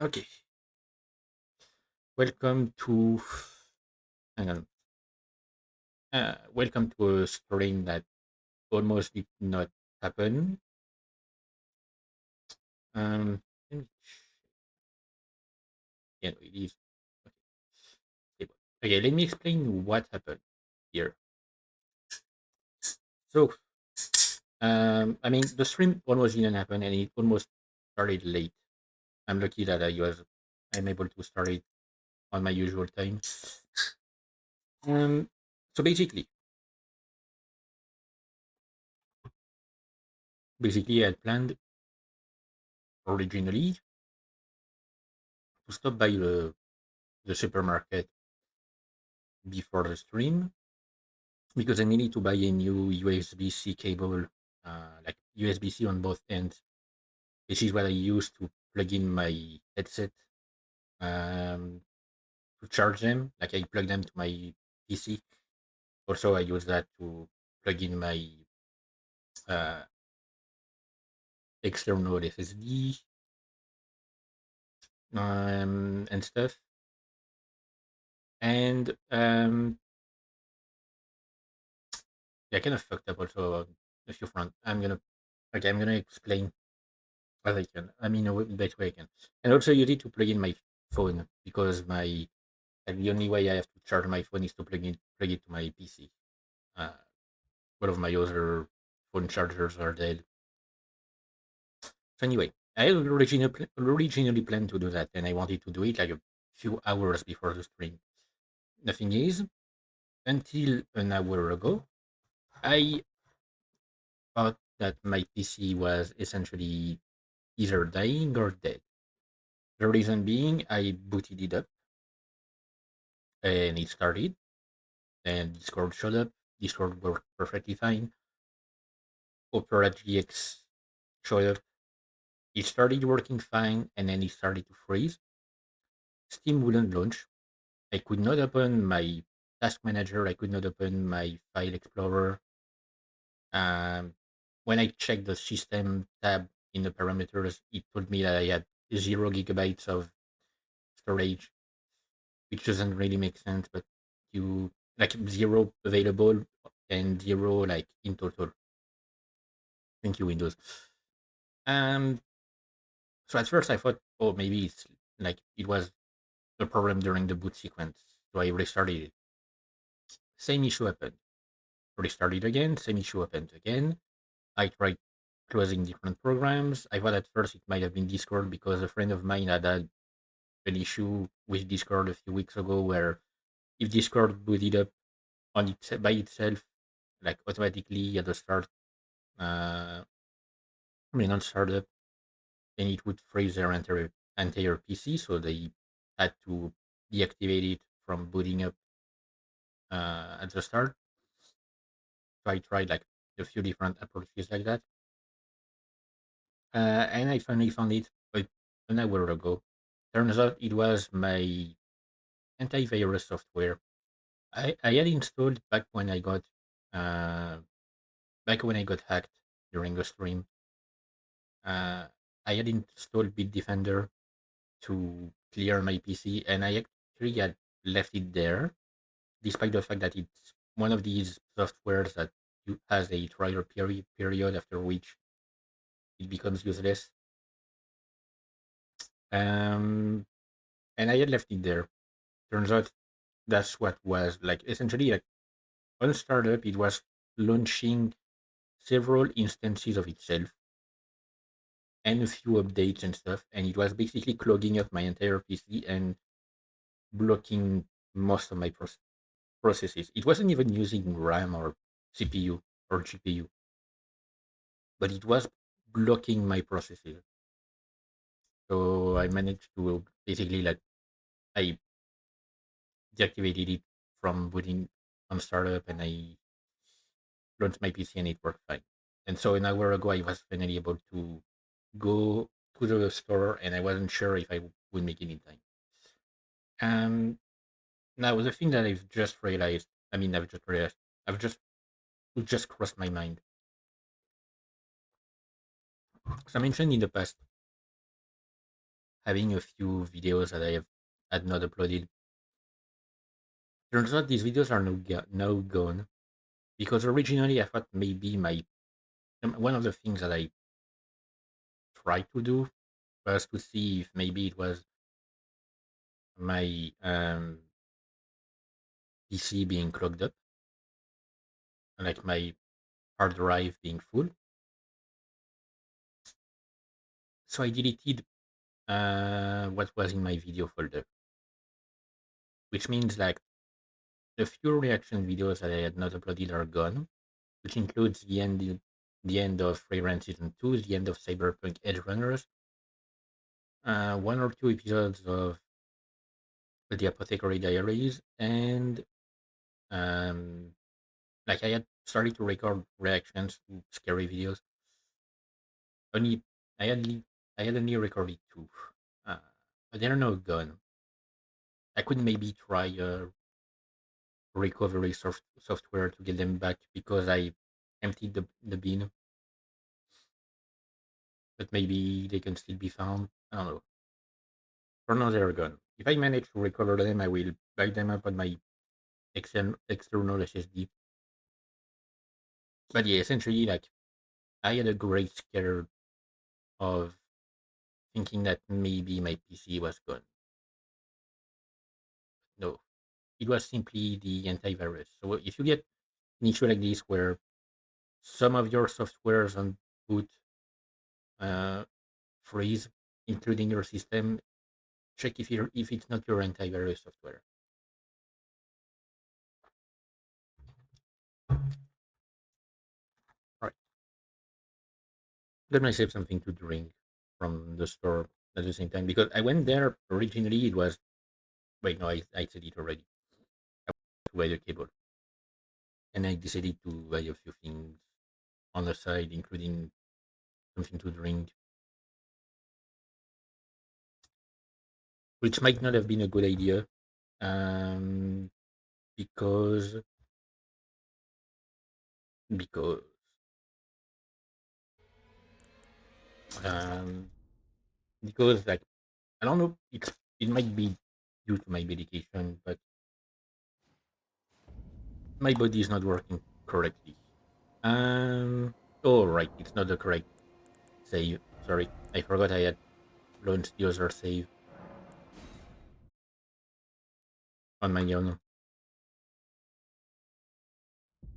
Okay, welcome to hang on. Welcome to a stream that almost did not happen. Let me yeah, no, it is okay. Stable. Okay, let me explain what happened here. So, I mean, the stream almost didn't happen, and it almost started late. I'm lucky that I'm able to start it on my usual time. Um, so basically, I had planned originally to stop by the supermarket before the stream because I needed to buy a new USB-C cable, like USB-C on both ends. This is what I use to plug in my headset um, to charge them. Like I plug them to my PC. Also, I use that to plug in my uh, external SSD and stuff. And yeah, I kind of fucked up also on a few front. I'm gonna explain as I can. I mean, the best way I can. And also, you need to plug in my phone because my like the only way I have to charge my phone is to plug it to my PC. Uh, one of my other phone chargers are dead. So anyway, I had originally planned to do that, and I wanted to do it like a few hours before the stream. The thing is, until an hour ago, I thought that my PC was essentially either dying or dead. The reason being, I booted it up and it started, and Discord showed up. Discord worked perfectly fine. Opera GX showed up. It started working fine, and then it started to freeze. Steam wouldn't launch. I could not open my task manager. I could not open my file explorer. Um, when I checked the system tab in the parameters, it told me that I had 0 gigabytes of storage, which doesn't really make sense. But you like zero available and zero like in total. Thank you, Windows. Um, so at first I thought, oh, maybe it's like it was a problem during the boot sequence. So I restarted it. Same issue happened. Restarted again. Same issue happened again. I tried closing different programs. I thought at first it might have been Discord because a friend of mine had an issue with Discord a few weeks ago where if Discord booted up on it by itself, like automatically at the start, I mean on startup, then it would freeze their entire PC, so they had to deactivate it from booting up at the start. So I tried like a few different approaches like that, and I finally found it like an hour ago. Turns out it was my antivirus software. I had installed uh, back when I got hacked during a stream. Uh, I had installed Bitdefender to clear my PC, and I actually had left it there, despite the fact that it's one of these softwares that has a trial period after which it becomes useless. Um, and I had left it there. Turns out that's what was like essentially like on startup. It was launching several instances of itself and a few updates and stuff, and it was basically clogging up my entire PC and blocking most of my processes. It wasn't even using RAM or CPU or GPU, but it was blocking my processes. So I managed to basically like I deactivated it from booting on startup, and I launched my PC and it worked fine. And so an hour ago, I was finally able to go to the store, and I wasn't sure if I would make it in time. Now the thing that I've just realized, I mean, I've just crossed my mind. So I mentioned in the past having a few videos that I have had not uploaded. Turns out these videos are now gone because originally I thought maybe my one of the things that I tried to do was to see if maybe it was my PC being clogged up, like my hard drive being full. So I deleted what was in my video folder, which means like the few reaction videos that I had not uploaded are gone, which includes the end of Freerun Season 2, the end of Cyberpunk Edge Runners, one or two episodes of the Apothecary Diaries, and um, like I had started to record reactions to scary videos. Only I had I had only recorded two, uh, but they're now gone. I could maybe try recovery software to get them back because I emptied the bin, but maybe they can still be found. I don't know. For now, they're gone. If I manage to recover them, I will back them up on my external SSD. But yeah, essentially, like I had a great scare of thinking that maybe my PC was gone. No, it was simply the antivirus. So if you get an issue like this where some of your softwares on boot uh, freeze, including your system, check if it's not your antivirus software. Right. Got myself something to drink from the store at the same time because I went there originally. It was wait no, I said it already. I wanted to buy the cable, and I decided to buy a few things on the side, including something to drink, which might not have been a good idea, um, because because um, because like I don't know, it might be due to my medication, but my body is not working correctly. Um. Oh, right. It's not the correct save. Sorry, I forgot I had launched the other save on my own,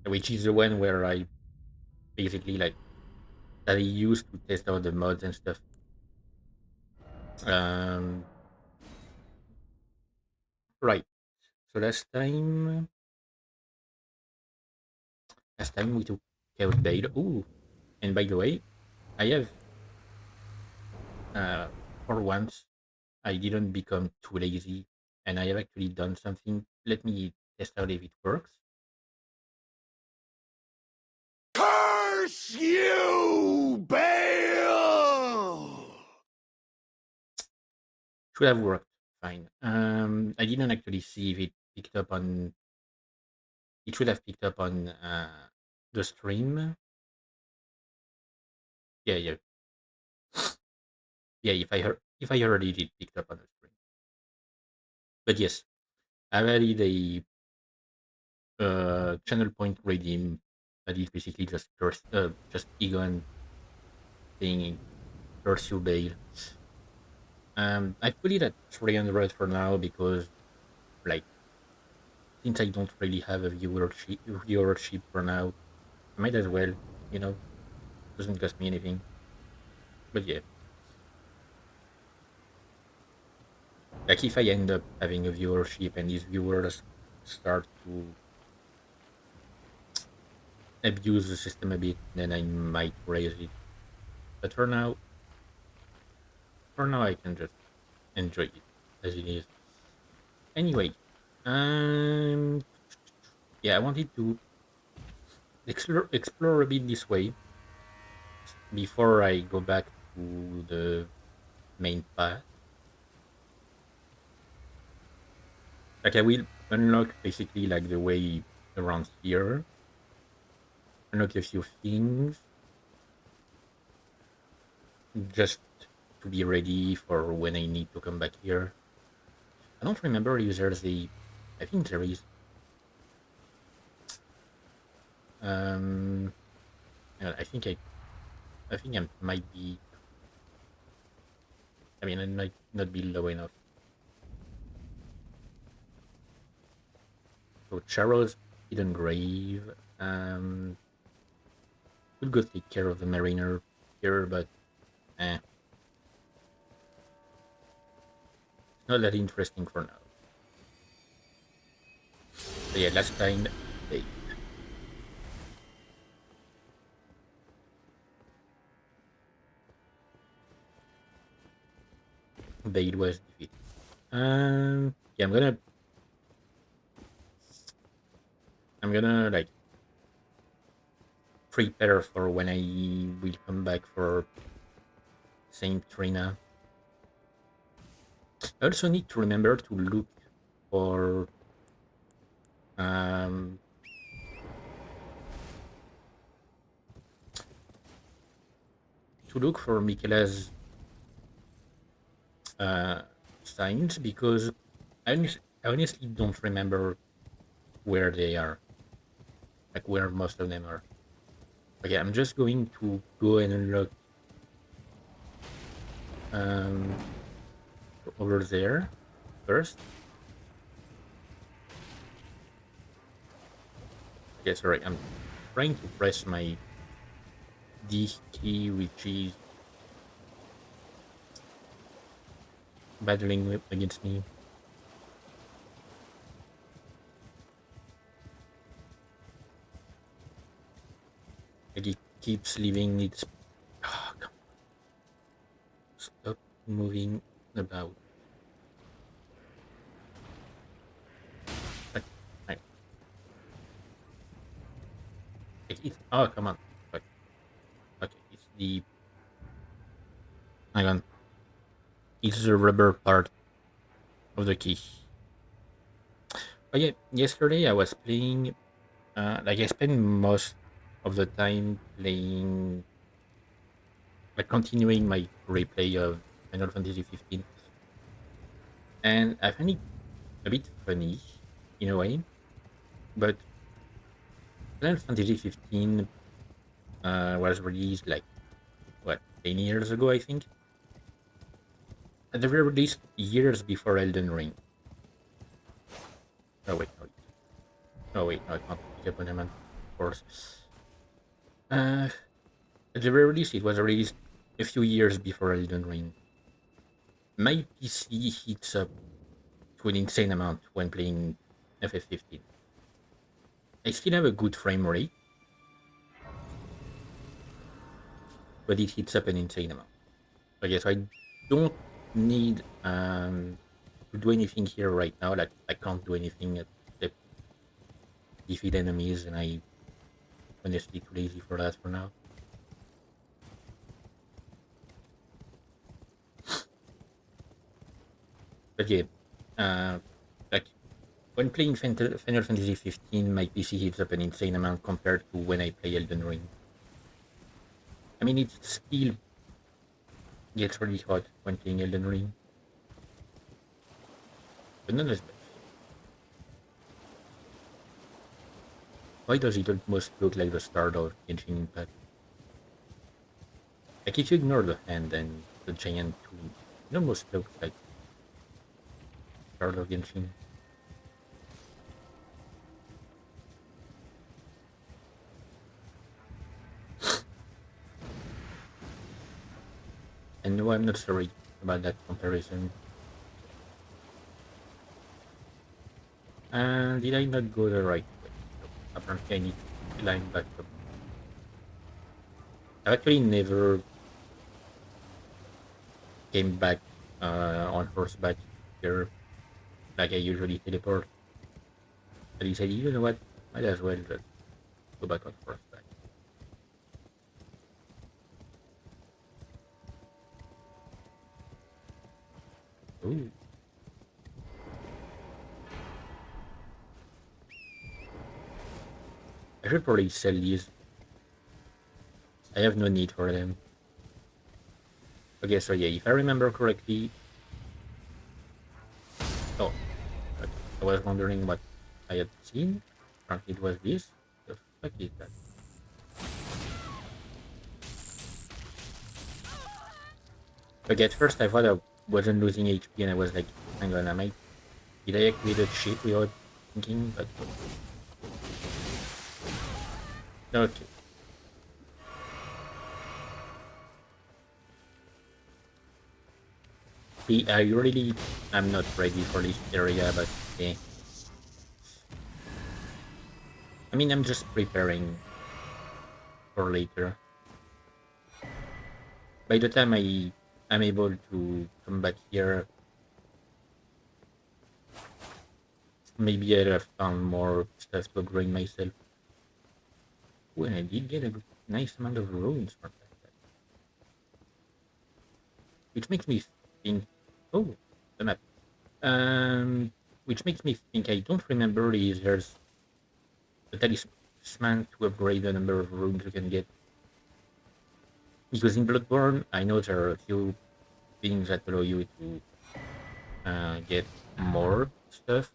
which is the one where I basically like that I used to test out the mods and stuff. Um. Right. So last time we took Chaos Bale. Ooh. And by the way, I have uh for once I didn't become too lazy, and I have actually done something. Let me test out if it works. Curse you, Bale! Should have worked fine. I didn't actually see if it picked up on. It should have picked up on the stream. Yeah, yeah, yeah. If I heard it, it picked up on the stream. But yes, I added a channel point redeem that is basically just Egon saying curse you bail. I put it at 300 for now because like since I don't really have a viewership for now, I might as well, you know, doesn't cost me anything. But yeah, like if I end up having a viewership and these viewers start to abuse the system a bit, then I might raise it. But for now I can just enjoy it as it is. Anyway, um, yeah, I wanted to explore a bit this way before I go back to the main path. Like I will unlock basically like the way around here, unlock a few things just to be ready for when I need to come back here. I don't remember if there's a. I think there is. Um, I think I think I might be. I mean, I might not be low enough. So Charo's hidden grave. Could go take care of the mariner here, but it's not that interesting for now. So yeah, last time they Bade was defeated. Yeah, I'm gonna like prepare for when I will come back for Saint Trina. I also need to remember for um to look for Michela's uh signs because I honestly don't remember where they are, like where most of them are. Okay, I'm just going to go and unlock um over there first. Okay, sorry, I'm trying to press my D key, which is battling against me. Like it keeps leaving its. Oh, come on, stop moving about. Like, like, like it's. Oh, come on. Okay, okay, it's the. Hang on. It's the rubber part of the key. Oh yeah, yesterday I was playing. Like I spent most of the time playing, like continuing my replay of Final Fantasy 15, and I find it a bit funny in a way. But Final Fantasy 15 was released like what 10 years ago, I think. And they were released years before Elden Ring. Oh wait, no, no wait, no, I can't pick up on them, of course. Uh, they were released. It was released a few years before Elden Ring. My PC heats up to an insane amount when playing FF15. I still have a good frame rate, but it heats up an insane amount. Okay, so I don't need to do anything here right now. Like I can't do anything except defeat enemies, and I honestly too lazy for that for now. But yeah, uh, like when playing Final Fantasy 15, my PC heats up an insane amount compared to when I play Elden Ring. I mean, it still gets really hot when playing Elden Ring, but not as much. Why does it almost look like the start of Genshin Impact? Like if you ignore the hand and the giant tool, it almost looks like start of Genshin. And no, I'm not sorry about that comparison. And did I not go the right way? So apparently I need to climb back up. I actually never came back on horseback here like I usually teleport. But he said, you know what? Might as well just go back on horseback. Ooh. I should probably sell these. I have no need for them. Okay, so yeah, if I remember correctly, oh, okay. I was wondering what I had seen. Apparently, it was this. The fuck is that? Okay, at first I thought I wasn't losing HP, and I was like, "Hang on, did I activate shit without thinking?" But okay, see, I'm not ready for this area, but yeah, I mean, I'm just preparing for later. By the time I'm able to come back here, maybe I'd have found more stuff to upgrade myself. Ooh, and I did get a nice amount of runes from that, which makes me think. Oh, the map. Um, which makes me think I don't remember if there's a talisman to upgrade the number of runes you can get. Because in Bloodborne, I know there are a few things that allow you to get more stuff.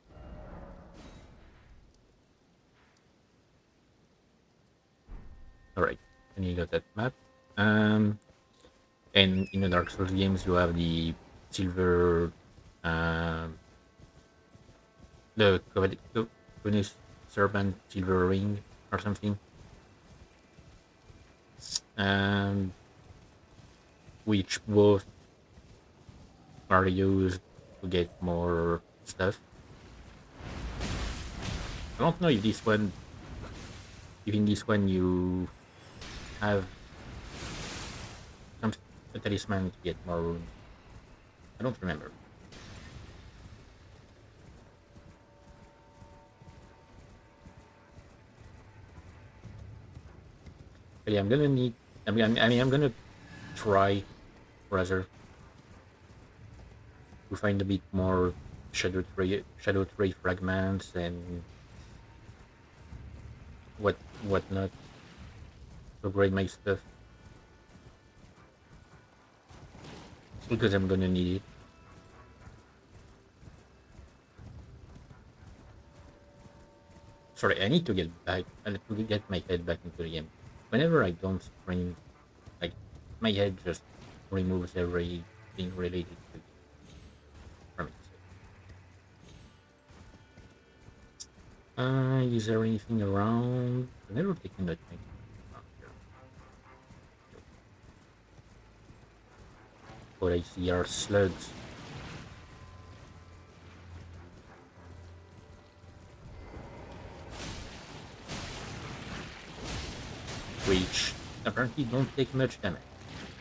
All right, I need that map. Um, and in the Dark Souls games, you have the silver, um, the Covenant Serpent silver ring or something, um, which both are used to get more stuff. I don't know if this one, if in this one you have some a talisman to get more runes. I don't remember. But yeah, I'm gonna need. I'm gonna try rather to find a bit more shadow tree fragments and whatnot to upgrade my stuff because I'm gonna need it. Sorry, I need to get back to get my head back into the game. Whenever I don't stream, like my head just removes everything related to the game from it. So, is there anything around? I've never taken a thing around here. What I see are slugs, which apparently don't take much damage.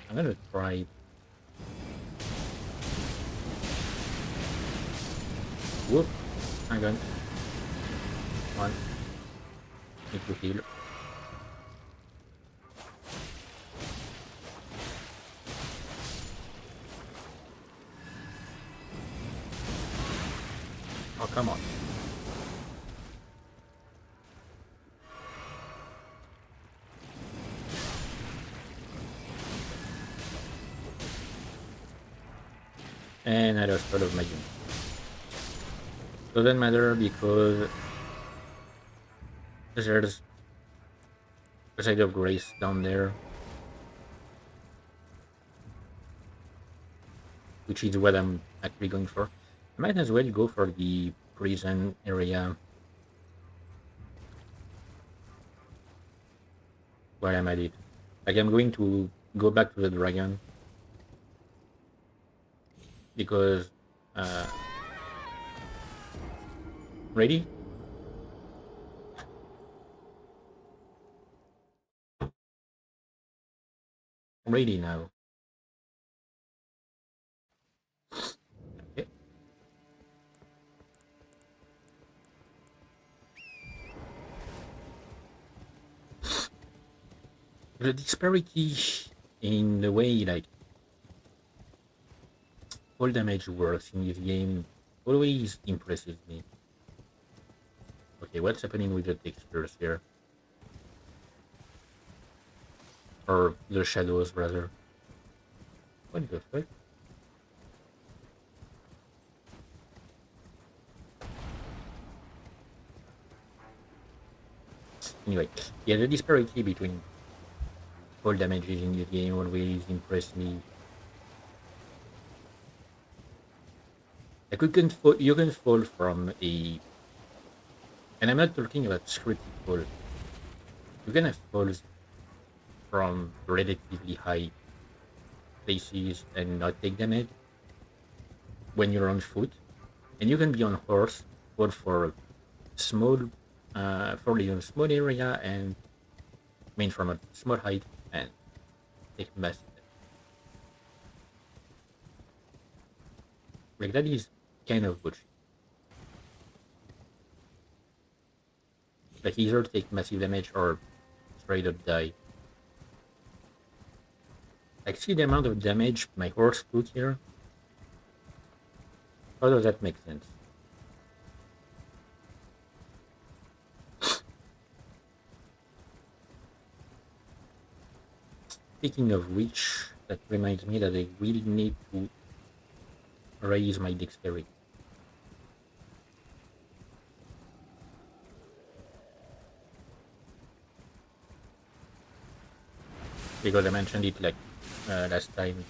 I'm gonna try. Whoop! Hang on. One. Need to heal. Oh, come on. And I lost all of my units. Doesn't matter because there's a side of grace down there, which is what I'm actually going for. I might as well go for the prison area while I'm at it. Like I'm going to go back to the dragon because ready? Ready now. Okay. The disparity in the way like all damage works in this game always impresses me. Okay, what's happening with the textures here? Or the shadows rather. What the fuck? Anyway, yeah, the disparity between fall damages in this game always impressed me. Like you can fall from a, and I'm not talking about scripted fall. You can have falls from relatively high places and not take damage when you're on foot, and you can be on horse, fall for small, for a small area, and I mean from a small height and take massive damage. Like that is kind of bullshit. Like either take massive damage or straight up die. Like see the amount of damage my horse took here. How does that make sense? Speaking of which, that reminds me that I will need to raise my dexterity. Because I mentioned it like last time.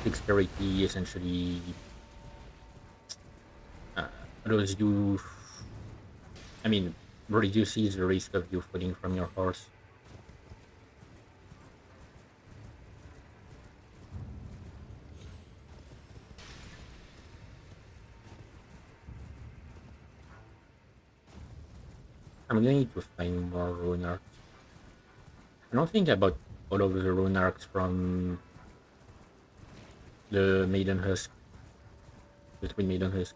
Dexterity essentially uh, allows you, I mean, reduces the risk of you falling from your horse. I'm going to need to find more rune arcs. I don't think about all of the rune arcs from the Maiden Husk, the Twin Maiden Husk.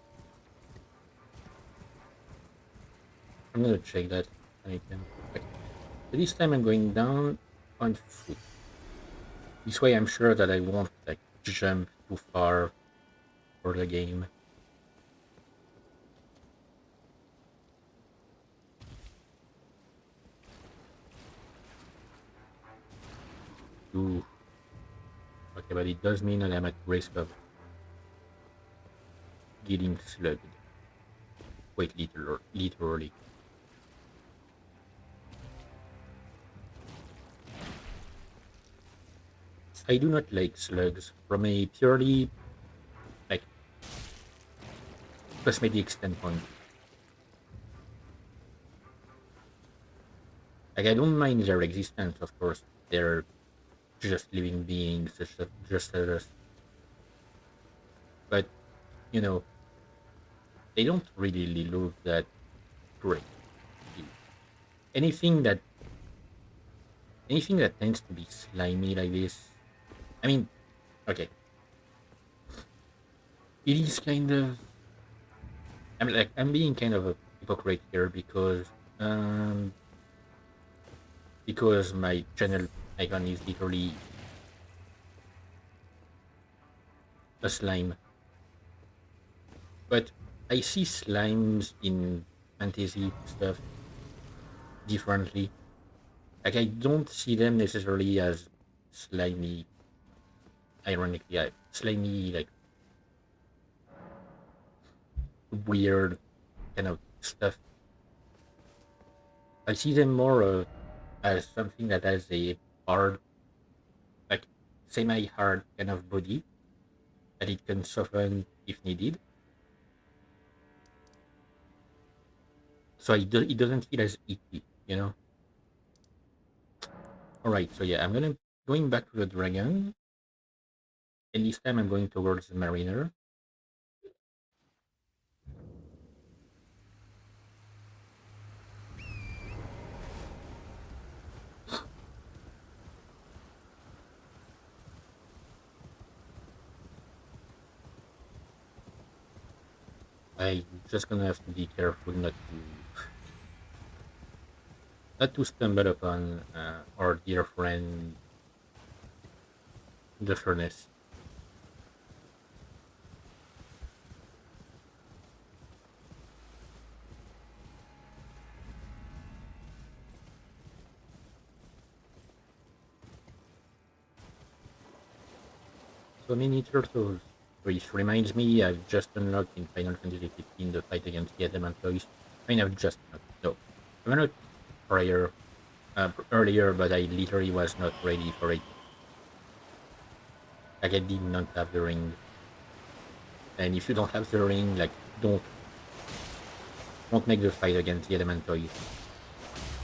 I'm gonna check that item. Okay. So this time I'm going down on foot. This way I'm sure that I won't like jump too far for the game. Ooh. Okay, but it does mean that I'm at risk of getting slugged. Quite literally. I do not like slugs from a purely like cosmetic standpoint. Like I don't mind their existence, of course. They're just living beings, just as us. But you know, they don't really look that great. Anything that anything that tends to be slimy like this. I mean, okay, it is kind of. I'm being kind of a hypocrite here because my channel icon is literally a slime. But I see slimes in fantasy stuff differently. Like I don't see them necessarily as slimy. Ironically, slimy like weird kind of stuff. I see them more as something that has a hard, like semi-hard kind of body that it can soften if needed. So it doesn't feel as icky, you know. All right, so yeah, I'm gonna going back to the dragon, and this time I'm going towards the mariner. I'm just gonna have to be careful not to stumble upon our dear friend the furnace. so many turtles. Which reminds me, I've just unlocked in Final Fantasy 15 the fight against the Elementals. I mean, I've just unlocked. No, I've unlocked prior, earlier, but I literally was not ready for it. Like, I did not have the ring. And if you don't have the ring, like, don't make the fight against the Elementals.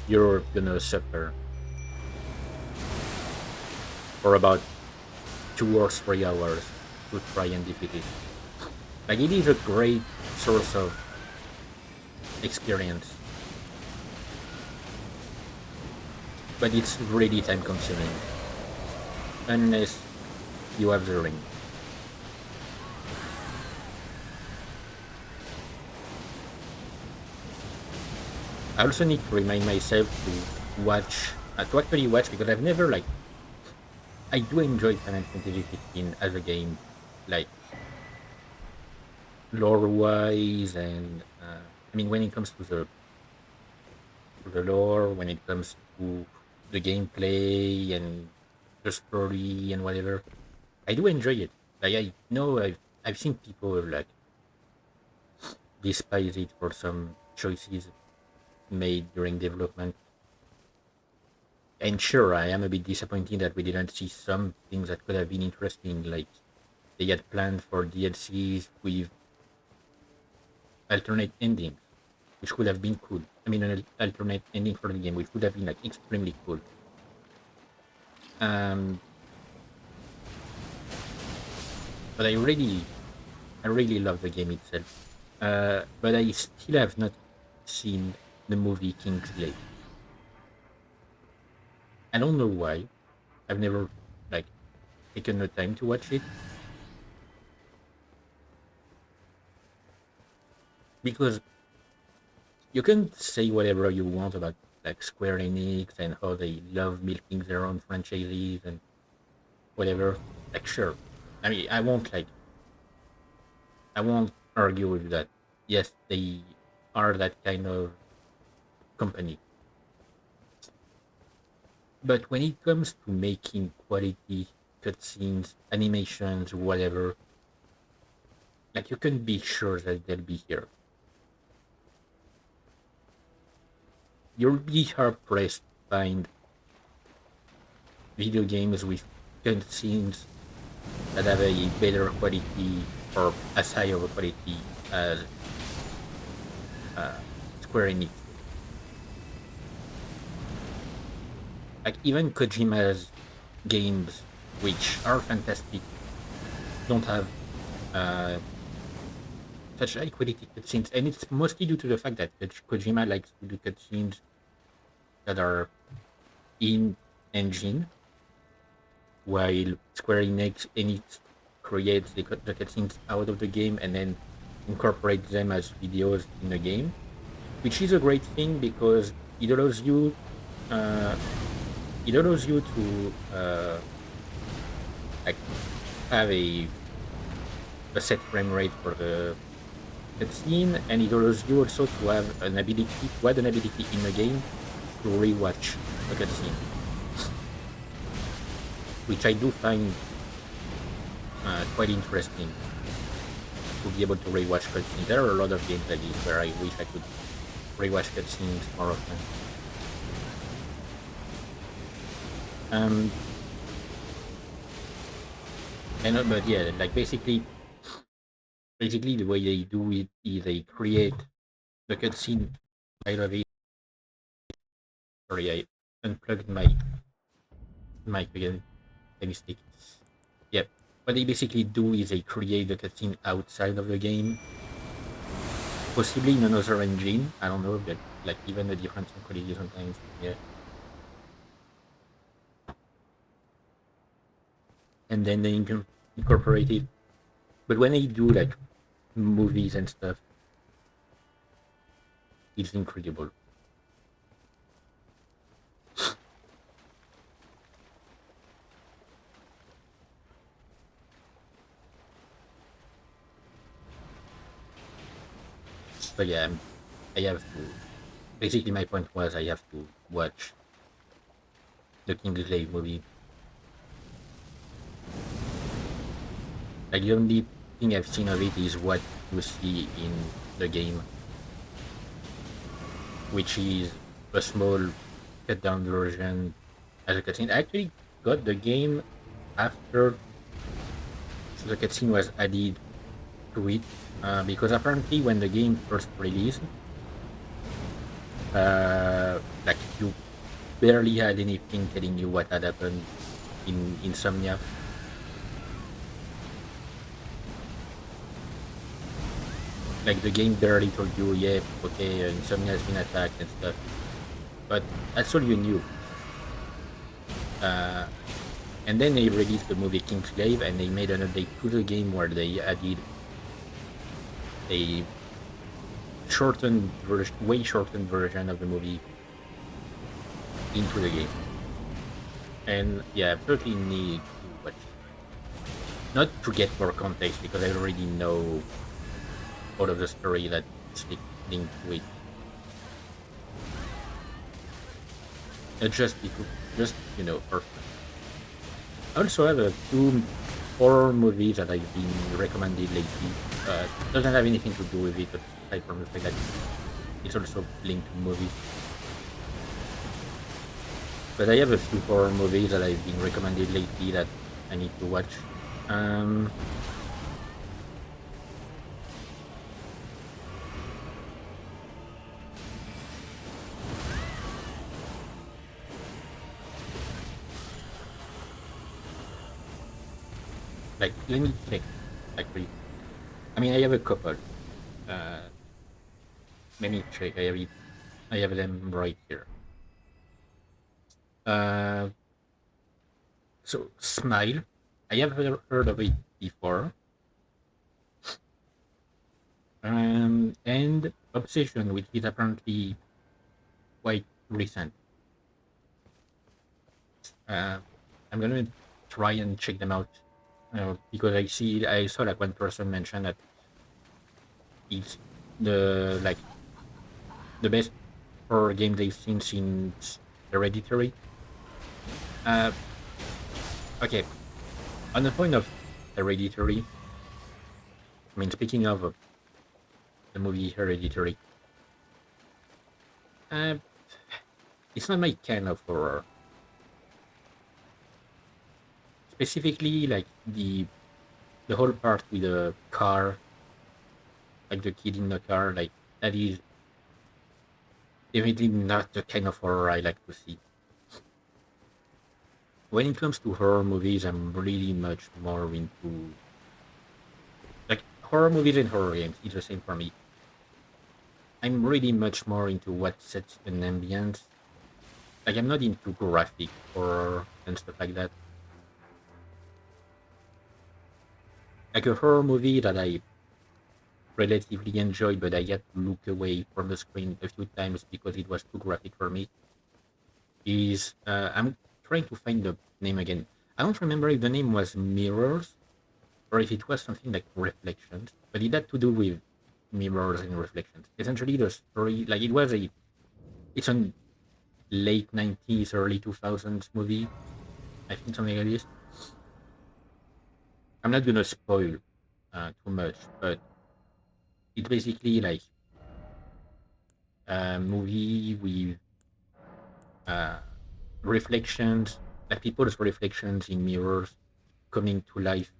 You're gonna suffer for about 2 or 3 hours to try and defeat it. Like, it is a great source of experience, but it's really time consuming unless you have the ring. I also need to remind myself to watch, to actually watch, because I've never, like, I do enjoy Final Fantasy 15 as a game, like, lore wise, and I mean, when it comes to the lore, when it comes to the gameplay and the story and whatever, I do enjoy it. Like, I know I've seen people like despise it for some choices made during development. And sure, I am a bit disappointed that we didn't see some things that could have been interesting, like they had planned for DLCs with alternate endings, which could have been cool. I mean, an alternate ending for the game, which would have been like extremely cool. Um, but I really love the game itself. But I still have not seen the movie Kingsley. I don't know why. I've never like taken the time to watch it because you can say whatever you want about like Square Enix and how they love milking their own franchises and whatever. Like, sure. I mean, I won't argue with that. Yes, they are that kind of company. But when it comes to making quality cutscenes, animations, whatever, like, you can be sure that they'll be here. You'll be hard pressed to find video games with cutscenes that have a better quality or as high of a quality as uh, Square Enix. Like, even Kojima's games, which are fantastic, don't have uh, such high quality cutscenes, and it's mostly due to the fact that Kojima likes to do cutscenes that are in engine, while Square Enix creates the cutscenes out of the game and then incorporates them as videos in the game, which is a great thing because it allows you uh, to like have a set frame rate for the cutscene, and it allows you also to have an ability in the game to rewatch the cutscene, which I do find quite interesting to be able to rewatch cutscenes. There are a lot of games like this where I wish I could rewatch cutscenes more often. Um, but yeah, like, basically the way they do it is they create the cutscene out of it. Sorry, I unplugged my mic again. My mistake. Yep. What they basically do is they create the cutscene outside of the game, possibly in another engine. I don't know, but like, even the difference in quality sometimes. Yeah. And then they incorporate it. But when they do like movies and stuff, it's incredible. So yeah, I have to. Basically, my point was I have to watch the Kingsley movie. Like the only thing I've seen of it is what you see in the game, which is a small cut down version as a cutscene. I actually got the game after the cutscene was added to it, because apparently when the game first released, like you barely had anything telling you what had happened in Insomnia. Like the game barely told you, yeah, okay, Insomnia has been attacked and stuff, but that's all you knew. Uh, and then they released the movie Kingsglaive, and they made an update to the game where they added a way shortened version of the movie into the game. And yeah, I absolutely need to watch it. Not to get more context because I already know all of the story that's linked to it. Just because, just for fun. I also have two horror movies that I've been recommended lately. Doesn't have anything to do with it, but aside from the fact that it's also linked to movies. But I have a few horror movies that I've been recommended lately that I need to watch. Um, like let me check. Actually, I mean I have a couple. Uh, Let me check. I have them right here. Uh, so Smile. I have heard of it before. And Obsession, which is apparently quite recent. Uh, I'm gonna try and check them out, because I saw like one person mention that it's the the best horror game they've seen since Hereditary. Uh, okay, on the point of Hereditary, I mean, speaking of the movie Hereditary, uh, it's not my kind of horror. Specifically, like the whole part with the car, like the kid in the car, like that is definitely not the kind of horror I like to see. When it comes to horror movies, I'm really much more into like horror movies and horror games. It's the same for me. I'm really much more into what sets an ambience. Like I'm not into graphic horror and stuff like that. Like a horror movie that I relatively enjoy, but I had to look away from the screen a few times because it was too graphic for me. Is I'm trying to find the name again. I don't remember if the name was Mirrors or if it was something like Reflections, but it had to do with mirrors and reflections. Essentially, the story, like it's a late 90s, early 2000s movie. I think something like this. I'm not gonna spoil too much, but it's basically like a movie with uh, reflections, like people's reflections in mirrors coming to life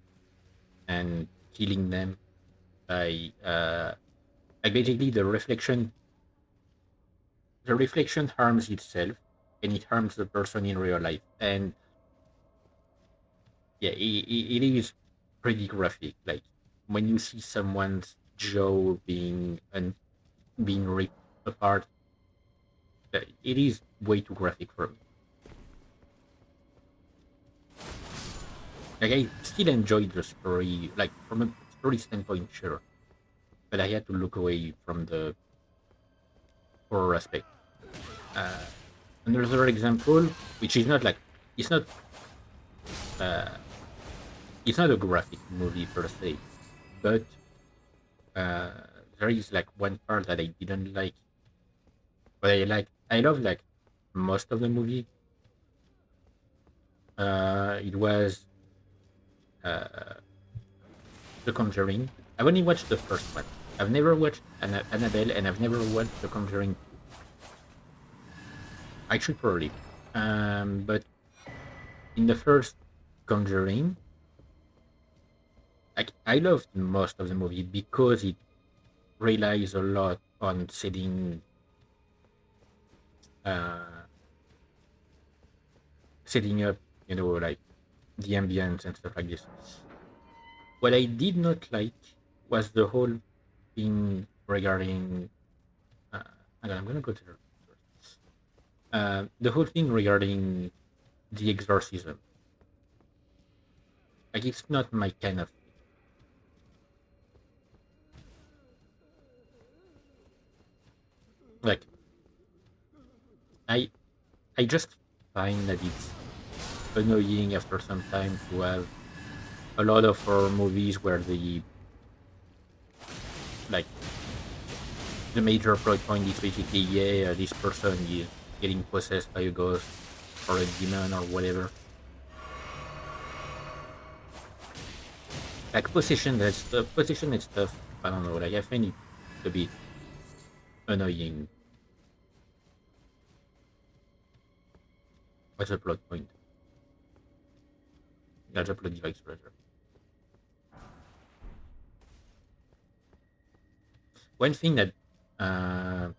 and killing them by like basically the reflection harms itself and it harms the person in real life. And yeah, it is pretty graphic. Like when you see someone's jaw being ripped apart, it is way too graphic for me. Like I still enjoyed the story, like from a story standpoint, sure, but I had to look away from the horror aspect. Uh, Another example, which is not like it's not uh, it's not a graphic movie per se, but uh, there is like one part that I didn't like, but I love like most of the movie. It was uh, The Conjuring. I've only watched the first one. I've never watched Annabelle, and I've never watched The Conjuring. I should probably. But in the first Conjuring, I loved most of the movie because it relies a lot on uh, setting up, like the ambience and stuff like this. What I did not like was the whole thing regarding. Uh, Hang on, I'm gonna go to the source. The whole thing regarding the exorcism. Like, it's not my kind of thing. Like, I I just find that it's annoying after some time to have a lot of horror movies where like the major plot point is basically, yeah, this person is getting possessed by a ghost or a demon or whatever. Like possession and stuff. I don't know. Like, I find it to be annoying as a plot point, as a plot device rather. One thing that uh,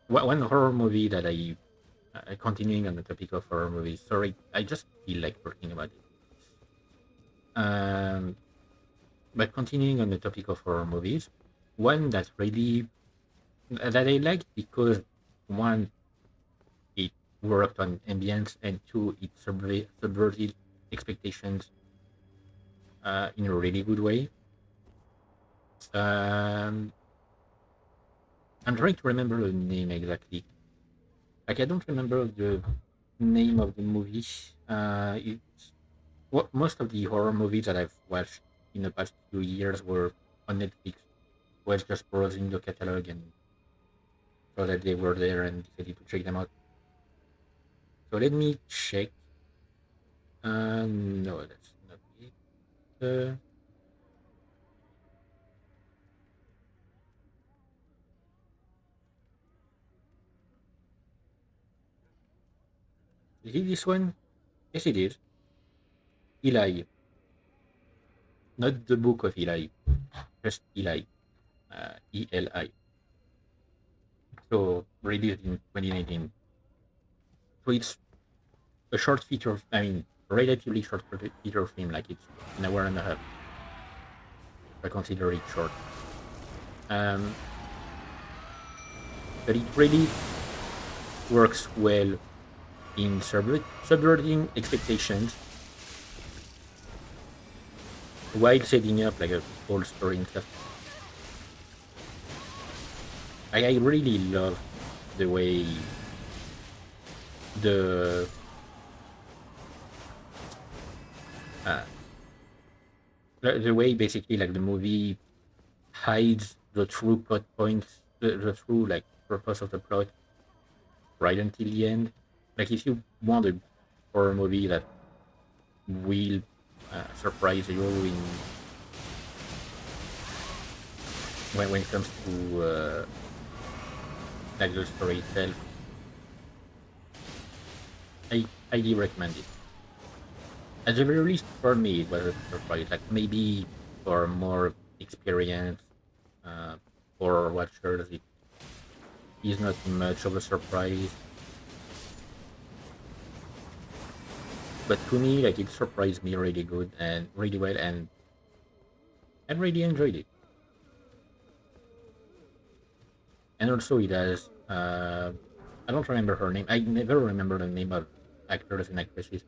one horror movie that I continuing on the topic of horror movies. Sorry, I just feel like talking about it. Um, but continuing on the topic of horror movies, one that I liked because one, it worked on ambience, and two, it subverted expectations in a really good way. Um, I'm trying to remember the name exactly. Like, I don't remember the name of the movie. It's what most of the horror movies that I've watched in the past few years were on Netflix. Was just browsing the catalog and saw that they were there and decided to check them out. So let me check. No, that's not it. Uh, is it this one? Yes, it is. Eli, not the book of Eli, just Eli. Eli. So released in 2019. So it's a short feature. I mean, relatively short feature film. Like, it's an hour and a half. I consider it short. Um, but it really works well in subverting expectations while setting up like a whole story and stuff. I really love the way the uh, the way basically like the movie hides the true plot points, the true like purpose of the plot right until the end. Like, if you want a horror movie that will surprise you in when it comes to like the story itself, I highly recommend it. At the very least, for me, it was a surprise. Like, maybe for more experienced uh, horror watchers, it is not much of a surprise. But to me, like, it surprised me really good and really well, and I really enjoyed it. And also, it has I don't remember her name. I never remember the name of actors and actresses,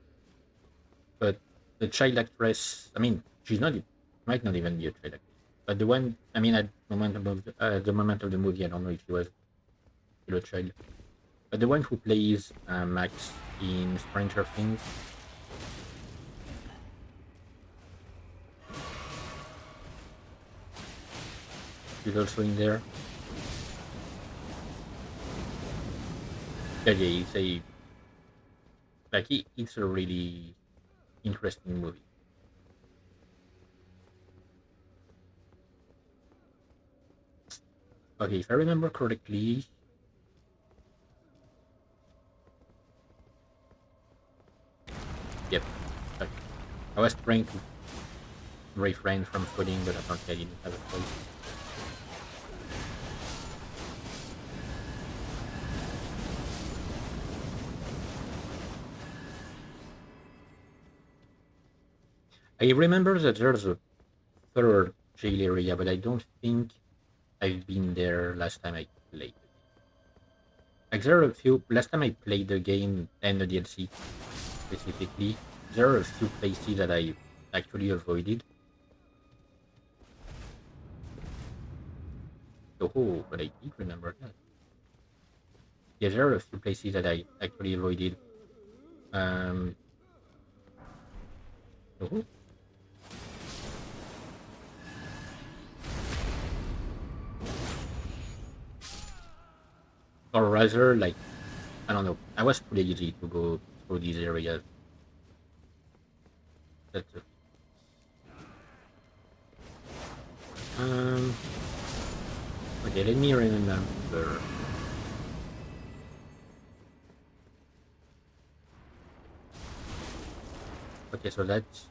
but the child actress. I mean, she's not. Might not even be a child actress. But the one, I mean, at the moment of the movie, I don't know if she was still a child. But the one who plays Max in Stranger Things, she's also in there. Yeah, yeah, it's a really interesting movie. Okay, if I remember correctly, yep. Okay. I was trying to refrain from fooding, but apparently I didn't have a choice. I remember that there's a third jail area, but I don't think I've been there last time I played the game. Like there are a few. Last time I played the game and the DLC specifically, there are a few places that I actually avoided. Oh, but I did remember that. Yeah, there are a few places that I actually avoided. Um, oh, or rather, like I don't know. I was too lazy to go through these areas. That's the thing. Um, okay, let me remember. Okay, so that's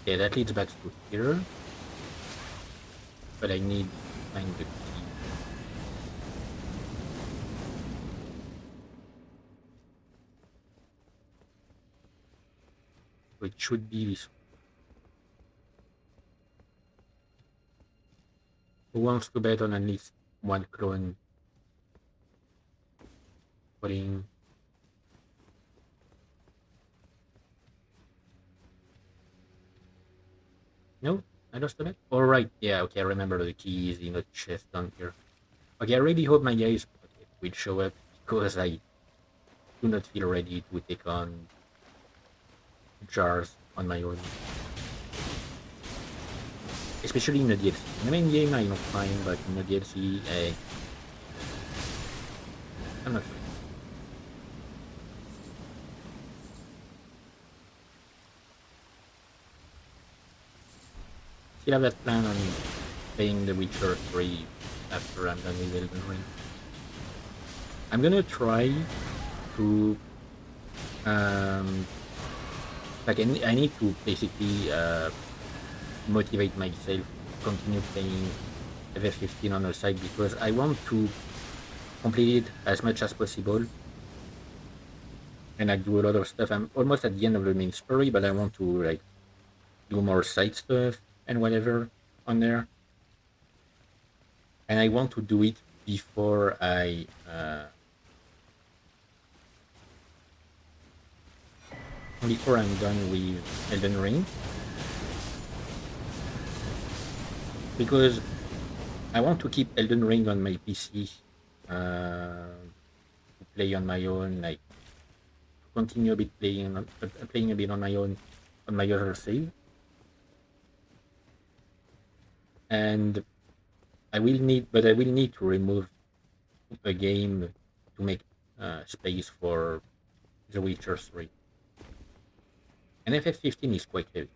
yeah, that leads back to here, but I need to find the key. So it should be this. Who wants to bet on at least one clone putting? No, I lost the bet. All right, yeah, okay, I remember the key is in the chest down here. Okay, I really hope my guys okay, will show up because I do not feel ready to take on jars on my own, especially in the DLC. In the main game, I'm fine, but in the DLC, I'm not sure. Still have that plan on playing The Witcher 3 after I'm done with Elden Ring. I'm gonna try to um like I need to basically motivate myself to continue playing FF15 on the side because I want to complete it as much as possible and I do a lot of stuff. I'm almost at the end of the main story, but I want to like do more side stuff and whatever on there. And I want to do it before I'm done with Elden Ring because I want to keep Elden Ring on my PC to play on my own, like to continue a bit playing a bit on my own on my other save, and I will need to remove a game to make space for The Witcher 3. And FF15 is quite heavy.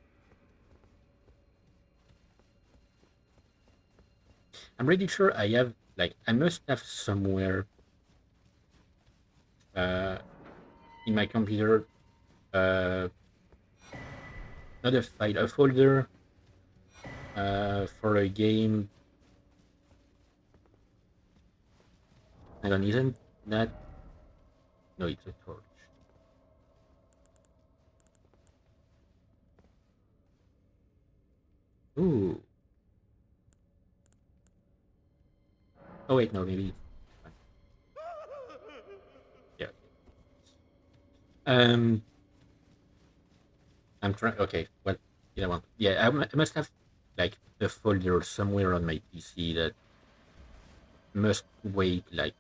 I'm pretty sure I must have somewhere uh, in my computer uh, not a file, a folder for a game. Hang on, isn't that? No, it's a torch. Ooh. Oh wait, no, maybe. Yeah. Okay. I'm trying. Okay, what did I want? Yeah, I must have like a folder somewhere on my PC that must weigh like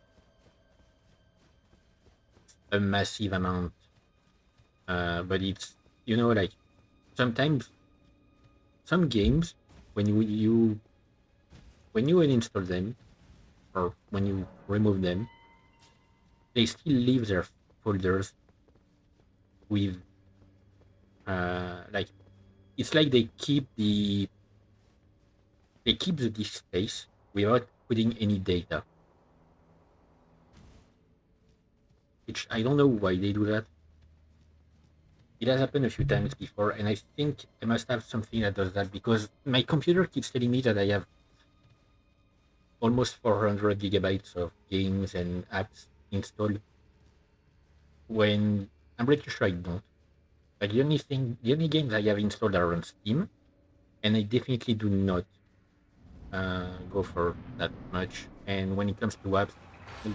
a massive amount. But it's like sometimes some games when you uninstall them or when you remove them, they still leave their folders with like it's like they keep the disk space, without putting any data. Which I don't know why they do that. It has happened a few times before, and I think I must have something that does that because my computer keeps telling me that I have almost 400 gigabytes of games and apps installed when I'm pretty sure I don't. Like the only games I have installed are on Steam, and I definitely do not go for that much. And when it comes to apps,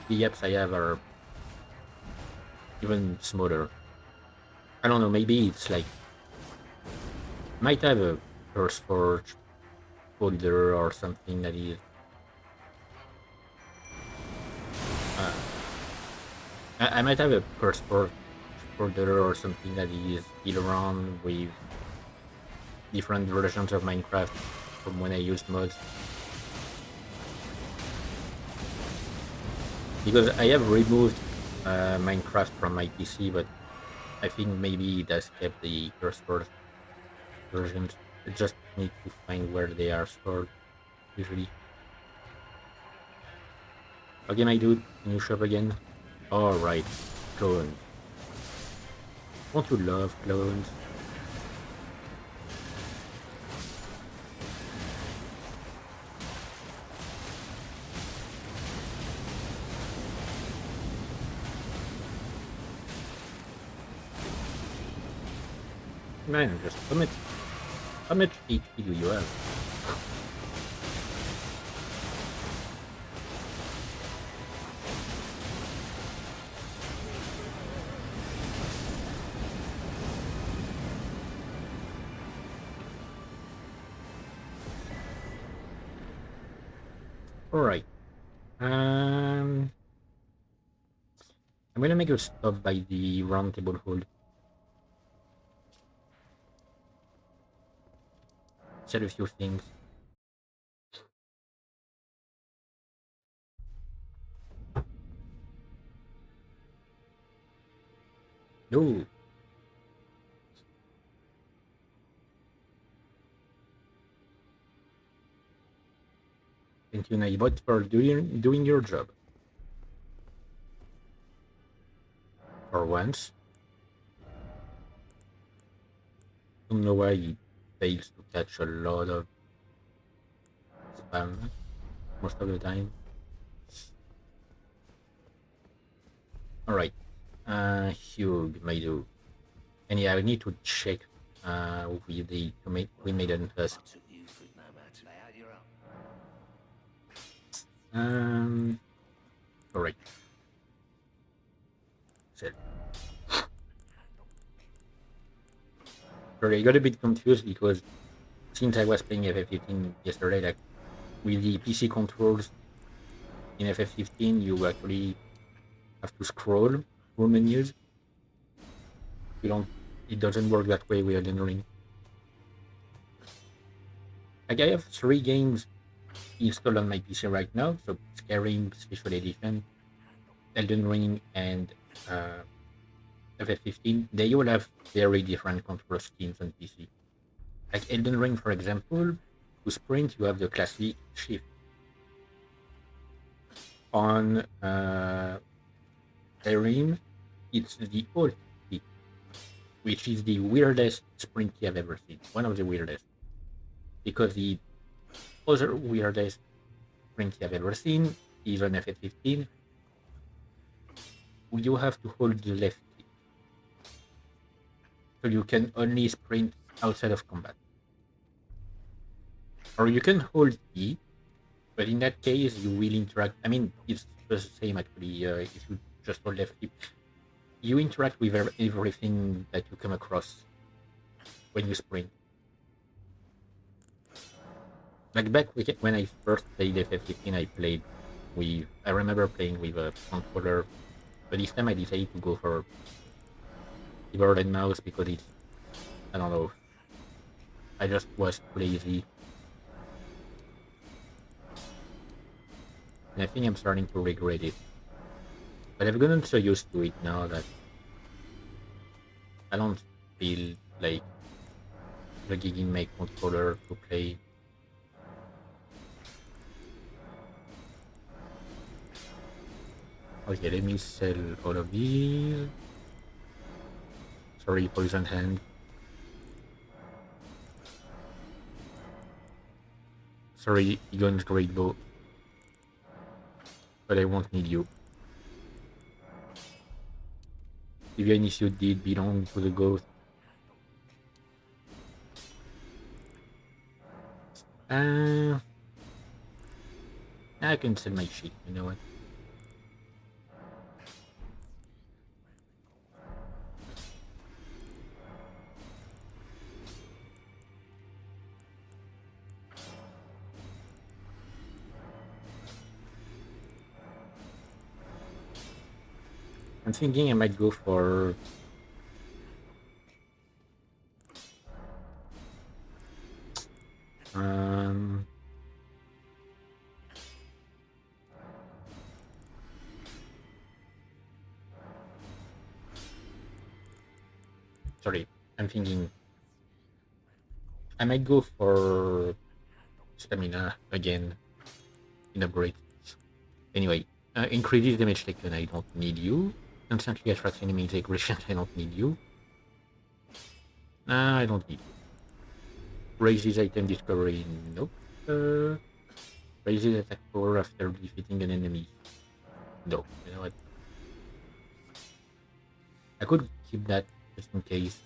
the apps I have are even smaller. I don't know. Maybe it's like might have a CurseForge folder or something that is. Uh, I might have a CurseForge folder or something that is still around with different versions of Minecraft from when I used mods. Because I have removed Minecraft from my PC, but I think maybe it has kept the CurseForge versions. I just need to find where they are stored, usually. Okay, my dude, can you shop again? Alright, clones. Don't you love clones? Man, just how much HP do you have? Alright. Um, I'm gonna make a stop by the round table hold. Said a few things. No, thank you, Naibot, for doing your job. For once. Don't know why he fails to catch a lot of spam most of the time. Alright. Hugh, Maidu. And yeah, I need to check with the we made an task. Um alright. So sorry, I got a bit confused because since I was playing FF15 yesterday, like with the PC controls in FF15 you actually have to scroll through menus. You don't it doesn't work that way with Elden Ring. Like I have 3 games installed on my PC right now. So Skyrim Special Edition, Elden Ring, and uh, FF15. They all have very different control schemes on PC. Like Elden Ring, for example, to sprint you have the classic shift. On Skyrim, it's the alt key, which is the weirdest sprint key I've ever seen. One of the weirdest, because the other weirdest sprint key I've ever seen is on FF15. You have to hold the left click, so you can only sprint outside of combat. Or you can hold E, but in that case you will interact. I mean, it's the same actually. If you just hold left click, you interact with everything that you come across when you sprint. Like back when I first played FF15, I remember playing with a controller, but this time I decided to go for keyboard and mouse because it's, I don't know, I just was too lazy. And I think I'm starting to regret it. But I've gotten so used to it now that I don't feel like plugging in my controller to play. Okay, let me sell all of these. Sorry, poison hand. Sorry, Egon's great bow. But I won't need you. Even if you did belong to the ghost. Uh, I can sell my shit, you know what? I'm thinking I might go for... Um, sorry, I'm thinking I might go for stamina again in upgrade. Anyway, increases damage taken, I don't need you. Constantly attracts enemies aggression, I don't need you. Nah, I don't need you. Raises item discovery, nope. Raises attack power after defeating an enemy. No, you know what? I could keep that just in case.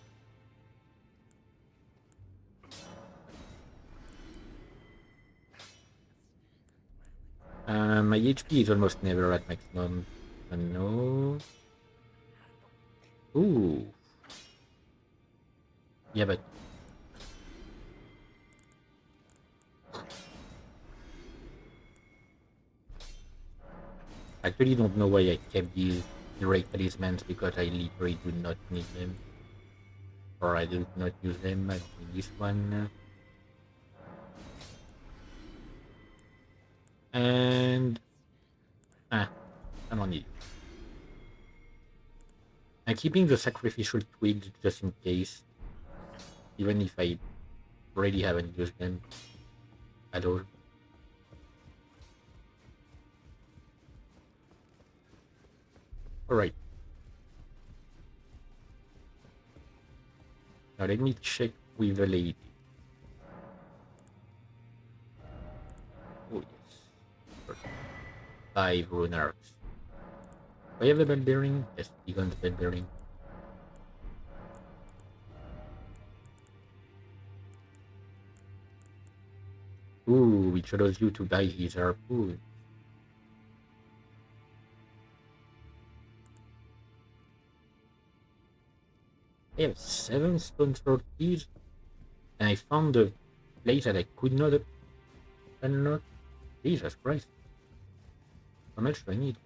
My HP is almost never at maximum. No. Ooh. Yeah, but I actually don't know why I kept these great talismans because I literally do not need them. Or I do not use them. I don't need this one. And I don't need it. I'm keeping the sacrificial twigs just in case. Even if I really haven't used them at all. Alright. Now let me check with the lady. Oh yes. Perfect. 5 rune arcs. Do I have a bell bearing? Yes, Egon's bell bearing. Ooh, which allows you to buy his harpoon. I have 7 stone sword keys, and I found a place that I could not unlock. Jesus Christ. How much do I need?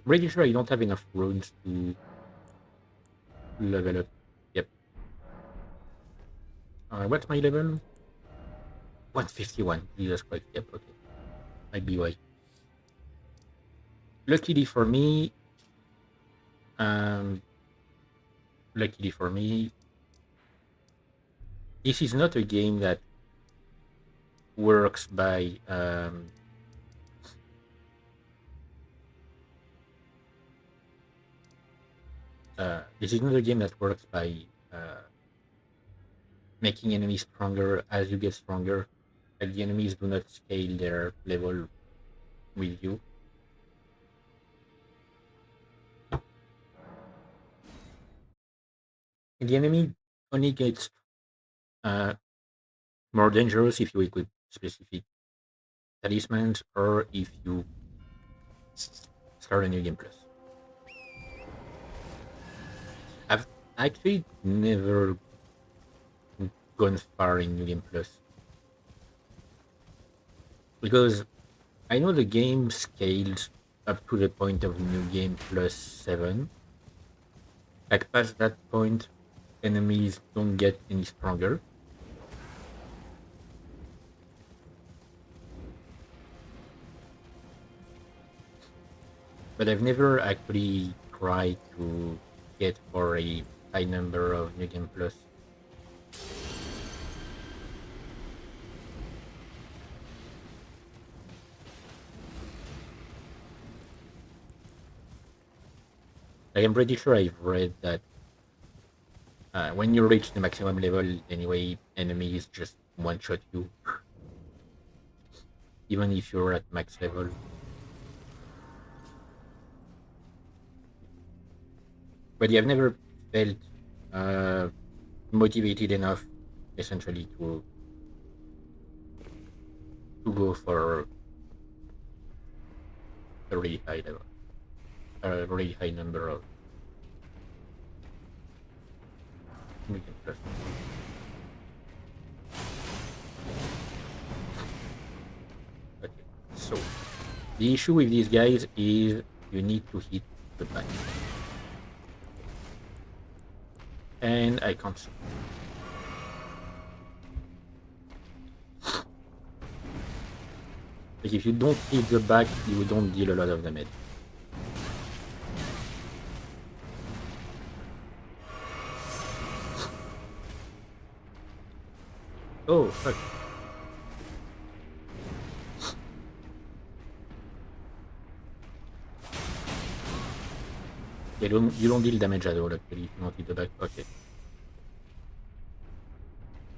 I'm pretty sure I don't have enough runes to level up. Yep. What's my level? 151. Jesus Christ. Yep, okay. Might be why. Luckily for me, um, luckily for me, this is not a game that works by this is not a game that works by making enemies stronger as you get stronger. Like the enemies do not scale their level with you. And the enemy only gets uh, more dangerous if you equip specific talismans or if you start a new game plus. I've actually never gone far in new game plus because I know the game scales up to the point of new game plus 7. Like past that point, enemies don't get any stronger. But I've never actually tried to get for a high number of new game plus. Like, I'm pretty sure I've read that when you reach the maximum level, anyway, enemies just one-shot you, even if you're at max level. But yeah, I've never felt uh, motivated enough, essentially, to go for a really high level, a really high number of million plus. Okay, so the issue with these guys is you need to hit the back, and I can't see. Like, if you don't hit the back, you don't deal a lot of damage. Oh fuck! You don't deal damage at all actually if you don't hit the back. Okay,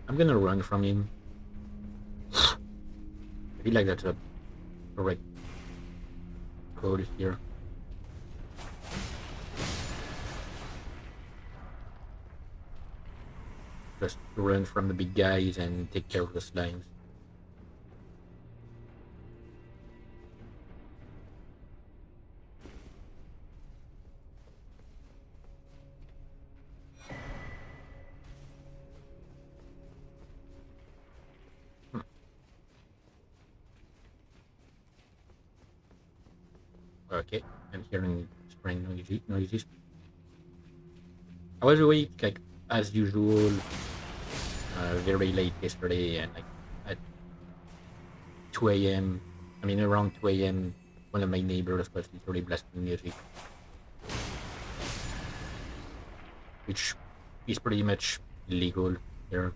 I'm gonna run from him. I feel like that's a correct call here. Just run from the big guys and take care of the slimes. Hmm. Okay, I'm hearing strange noises. I was awake like as usual, very late yesterday, and like at 2 a.m. I mean, around 2 a.m. One of my neighbors was literally blasting music, which is pretty much illegal here.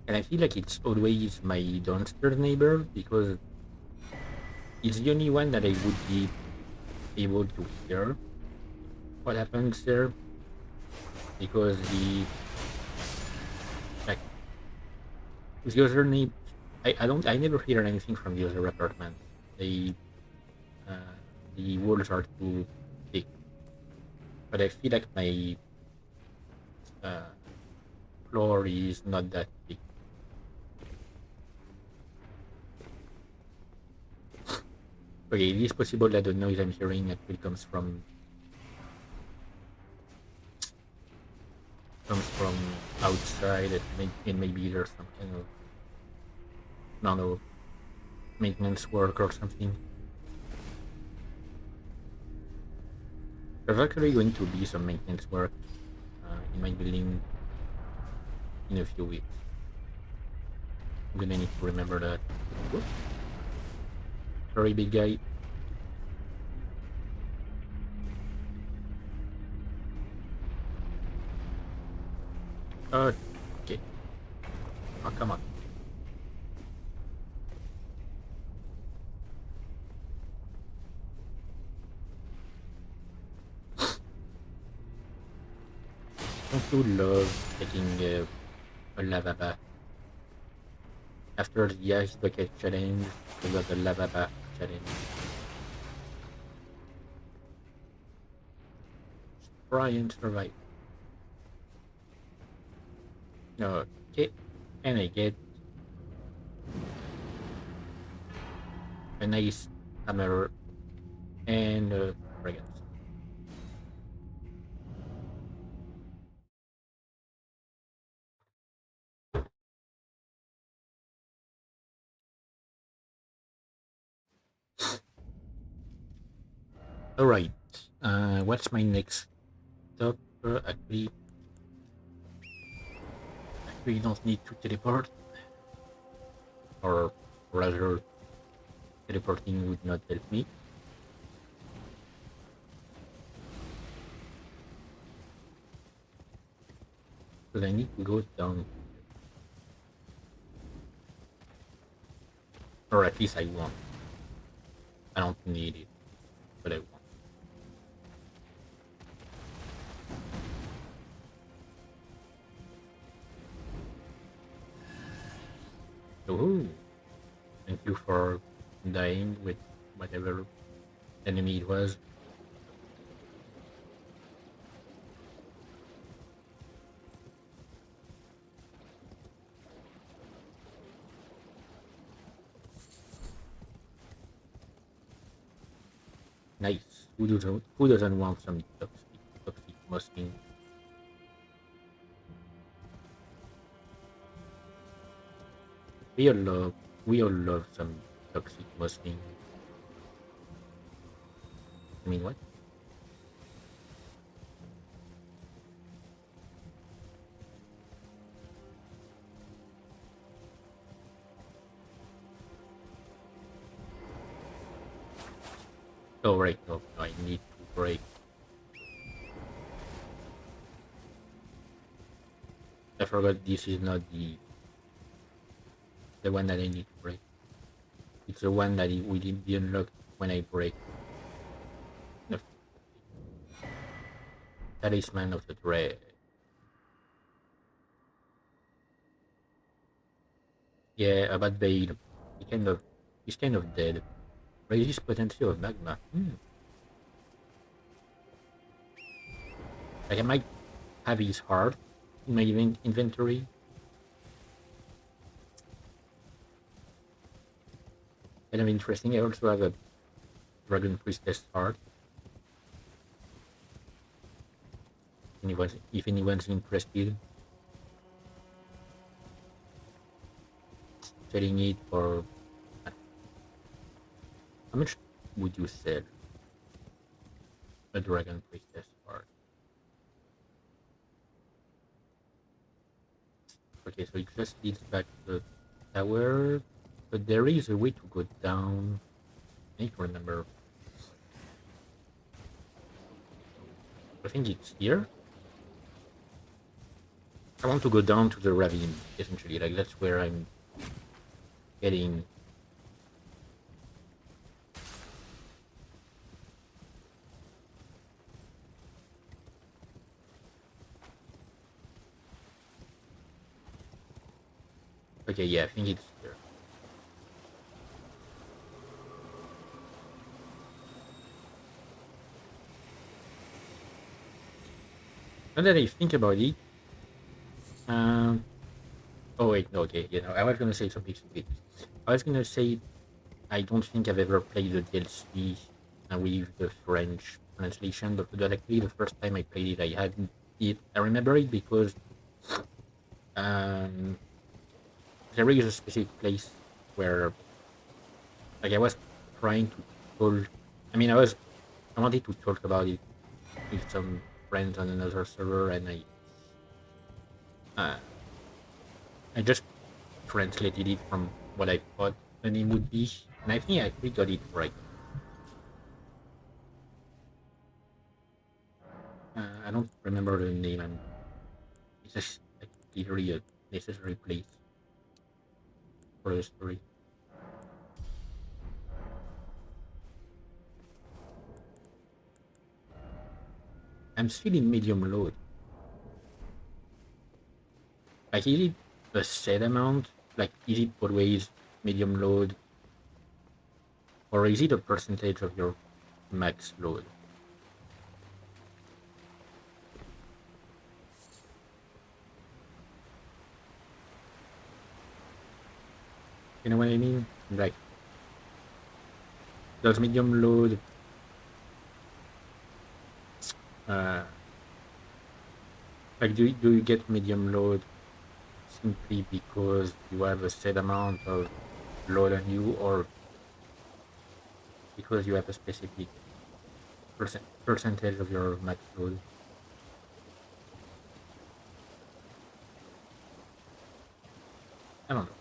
And I feel like it's always my downstairs neighbor because it's the only one that I would be able to hear what happens there because like the other neighbor, I never hear anything from the other apartments. They uh, the walls are too thick, but I feel like my uh, floor is not that thick. Okay, it is possible that the noise I'm hearing actually comes from outside, and maybe there's some kind of, I don't know, maintenance work or something. There's actually going to be some maintenance work in my building in a few weeks. I'm gonna need to remember that. Whoop. Sorry, big guy. Okay. Oh, come on. Don't you love taking a lava bath? After the ice bucket challenge, we got the lava bath challenge. Try and survive. Okay. And I get a nice hammer and dragons. Alright. What's my next stop? Actually, don't need to teleport. Or rather, teleporting would not help me. Because I need to go down. Or at least I want. I don't need it, but I want. Oh, thank you for dying with whatever enemy it was. Nice. Who doesn't want some toxic musking? We all love we all love some toxic musking. I mean what? Oh right, no, I need to break. I forgot this is not the one that I need to break. It's the one that we did be unlocked when I break the talisman of the dread. Yeah, about Bale. He kind of he's kind of dead. Raises potential of magma. Like I might have his heart in my inventory. Kind of interesting. I also have a dragon priestess heart. If anyone's interested, selling it for how much would you sell a dragon priestess heart? Okay, so it just leads back to the tower, but there is a way to go down. I need to remember. I think it's here. I want to go down to the ravine, essentially. Like that's where I'm getting. Okay, yeah, I think it's here. Now that I think about it, um, oh wait, no, okay, I was gonna say something stupid. I was gonna say I don't think I've ever played the DLC with the French translation, but actually the first time I played it, I hadn't it. I remember it because um, there is a specific place where, like, I was trying to talk. I mean, I wanted to talk about it with some friends on another server, and uh, I just translated it from what I thought the name would be, and I think I actually got it right. I don't remember the name. It's just like literally a necessary place for the story. I'm still in medium load. Like, is it a set amount? Like, is it always medium load, or is it a percentage of your max load? You know what I mean? Like, does medium load uh like do you get medium load simply because you have a set amount of load on you, or because you have a specific percentage of your max load? I don't know.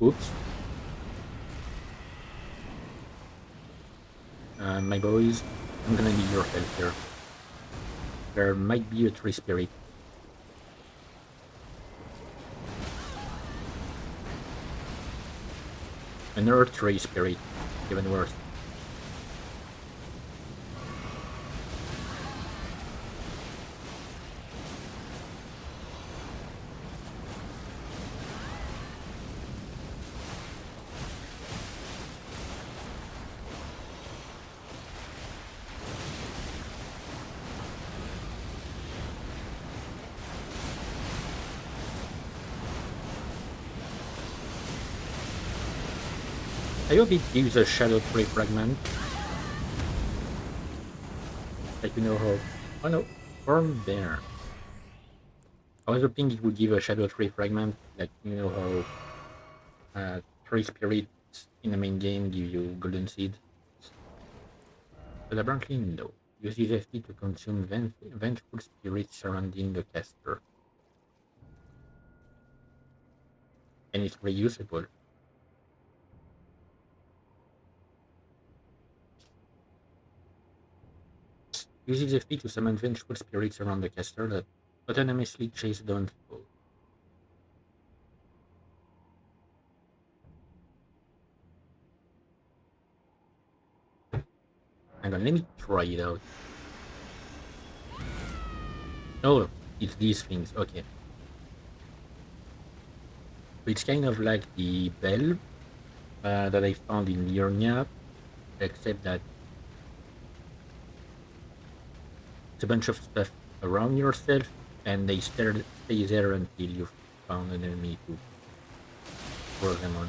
Oops. My boys, I'm gonna need your help here. There might be a tree spirit. Another tree spirit. Even worse. I hope it gives a Shadow Tree fragment. Like, you know how... Oh no, Form Bear. I was hoping it would give a Shadow Tree fragment, like, you know how Tree Spirits in the main game give you Golden Seed. But apparently no. Uses FP to consume vengeful spirits surrounding the caster. And it's reusable. Uses FP to summon vengeful spirits around the caster that autonomously chase down foes. Hang on, let me try it out. Oh, it's these things, okay. It's kind of like the bell that I found in Liurnia, except that it's a bunch of stuff around yourself, and they stay there until you found an enemy to throw them on.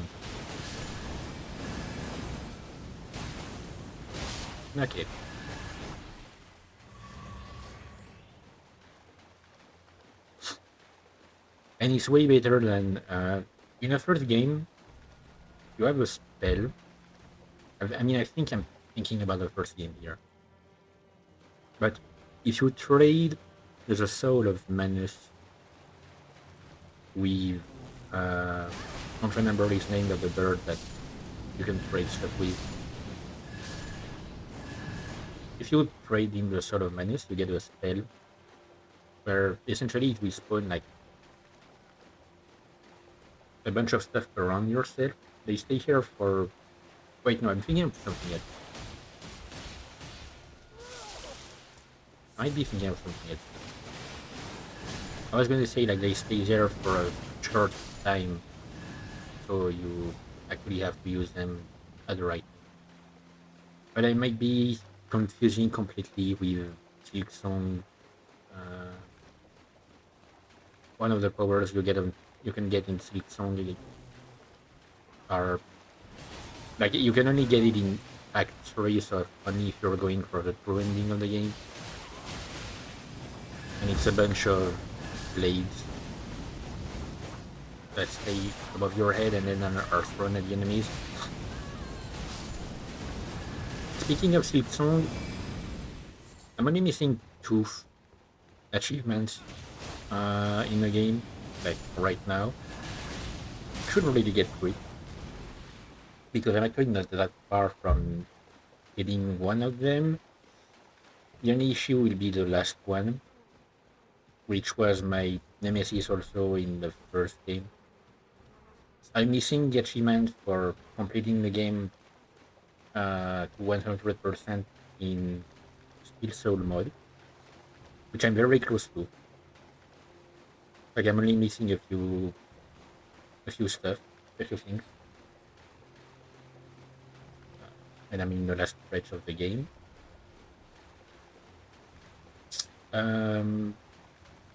Okay. And it's way better than in the first game. You have a spell. I mean, I think I'm thinking about the first game here. But if you trade the soul of Manus with I don't remember his name of the bird that you can trade stuff with. If you trade in the soul of Manus, you get a spell where essentially it will spawn like a bunch of stuff around yourself. They stay here for... Wait, no, I'm thinking of something else. I might be thinking of something else. I was going to say like they stay there for a short time, so you actually have to use them at the right time. But I might be confusing completely with Silk Song. Uh, One of the powers you can get in Silk Song are like you can only get it in Act 3, so only if you're going for the true ending of the game. And it's a bunch of blades that stay above your head and then are thrown at the enemies. Speaking of Sleep Song, I'm only missing two achievements in the game, like right now. Should really get through it because I'm actually not that far from getting one of them. The only issue will be the last one, which was my nemesis also in the first game. I'm missing the achievement for completing the game to 100% in Steel Soul mode, which I'm very close to. Like I'm only missing a few stuff, a few things, and I'm in the last stretch of the game. Um,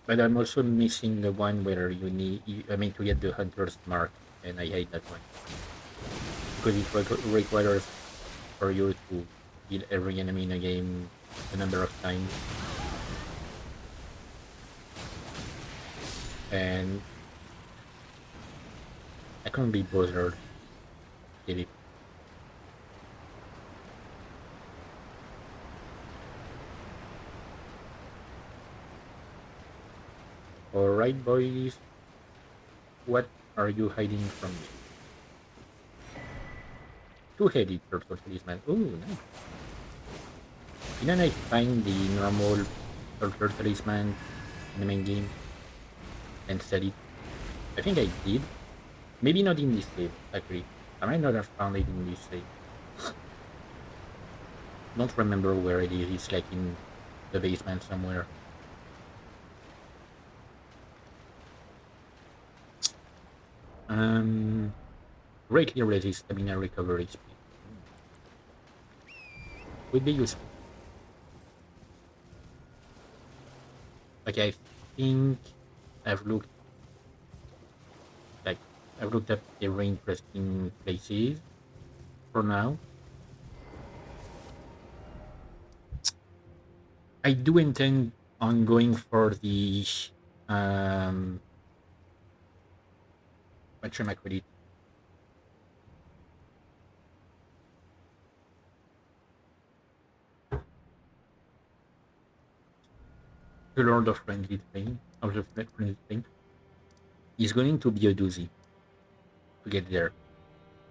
but I'm also missing the one where I mean, to get the Hunter's Mark, and I hate that one because it requires for you to kill every enemy in a game a number of times, and I can't be bothered. Really. Alright, boys, what are you hiding from me? Two-headed turtle talisman. Ooh, nice. Didn't I find the normal turtle talisman in the main game and sell it? I think I did. Maybe not in this save, actually. I might not have found it in this save. Don't remember where it is. It's like in the basement somewhere. Um, Greatly resist stamina recovery speed. Would be useful. Okay, I think I've looked like I've looked up the interesting places. for now. I do intend on going for the what should I call it? The Lord of Friendly Thing, of the Friendly Thing, is going to be a doozy to get there.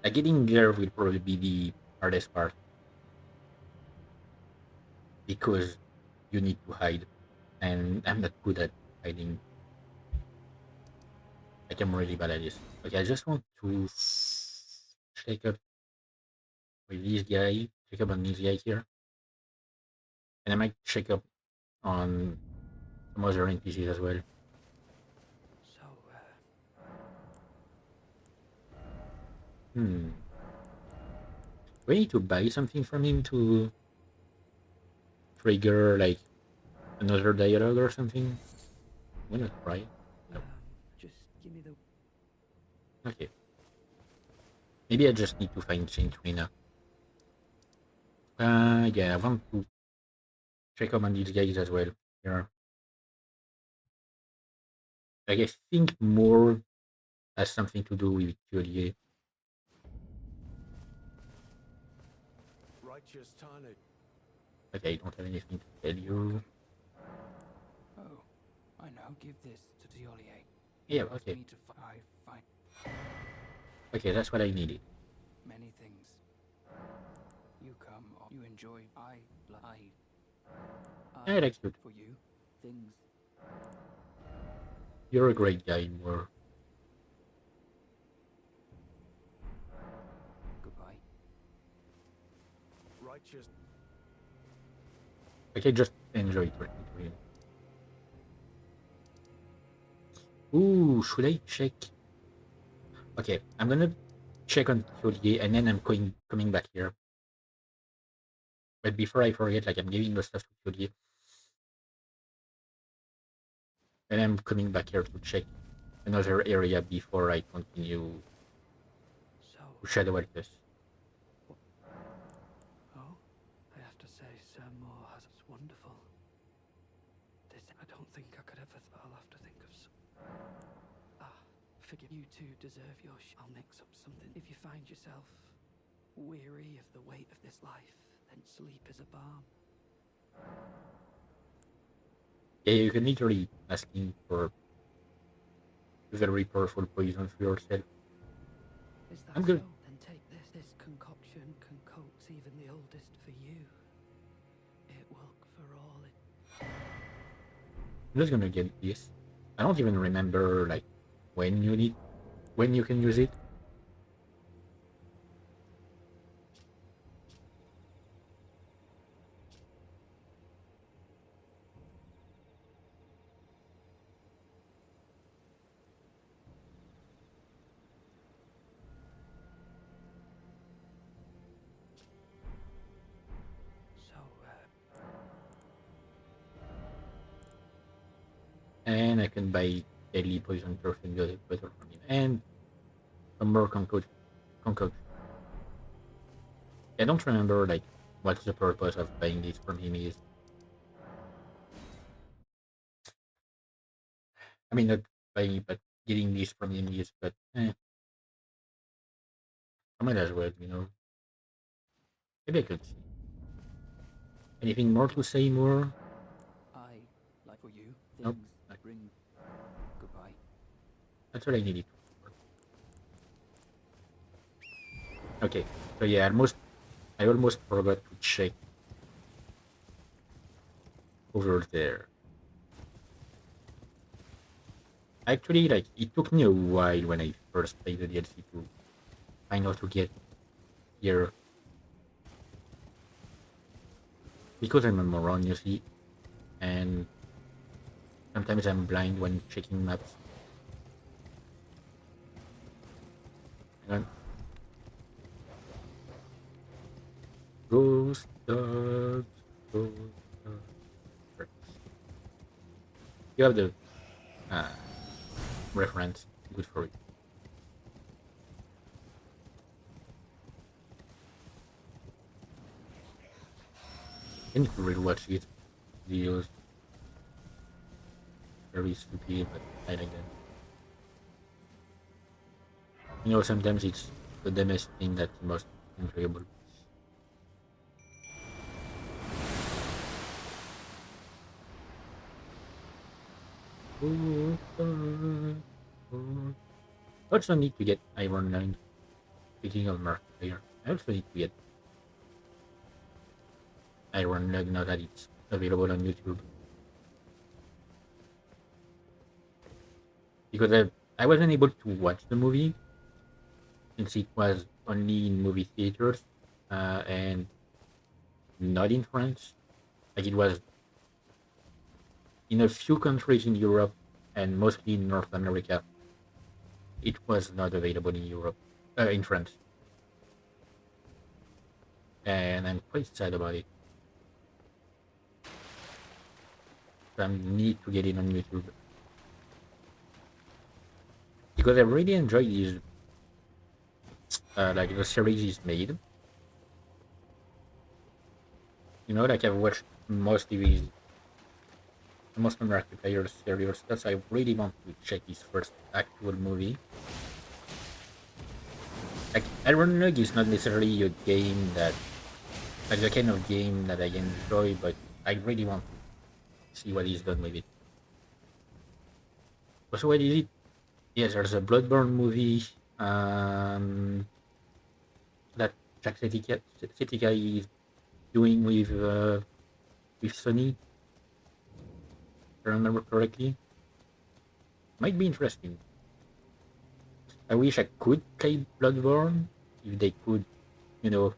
Like getting there will probably be the hardest part because you need to hide, and I'm not good at hiding. Like I'm really bad at this. Okay, I just want to check up with this guy, check up on this guy here, and I might check up on some other NPCs as well. So, Hmm. We need to buy something from him to trigger like another dialogue or something. I'm gonna try. No. just give me the. Okay. Maybe I just need to find Saint Rina. Yeah, I want to check up on these guys as well. Here. Like I think more has something to do with Joliet. Righteous tonic. Okay, I don't have anything to tell you. Oh, I know. Give this to Diolier. Yeah, okay. Me to find Okay, that's what I needed. many things. You come, you enjoy. I I like you. for you things. You're a great guy, more. Goodbye. Righteous. Okay, just enjoy talking to him. Ooh, should I check? Okay, I'm gonna check on Joliet and then I'm coming back here. But before I forget, like I'm giving the stuff to Joliet. And I'm coming back here to check another area before I continue So, to Shadow Altus. oh, I have to say, Sir Moore has it's wonderful. This, I don't think I could ever. I'll have to think of some. Forgive you two deserve your. I'll mix up something. If you find yourself weary of the weight of this life, then sleep is a balm. Yeah, you can literally ask him for very powerful poison for yourself. Is that I'm so? good. Then take this. This concoction can coax even the oldest for you. It will for all it. I'm just gonna get this. I don't even remember like when you can use it. So, And I can buy deadly poison perfume better from him. And some more concoction. I don't remember like what the purpose of buying this from him is. I mean not buying it, but getting this from him is but I might as well, Maybe I could see. Anything more to say more? I like for you Nope. things bring goodbye. That's what I needed. Okay. So yeah, I almost forgot to check over there. Actually, like it took me a while when I first played the DLC to find out to get here because I'm a moron, you see, and sometimes I'm blind when checking maps. And ghost dogs, ghost dogs. You have the uh, reference. Good for you. I need to rewatch it. Videos very stupid, but I like them. You know, sometimes it's the dumbest thing that's the most enjoyable. Also need to get Iron 9. Speaking of Markiplier, I also need to get Iron Lug now that it's available on YouTube. Because I wasn't able to watch the movie since it was only in movie theaters and not in France. Like it was in a few countries in Europe and mostly in North America. It was not available in Europe, in France, and I'm quite sad about it. So I need to get it on YouTube because I really enjoy these, like the series is made. You know, like I've watched most of these, most of Markiplier serial stuff. So I really want to check his first actual movie. Like Iron Lug is not necessarily a game that, like the kind of game that I enjoy, but I really want to see what he's done with it. So what is it? Yes, there's a Bloodborne movie that Jack Setica is doing with Sony, if I remember correctly. Might be interesting. I wish I could play Bloodborne if they could, you know,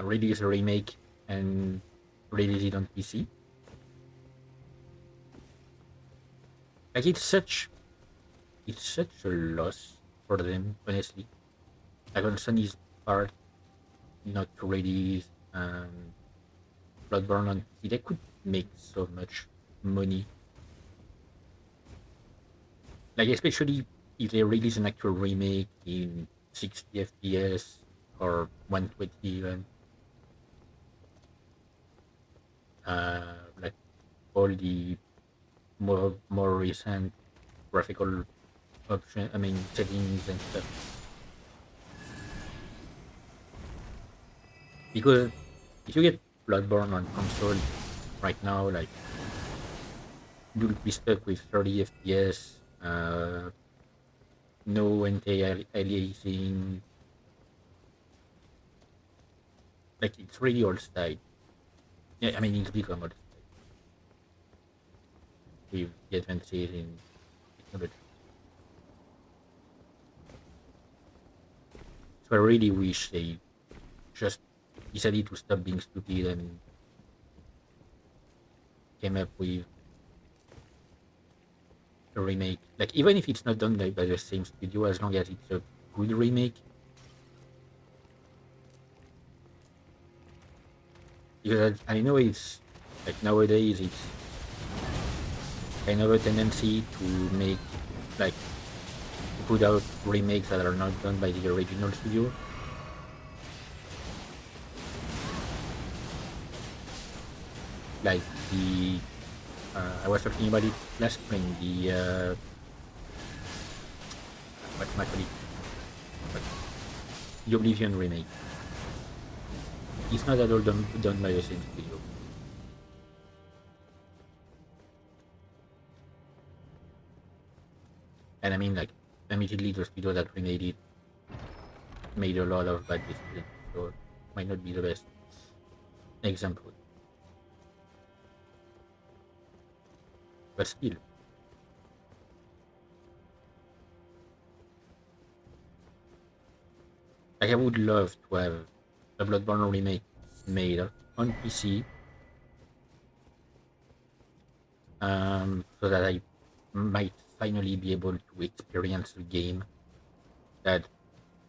release a remake and release it on PC. Like it's such a loss for them, honestly. Like on Sony's part, not to release Bloodborne on PC, they could make so much money. Like especially if they release an actual remake in 60 FPS or 120 even. Like all the more recent graphical option, I mean settings and stuff. Because if you get Bloodborne on console right now, like you'll be stuck with 30 FPS, no anti-aliasing. Like it's really old style. Yeah, I mean it's become old style with the advances in technology. So I really wish they just decided to stop being stupid and came up with a remake. Like even if it's not done by the same studio, as long as it's a good remake. Because I know it's like nowadays it's kind of a tendency to make like to put out remakes that are not done by the original studio. Like the I was talking about it last spring. What's my call it? What- The Oblivion remake. It's not at all done by the same studio. And I mean, like, admittedly, the studio that remade it made a lot of bad decisions, so it might not be the best example. But still, like, I would love to have a Bloodborne remake made on PC, so that I might finally be able to experience a game that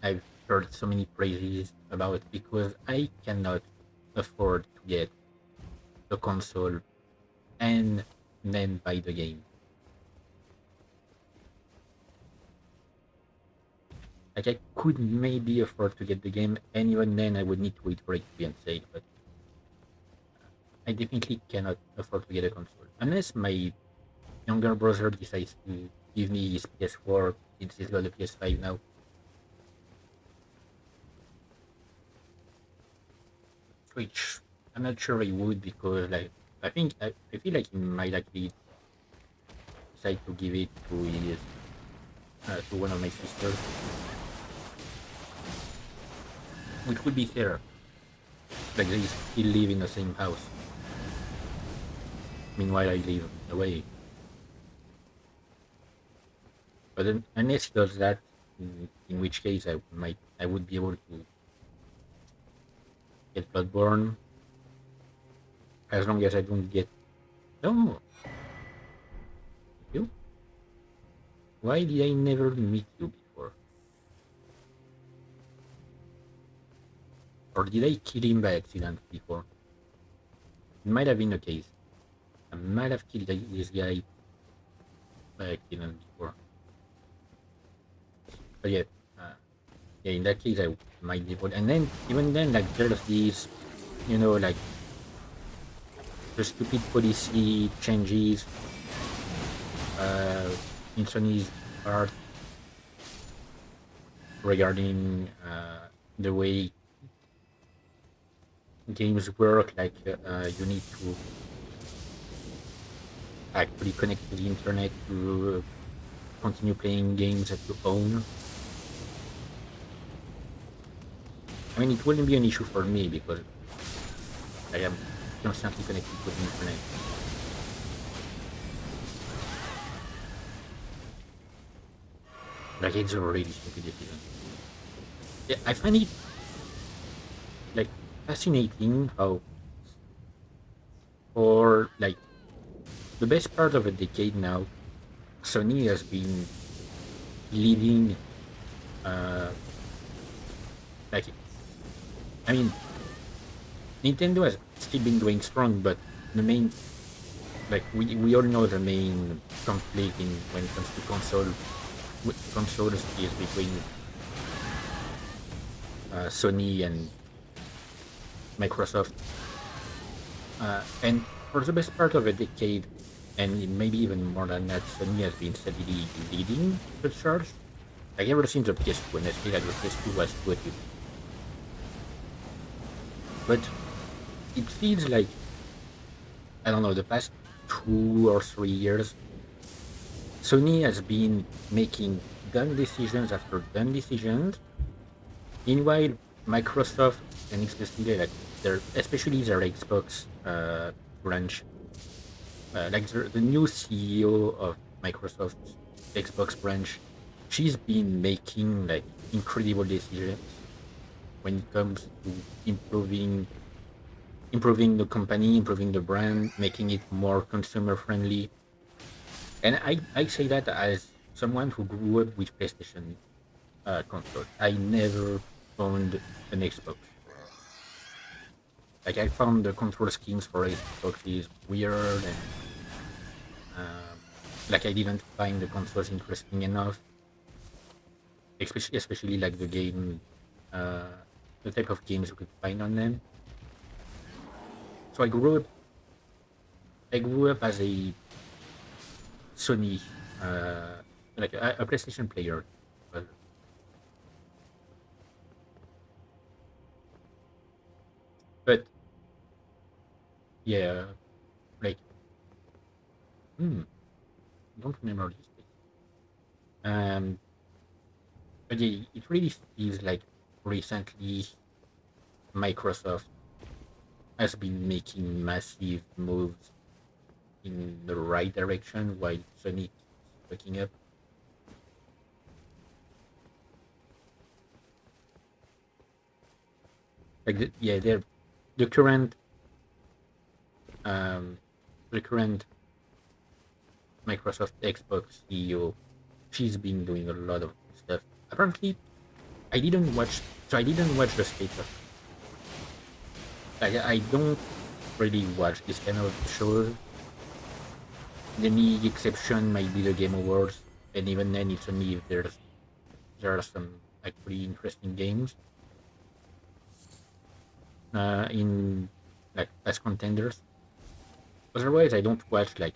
I've heard so many praises about because I cannot afford to get the console and then buy the game. Like I could maybe afford to get the game, and even then I would need to wait for it to be on sale. But I definitely cannot afford to get a console unless my younger brother decides to give me his PS4 since he's got a PS5 now. Which I'm not sure he would because like I feel like he might actually decide to give it to one of my sisters, which would be fair. Like they still live in the same house. Meanwhile, I live away. But then, unless he does that, in which case I would be able to get Bloodborne as long as I don't get. No, you. Why did I never meet you before? Or did I kill him by accident before? It might have been the case. I might have killed this guy by accident before. But yeah, uh, yeah. In that case, I might be able. And then even then, like there's these, like the stupid policy changes uh, in Sony's part regarding the way games work. Like you need to actually connect to the internet to continue playing games that you own. I mean, it wouldn't be an issue for me because I am constantly connected to the internet. Like it's a really stupid decision. Yeah, I find it like fascinating how for like the best part of a decade now, Sony has been leading. Uh, like I mean, Nintendo has still been going strong, but the main like we all know the main conflict in when it comes to consoles is between Sony and Microsoft. And for the best part of a decade, and maybe even more than that, Sony has been steadily leading the charge. Like ever since the PS2, and I feel like the PS2 was good. But it feels like, I don't know, the past 2 or 3 years, Sony has been making dumb decisions after dumb decisions. Meanwhile, Microsoft and especially like especially their Xbox branch, like the new CEO of Microsoft's Xbox branch, she's been making like incredible decisions when it comes to improving the company, improving the brand, making it more consumer friendly. And I say that as someone who grew up with PlayStation consoles. I never owned an Xbox. Like I found the control schemes for Xbox is weird, and um, like I didn't find the consoles interesting enough, especially like uh, the type of games you could find on them. So I grew up as a Sony, like a PlayStation player. But, but yeah, like hmm, I don't remember this. Um, but yeah, it really feels like recently Microsoft has been making massive moves in the right direction while Sony keeps fucking up. Like yeah, the current um the current Microsoft Xbox CEO, she's been doing a lot of stuff. Apparently, I didn't watch the state of. Like I don't really watch this kind of shows. The only exception might be the Game Awards, and even then, it's only if there are some. like pretty interesting games in like as contenders. Otherwise, I don't watch like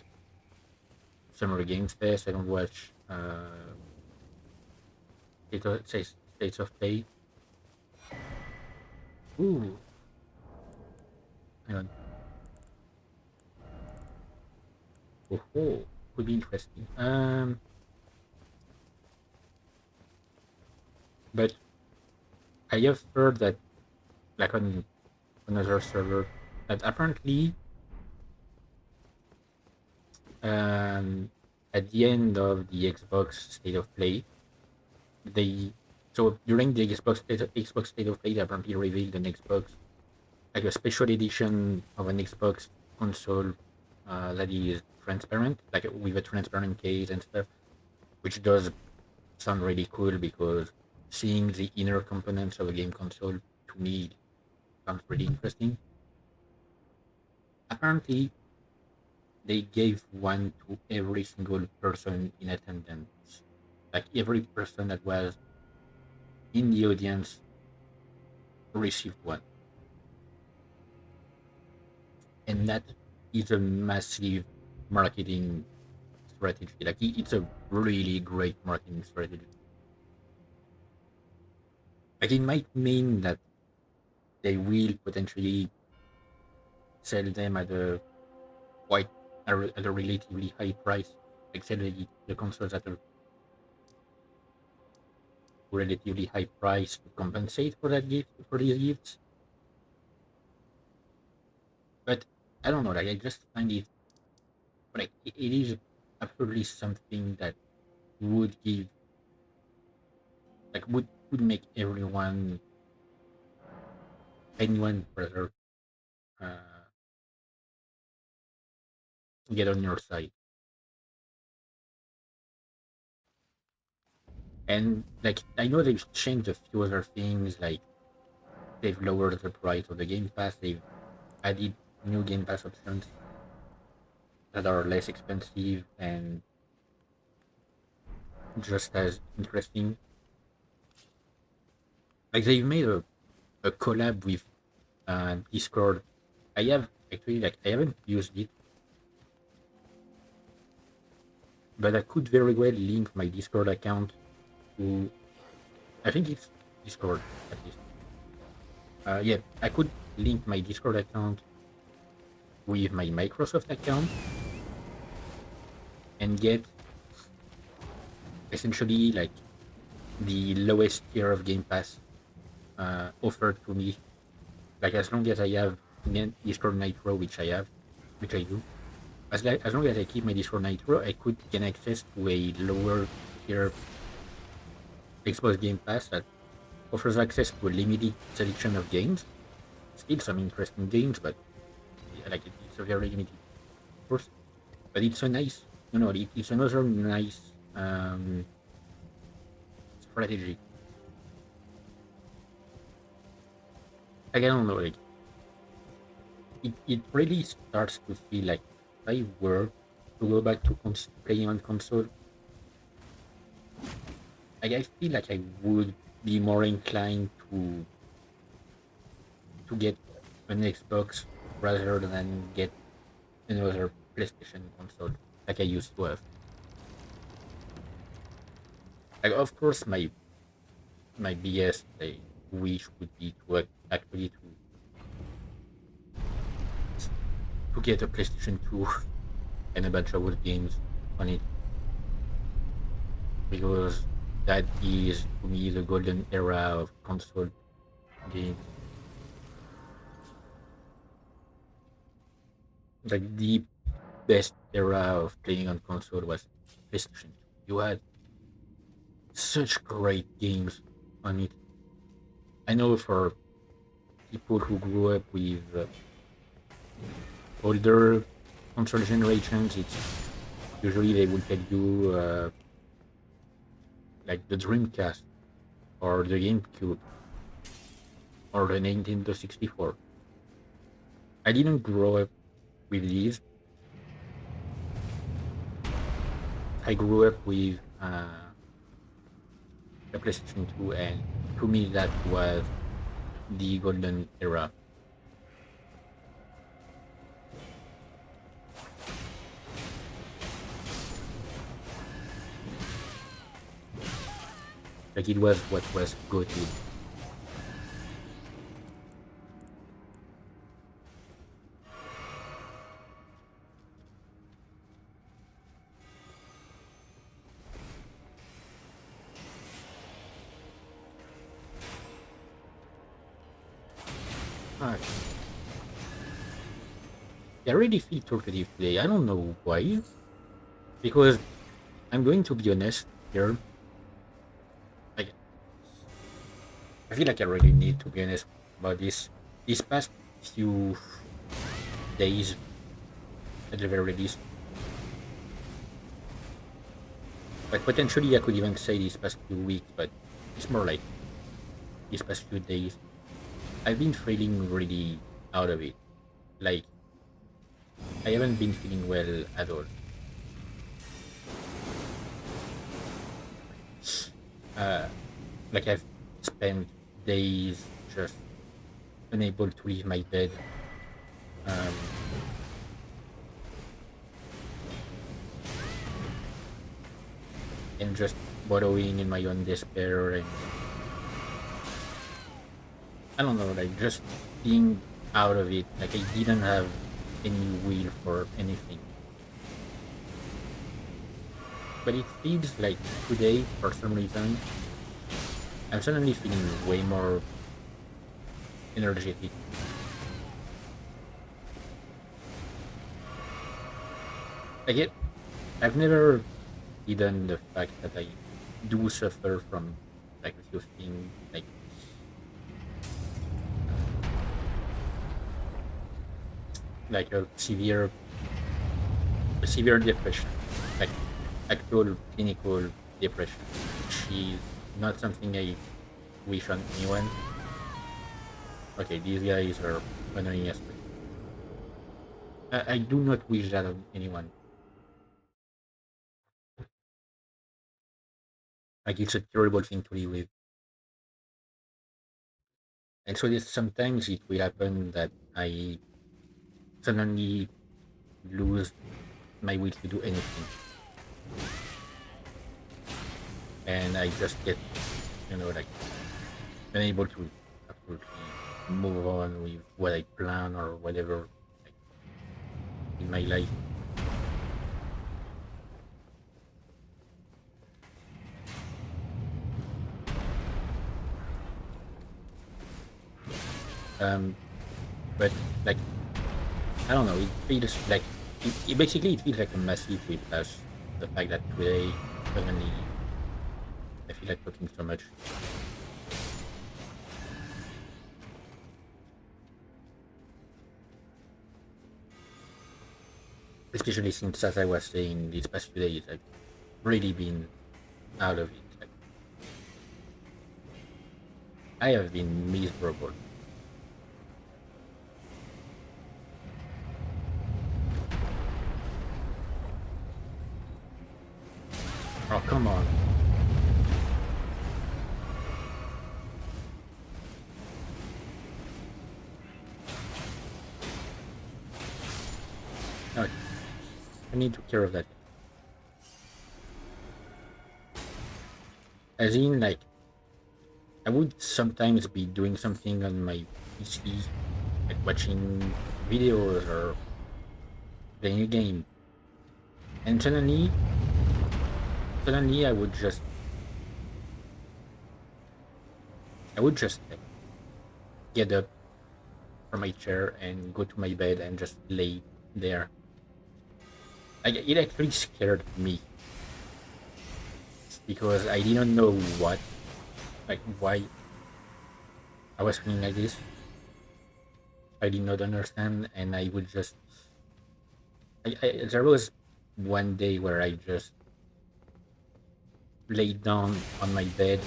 Summer Games Fest. I don't watch States of Play. Ooh, hang on. Oh, could be interesting. But I have heard that like on another server that apparently um at the end of the Xbox State of Play, they so during the Xbox State of Play, they apparently revealed an Xbox like a special edition of an Xbox console that is transparent, like with a transparent case and stuff, which does sound really cool because seeing the inner components of a game console to me sounds really interesting. Apparently, they gave one to every single person in attendance. Like every person that was in the audience received one. And that is a massive marketing strategy. Like it's a really great marketing strategy. Like it might mean that they will potentially sell them at a quite at a relatively high price. Like sell the consoles at a relatively high price to compensate for that gift for these gifts. But I don't know. Like I just find it like it is absolutely something that would give like would make anyone rather uh, get on your side. And like I know they've changed a few other things, like they've lowered the price of the Game Pass, they've added new Game Pass options that are less expensive and just as interesting. Like they've made a collab with Discord. I have actually like I haven't used it, but I could very well link my Discord account to I think it's Discord at least. Yeah, I could link my Discord account with my Microsoft account and get essentially like the lowest tier of Game Pass offered to me. Like as long as I have Discord Nitro, which I do, as long as I keep my Discord Nitro, I could gain access to a lower tier Xbox Game Pass that offers access to a limited selection of games. Still some interesting games, but yeah, like it's a very limited, of course. But it's a nice, it's another nice strategy. Like, I don't know, like it really starts to feel like if I were to go back to playing on console, like I feel like I would be more inclined to get an Xbox rather than get another PlayStation console like I used to have. Like of course my biggest wish would be to actually to get a PlayStation 2 and a bunch of old games on it because that is to me the golden era of console games. Like the best era of playing on console was PlayStation 2. You had such great games on it. I know for people who grew up with older console generations, it's usually they will tell you like the Dreamcast or the GameCube or the Nintendo 64. I didn't grow up with these. I grew up with the PlayStation 2, and to me that was the golden era. Like it was what was good. Alright. I really feel talkative today. I don't know why. Because I'm going to be honest here. Like I feel like I really need to be honest about this. These past few days, at the very least, like potentially I could even say these past few weeks, but it's more like these past few days. I've been feeling really out of it. Like I haven't been feeling well at all. Uh, like I've spent days just unable to leave my bed. Um, and just wallowing in my own despair, and I don't know, like just being out of it. Like I didn't have any will for anything. But it feels like today, for some reason, I'm suddenly feeling way more energetic. I get, I've never hidden the fact that I do suffer from like a few things, like a severe depression, like actual clinical depression, which is not something I wish on anyone. Okay, these guys are annoying as well. I do not wish that on anyone. Like it's a terrible thing to live with. And so this, sometimes it will happen that I suddenly lose my will to do anything, and I just get, like unable to absolutely move on with what I plan or whatever, like, in my life. Um, but like I don't know, it feels like basically it feels like a massive whiplash. The fact that today suddenly I feel like talking so much. Especially since, as I was saying, these past few days, I've really been out of it. Like, I have been miserable. Oh, come on. No, I need to care of that. As in, like, I would sometimes be doing something on my PC, like watching videos or playing a game, and suddenly, I would just like, get up from my chair and go to my bed and just lay there. Like, it actually scared me because I didn't know why I was feeling like this. I did not understand, and I would just. There was one day where I just laid down on my bed,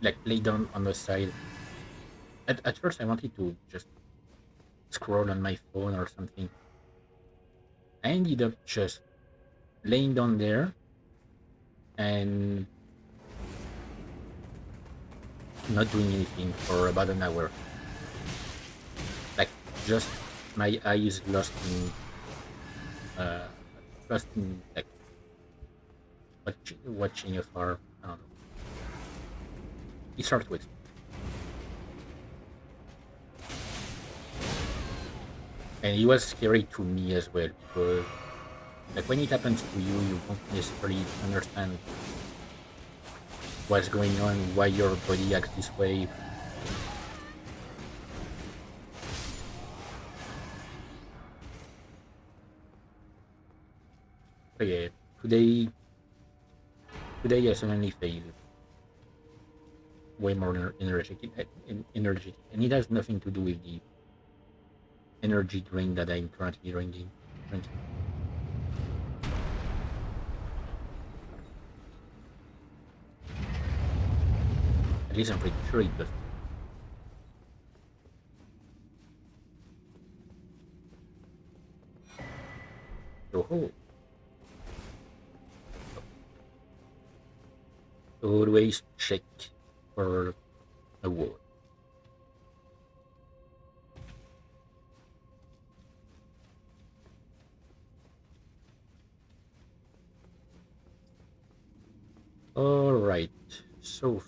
like lay down on the side. At first, I wanted to just scroll on my phone or something. I ended up just laying down there and not doing anything for about an hour. Like just my eyes uh lost in like watching afar. I don't know. It started with. And it was scary to me as well because like when it happens to you, you don't necessarily understand what's going on, why your body acts this way. So yeah, today today I suddenly feel way more energetic, and it has nothing to do with the energy drink that I'm currently drinking. At least I'm pretty sure it does. So always check for a word. All right. So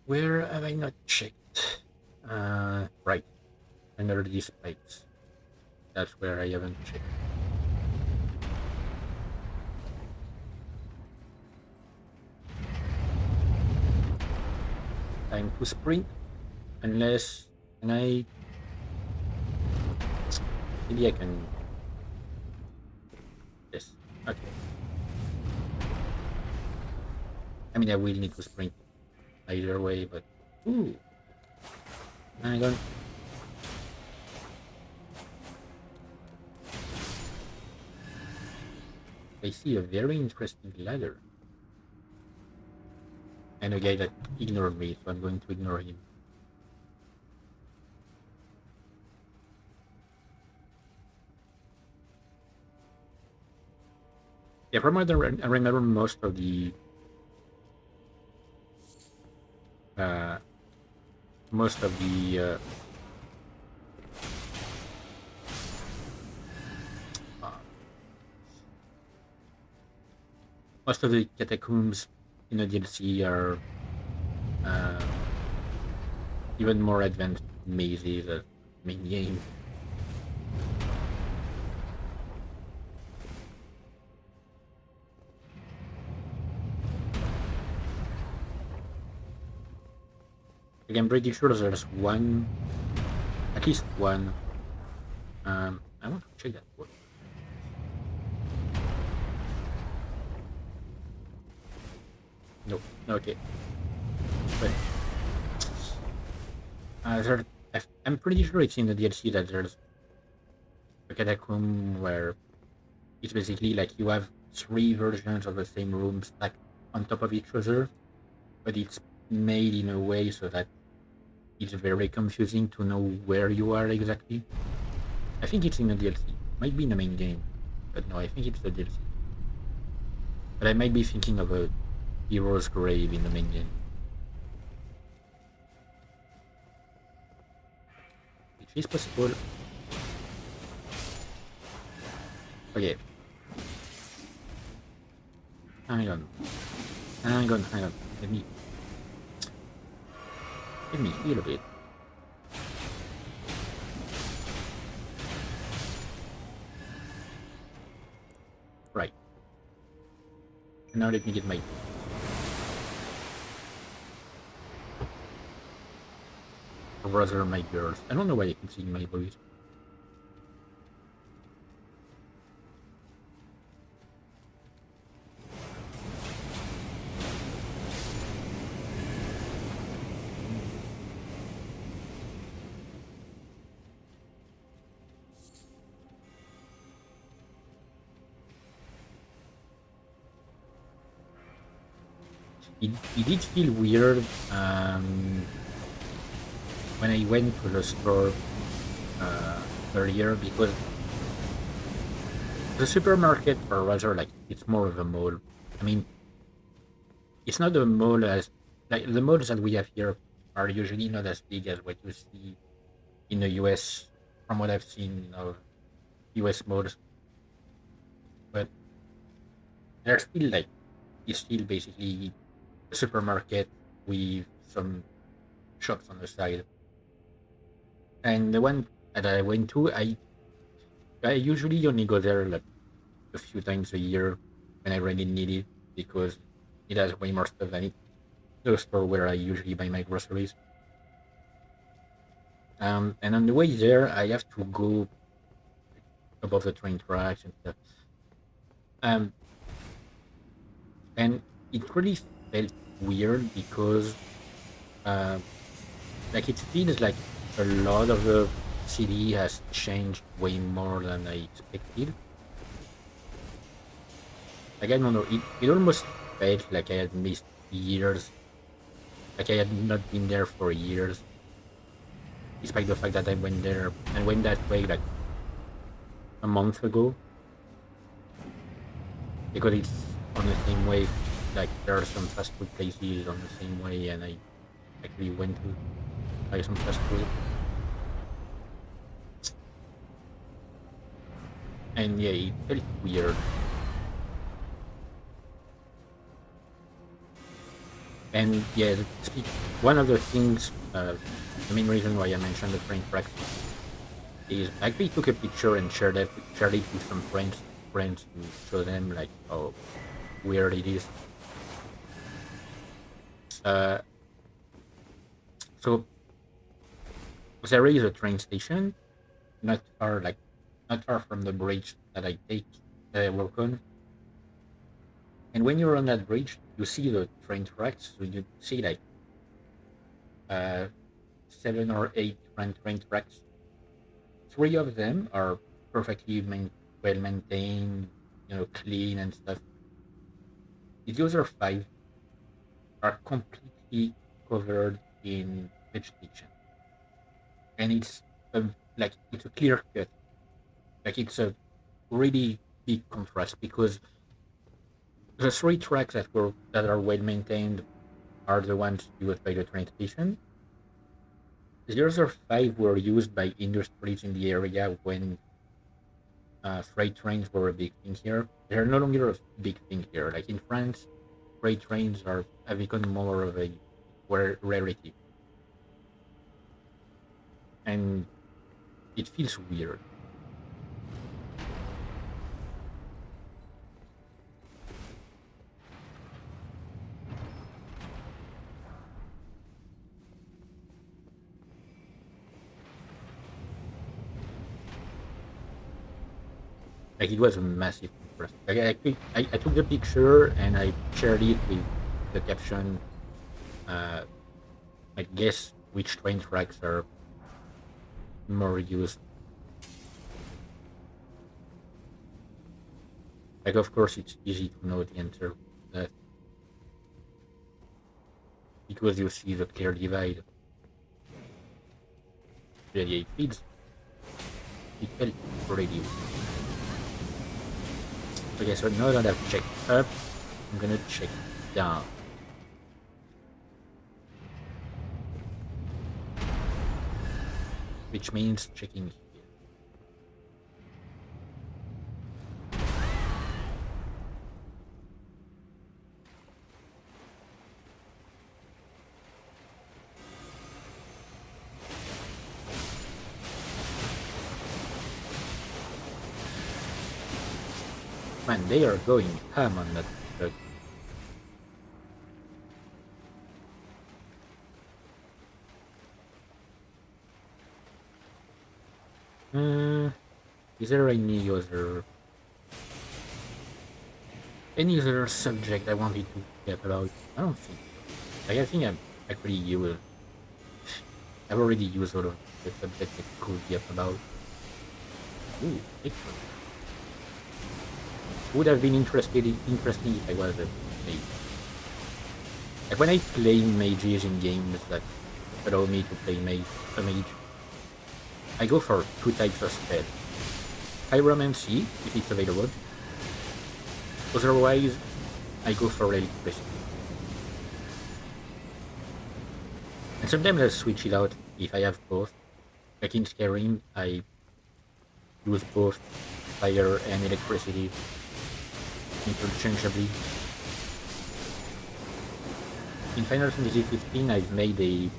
where have I not checked? Right. Under these pipes. That's where I haven't checked. Time to sprint. Unless can I maybe I can yes. Okay. I mean I will need to sprint either way, but ooh. Hang on. I see a very interesting ladder. And a guy that ignored me, so I'm going to ignore him. Yeah, from what I remember uh, most of uh, most of the catacombs in the DLC are uh, even more advanced mazes as main game. Like, I'm pretty sure there's one, at least one. I want to check that one. No, okay. But I'm pretty sure it's in the DLC that there's a catacomb where it's basically like you have three versions of the same room stacked on top of each other, but it's made in a way so that it's very confusing to know where you are exactly. I think it's in the DLC. Might be in the main game, but no, I think it's the DLC. But I might be thinking of a hero's grave in the main game, which is possible. Okay, hang on, hang on. Let me heal a bit. Right. And now let me get my or rather my girls. I don't know why I can see my voice. It did feel weird when I went to the store uh, earlier because the supermarket, or rather, like it's more of a mall. I mean, it's not a mall as like the malls that we have here are usually not as big as what you see in the US from what I've seen of US malls, but they're still like it's still basically a supermarket with some shops on the side. And the one that I went to, I usually only go there like a few times a year when I really need it because it has way more stuff than it the store where I usually buy my groceries. And on the way there, I have to go above the train tracks and stuff. Um, and it really felt weird because, uh, like, it feels like a lot of the city has changed way more than I expected. Like, I don't know, it almost felt like I had missed years, like I had not been there for years, despite the fact that I went there and went that way like a month ago, because it's on the same way. Like there are some fast food places on the same way, and I actually went to buy some fast food. And yeah, it felt weird. And yeah, one of the things, the main reason why I mentioned the train tracks is I actually took a picture and shared it with some friends to show them like how weird it is. Uh, so there is a train station not far, like not far from the bridge that I take that I work on. And when you're on that bridge, you see the train tracks. So you see like uh 7 or 8 different train tracks. 3 of them are perfectly well maintained, clean and stuff. The other 5 are completely covered in vegetation, and like it's a clear cut. Like it's a really big contrast because the 3 tracks that are well maintained are the ones used by the train station. The other 5 were used by industries in the area when freight trains were a big thing here. They're no longer a big thing here. Like in France, freight trains have become more of a rarity, and it feels weird. Like it was a massive contrast. Like I took the picture and I shared it with the caption. Uh, I guess which train tracks are more used. Like of course it's easy to know the answer to that because you see the clear divide. Yeah, it felt pretty weird. Okay, so now that I've checked up, I'm gonna check down. Which means checking here. Man, they are going ham on that truck. Uh, is there any other subject I wanted to get about? I don't think so. Like I think I've already used all of the subjects I could get about. Ooh, Bigfoot. Would have been interesting if I was a mage. Like when I play mages in games that allow me to play a mage, I go for 2 types of spell. Pyromancy, if it's available. Otherwise, I go for electricity. And sometimes I switch it out if I have both. Like in Skyrim, I use both fire and electricity interchangeably. In Final Fantasy 15, I've made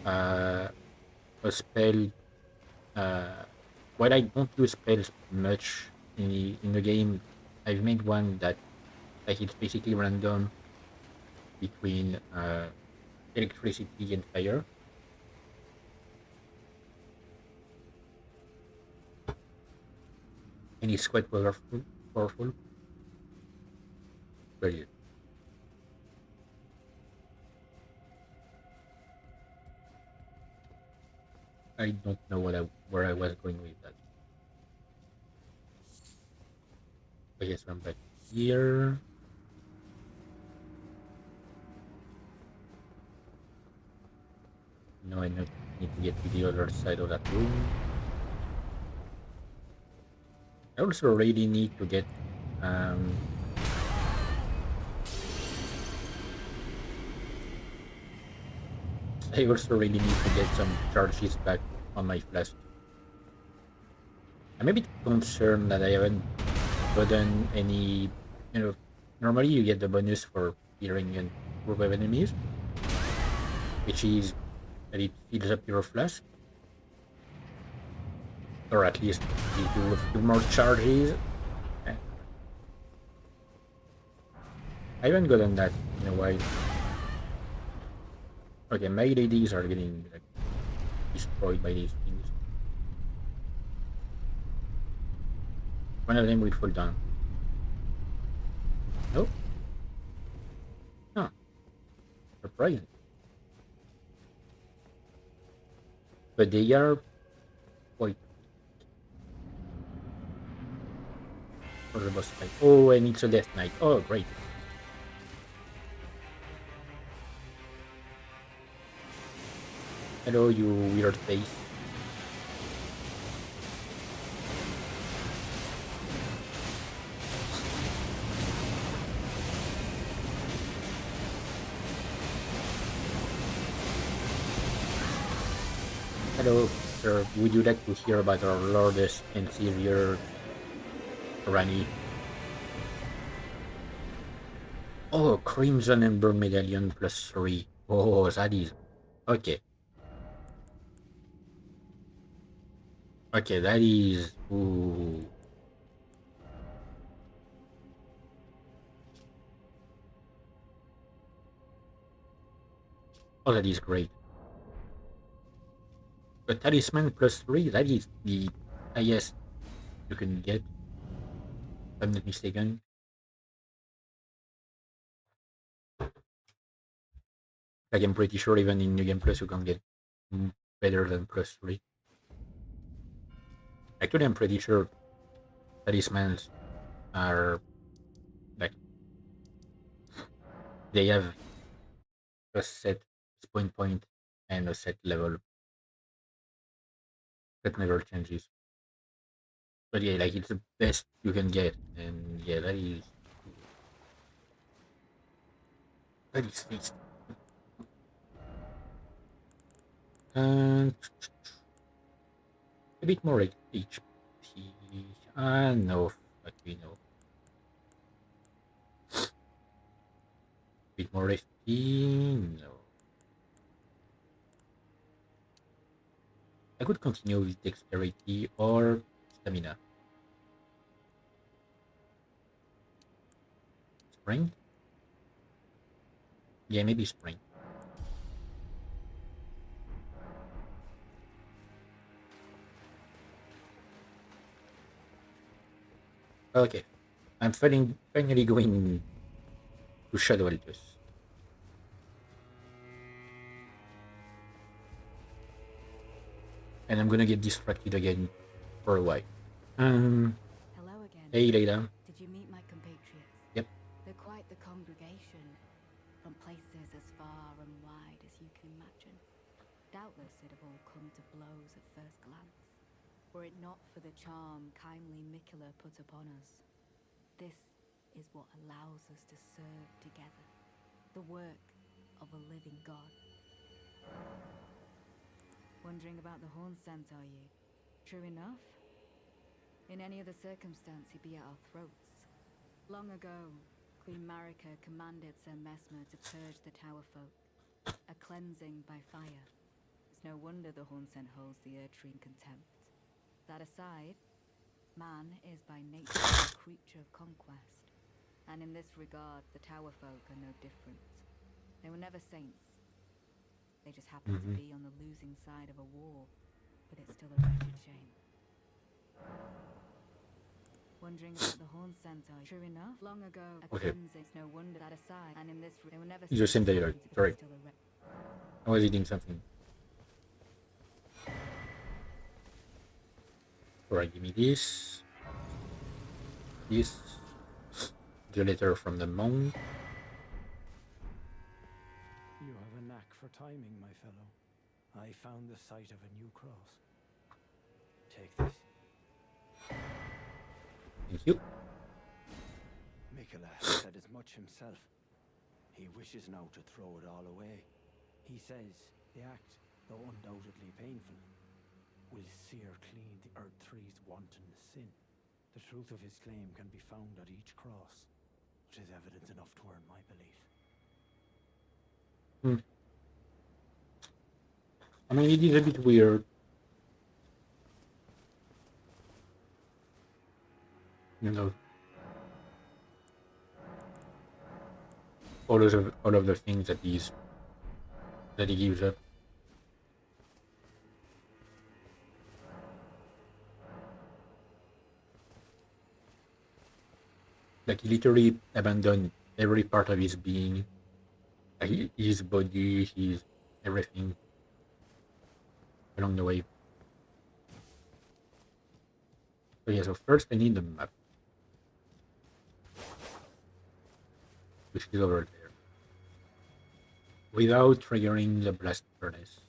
uh, a spell. While I don't use spells much in the game, I've made one that like it's basically random between electricity and fire. And it's quite powerful. Brilliant. I don't know where I was going with that. But yes, I'm back here. Now I need to get to the other side of that room. I also really need to get I also really need to get some charges back on my flask. I'm a bit concerned that I haven't gotten any, you know, normally you get the bonus for healing a group of enemies, which is that it fills up your flask, or at least gives you a few more charges. Eh, I haven't gotten that in a while. Okay, my ladies are getting like destroyed by these things. One of them will fall down. Nope. Huh. Surprising. But they are quite for the boss fight. Oh, and it's a death knight. Oh, great. Hello, you weird face. Hello, sir. Would you like to hear about our Lordess and Savior, Rani? Oh, Crimson Ember Medallion plus 3. Oh, that is... Okay. Okay, that is... Ooh. Oh, that is great. But Talisman plus 3, that is the highest you can get, if I'm not mistaken. Like, I'm pretty sure even in New Game Plus you can get better than plus 3. Actually, I'm pretty sure Talismans are... like, they have a set point and a set level that never changes. But yeah, like it's the best you can get, and yeah, that is fixed. And a bit more HP. No, but we know. A bit more HP. No, I could continue with dexterity or stamina. Strength. Yeah, maybe strength. Okay, I'm finally going to Shadow Altus. And I'm gonna get distracted again for a while. Um, Hello again. hey, Leila. Did you meet my compatriots? Yep. They're quite the congregation, from places as far and wide as you can imagine. Doubtless it have all come to blows at first glance, were it not for the charm kindly Mikula put upon us. This is what allows us to serve together, the work of a living god. Wondering about the horn scent, are you? True enough. In any other circumstance, he'd be at our throats. Long ago, Queen Marika commanded Sir Mesmer to purge the Tower folk. A cleansing by fire. It's no wonder the horn scent holds the Erdtree in contempt. That aside, man is by nature a creature of conquest. And in this regard, the Tower folk are no different. They were never saints. They just happened to be on the losing side of a war, but it's still a wretched shame. Wondering about the horn centaur. True enough, long ago, a cleansing. No wonder that aside, and in this they were never. It's the same dialogue. Sorry, I was eating something. Alright, give me this. This. The letter from the monk. You have a knack for timing, my fellow. I found the site of a new cross. Take this. Thank you. Mikola said as much himself. He wishes now to throw it all away. He says the act, though undoubtedly painful, will sear clean the Erdtree's wanton sin. The truth of his claim can be found at each cross. It is evidence enough to earn my belief. I mean, it is a bit weird. You know, all of the things that he gives up. Like, he literally abandoned every part of his being, his body, his everything along the way. So yeah, so first I need the map, which is over there, without triggering the blast furnace.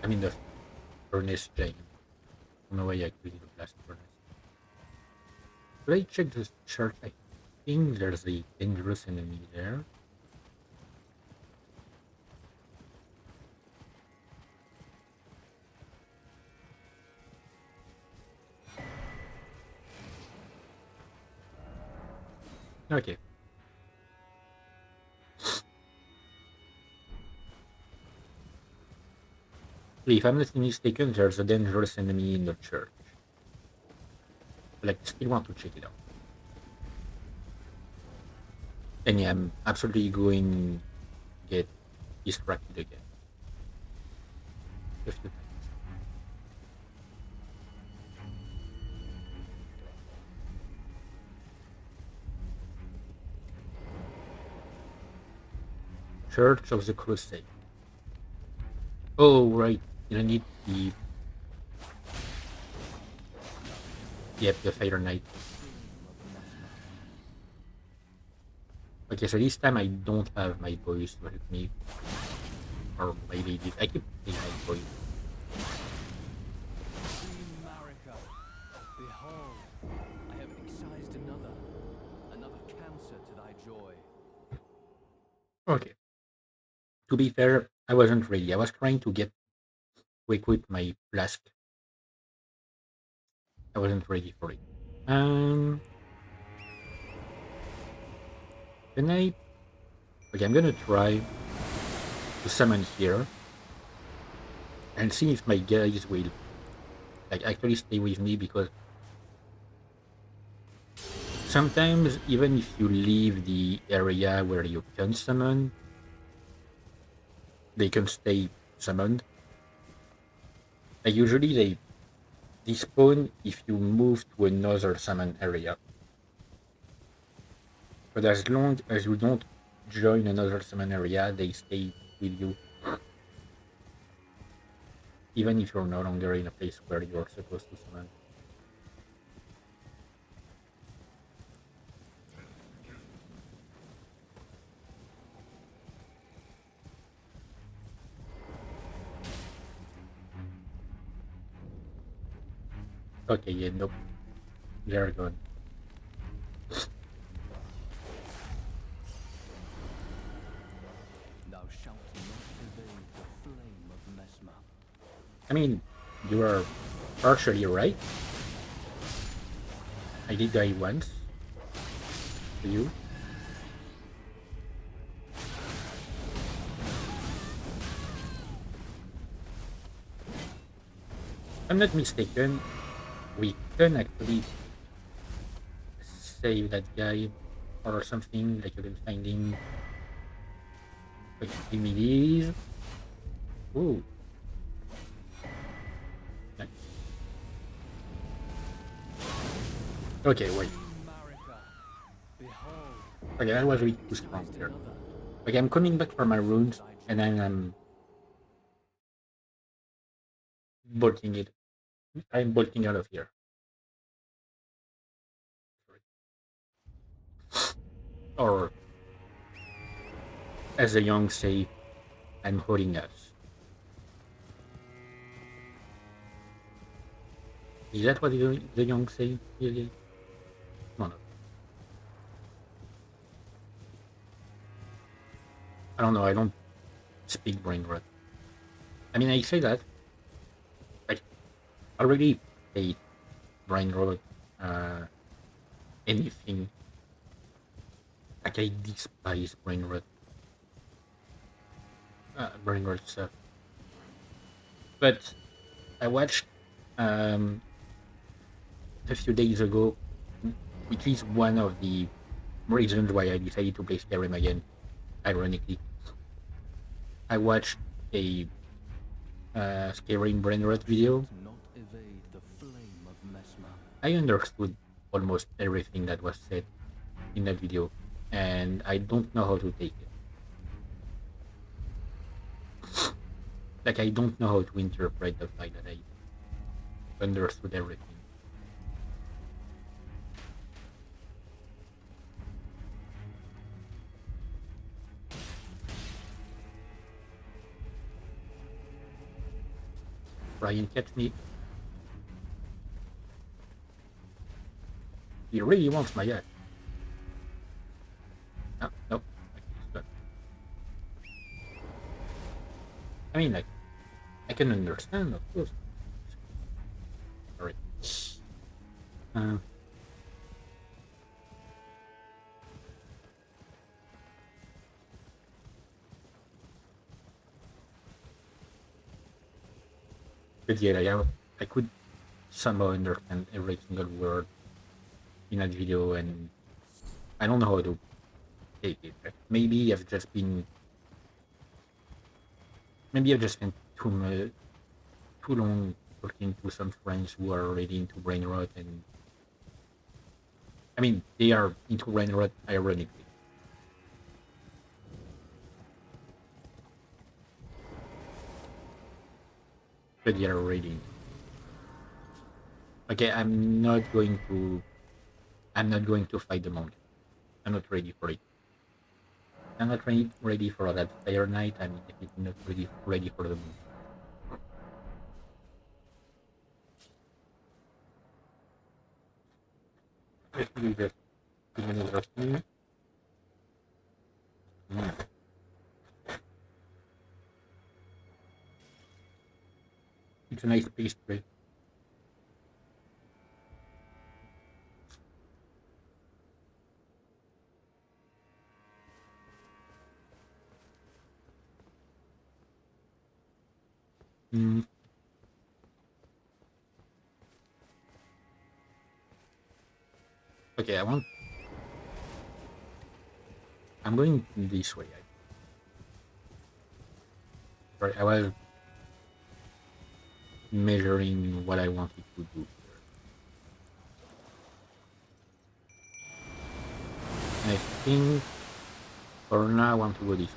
I mean the furnace chain. I don't know why I created the blast furnace. Should I check the chart? I think there's a dangerous enemy there. Okay. If I'm not mistaken, there's a dangerous enemy in the church. Like, still want to check it out. And yeah, I'm absolutely going to get distracted again. A few times. Church of the Crusade. Oh, right. You don't need the... Yep, the Fire Knight. Okay, so this time I don't have my boys with me. Or my ladies. I keep saying my boys. Queen Marika, behold, I have excised another cancer to thy joy. Okay. To be fair, I wasn't ready. I was trying to equip my flask. I wasn't ready for it. Can I... Okay, I'm gonna try to summon here and see if my guys will like actually stay with me, because sometimes even if you leave the area where you can summon, they can stay summoned. Like, usually they despawn if you move to another summon area. But as long as you don't join another summon area, they stay with you. Even if you're no longer in a place where you're supposed to summon. Okay, yeah, nope. They're gone. Thou shalt not evade the flame of Mesmer. I mean, you are partially right. I did die once. To you. If I'm not mistaken, we can actually save that guy or something, like you can find him. Wait, give me these. Ooh. Nice. Okay, wait. Marika, behold, Okay, that was really too strong here. Okay, I'm coming back for my runes, and then I'm bolting it. I'm bolting out of here. Or, as the young say, I'm holding us. Is that what the young say? Really? No, no. I don't know. I don't speak brain rot. I mean, I say that. Like, I already hate brain rot. Anything. Like, I despise brain rot. Brain rot stuff. But I watched a few days ago, which is one of the reasons why I decided to play Skyrim again. Ironically, I watched a Skyrim brain rot video. not evade the flame of Mesmer. I understood almost everything that was said in that video, and I don't know how to take it. Like, I don't know how to interpret the fact that I understood everything. Brian, catch me. He really wants my ass. No, nope. I mean, like, I can understand, of course. Sorry. But yeah, like, I could somehow understand every single word in that video, and I don't know how to take it. Like, maybe I've just been too long talking to some friends who are already into brain rot, and I mean, they are into brain rot ironically. But they are already. Okay, I'm not going to fight the monk. I'm not ready for it. I'm not ready for that fire knight. I'm definitely not ready for the monk. Let me just 2 minutes of tea. It's a nice pastry. Mm. Okay, I'm going this way. Sorry, I was measuring what I wanted to do here. And I think for now I want to go this way.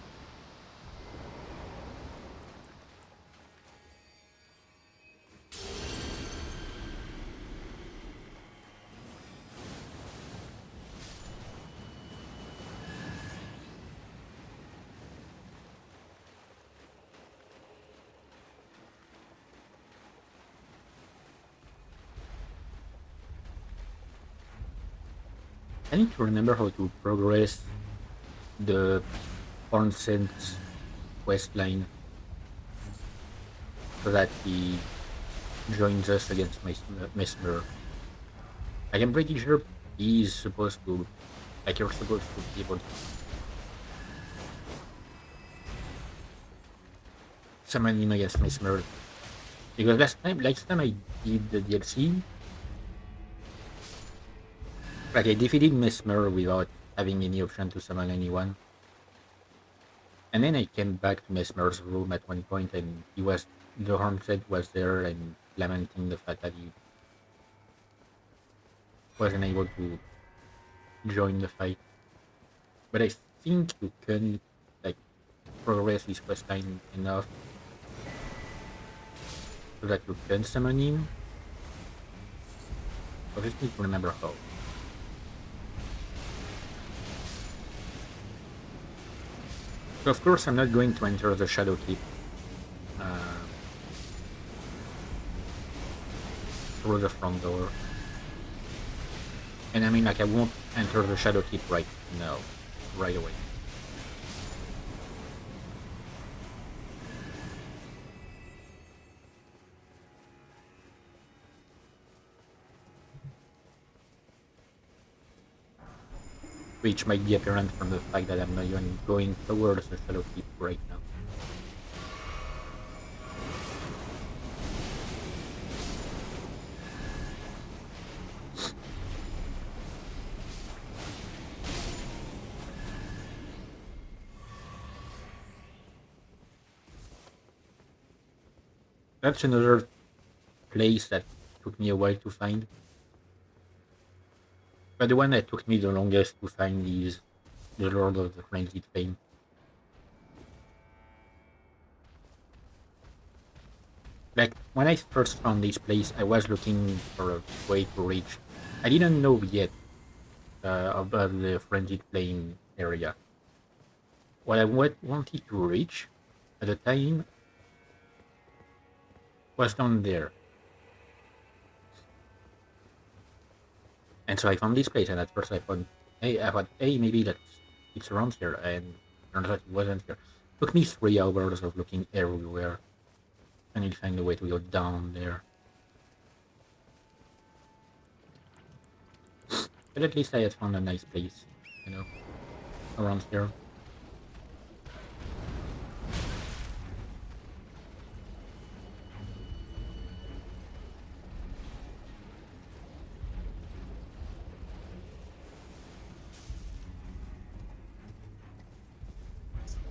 I need to remember how to progress the Hornsent quest line. so that he joins us against Mesmer. Like, I'm pretty sure he's supposed to, like, you're supposed to be able to summon him against Mesmer. Because last time I did the DLC, like, I defeated Mesmer without having any option to summon anyone. And then I came back to Mesmer's room at one point, and the Hornset was there and lamenting the fact that he wasn't able to join the fight. But I think you can, like, progress his questline enough so that you can summon him. I just need to remember how. So of course I'm not going to enter the Shadow Keep through the front door. And I mean, like, I won't enter the Shadow Keep right now, right away. Which might be apparent from the fact that I'm not even going towards the Shadow Keep right now. That's another place that took me a while to find. But the one that took me the longest to find is the Lord of the Frenzied Flame. Like, when I first found this place, I was looking for a way to reach. I didn't know yet about the Frenzied Flame area. What I wanted to reach at the time was down there. And so I found this place, and at first I thought, hey, maybe it's around here, and turns out it wasn't here. Took me 3 hours of looking everywhere, and to find a way to go down there. But at least I had found a nice place, you know, around here.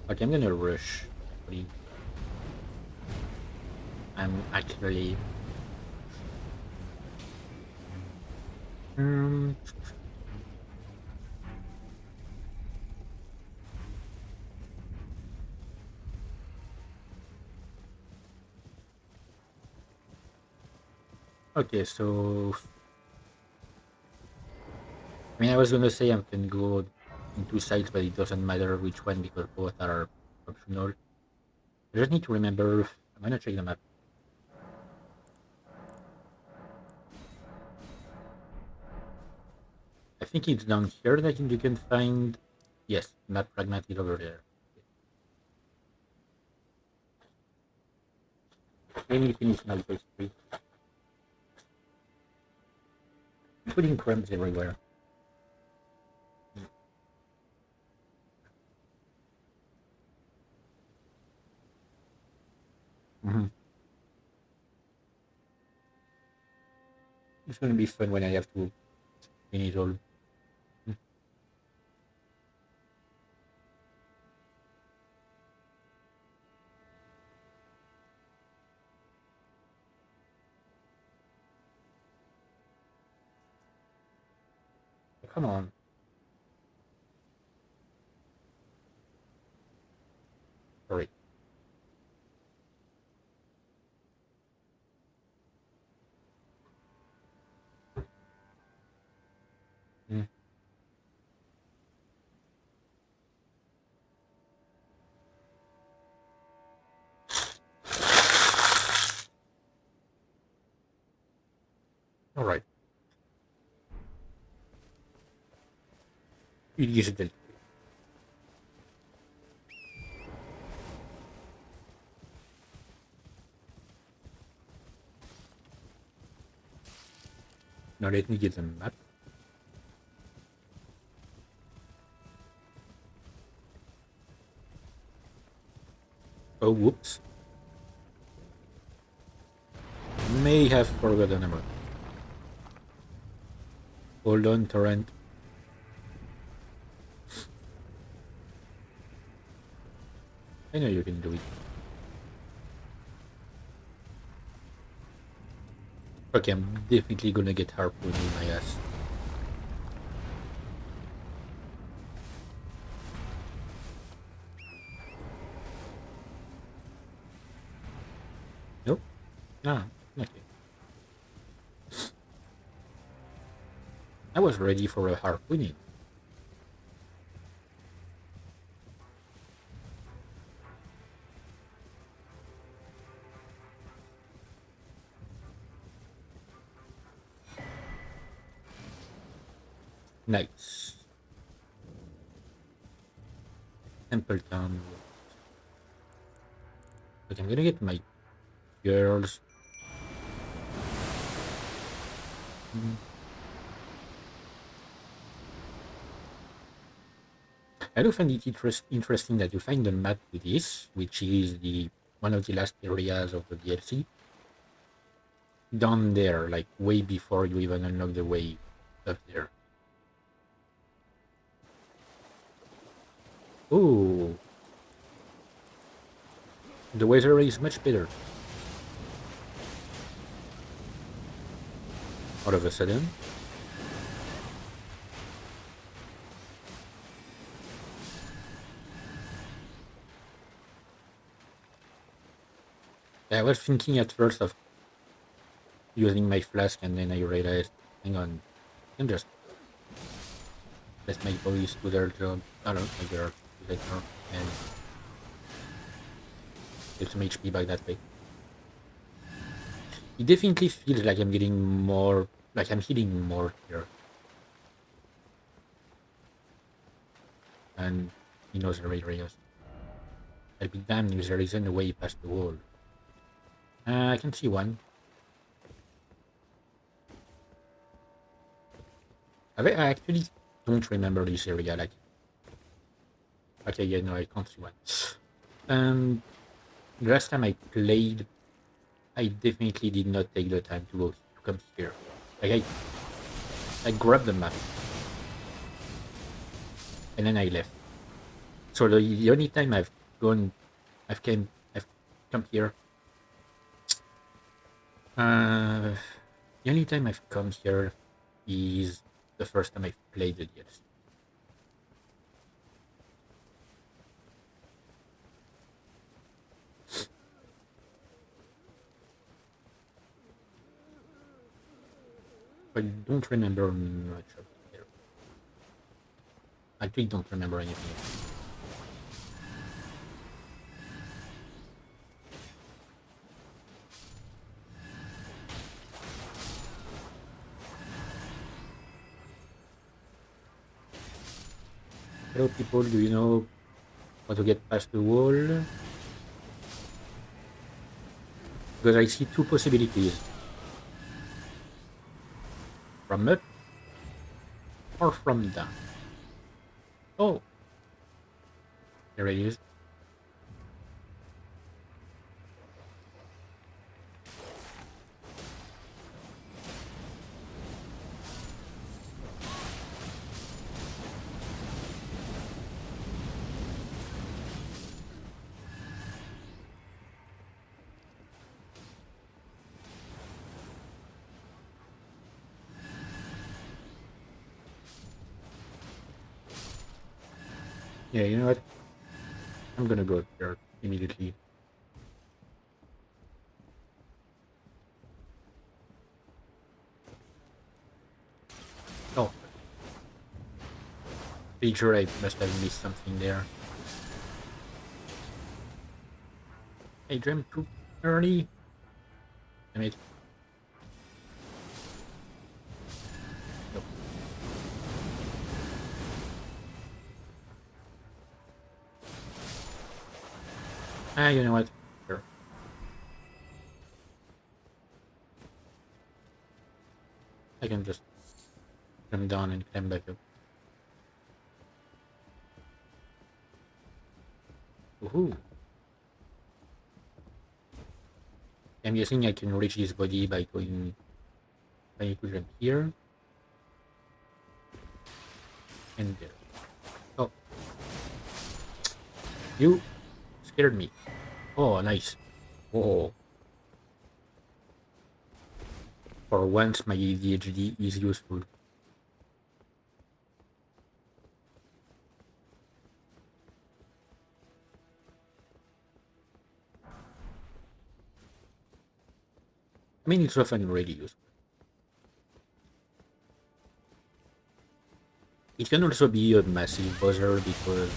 Like, I'm gonna rush. I'm actually. Um, okay, so I mean, I was gonna say I can go in two sides, but it doesn't matter which one because both are optional. I just need to remember. I'm gonna check the map. I think it's down here that you can find. Yes, map fragment is over there. Let me finish my phase 3. I'm putting crumbs everywhere. Mm-hmm. It's gonna be fun when I have to clean it all. Come on. Sorry. Mm. All right. It is the Now let me get the map. Oh, whoops. May have forgotten about. Hold on, torrent. I know you can do it. Okay, I'm definitely gonna get harpooned in my ass. Nope. Ah, okay. I was ready for a harpooning. Nice. Templetown. Okay, I'm gonna get my girls. I do find it interesting that you find the map to this, which is the one of the last areas of the DLC, down there, like way before you even unlock the way up there. Oh, the weather is much better. All of a sudden. I was thinking at first of using my flask, and then I realized, hang on, I can just let my boys do their job. I don't know, my girl do their job, and get some HP by that way. It definitely feels like I'm getting more, like I'm hitting more here. And in other areas. I'll be damned if there isn't a way past the wall. I can see one. I actually don't remember this area. Like, okay, yeah, no, I can't see one. The last time I played, I definitely did not take the time to come here. Like, I grabbed the map and then I left. So the only time I've come here. The only time I've come here is the first time I've played the DLC. I don't remember much of it. I actually don't remember anything. Hello people, do you know how to get past the wall? Because I see two possibilities. From up or from down. Oh, there it is. Yeah, you know what? I'm gonna go there immediately. Oh, pretty sure I must have missed something there. I dreamt too early. Damn it. Nope. You know what? Sure. I can just come down and climb back up. Woohoo! I'm guessing I can reach this body by going by to jump here and there. Oh, you scared me. Oh, nice. Oh, for once my ADHD is useful. I mean, it's often really useful. It can also be a massive buzzer because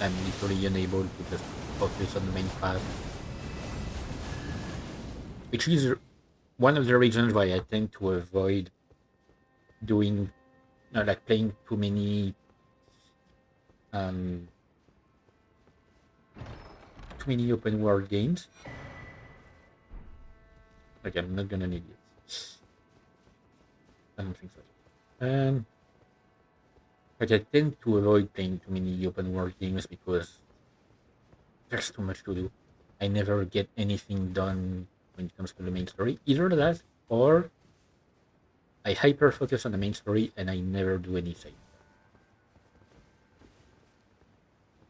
I'm literally unable to just focus on the main path, which is one of the reasons why I tend to avoid doing like playing um, too many open world games. Like I'm not gonna need it. I don't think so. Like I tend to avoid playing too many open world games because there's too much to do. I never get anything done when it comes to the main story. Either that or I hyper focus on the main story and I never do any side stuff.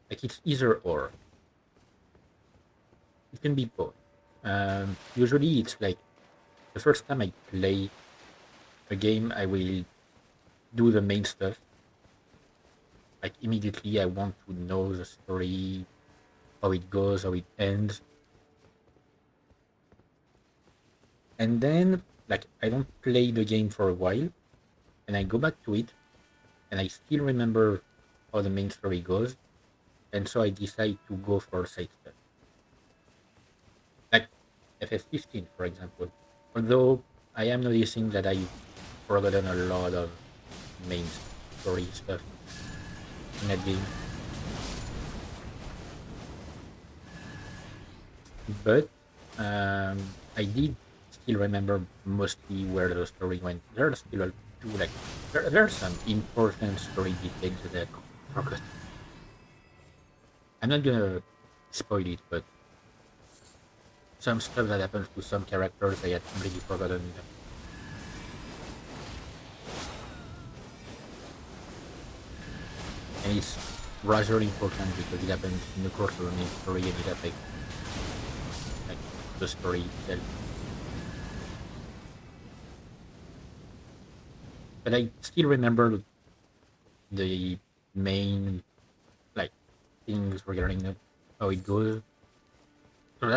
Like it's either or. It can be both. Usually it's like the first time I play a game, I will do the main stuff. Like immediately, I want to know the story, how it goes, how it ends, and then like I don't play the game for a while, and I go back to it, and I still remember how the main story goes, and so I decide to go for side stuff, like FF15, for example. Although I am noticing that I've forgotten a lot of main story stuff in that game, but I did still remember mostly where the story went. There are still a few like there are some important story details that I forgot. I'm not gonna spoil it, but some stuff that happens to some characters I had completely forgotten. And it's rather important because it happens in the course of the main story and it affects like the story itself. But I still remember the main like things regarding how it goes. So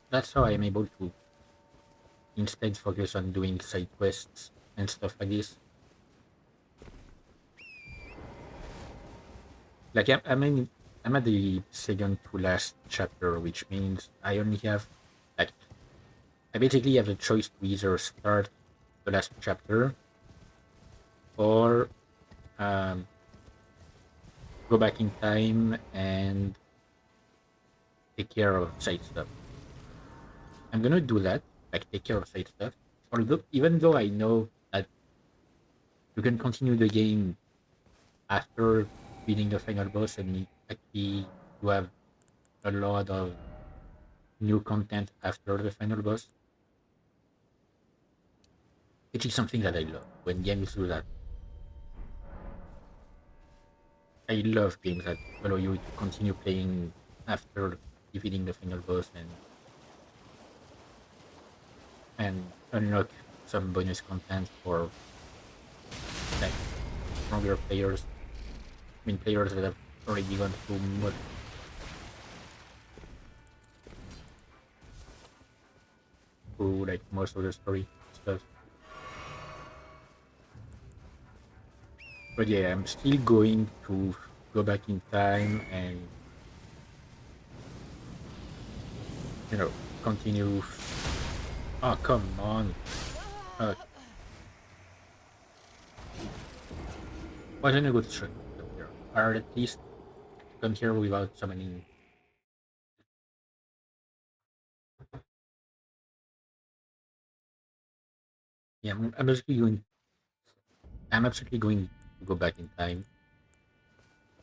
that's how I'm able to instead focus on doing side quests and stuff like this. Like I'm at the second to last chapter, which means I only have like I basically have the choice to either start the last chapter or um, go back in time and take care of side stuff. I'm gonna do that, like take care of side stuff. Although even though I know that you can continue the game after beating the final boss and actually you have a lot of new content after the final boss, which is something that I love when games do that. I love games that allow you to continue playing after defeating the final boss and unlock some bonus content for like stronger players. I mean players that have already gone through like most of the story stuff. But yeah, I'm still going to go back in time and continue. Oh come on! Uh, wasn't a good shot up there. Or at least come here without summoning Yeah, I'm actually going. I'm absolutely going to go back in time.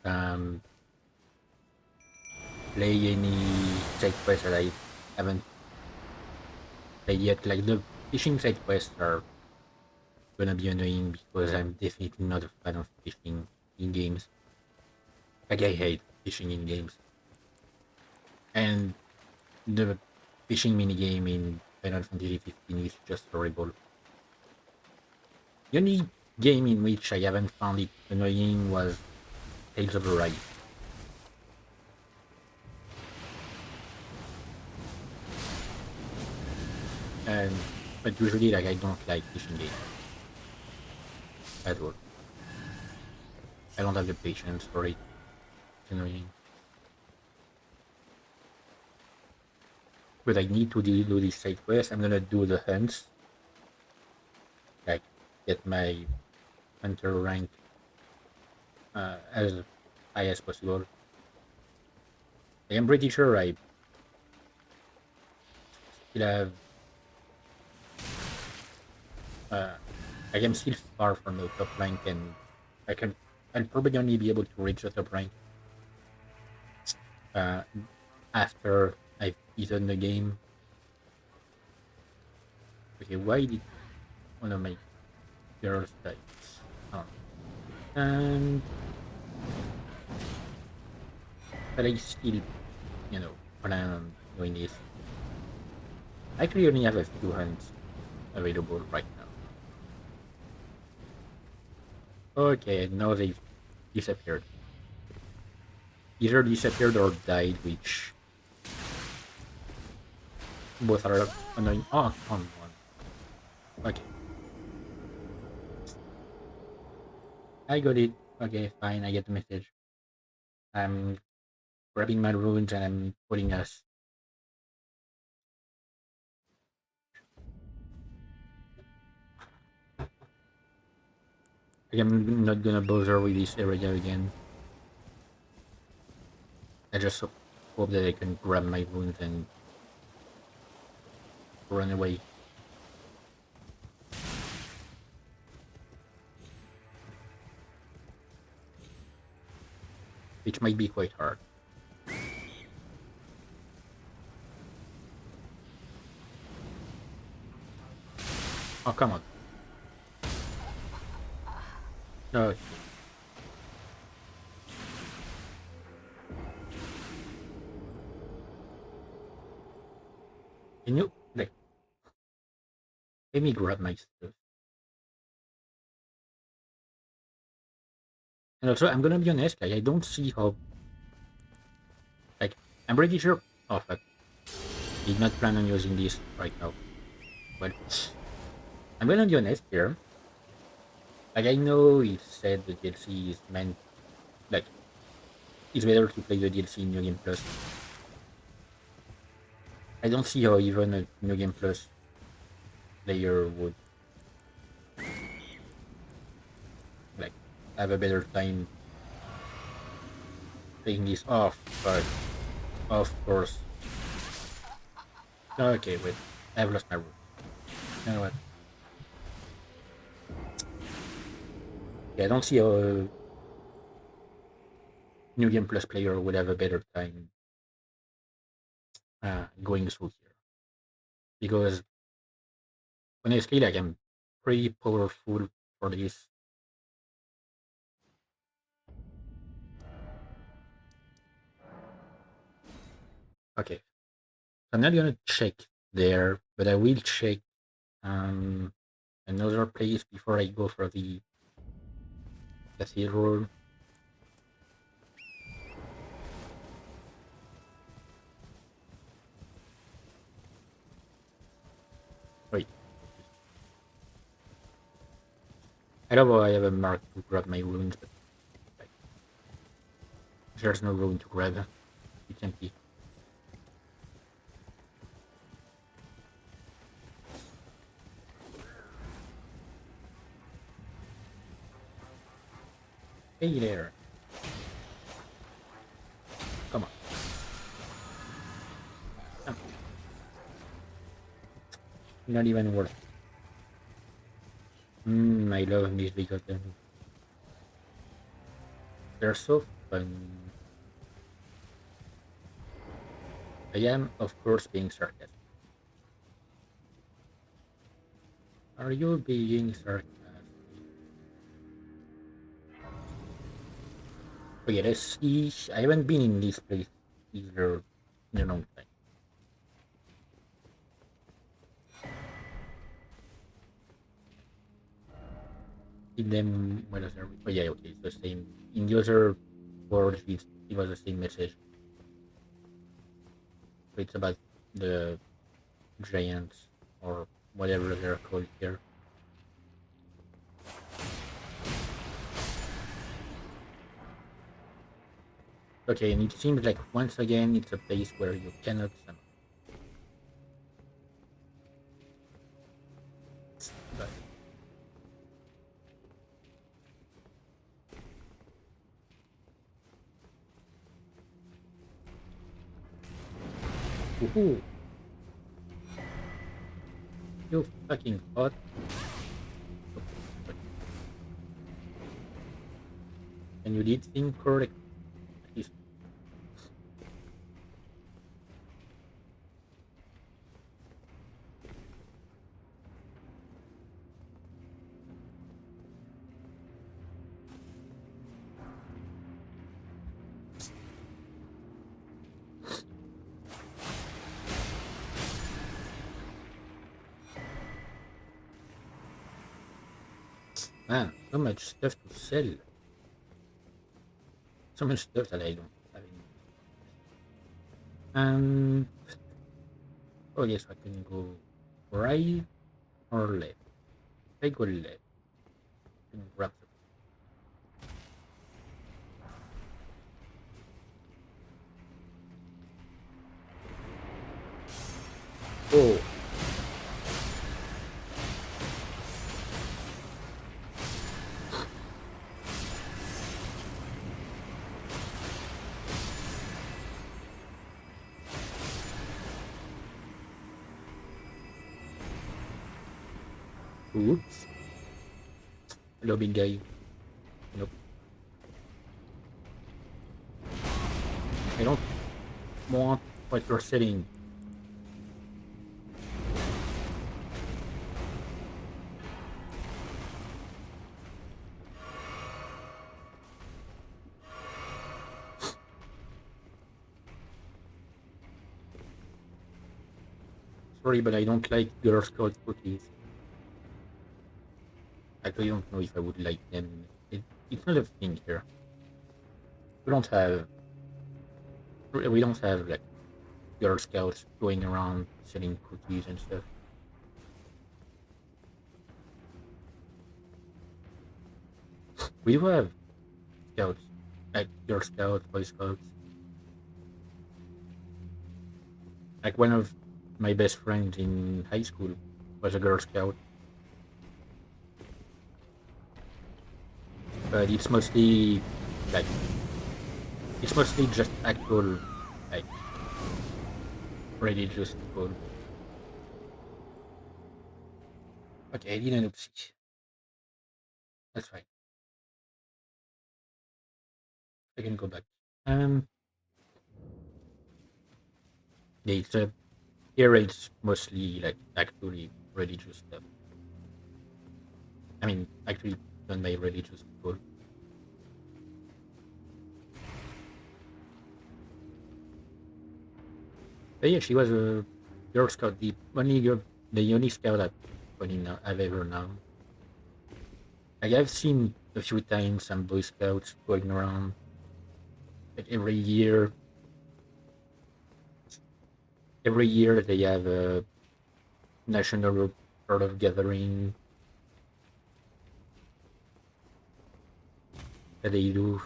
Um, play any side quests that I haven't played yet. Like the fishing side quests are gonna be annoying because I'm definitely not a fan of fishing in games. Like I hate fishing in games, and the fishing minigame in Final Fantasy 15 is just horrible. The only game in which I haven't found it annoying was Tales of Arise. And but usually like I don't like fishing games at all. I don't have the patience for it. It's annoying. But I need to do this side quest. I'm gonna do the hunts, like get my hunter rank as high as possible. I am pretty sure I still have uh I am still far from the top rank, and I can I'll probably only be able to reach the top rank uh after I've beaten the game. Okay, why did one of my girls die? Oh. And but I still, plan on doing this. I actually only have a few hands available right now. Okay, now they've disappeared. Either disappeared or died, which both are annoying. Oh, come on. Okay, I got it. Okay, fine, I get the message. I'm grabbing my runes and I'm putting us. I'm not gonna bother with this area again. I just hope that I can grab my runes and run away, which might be quite hard. Oh, come on. Okay. Can you, like, let me grab my stuff? And also, I'm gonna be honest, like, I don't see how, like, I'm pretty sure. Oh, fuck. Did not plan on using this right now. Well, I'm gonna be honest here. Like, I know it said the DLC is meant, like, it's better to play the DLC in New Game Plus. I don't see how even a New Game Plus player would, like, have a better time playing this off, but of course. Okay, wait. I've lost my room. You know what? Yeah, I don't see how a New Game Plus player would have a better time going through here. Because honestly, like, I'm pretty powerful for this. Okay, I'm not gonna check there, but I will check um another place before I go for the cathedral. Wait, I know I have a mark to grab my runes, but like, there's no rune to grab. It's empty. Hey there, come on. Um, Not even worth it. I love music of them. They're so fun. I am, of course, being sarcastic. Are you being sarcastic? Okay, let's see. I haven't been in this place either in a long time. In them, what is there? Oh yeah, okay, it's the same. In the other world, it was the same message. So it's about the giants or whatever they're called here. Okay, and it seems like once again it's a place where you cannot summon. But woohoo! You fucking hot. Okay, but and you did think correct at least. Man, so much stuff to sell. So much stuff that I don't have anymore. And oh yes, I can go right or left. I go left. I can grab the. Oh, oops. Hello, big guy. Nope. I don't want what you're selling. Sorry, but I don't like Girl Scout cookies. Actually, I don't know if I would like them. It's not a thing here. We don't have. We don't have like Girl Scouts going around selling cookies and stuff. We do have scouts, like Girl Scouts, Boy Scouts. Like one of my best friends in high school was a Girl Scout, but like it's mostly just actual like religious people. Okay, I didn't oopsie. That's fine. I can go back. Um, yeah, here it's mostly like actually religious stuff. I mean, actually done by religious people. But yeah, she was a Girl Scout, the only scout I've ever known. Like I've seen a few times some Boy Scouts going around. Like every year they have a national sort of gathering that they do.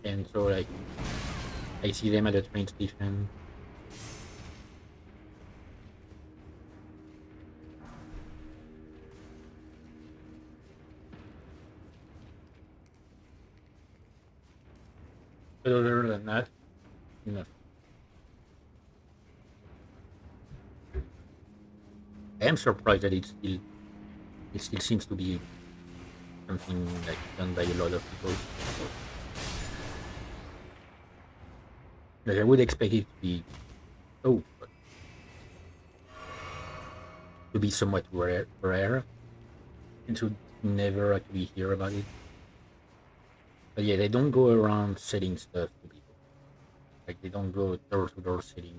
And so like I see them at the train station. But other than that, no. I am surprised that it still seems to be something like done by a lot of people. Like I would expect it to be oh to be somewhat rare and to never actually hear about it. But yeah, they don't go around selling stuff to people. Like they don't go door to door selling.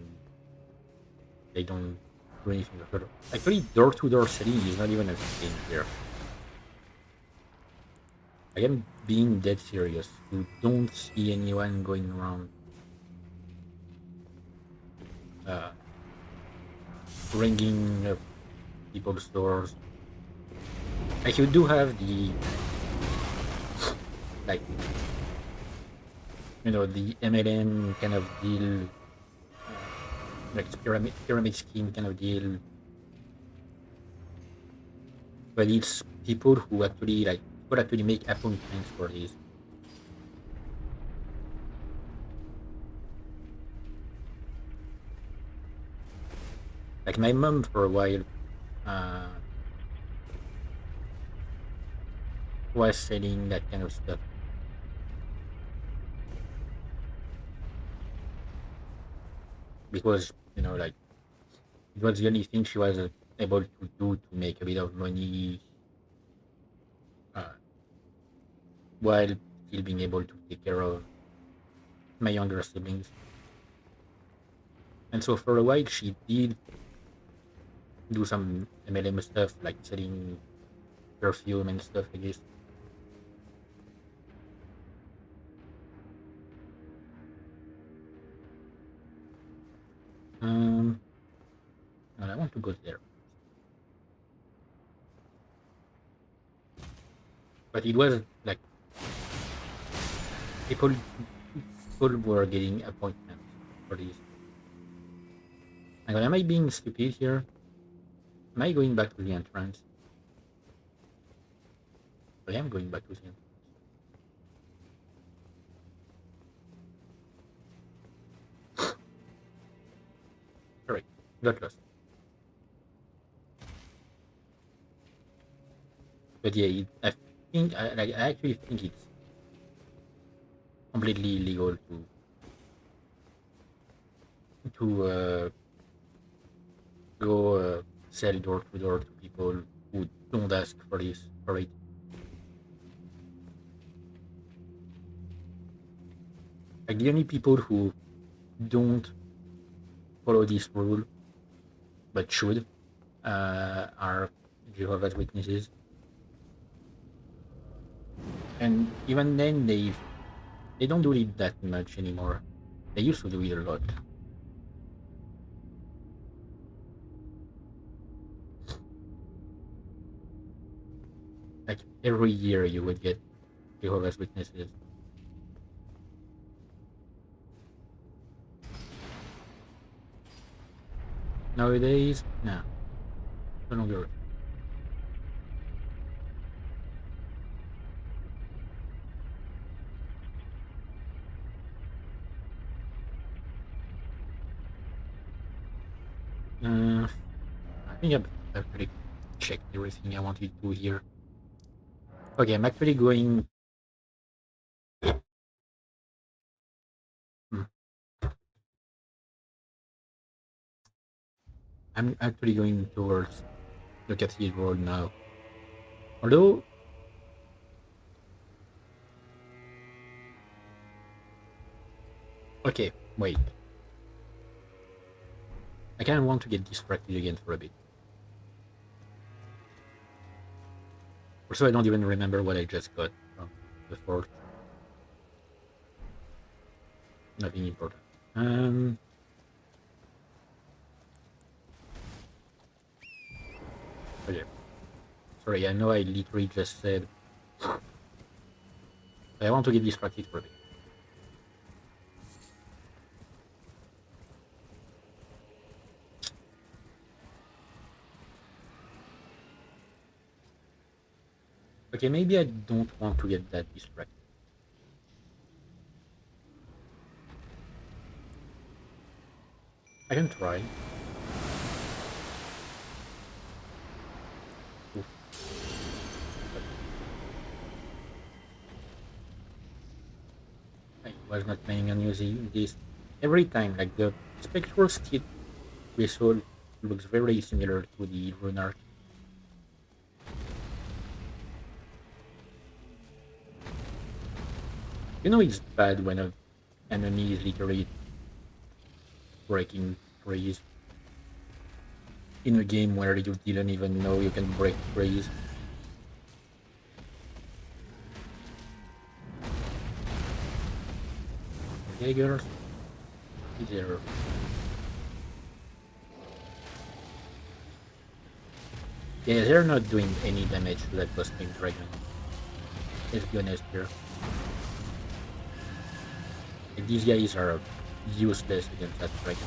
They don't do anything of that. Actually, door to door selling is not even a thing here. I am being dead serious. You don't see anyone going around uh, ringing up people's doors. Like you do have the like the MLM kind of deal, like pyramid scheme kind of deal, but it's people who actually make appointments for this. Like my mom for a while uh, was selling that kind of stuff because like it was the only thing she was able to do to make a bit of money uh, while still being able to take care of my younger siblings. And so for a while, she did do some MLM stuff, like selling perfume and stuff like this. Um, and I want to go there, but it was like people people were getting appointments for this. Hang on, am I being stupid here? Am I going back to the entrance? I am going back to the entrance. Correct. Got lost. But yeah, I actually think it's completely illegal to go sell door to door to people who don't ask for it. Like the only people who don't follow this rule but should are Jehovah's Witnesses, and even then they don't do it that much anymore. They used to do it a lot. Like every year you would get Jehovah's Witnesses. Nowadays, no, no longer. I think I've actually checked everything I wanted to here. Okay, I'm actually going. Hmm, I'm actually going towards the cathedral now. Although, okay, wait. I kind of want to get distracted again for a bit. Also, I don't even remember what I just got from the fort. Nothing important. Okay. Sorry, I know I literally just said. I want to get distracted for a bit. Okay, maybe I don't want to get that distracted. I can try. Oof. I was not planning on using this every time. Like the spectral skit result looks very similar to the rune arc. You know it's bad when an enemy is literally breaking trees in a game where you didn't even know you can break trees. Jaegers, there. Yeah, they're not doing any damage to that Cosmic Dragon. Let's be honest here. Like, these guys are useless against that dragon.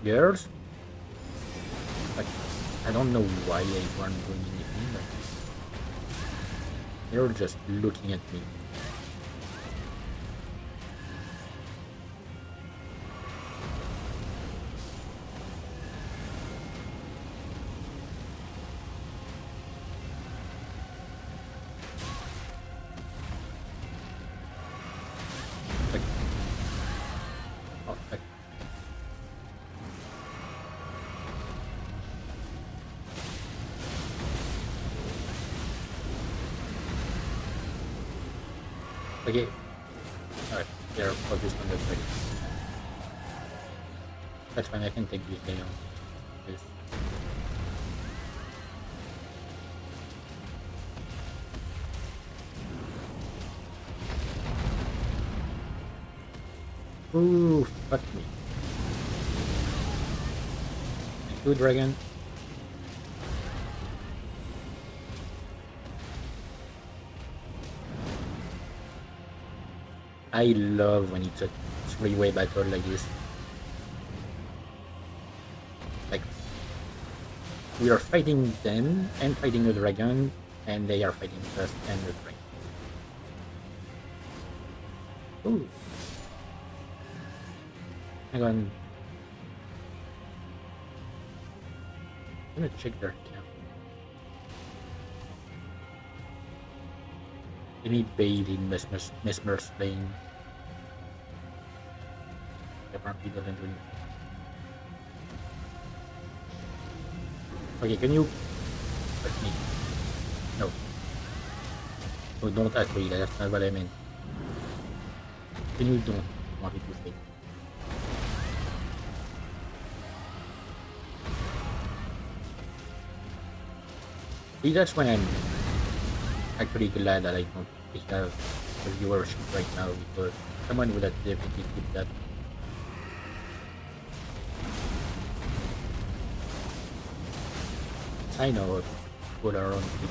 Girls? Like, I don't know why they weren't doing anything, but they're just looking at me. Like, oh, like, okay. Alright, they're focused on the dragon. That's fine, I can take this guy on. This. Ooh, fuck me. Thank you, dragon. I love when it's a three-way battle like this. Like, we are fighting them and fighting a dragon, and they are fighting us and the dragon. Ooh. Hang on. I'm gonna check their camp. They need Bade in Mesmer Slaying. Apparently doesn't do anything. Okay, can you hurt me? No. No, don't actually, that's not what I meant. Can you don't want me to say? See, that's when I'm actually glad that I don't have the viewership right now, because someone would have definitely did that. I know people are on Twitch.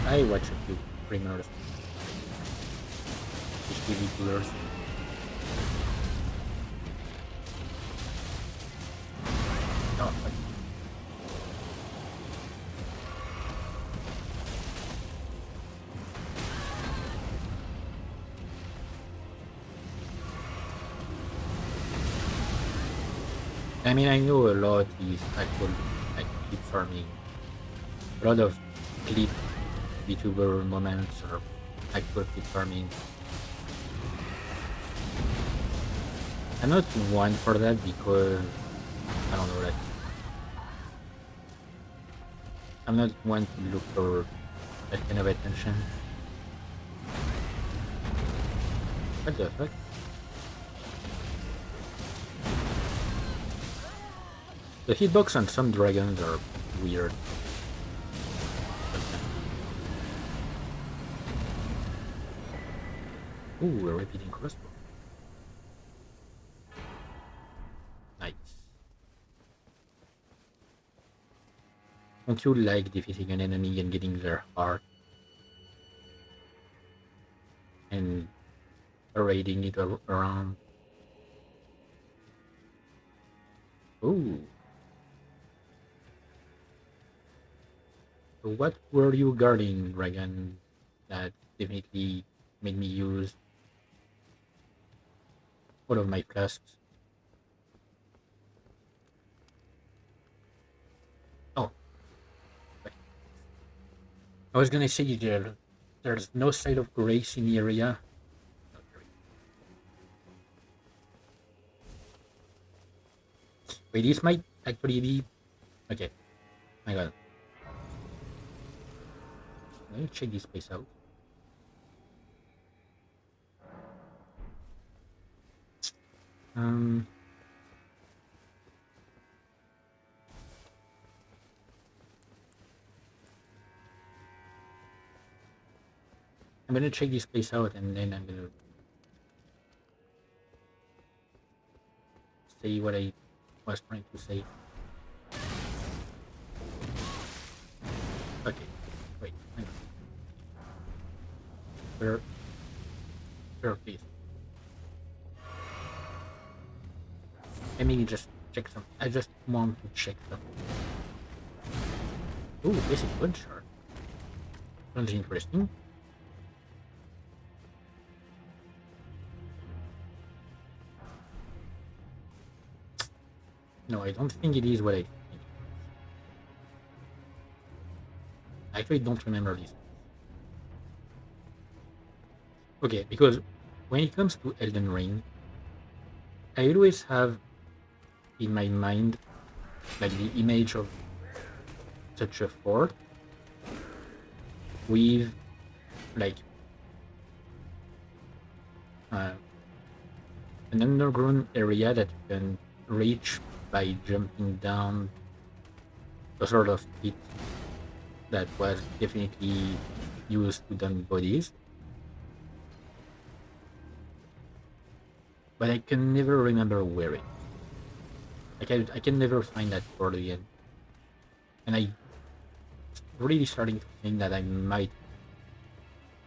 I watch a few streamers, TV viewers. No, but I mean, I know a lot is actual like clip farming. A lot of clip VTuber moments are actual clip farming. I'm not one for that because I don't know that I'm not one to look for that kind of attention. What the fuck? The hitbox on some dragons are weird. Ooh, a repeating crossbow. Nice. Don't you like defeating an enemy and getting their heart and parading it around? Ooh. So what were you guarding, dragon? That definitely made me use all of my flasks. Oh, wait. I was gonna say there's no sign of grace in the area. Oh, here we go. Wait, this might actually be okay. My God, let me check this place out. Um, I'm gonna check this place out and then I'm gonna say what I was trying to say. Okay, wait, hang on. Where, please. Let me just check some. I just want to check some. Ooh, this is good shard. Sounds interesting. No, I don't think it is what I think. I actually don't remember this. Okay, because when it comes to Elden Ring, I always have in my mind like the image of such a fort with like an underground area that you can reach by jumping down a sort of pit that was definitely used to dump bodies. But I can never remember where it. Like I can never find that fort again. And I really starting to think that I might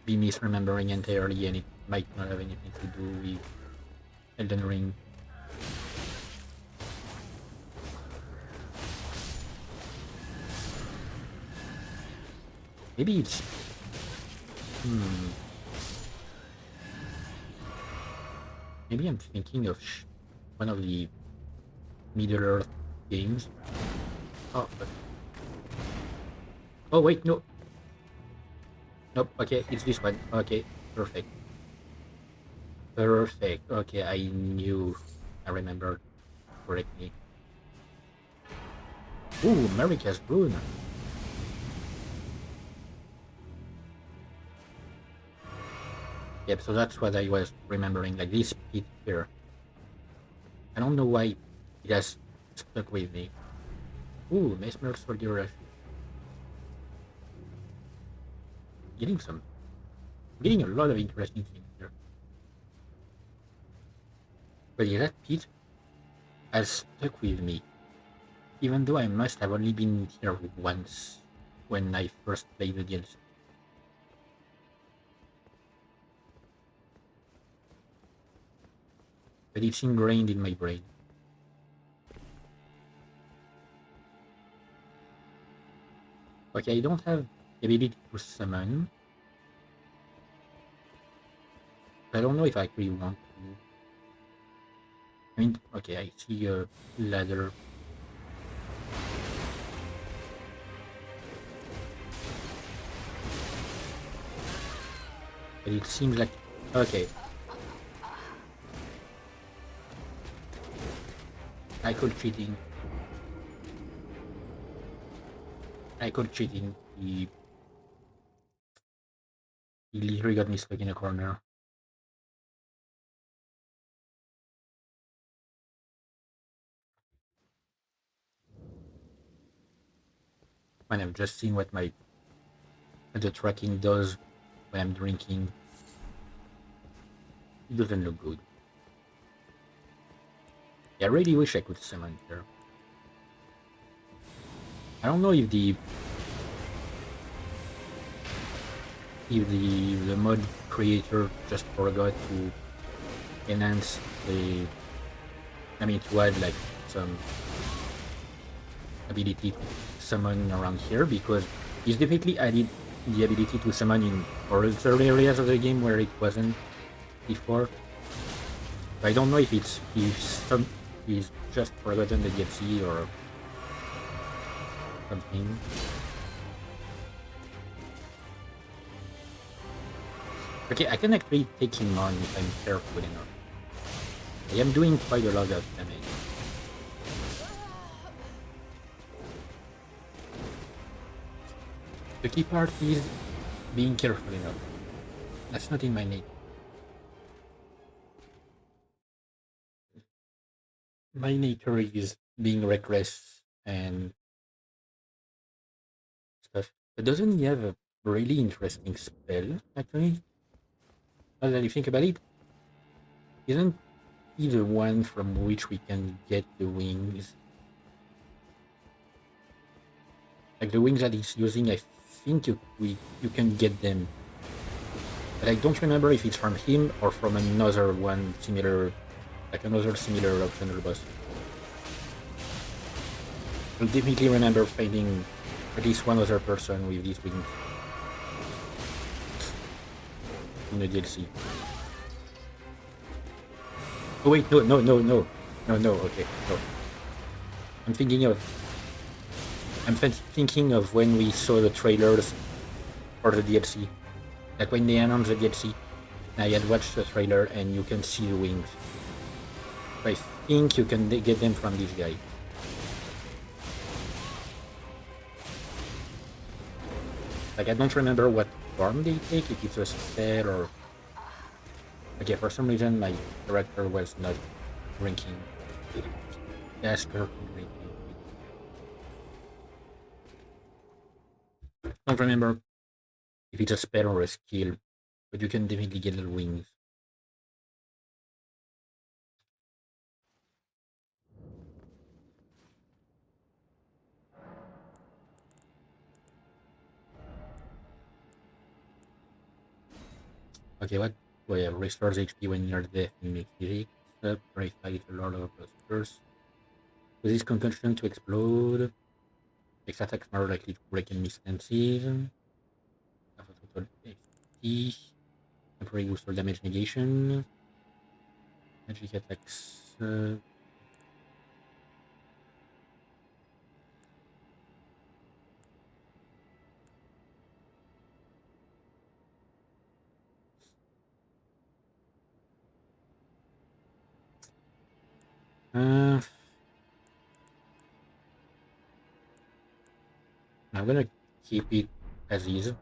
be misremembering entirely and it might not have anything to do with Elden Ring. Maybe it's... Maybe I'm thinking of one of the Middle Earth games. Oh, but... Oh wait, no. Nope, okay, it's this one. Okay, perfect. Perfect. Okay, I knew. I remembered correctly. Ooh, America's Rune. Yep, so that's what I was remembering, like this pit here. I don't know why it has stuck with me. Ooh, Mesmer Soldier Rush. Getting a lot of interesting things here. But yeah, that pit has stuck with me. Even though I must have only been here once when I first played the DLC. But it's ingrained in my brain. Okay, I don't have the ability to summon. I don't know if I actually want to. I mean, okay, I see a ladder. But it seems like... Okay. I could cheating. He literally got me stuck in a corner. And I'm just seeing what the tracking does when I'm drinking. It doesn't look good. Yeah, I really wish I could summon here. I don't know if the mod creator just forgot to enhance the... I mean, to add like some ability to summon around here, because he's definitely added the ability to summon in other areas of the game where it wasn't before. I don't know if he's just forgotten the DLC or something. Okay, I can actually take him on if I'm careful enough. I am doing quite a lot of damage. The key part is being careful enough. That's not in my nature. My nature is being reckless and stuff. But doesn't he have a really interesting spell, actually? Now that you think about it, isn't he the one from which we can get the wings? Like the wings that he's using, I think you can get them. But I don't remember if it's from him or from another one similar, like another similar optional boss. I'll definitely remember finding at least one other person with these wings in the DLC. Oh wait, no, okay, no. I'm thinking of when we saw the trailers for the DLC. Like when they announced the DLC, I had watched the trailer and you can see the wings. I think you can get them from this guy. Like I don't remember what form they take, if it's a spell or... Okay, for some reason my character was not drinking. Ask her to drink. I don't remember if it's a spell or a skill, but you can definitely get the wings. Okay, what? Oh yeah, restores HP when near death and makes physics up, verifies a lot of bloasters. Causes concussion to explode. Makes attacks more likely to break enemy stances. Have a total HP. Temporary boost for damage negation. Magic attacks. Uh, I'm gonna keep it as is.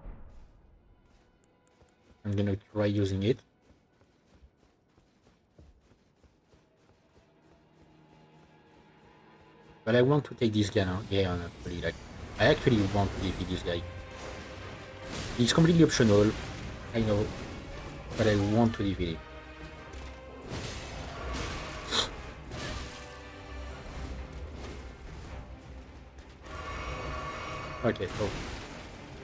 I'm gonna try using it. But I want to take this guy on, actually. Like, I actually want to defeat this guy. It's completely optional, I know, but I want to defeat it. Okay, so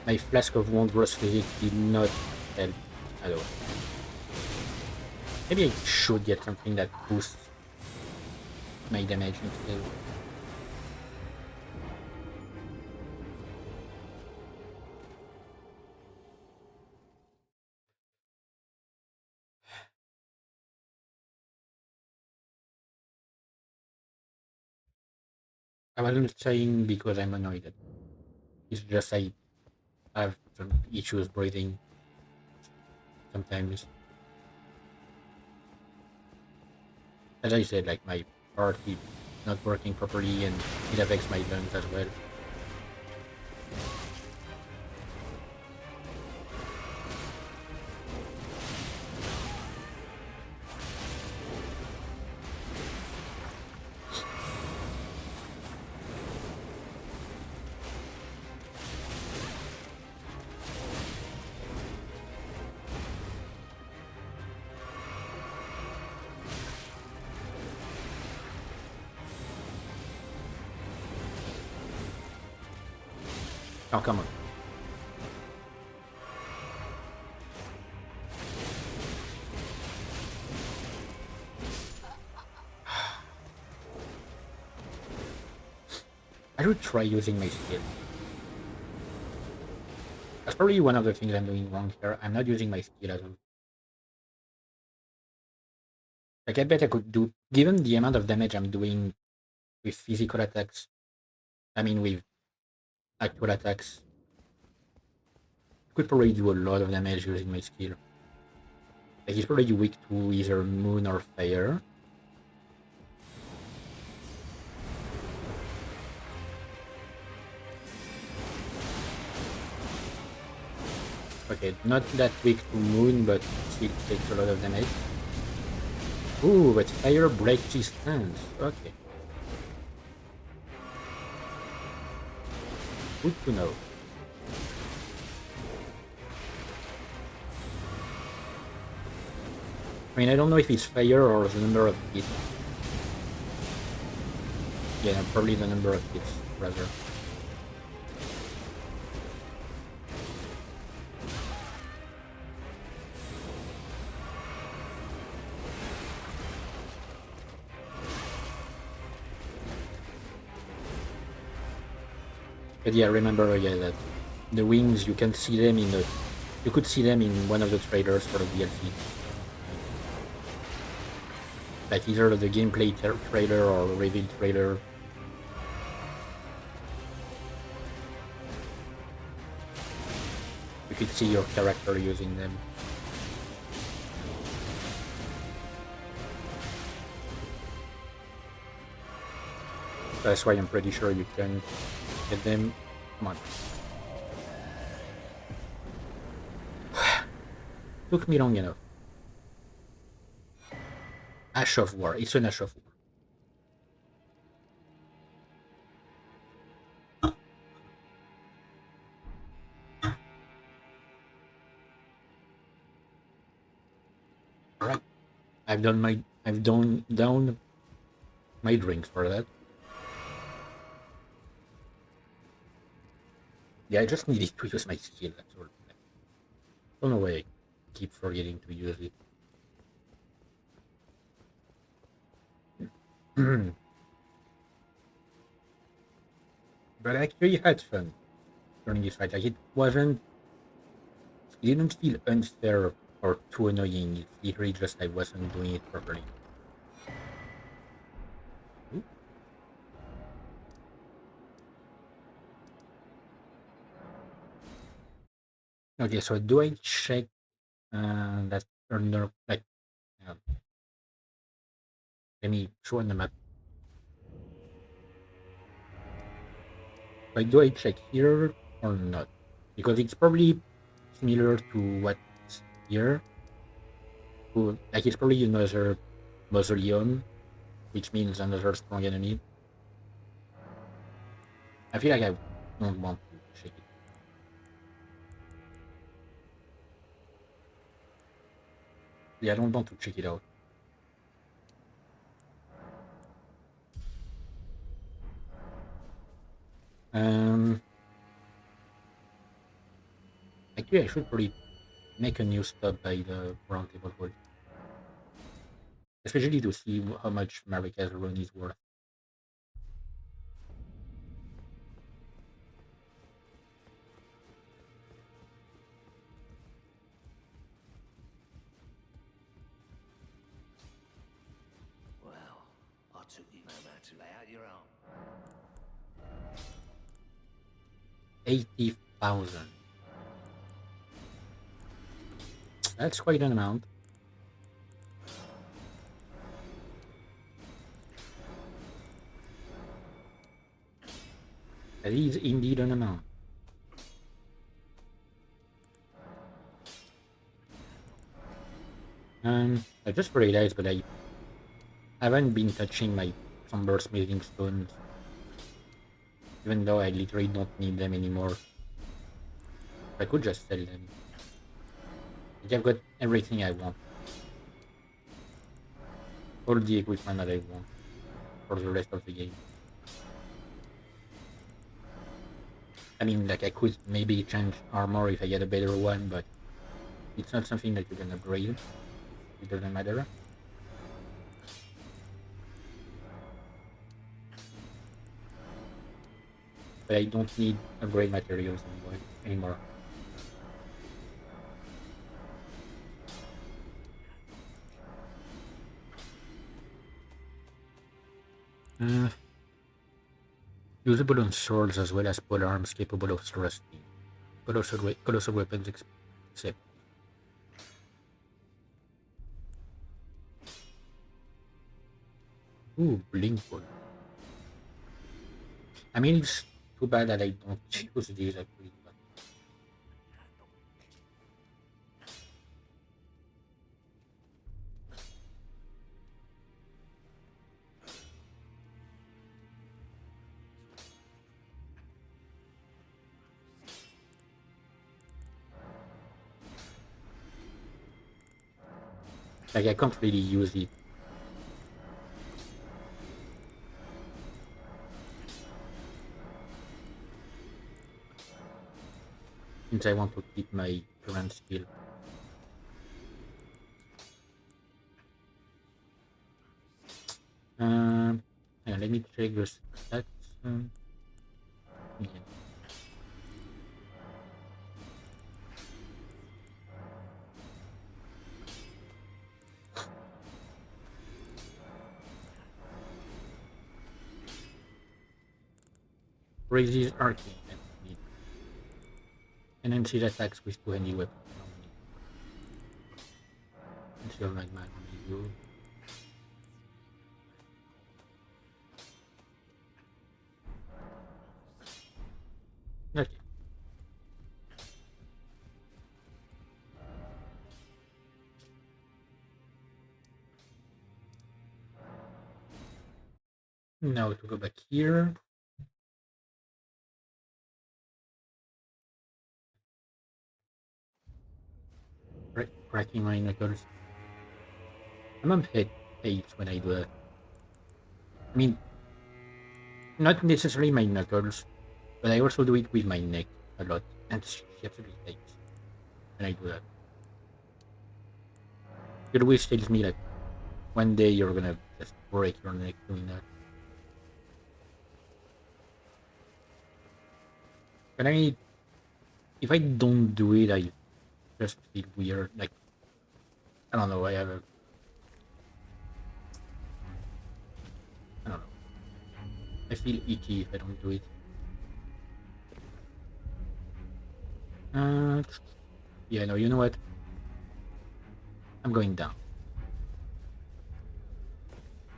my flask of wondrous physics did not help at all. Maybe I should get something that boosts my damage instead. I wasn't saying because I'm annoyed. It's just I have some issues breathing sometimes. As I said, like my heart is not working properly and it affects my lungs as well. Oh, come on. I should try using my skill. That's probably one of the things I'm doing wrong here. I'm not using my skill at all. Like, I bet I could do, given the amount of damage I'm doing with physical attacks, I mean with actual attacks, I could probably do a lot of damage using my skill. Like, he's probably weak to either moon or fire. Okay, not that weak to moon, but still takes a lot of damage. Ooh, but fire breaks his stance. Okay. Good to know. I mean, I don't know if it's fire or the number of hits. Yeah, probably the number of hits, rather. But yeah, remember, yeah, that the wings, you can see them in the... You could see them in one of the trailers for the DLC. Like either the gameplay trailer or reveal trailer. You could see your character using them. That's why I'm pretty sure you can get them. Come on. Took me long enough. Ash of War. It's an Ash of War. Alright. I've done down my drinks for that. Yeah, I just needed to use my skill, that's all. Don't know why I keep forgetting to use it. But I actually had fun during this fight. Like, it didn't feel unfair or too annoying. It's literally just I wasn't doing it properly. Ooh. Okay, so do I check that earner, like, let me show on the map. Like, do I check here or not? Because it's probably similar to what's here. Like, it's probably another mausoleum, which means another strong enemy. I feel like I don't want to check it. Yeah, I don't want to check it out. Um, Actually, I should probably make a new stop by the round table hall, especially to see how much Marika's run is worth. Well, I took you no man to lay out your own. 80,000. That's quite an amount. That is indeed an amount. I just realized, but I haven't been touching my somber smithing stones, even though I literally don't need them anymore. I could just sell them. Like, I've got everything I want. All the equipment that I want for the rest of the game. I mean, like, I could maybe change armor if I get a better one, but it's not something that you can upgrade. It doesn't matter. But I don't need upgrade materials anymore. Usable on swords as well as pole arms capable of thrusting. Colossal weapons except. Ooh, blink ball. I mean, it's too bad that I don't use these actually. But like, I can't really use it. Since I want to keep my current skill. Yeah, let me check the stats. Yeah. Raises arcane enhances attacks with two handy weapons. Until magma only you. Okay. Now to go back here. Cracking my knuckles. I'm on hit 8 when I do that. I mean, not necessarily my knuckles, but I also do it with my neck a lot. And she absolutely hates when I do that. It always tells me like one day you're gonna just break your neck doing that. But I mean, if I don't do it, I just feel weird. Like, I don't know, I don't know. I feel icky if I don't do it. Yeah, no, you know what? I'm going down.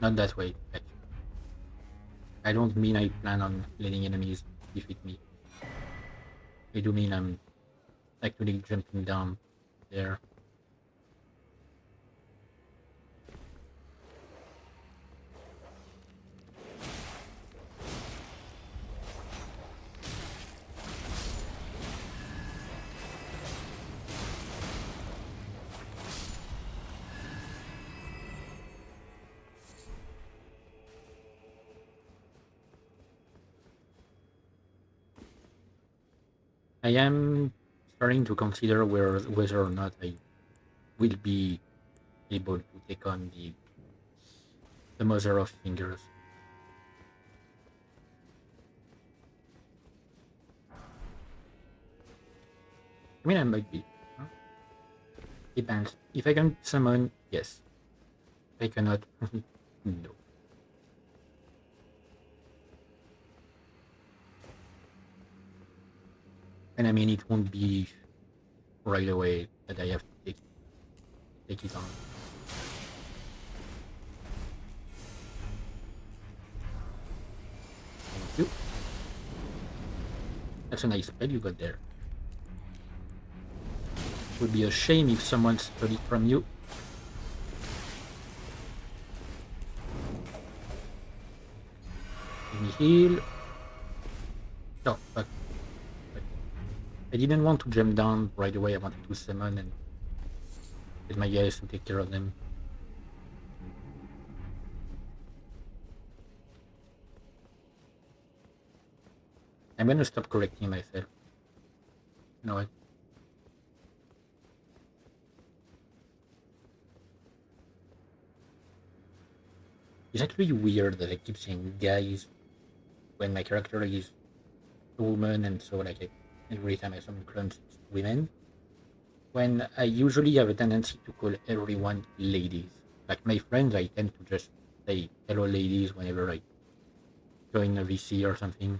Not that way, actually. I don't mean I plan on letting enemies defeat me. I do mean I'm actually jumping down there. I am starting to consider whether or not I will be able to take on the Mother of Fingers. I mean, I might be. Huh? Depends. If I can summon, yes. If I cannot, no. And I mean, it won't be right away that I have to take it on. Thank you. That's a nice spell you got there. Would be a shame if someone stole it from you. Let me heal. Oh, fuck. I didn't want to jump down right away. I wanted to summon and get my guys to take care of them. I'm gonna stop correcting myself. You know what? It's actually weird that I keep saying guys when my character is a woman, and so like every time I summon clones, it's women. When I usually have a tendency to call everyone ladies. Like my friends, I tend to just say hello ladies whenever I join a VC or something,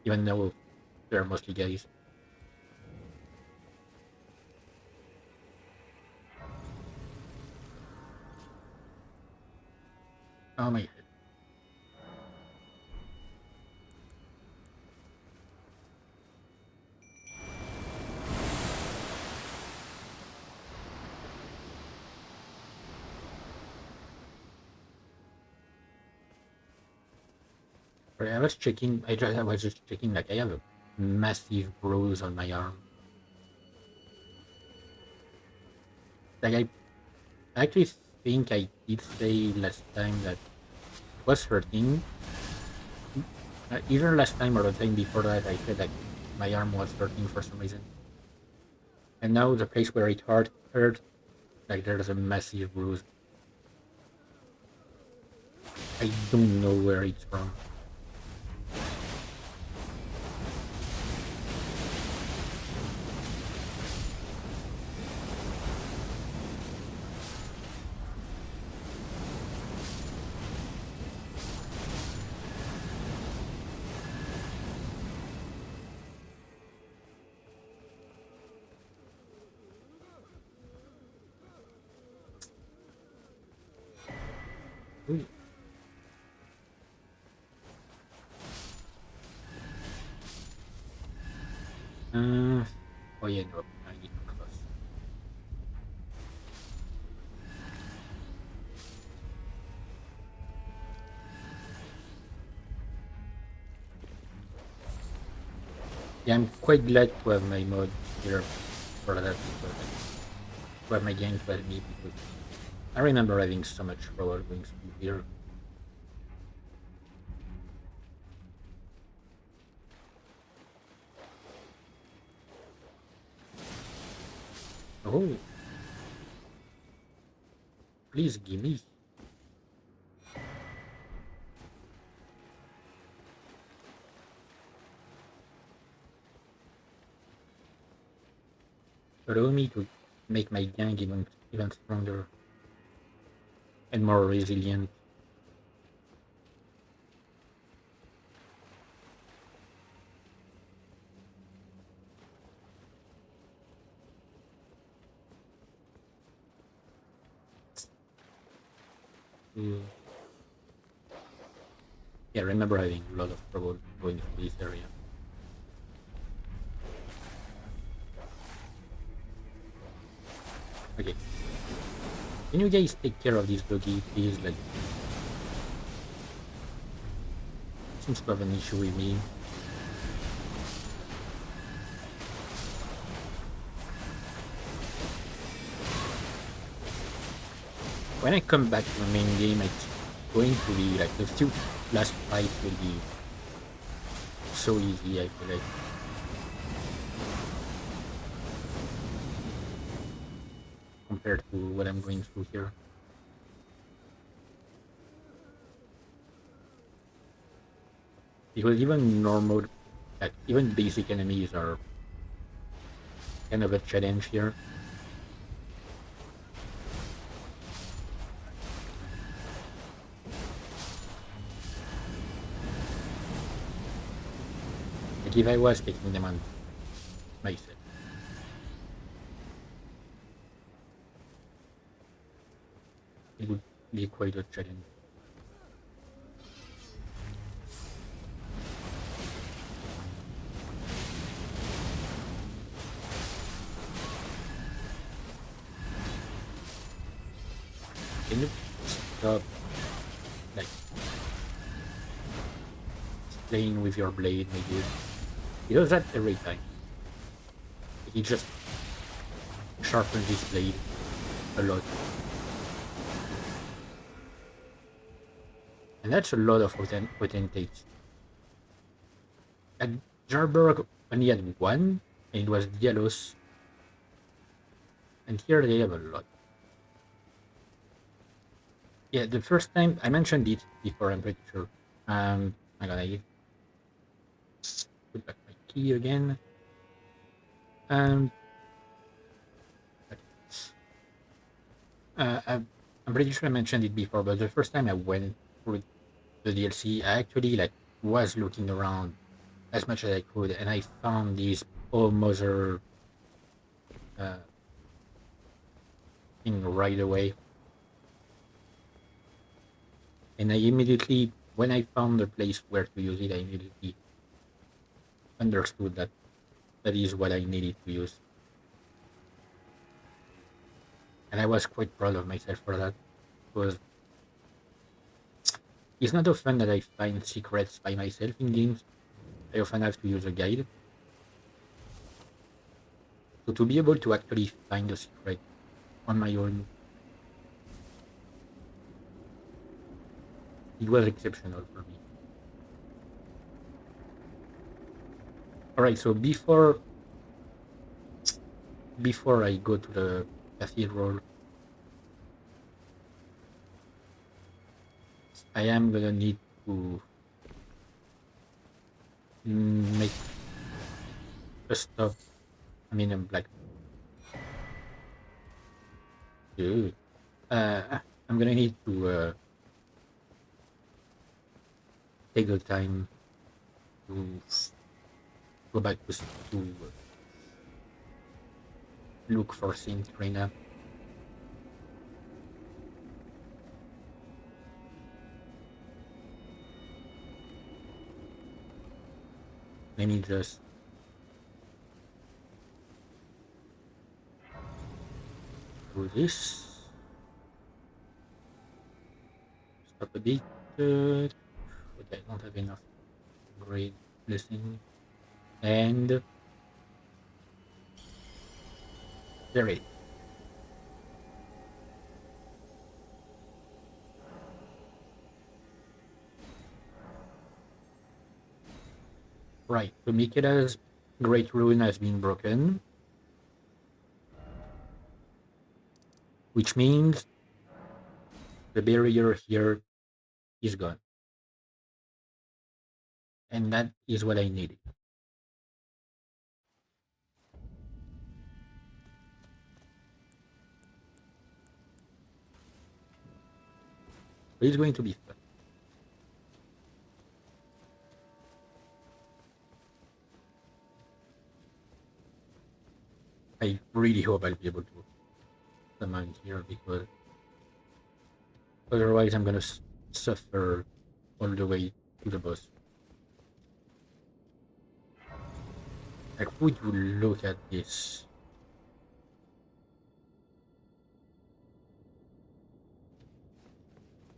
even though they're mostly guys. Oh my god. Sorry, I was just checking, like, I have a massive bruise on my arm. Like, I actually think I did say last time that it was hurting. Either last time or the time before that, I said, like, my arm was hurting for some reason. And now the place where it hurt, like, there's a massive bruise. I don't know where it's from. Ooh. Oh yeah, no, I need to close. Yeah, I'm quite glad to have my mod here for that, because, like, to have my game to help me, because I remember having so much trouble going through here. Oh, please give me. Allow me to make my gang even stronger and more resilient. Mm. Yeah, I remember having a lot of trouble going through this area. Okay. Can you guys take care of this doggy, please? Like, seems to have an issue with me. When I come back to the main game, it's going to be like the few last fights will be so easy, I feel like. Compared to what I'm going through here. Because even normal, like, even basic enemies are kind of a challenge here. Like, if I was taking them on myself, it would be quite a challenge. Can you stop, like, playing with your blade, my dude? He does that every time. He just sharpens his blade a lot. And that's a lot of potentates. And Jarberg only had one, and it was Dialos. And here they have a lot. Yeah, the first time I mentioned it before, I'm pretty sure. I'm gonna put back my key again. Um, okay. I'm pretty sure I mentioned it before, but the first time I went through the DLC, I actually like was looking around as much as I could, and I found this Oh Mother uh, thing right away. And I immediately, when I found a place where to use it, I immediately understood that that is what I needed to use. And I was quite proud of myself for that, because it's not often that I find secrets by myself in games. I often have to use a guide. So to be able to actually find a secret on my own, it was exceptional for me. Alright, so before I go to the cathedral, I am gonna need to make a stop. I mean, I'm like, dude, I'm gonna need to take the time to go back to look for Saint Rena. Let me just do this. Stop a bit. Okay, I don't have enough grade blessing. And there it is. Right, so Mikila's Great Rune has been broken, which means the barrier here is gone. And that is what I needed. So it's going to be fun. I really hope I'll be able to summon here, because otherwise I'm gonna suffer all the way to the boss. Like, would you look at this?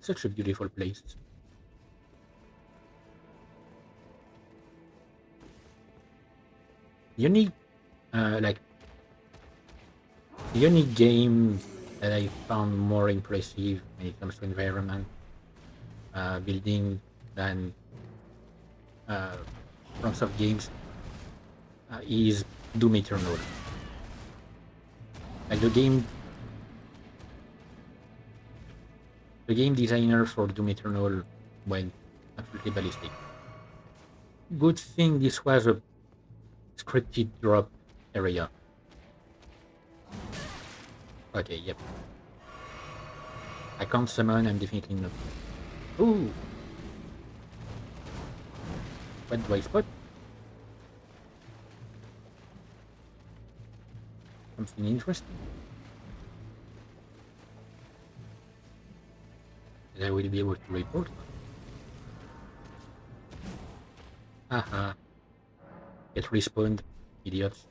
Such a beautiful place. Unique, like, the unique game that I found more impressive when it comes to environment building than FromSoft games is Doom Eternal. Like the game designer for Doom Eternal went absolutely ballistic. Good thing this was a scripted drop area. Okay, yep. I can't summon, I'm definitely not. Ooh! What do I spot? Something interesting. That I will be able to report. Haha. Get respawned, idiots.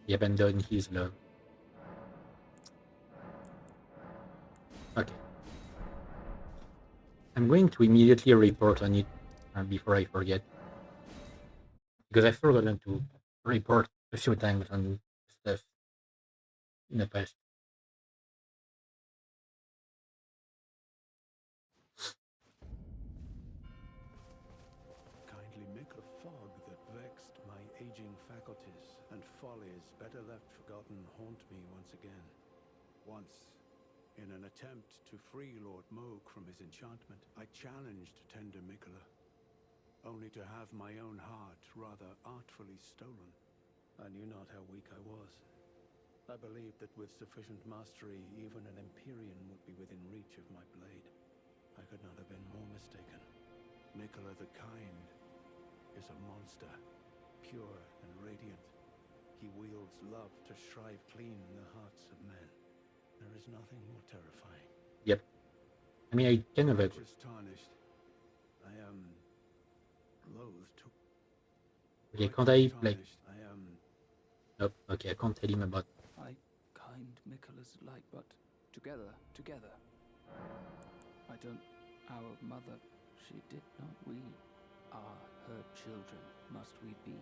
He abandoned his love. Okay. I'm going to immediately report on it before I forget. Because I've forgotten to report a few times on stuff in the past. Kindly make a fog that vexed my aging faculties, and follies better left forgotten haunt me once again. Once, in an attempt to free Lord Moog from his enchantment, I challenged tender Mikola, only to have my own heart rather artfully stolen. I knew not how weak I was. I believed that with sufficient mastery, even an Empyrean would be within reach of my blade. I could not have been more mistaken. Nicola the Kind is a monster, pure and radiant. He wields love to shrive clean the hearts of men. There is nothing more terrifying. Yep. I mean, I kind of agree. Just tarnished. I am loath to. Okay, can't I, like... Tarnished. I am. Nope, okay, I can't tell him about... I kind Michela's like, but together. I don't. Our mother, she did not. We are her children. Must we be?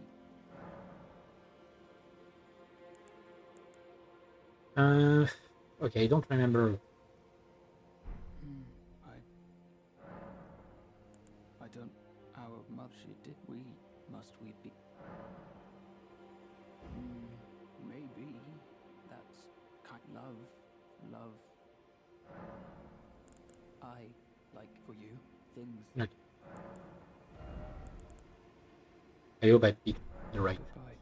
Okay, I don't remember. I don't. Our mother, she did. We. Must we be? Maybe. That's kind. Love. I like for you things. Okay. I hope I picked the right. Goodbye.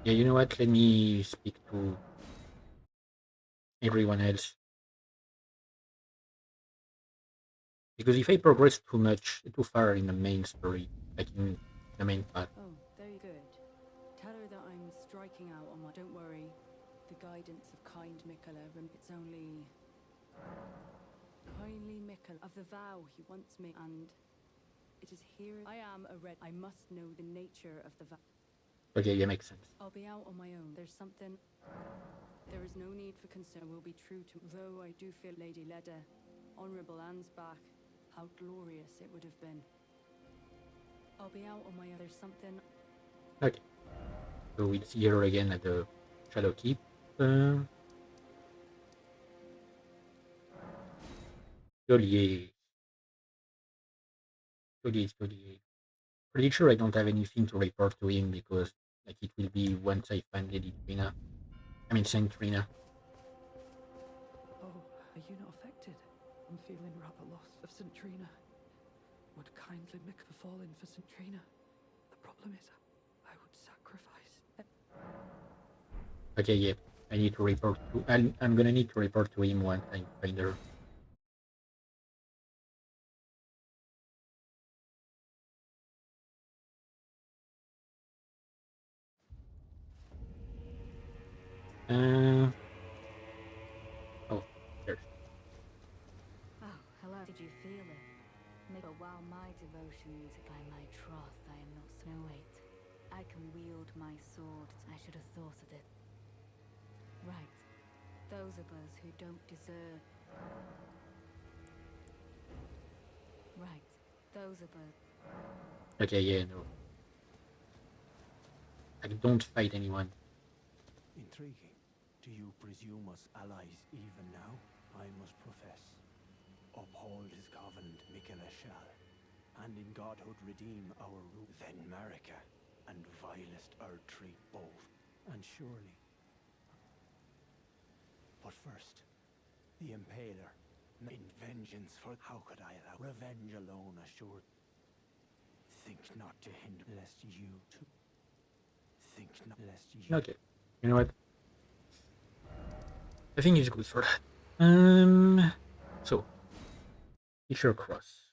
Yeah, you know what? Let me speak to everyone else. Because if I progress too far in the main story, like in the main path. Oh, very good. Tell her that I'm striking out on my... Don't worry. The guidance of kind Micola, it's only... Kindly Micola, of the vow he wants me, and... It is here I am a red... I must know the nature of the vow. Okay, yeah, makes sense. I'll be out on my own. There's something... There is no need for concern. Will be true to... Though I do feel Lady Leda, Honourable Anne's back. How glorious it would have been. I'll be out on my own. There's something... Okay. So we'll see her again at the Shadow Keep. Joliet. Pretty sure I don't have anything to report to him because like it will be once I find Lady Trina. I mean Saint Trina. Oh, are you not affected? I'm feeling rather lost of St. Trina. Would kindly Mick have fallen for St. Trina? The problem is, I would sacrifice. Okay, yeah. I need to report to... I'm gonna need to report to him once I find her. Oh, there's... Oh, hello. Did you feel it? But while my devotion to by my troth, I am not Snow White. I can wield my sword. I should have thought of it. Right. Those of us who don't deserve... Right. Those of us... Okay, yeah, no. I don't fight anyone. Intriguing. Do you presume us allies even now? I must profess. Uphold his covenant, Micola shall, and in godhood redeem our rule. Then Marika and vilest Erdtree both, and surely. But first, the Impaler, in vengeance for how could I allow revenge alone assured? Think not to hinder lest you too. Think not lest you. Okay. You know what? I think it's good for that. So Fisher Cross.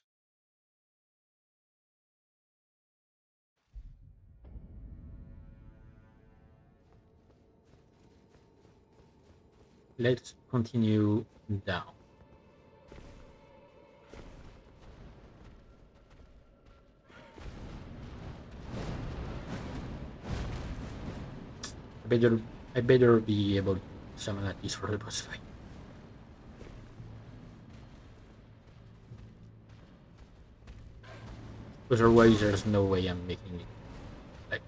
Let's continue down. I better be able to summon at least for the boss fight. Because otherwise there's no way I'm making it. Like,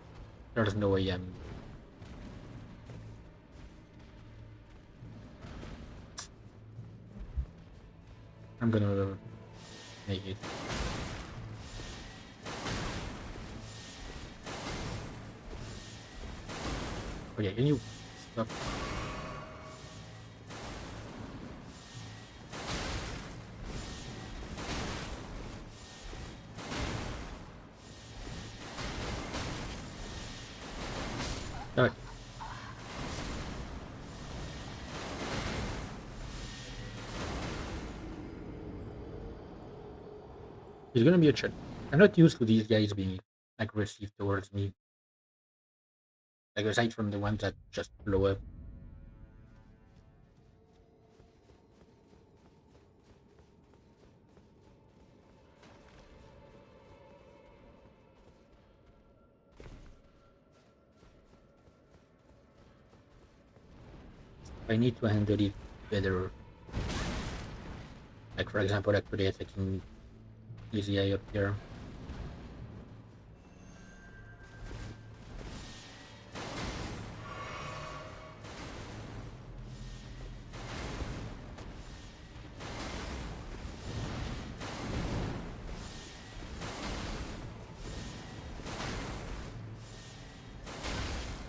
there's no way I'm gonna make it. Okay, can you stop? Alright. It's gonna be a challenge. I'm not used to these guys being aggressive towards me. Like aside from the ones that just blow up. I need to handle it better. Like for example, actually attacking easy eye up here.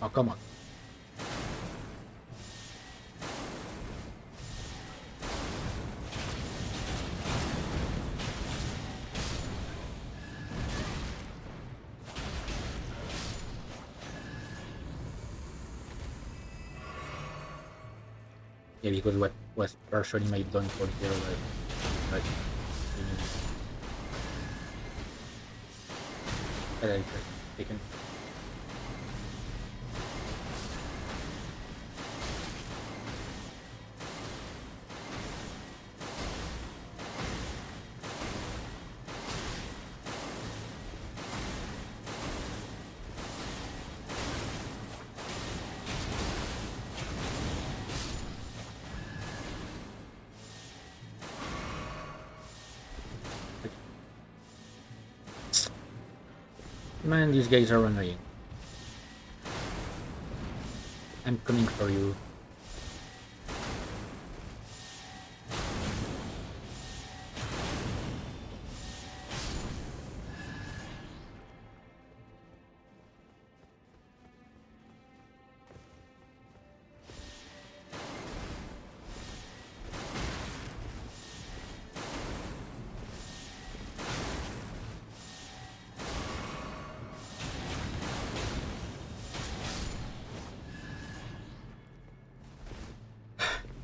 Oh come on. Yeah, because what was partially my downfall here was like that I just taken. Man, these guys are annoying. I'm coming for you.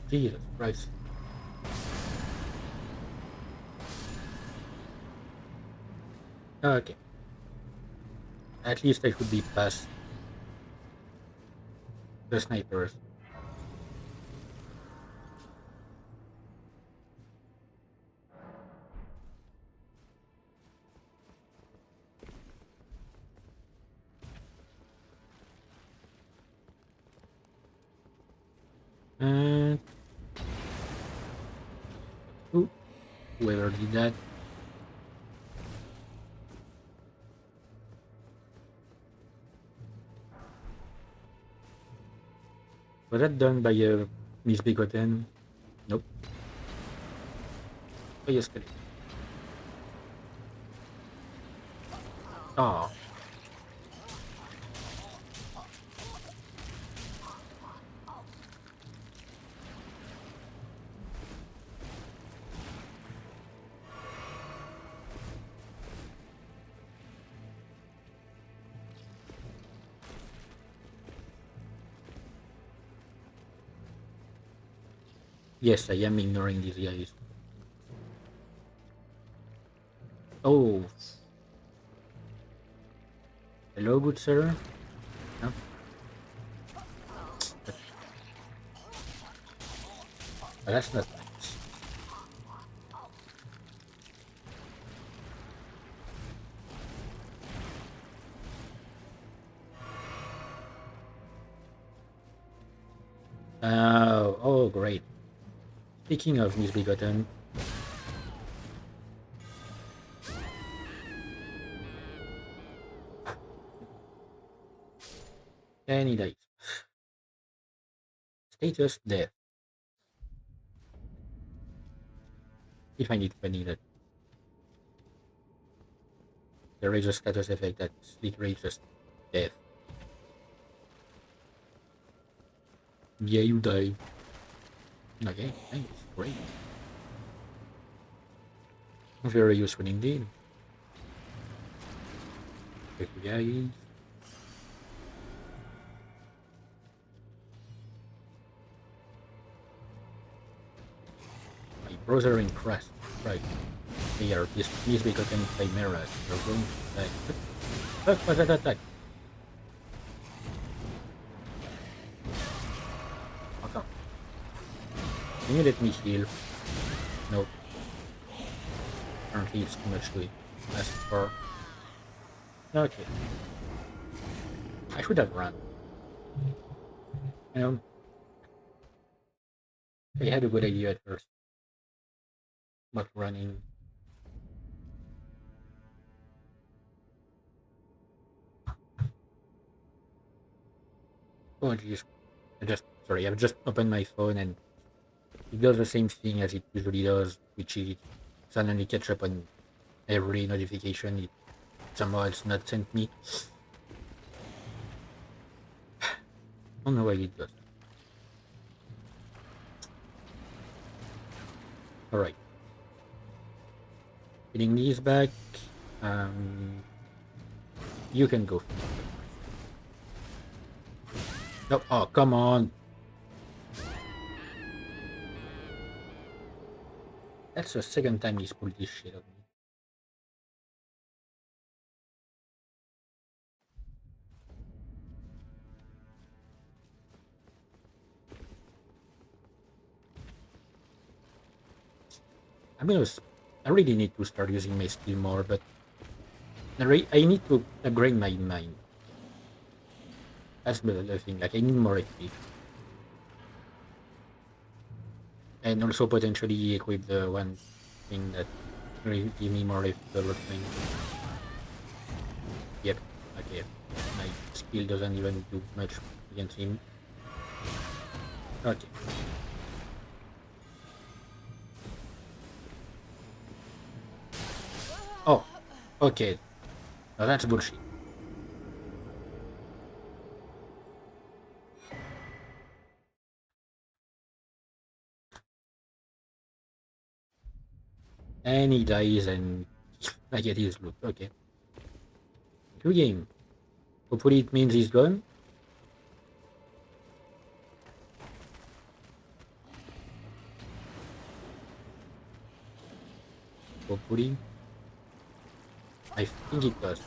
Jesus Christ. Okay. At least I should be past the snipers. And ooh, whoever did that. Was that done by a misbegotten? Nope. Oh, yes, correct. Oh, yes, I am ignoring these guys. Oh, hello, good sir. No, but, but that's not nice. Oh, great. Speaking of misbegotten, any dice. Status death. If I need it. There is a status effect that's literally just death. Yeah, you die. Okay, nice, great. Very useful indeed. Thank you guys. My browser in crashed. Right. They are please be taken by mirrors. You're going to die. What was that attack? Oh, come. Can you let me heal? No. Apparently it's too much to ask for. Okay. I should have run. You know, I had a good idea at first. But running. Oh jeez. I've just opened my phone and it does the same thing as it usually does, which is suddenly catch up on every notification it somehow has not sent me. I don't know why it does that. Alright. Getting these back. You can go. No, oh, come on. That's the second time he's pulled this shit on me. I really need to start using my skill more, but I need to upgrade my mind. That's the thing. Like I need more XP, and also potentially equip the one thing that will give me more level thing. Yep. Okay. My skill doesn't even do much against him. Okay. Oh. Okay. Now that's bullshit. And he dies and I get his loot. Okay. New game. Hopefully it means he's gone. Hopefully. I think it does.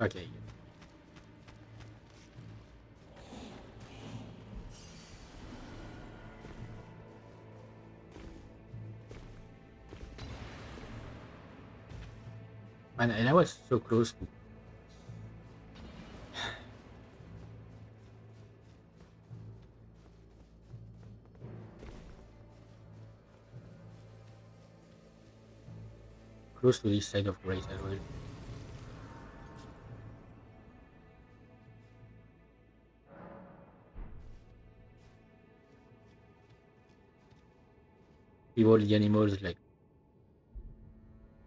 Okay. And I was so close to this side of grace as well. All the animals like,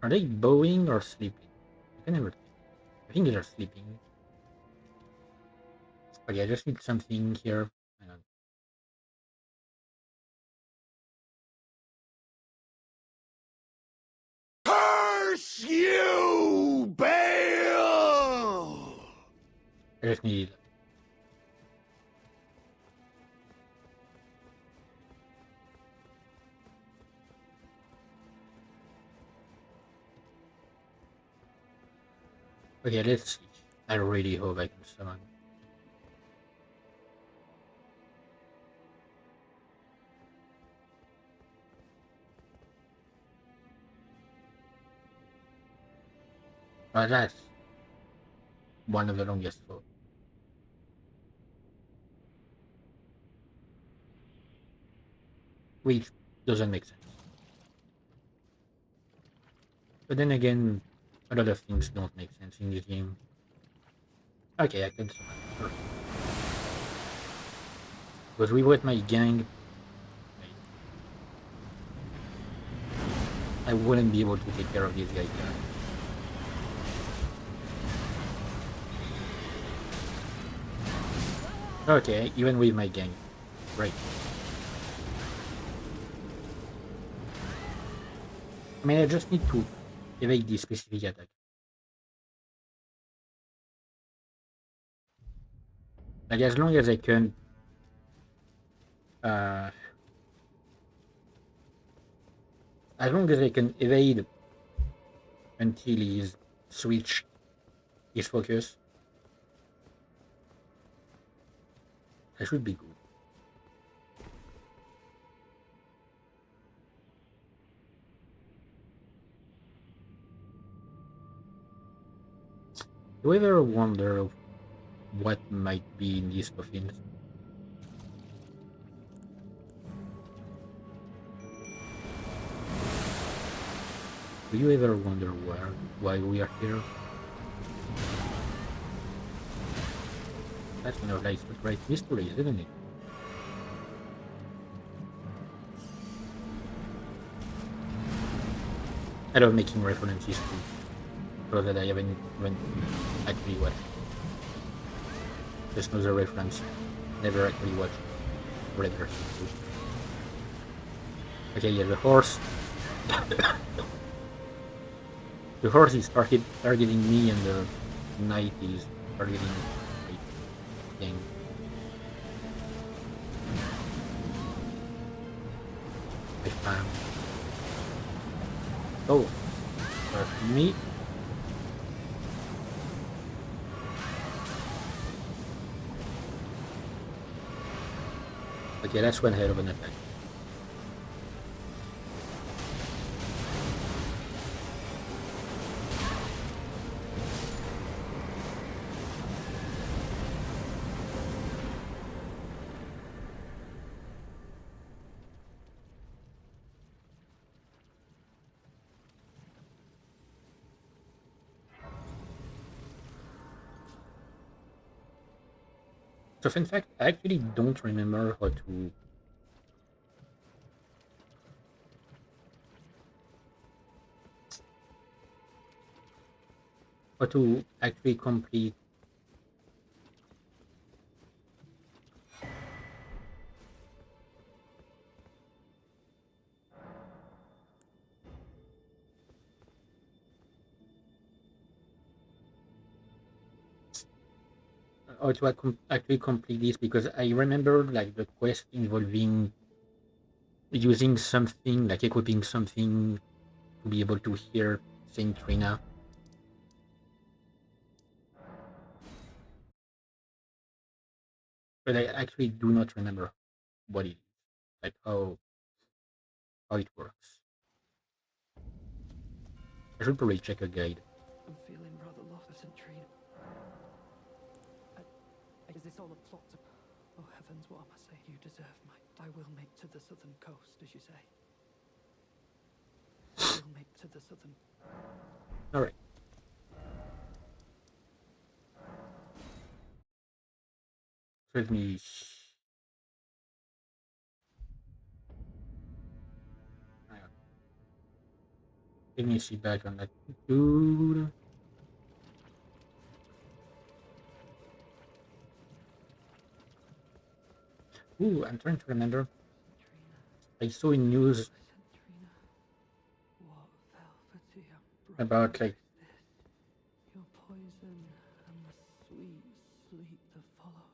are they bowing or sleeping? I can never tell. I think they're sleeping. Okay, I just need something here. Hang on. Curse you, Bale! I just need. Okay, let's see. I really hope I can summon. That's one of the longest for. Which doesn't make sense. But then again, a lot of things don't make sense in this game. Okay, I can summon. Sure. Because we were my gang, I wouldn't be able to take care of these guys here. Okay, even with my gang. Right. I mean, I just need to evade this specific attack. Like as long as I can uh as long as I can evade until he's switch his focus, I should be good. Do you ever wonder what might be in these coffins? Do you ever wonder why we are here? That's one of life's great mysteries, isn't it? I love making references to shows that I haven't even actually watched. Just know the reference. Never actually watched regular series. Okay, yeah, the horse. The horse is targeting me, and the knight is targeting my gang. My fam. Oh, me. Okay, that's one hell of an attack. So, fun fact, I actually don't remember how to actually complete. Actually complete this, because I remember like the quest involving using something, like equipping something to be able to hear Saint Trina. But I actually do not remember what it is, like how it works. I should probably check a guide. I'm feeling rather lost of St. Trina. Is this all a plot to... Oh heavens, what am I saying? You deserve my... I will make to the southern coast, as you say. I will make to the southern... All right. Let me. Hang on. Let me see back on that dude. Ooh, I'm trying to remember. Trina. I saw in news St. Trina. What velvety about ambrosia like is this? Your poison and the sweet sleep that follows.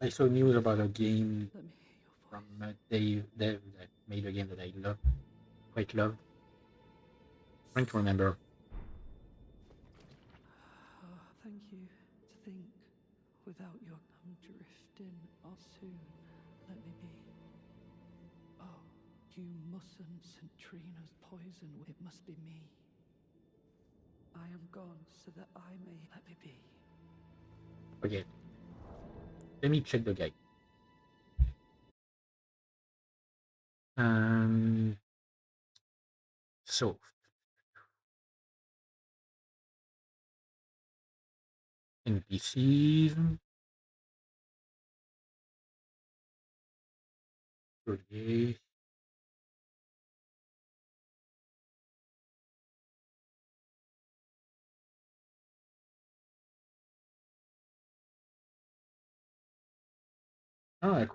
I saw news about a game Let me hear your from voice. Dave that made a game that I loved, quite loved. Trying to remember. Oh, thank you. To think, without your... I'm drifting off soon. Let me be. Oh, you mustn't. St. Trina's poison. It must be me. I am gone so that I may... Let me be. Okay, let me check the guide. Um, so NPCs. Okay. Oh, I ah,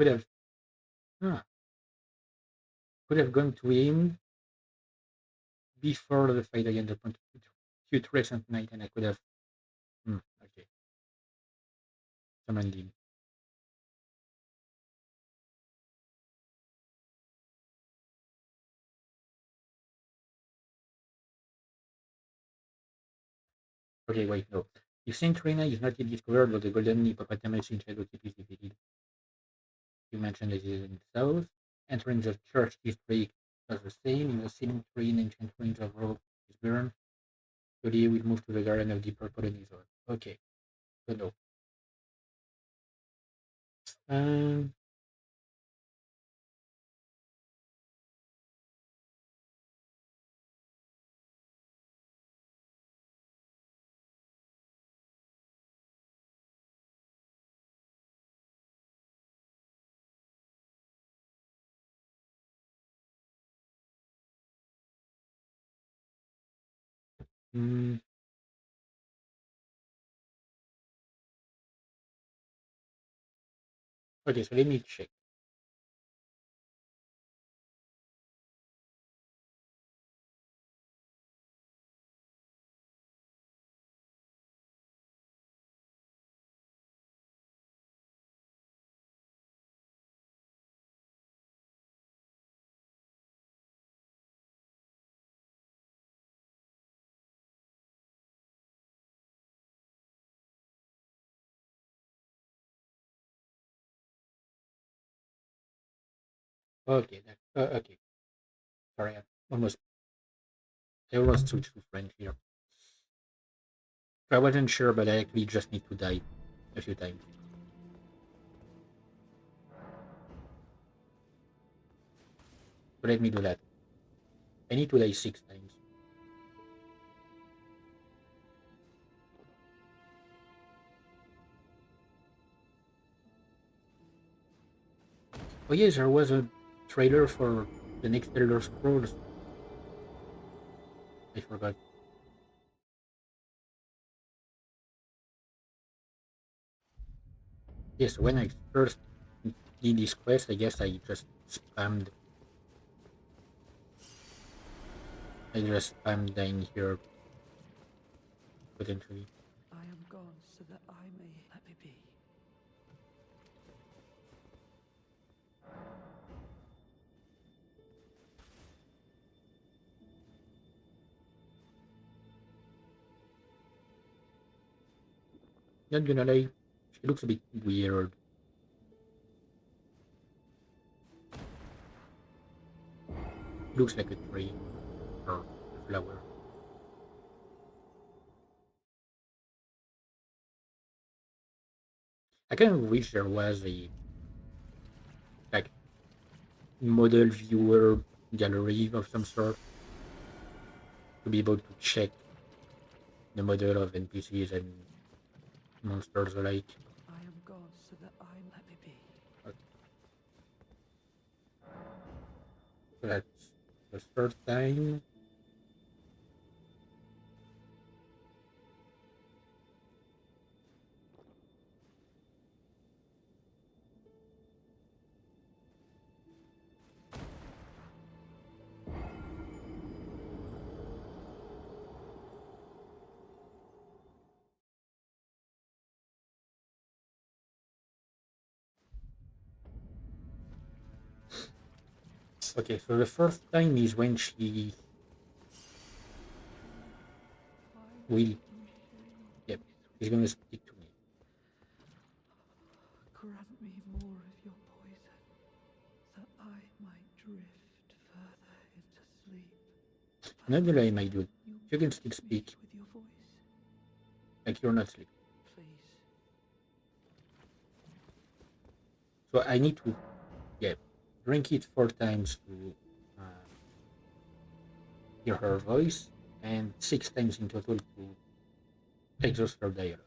could have gone to him before the fight against the putrescent knight, and I could have. Okay, summoned him. Okay, wait, no. If Saint Rina is not yet discovered, but the golden hippopotamus in Shadow Keep is defeated. You mentioned that it is in the south. Entering the church district does the same. In the cemetery in ancient ruins of Rome is burned. Today we'll move to the Garden of the Purple and Izor. Okay, so no. Um, mm, okay, so let me check. Okay, okay. Sorry, I almost switched to French here. I wasn't sure, but I actually just need to die a few times. So let me do that. I need to die 6 times. Oh yes, there was a trailer for the next Elder Scrolls. I forgot. Yes, when I first did this quest, I guess I just spammed dying here potentially. I am gone so that I may let me be. Not gonna lie, she looks a bit weird. Looks like a tree or a flower. I kind of wish there was a like model viewer gallery of some sort to be able to check the model of NPCs and monsters alike. I am gone so that I let me be. But that's the third time. Okay, so the first time is when she will, yep, she's gonna speak to me. Grant me more of your poison, that I might drift further into sleep. I'm not gonna lie, my dude. You can still Me speak with your voice, like you're not sleeping. please. So I need to, yeah, drink it 4 times to uh, hear her voice, and 6 times in total to exhaust her dialogue.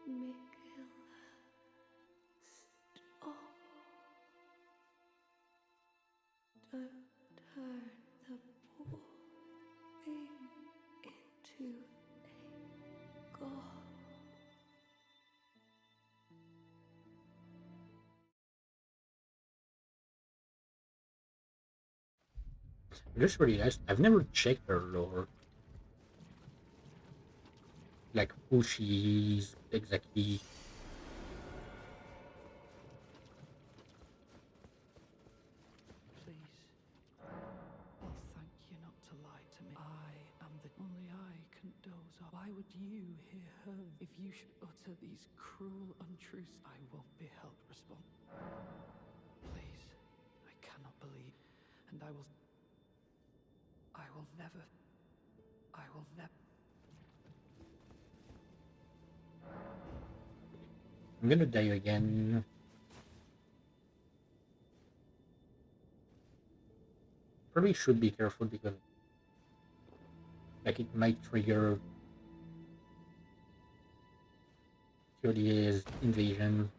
Mikhail, stop. Don't turn the poor thing into a god. I just realized I've never checked her lore, like who she is exactly. Please. I'll thank you not to lie to me. I am the only I can doze off. Why would you hear her? If you should utter these cruel untruths, I won't be held responsible. Please. I cannot believe. And I will never. I will never. I'm gonna die again. Probably should be careful because like it might trigger 30 years invasion.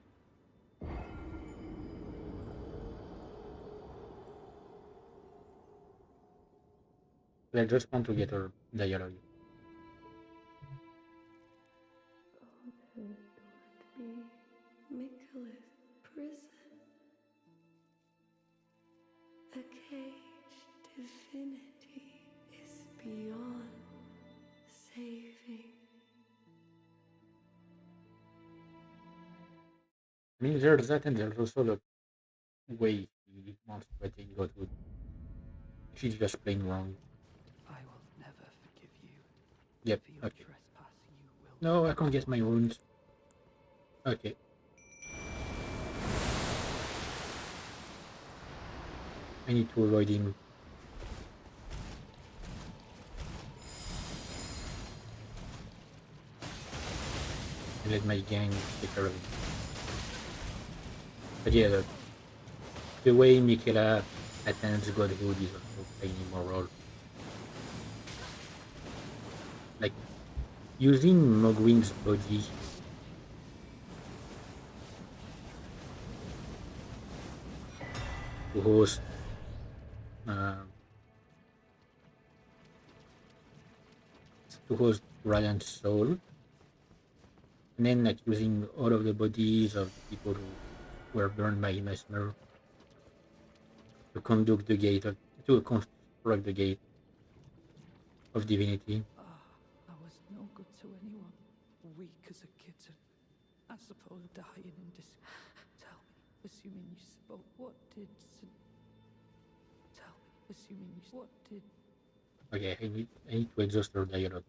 But I just want to get her dialogue. Nicholas prison. A caged divinity is beyond saving. I mean, there's that, and there's also the way he wants to attain godhood. She's just plain wrong. I will never forgive you. Yep. For your Okay. trespass, you will. No, I can't get my runes. Okay. I need to avoid him. And let my gang take care of him. But yeah, the way Michaela attains godhood is also playing immoral. Like, using Mogwin's body to host uh, Ryan's soul, and then like using all of the bodies of the people who were burned by Mesmer to conduct the gate of, to construct the gate of divinity. I was no good to anyone. Weak as a kitten. I suppose dying in Tell me, assuming you spoke, what did Tell me, assuming you what did Okay, I need to exhaust her dialogue.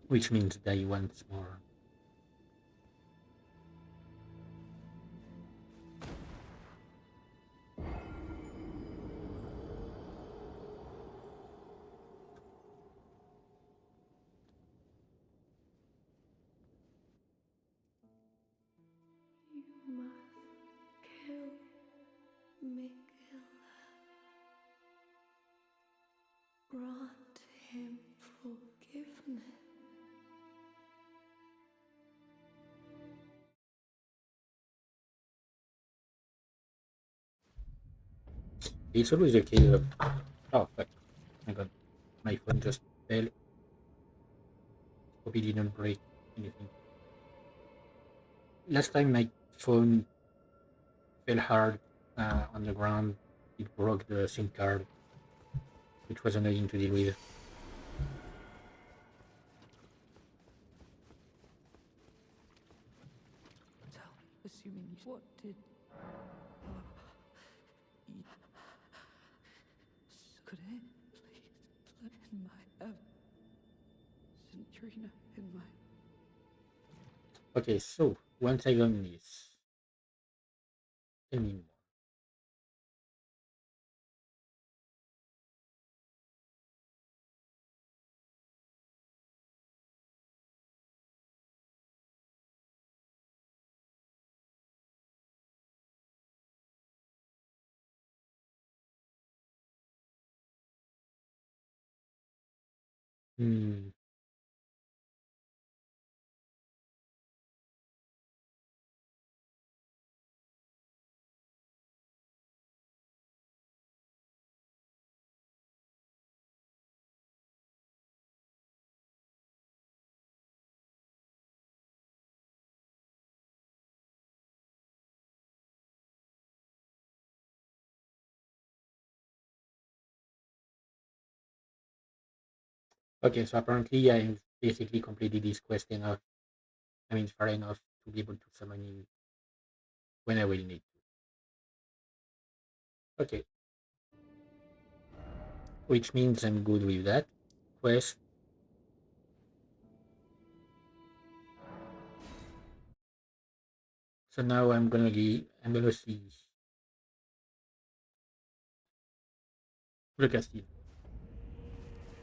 Which means die once more. You must kill Mikhail. Grant him forgiveness. It's always a case of, oh fuck, my god, my phone just fell. Hope it didn't break anything. Last time my phone fell hard on the ground, it broke the SIM card, which was annoying to deal with. tell me, assuming you what did could it please in my Centrina in my Okay, so once I've done this, tell me more. Hmm. Okay, so apparently I've basically completed this quest enough. I mean, far enough to be able to summon you when I will need to. Okay, which means I'm good with that quest. So now I'm gonna see. Look at it.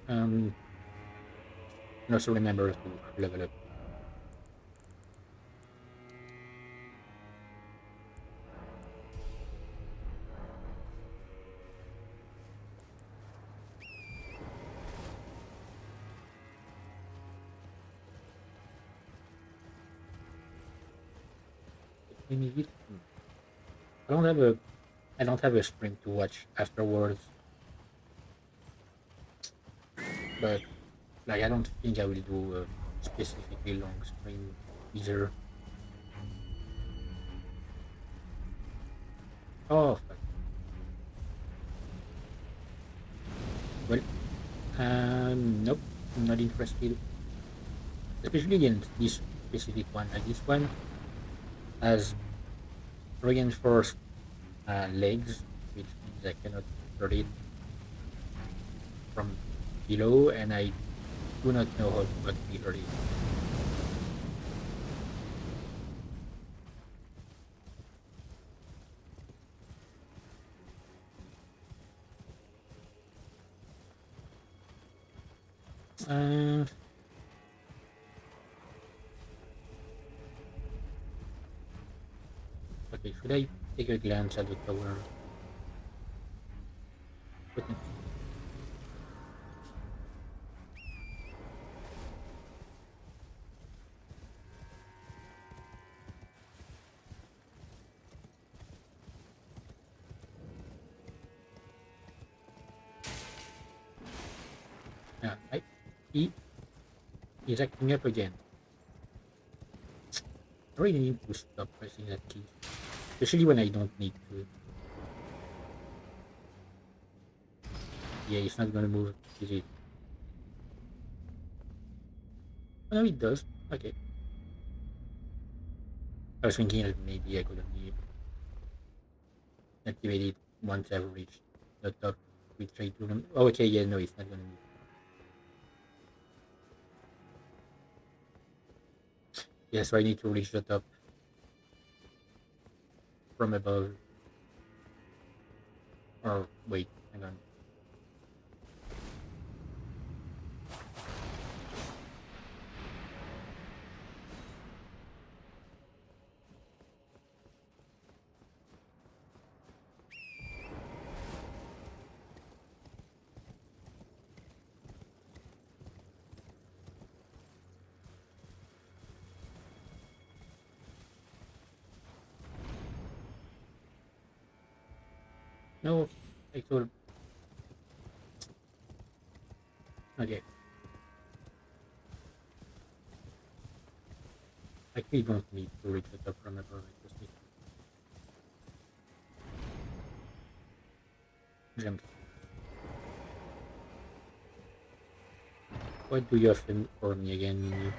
And also remember to level up. Maybe I don't have a I don't have a stream to watch afterwards, but like I don't think I will do a specifically long stream either. Oh fuck. Well, nope, I'm not interested. Especially in this specific one. Like this one has reinforced legs, which means I cannot hurt it from below, and I do not know how to actually hurt it. Uh, okay, should I take a glance at the tower? Yeah, he is acting up again. I really need to stop pressing that key, especially when I don't need to. Yeah, it's not gonna move, is it? Oh, no, it does. Okay. I was thinking that maybe I could only activate it once I've reached the top with trade tournament. Oh, okay, yeah, no, it's not gonna move. Yeah, so I need to reach the top from above. Or wait, hang on. No, I told. Okay, I actually don't need to reach the top from above. I just need to jump. What do you have for me again?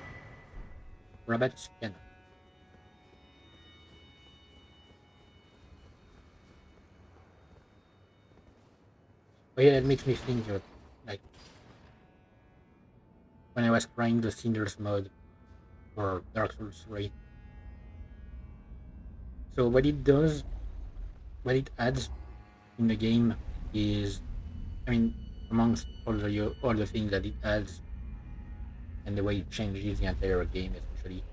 Rabbit's cannon. Oh yeah, that makes me think of like when I was trying the Cinders mod for Dark Souls 3. So what it adds in the game is, I mean, amongst all the things that it adds and the way it changes the entire game, essentially,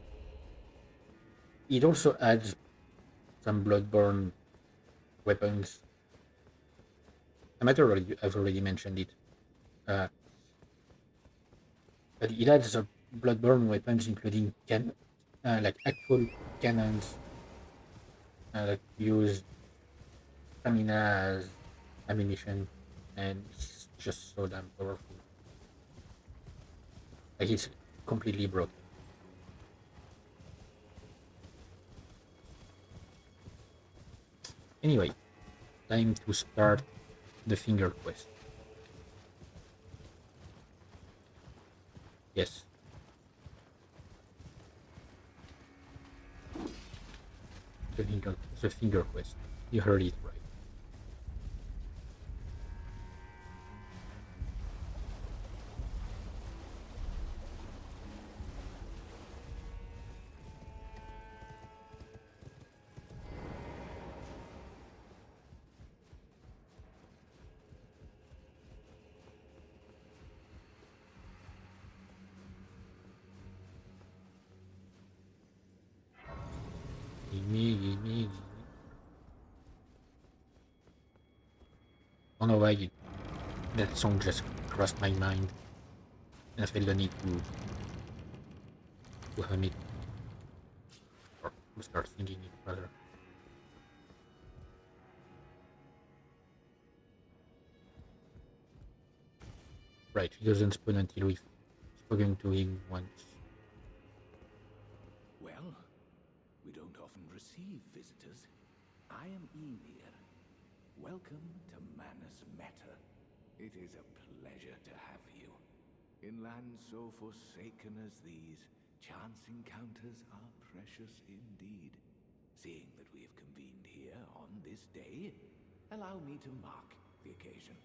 it also adds some Bloodborne weapons. I've already mentioned it, uh, but it adds Bloodborne weapons, including like actual cannons that use stamina as ammunition, and it's just so damn powerful. Like it's completely broken. Anyway, time to start the finger quest. Yes. The finger quest. You heard it right. Gimme, gimme, gimme. I don't know why that song just crossed my mind. And I feel the need to hum it. Or to start singing it rather. Right, he doesn't spawn until we've spoken to him once. Well, we don't often receive visitors. I am Emir. Welcome to Manus Meta. It is a pleasure to have you. In lands so forsaken as these, chance encounters are precious indeed. Seeing that we have convened here on this day, allow me to mark the occasion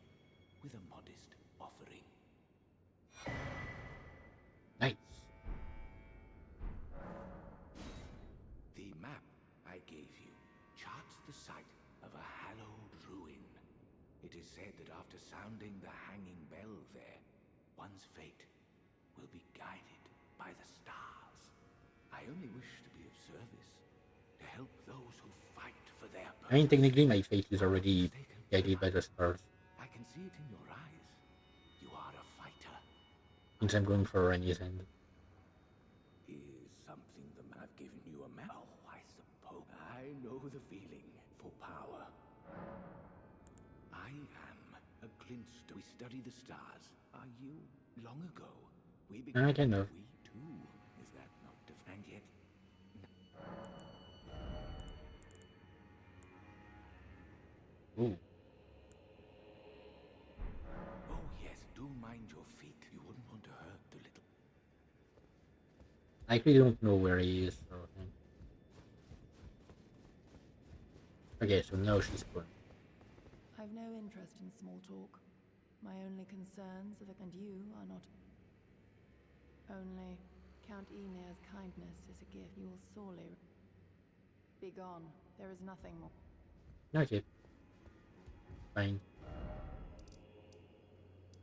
with a modest offering. Nice. The map I gave you charts the site of a hallowed ruin. It is said that after sounding the hanging bell there, one's fate will be guided by the stars. I only wish to be of service, to help those who fight for their purpose. I mean, technically, my fate is already guided by the stars. I can see it in your eyes. You are a fighter. Means I'm going for Rennie's end. Is something the man I've given you a map? Oh, I suppose. I know the feeling for power. I am a glintstone. We study the stars. Are you? Long ago, we began. I kind of. We too. Is that not different? And yet. Ooh. Oh yes, do mind your feet. You wouldn't want to hurt the little. I actually don't know where he is. So. Okay, so now she's spawned. I've no interest in small talk. My only concerns are that and you are not. Only Count Emir's kindness is a gift you will sorely. Be gone. There is nothing more. Okay. Fine.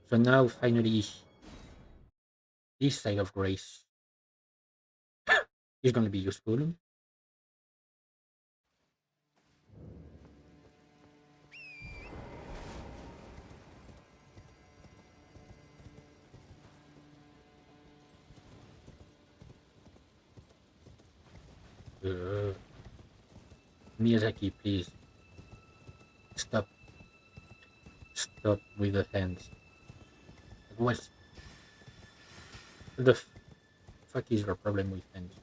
So now finally this side of grace is going to be useful. Miyazaki, please stop with the hands. What the fuck is your problem with hands?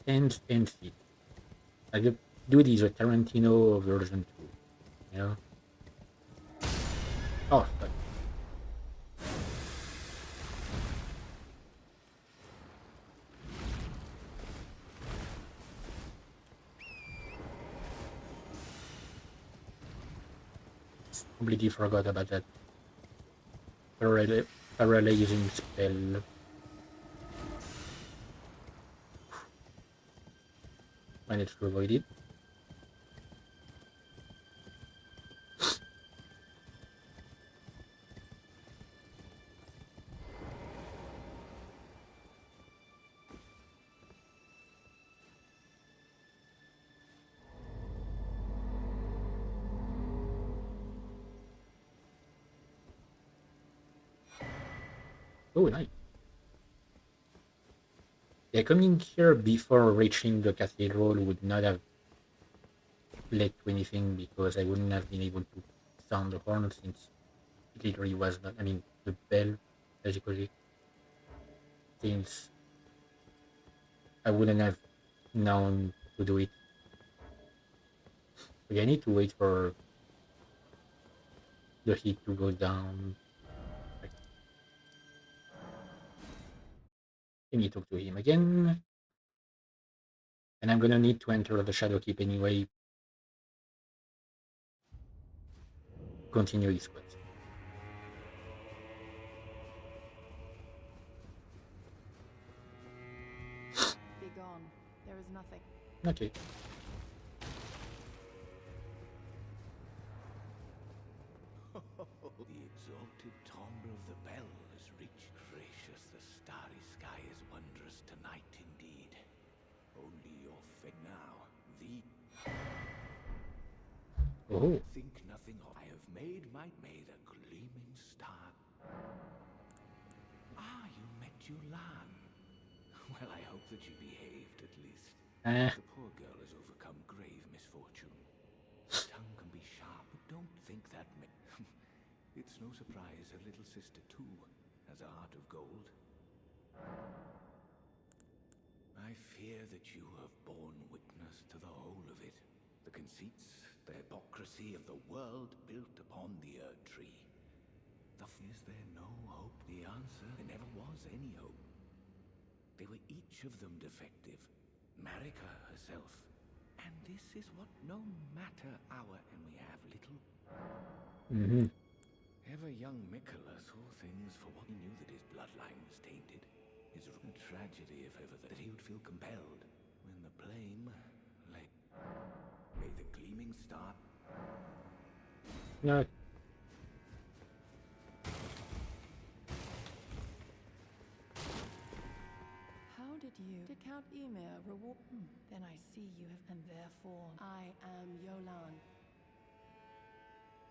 Hands and feet. Like the dude is a Tarantino version 2, you know? Oh fuck. Completely forgot about that paralyzing spell. Managed to avoid it. Oh, nice. Yeah, coming here before reaching the cathedral would not have led to anything because I wouldn't have been able to sound the horn since it literally was not. I mean, the bell, as you call it, since I wouldn't have known to do it. Okay, I need to wait for the heat to go down. Okay, I need to talk to him again. And I'm gonna need to enter the Shadow Keep anyway. Continue his quest. Be gone. There is nothing. Okay. The exalted timbre of the bell has reached. Gracious, the starry sky is wondrous tonight indeed. Only your fate now, Oh. think nothing of. I have made the gleaming star. Ah, you met Yulan. Well, I hope that you behaved at least. The poor girl has overcome grave misfortune. Her tongue can be sharp, but don't think that It's no surprise her little sister, too, has a heart of gold. I fear that you have borne witness to the whole of it. The conceits, the hypocrisy of the world built upon the Earth Tree. Is there no hope? The answer, there never was any hope. They were each of them defective. Marika herself. And this is what, no matter our, and we have little. Ever young Mikola saw things for what he knew, that his bloodline was tainted. His tragedy, if ever, that he would feel compelled when the blame lay. May the gleaming star. No. How did you? Did Count Emir reward? Then I see you have, and therefore I am Yolan.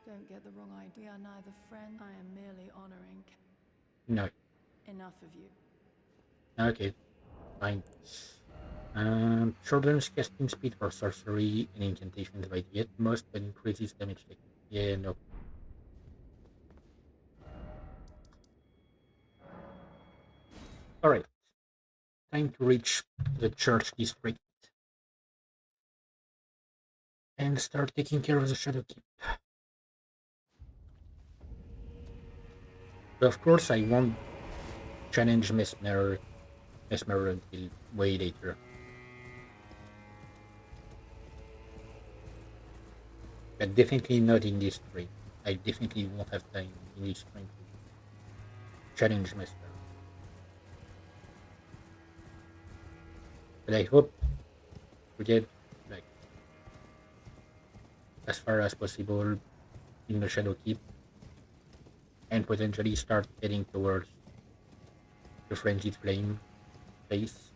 Don't get the wrong idea. We are neither friends. I am merely honoring. No. Enough of you. Okay. Fine. Shortens casting speed for sorcery and incantations by the utmost, but increases damage taken. Yeah, no. Alright. Time to reach the church district and start taking care of the Shadow Keep. But of course, I won't challenge Mesmer until way later. But definitely not in this stream. I definitely won't have time in this stream to challenge Mesmer. But I hope to get like as far as possible in the Shadow Keep and potentially start heading towards the Frenzied Flame place.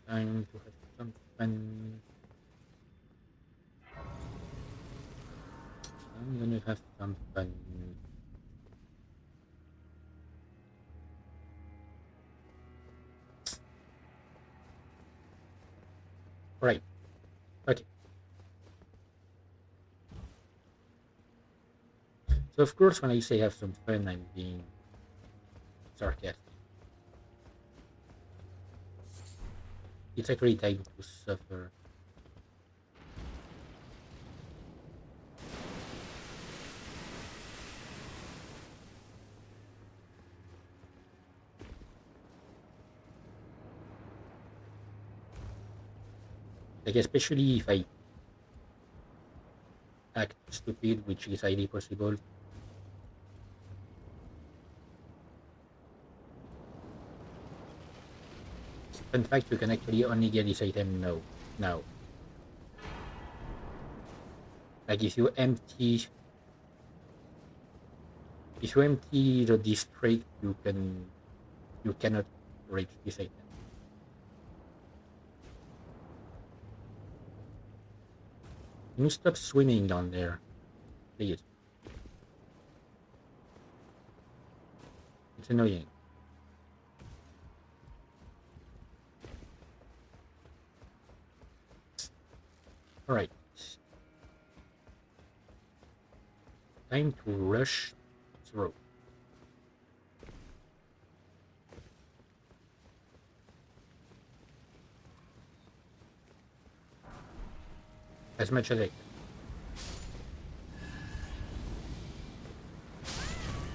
Time to have some fun. I'm gonna have some fun. Right. Okay. So of course when I say have some fun, I'm being sarcastic. It's a great time to suffer. Like especially if I act stupid, which is highly possible. In fact, you can actually only get this item now. Like if you empty the district, you cannot reach this item. Can you stop swimming down there, please? It's annoying. Alright. Time to rush through. As much as I can.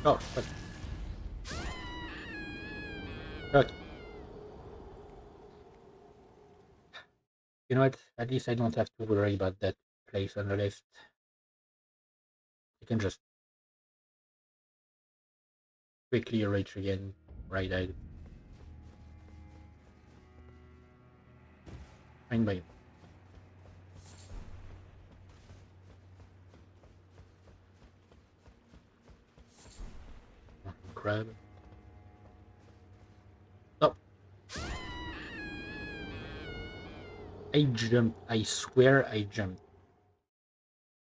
Oh, fuck. Okay. You know what? At least I don't have to worry about that place on the left. I can just quickly reach again, right ahead. Fine by me. Crab. Oh, I jumped. I swear I jumped.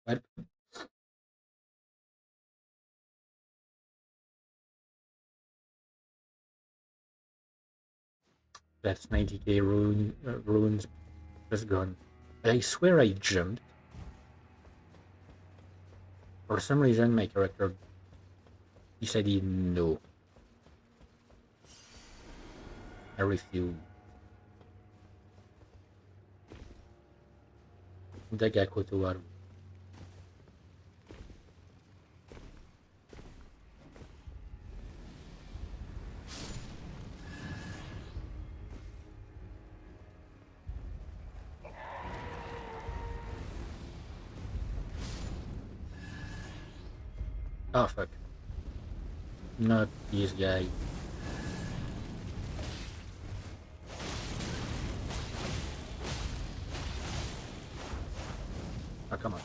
What? That's 90k runes just gone. But I swear I jumped. For some reason, my character decided no. I refuse. Dagako to water. Oh fuck. Not this guy. Oh, come on.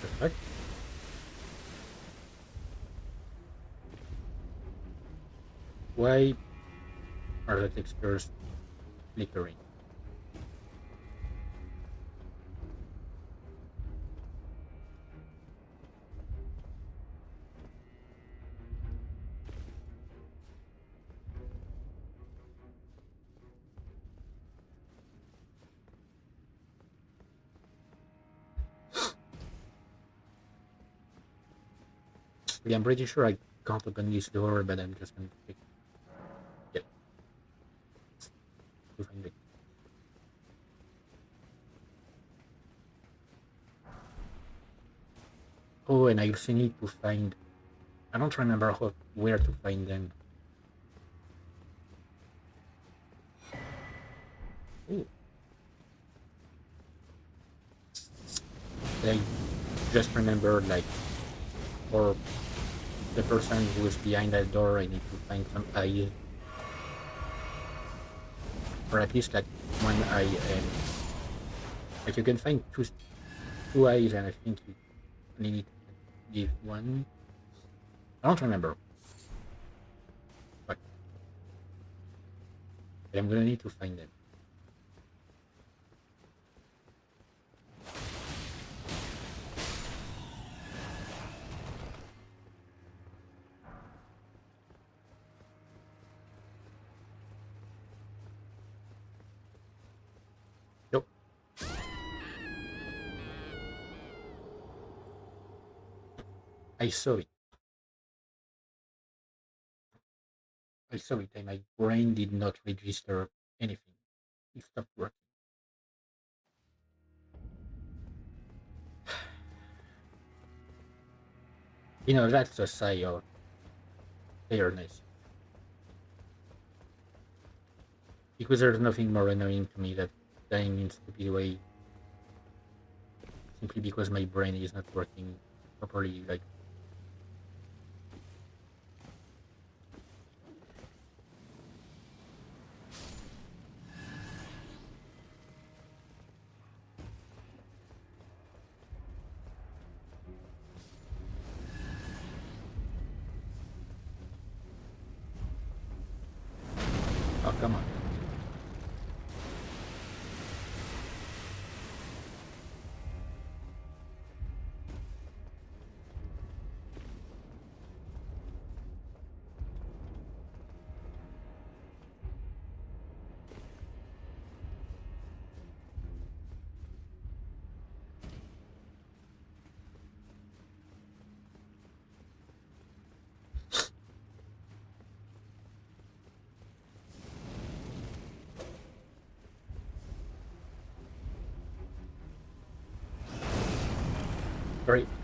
The fuck? Why are the textures flickering? Yeah, I'm pretty sure I can't open this door, but I'm just gonna pick it to find it. Oh, and I also need to find. I don't remember where to find them. Ooh. I just remembered, like, for the person who is behind that door, I need to find some eyes. Or at least, like, one eye, and like, you can find two eyes, and I think you only need to give one. I don't remember, but I'm gonna need to find them. Yep. I saw it. I saw it, and my brain did not register anything. It stopped working. You know, that's a sigh of fairness. Because there's nothing more annoying to me than dying in stupid way simply because my brain is not working properly. Like, oh, come on.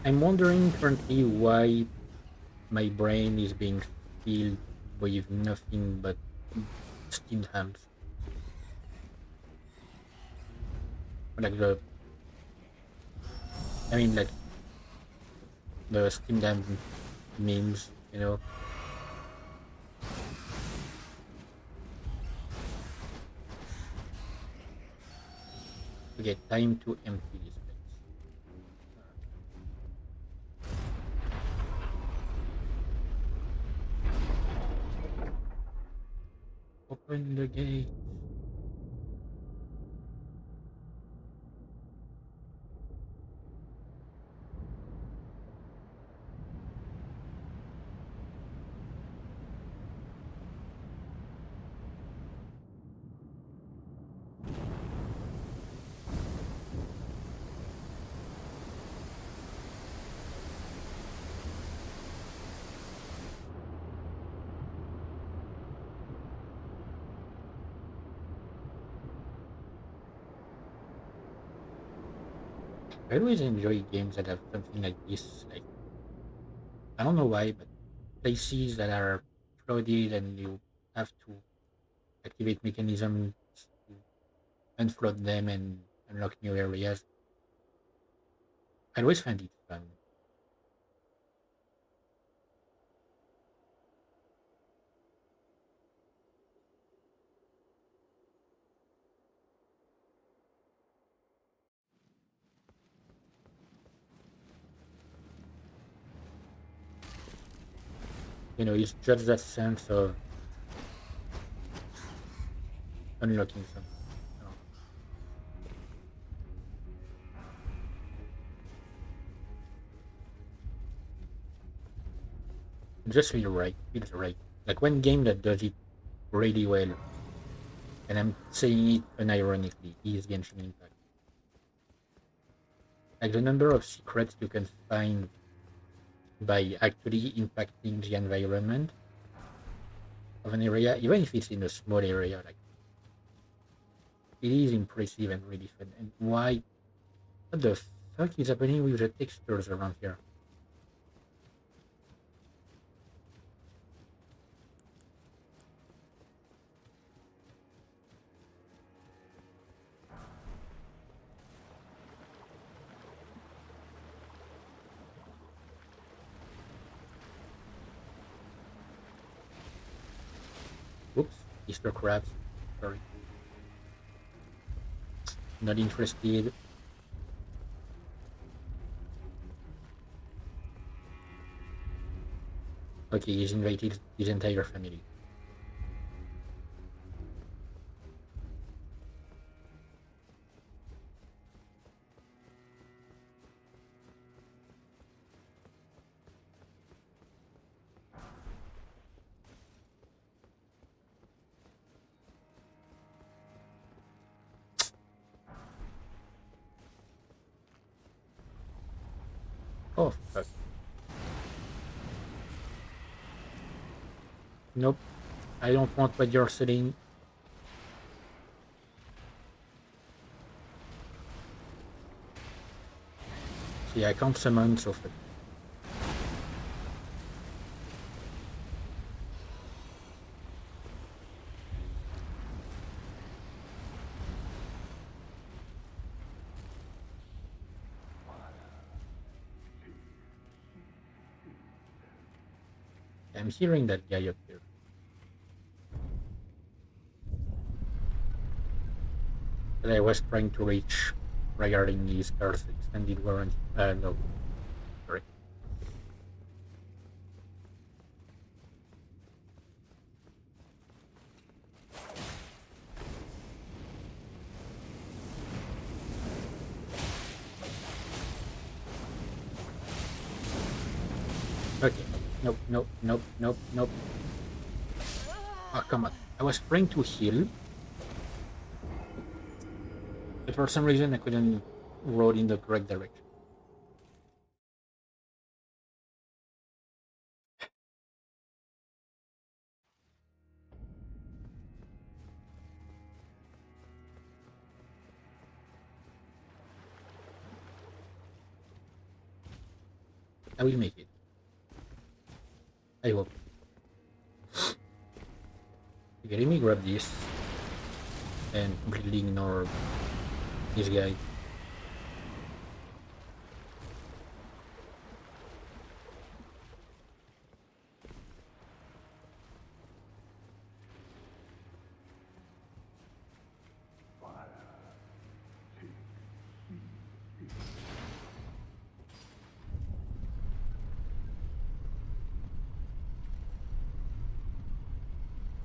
I'm wondering currently why my brain is being filled with nothing but steamed hams. Like like the steamed ham memes, you know. Okay, time to empty this place. Open the gate. I always enjoy games that have something like this. Like, I don't know why, but places that are flooded and you have to activate mechanisms to unflood them and unlock new areas. I always find it fun. You know, it's just that sense of unlocking something. I don't know. It just feels right. Feels right. Like one game that does it really well, and I'm saying it unironically, is Genshin Impact. Like the number of secrets you can find by actually impacting the environment of an area, even if it's in a small area, like it is impressive and really fun. And why? What the fuck is happening with the textures around here? Oops, Easter crabs. Sorry, not interested. Okay, he's invited his entire family. Oh fuck. Nope, I don't want what you're selling. See, I can't summon, so fuck. I'm hearing that guy up here. That I was trying to reach regarding his car's extended warranty. No, sorry. Okay. Nope, nope, nope, nope, nope. Oh, come on. I was trying to heal, but for some reason I couldn't roll in the correct direction. I will make it. I hope. Okay, let me grab this and completely ignore this guy.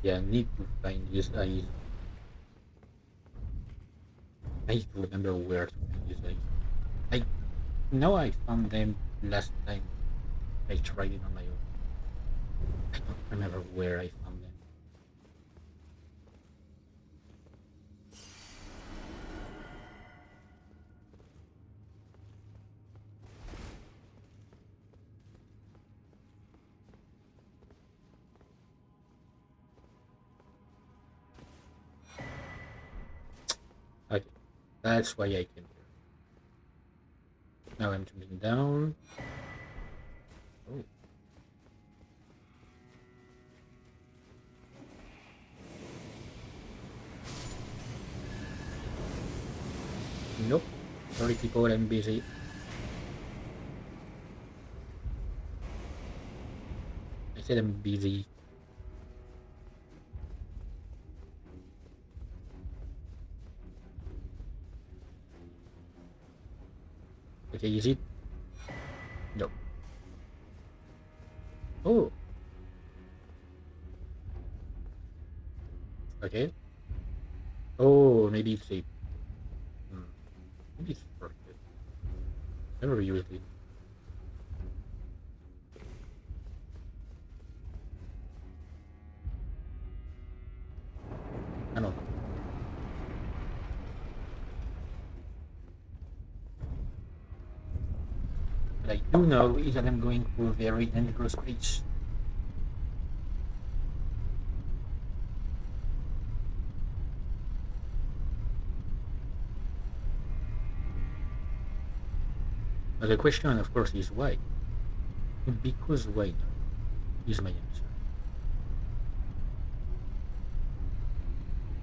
Yeah, I need to find these eyes. I need to remember where to find these eyes. I know I found them last time I tried it on my own. I don't remember where I found them. Okay, that's why I came here. Now I'm jumping down. Oh, nope. Sorry, people, I'm busy. I said I'm busy. Okay, is it? No. Oh, okay. Oh, maybe it's a. Hmm, maybe it's shortcut. Never used it. I don't know. What I do know is that I'm going through a very dangerous place. But the question, of course, is why? Because why not? Is my answer.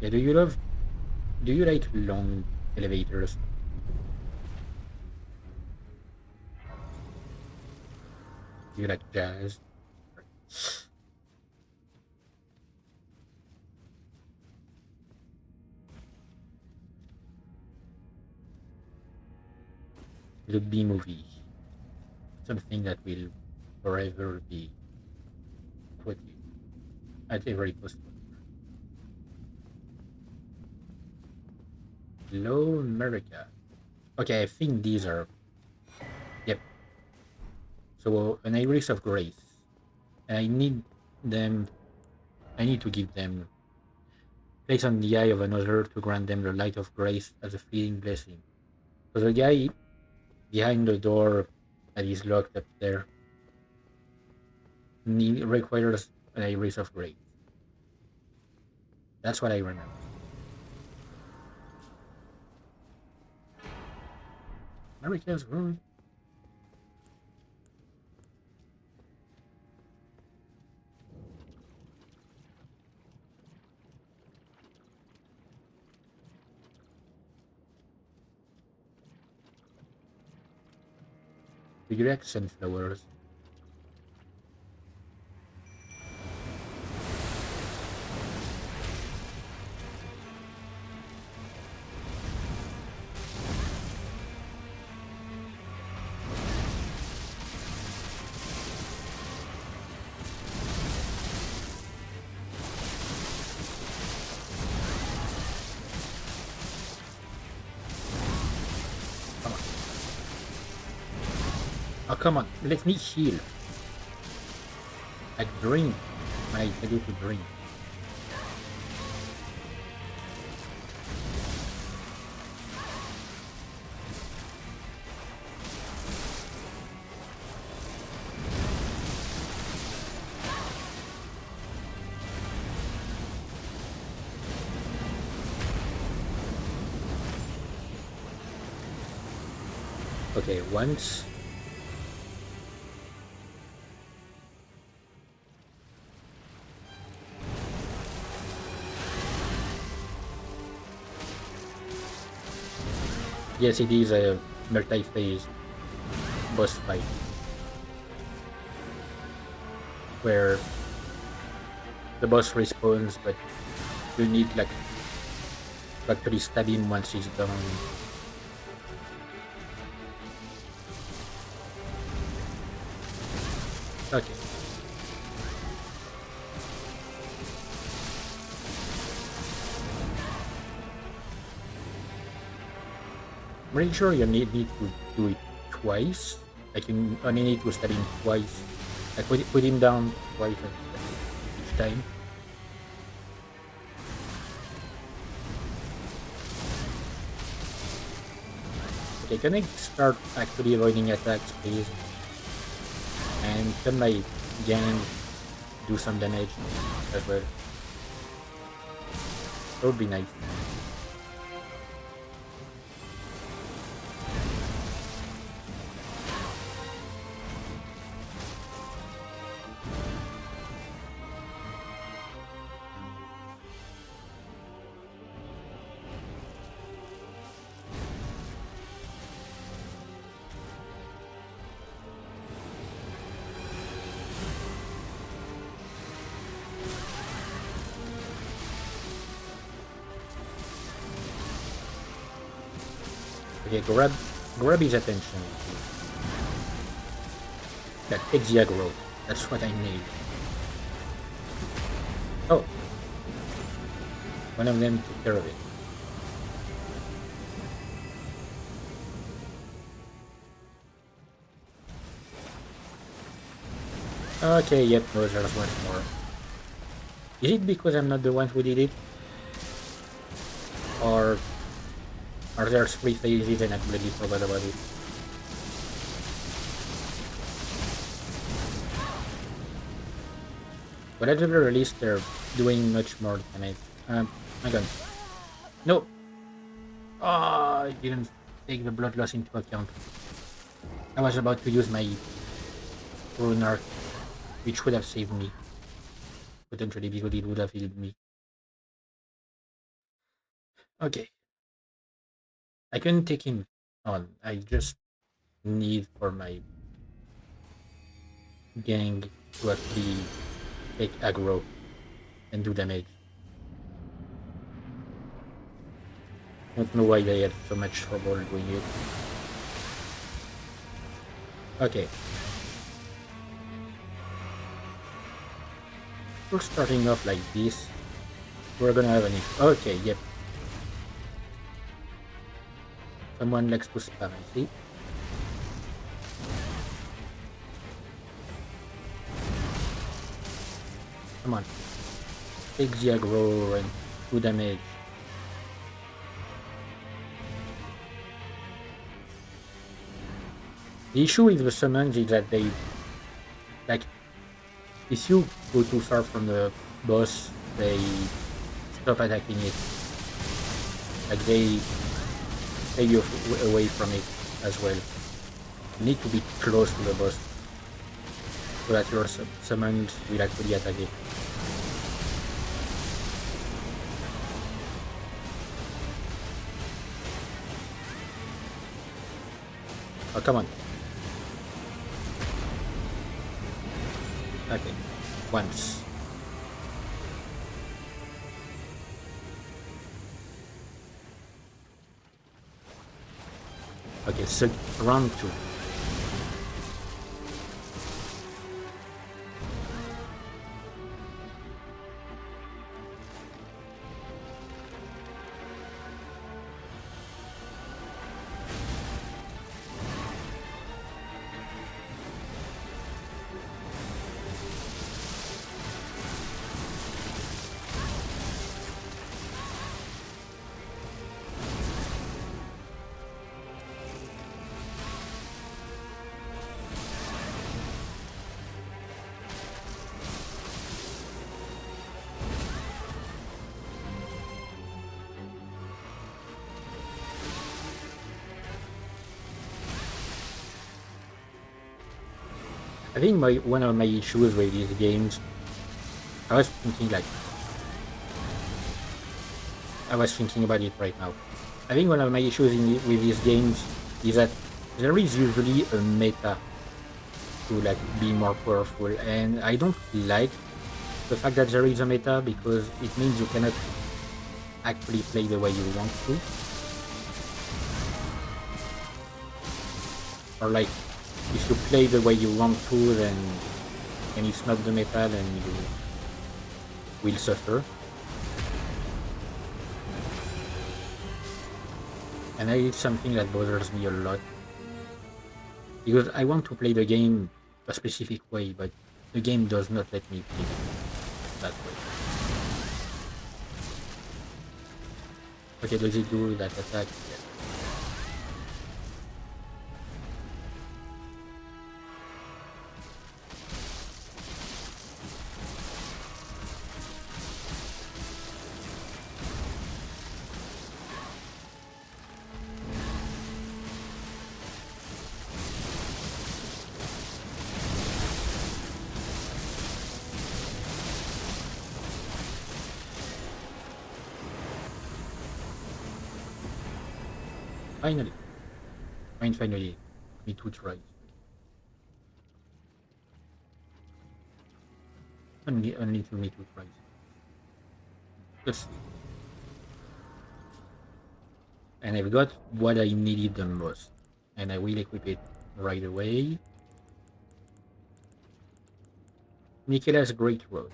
Yeah, do you like long elevators? Do you like jazz? The B movie. Something that will forever be quoted at every post. Hello, America. Okay, I think these are. Yep. So an iris of grace, and I need them. I need to give them place on the eye of another to grant them the light of grace as a fleeting blessing. So the guy behind the door that is locked up there requires an iris of grace. That's what I remember. America's good. Do you like sunflowers? Come on. Oh, come on. Let me heal. Like drink. When I tell you to drink. Okay, once Yes, it is a multi-phase boss fight where the boss respawns, but you need like to actually stab him once he's done. Okay. I'm pretty sure you need to do it twice. Like you only need to stab him twice. Like put him down twice each time. Okay, can I start actually avoiding attacks, please? And can my gang do some damage as well? That would be nice. Okay, grab his attention. That takes the aggro. That's what I need. Oh, one of them took care of it. Okay, yep, no, there's one more. Is it because I'm not the one who did it? Or are there 3 phases and I completely forgot about it? But at the very least, they're doing much more damage. My gun. No! Oh, I didn't take the blood loss into account. I was about to use my rune arc, which would have saved me. Potentially, because it would have healed me. Okay. I couldn't take him on. I just need for my gang to actually take aggro and do damage. Don't know why they had so much trouble doing it. Okay. We're starting off like this. We're gonna have an issue. Okay, yep. Someone likes to spam, I see. Come on. Take the aggro and do damage. The issue with the summons is that they, like, if you go too far from the boss, they stop attacking it. Like, they take you away from it as well. You need to be close to the boss so that your summons will actually attack it. Oh, come on. Okay, once. Okay, so round 2. I think one of my issues with these games, I was thinking about it right now. I think one of my issues with these games is that there is usually a meta to like be more powerful, and I don't like the fact that there is a meta because it means you cannot actually play the way you want to, or like if you play the way you want to, then and it's not the meta, then you will suffer. And it's something that bothers me a lot because I want to play the game a specific way, but the game does not let me play that way. Okay, does it do that attack? Yes. Finally. Finally. Me too tries. Only to me two tries. Let's see. And I've got what I needed the most. And I will equip it right away. Michaela's Great Road.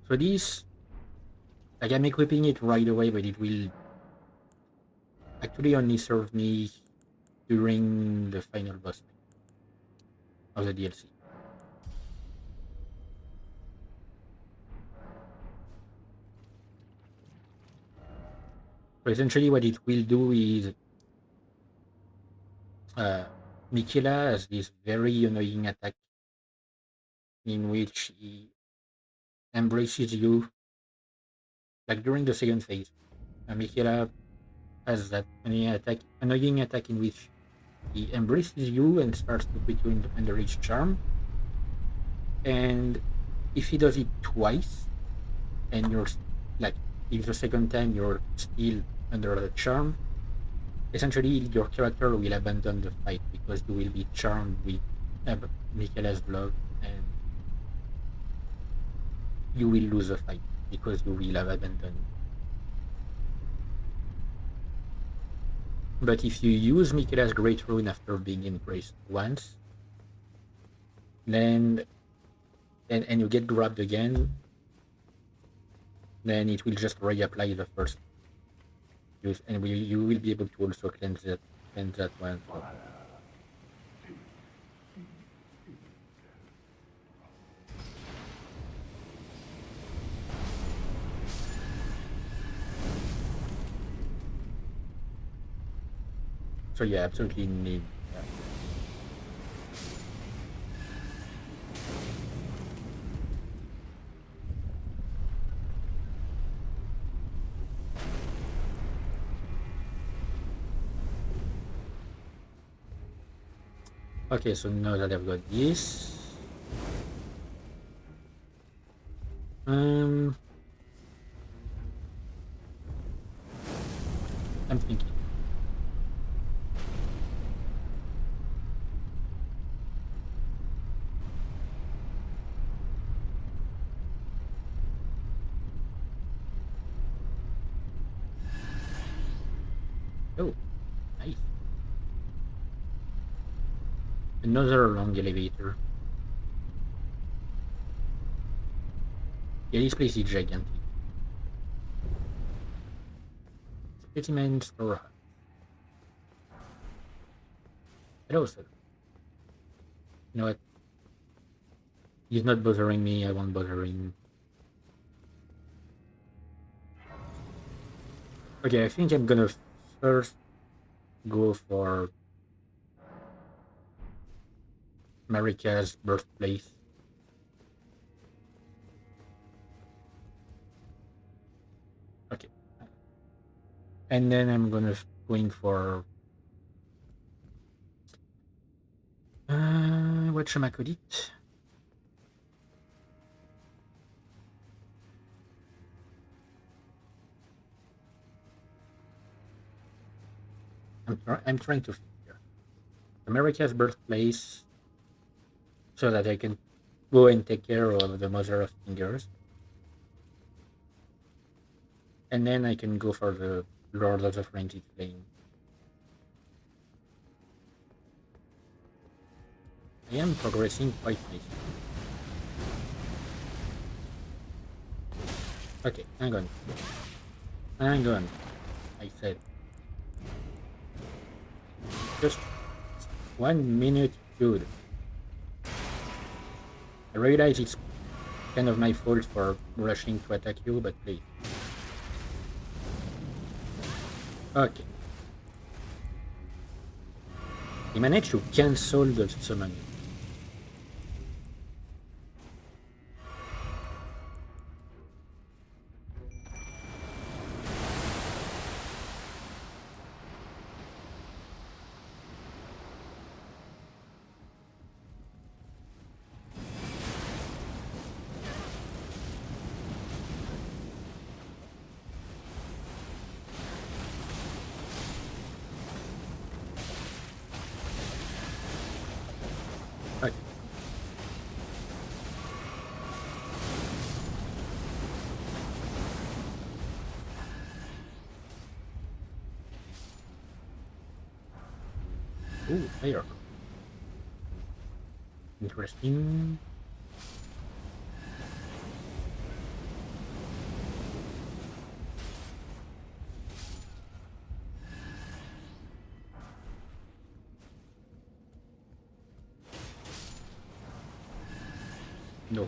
So this, like I'm equipping it right away, but it will actually only serve me during the final boss fight of the DLC. So essentially what it will do is Michaela has this very annoying attack in which he embraces you like during the second phase. Michaela has that annoying attack in which he embraces you and starts to put you under his charm. And if he does it twice, and you're like, if the second time you're still under the charm, essentially your character will abandon the fight because you will be charmed with Michaela's love, and you will lose the fight because you will have abandoned. But if you use Michaela's Great Rune after being embraced once, then and you get grabbed again, then it will just reapply the first use, and you will be able to also cleanse that one. So yeah, absolutely need that. Okay, so now that I've got this, I'm thinking. Oh, nice. Another long elevator. Yeah, this place is gigantic. Specimen store. Hello, sir. You know what? He's not bothering me. I won't bother him. Okay, I think I'm gonna first go for Marika's birthplace. Okay, and then I'm gonna going for what should I call it? I'm trying to figure America's birthplace so that I can go and take care of the Mother of Fingers, and then I can go for the Lord of the Frenzy Flame. I am progressing quite nicely. Okay, hang on. Hang on. I said just 1 minute, dude. I realize it's kind of my fault for rushing to attack you, but please. Okay. He managed to cancel the summon. Okay. Ooh, fire. Interesting. No.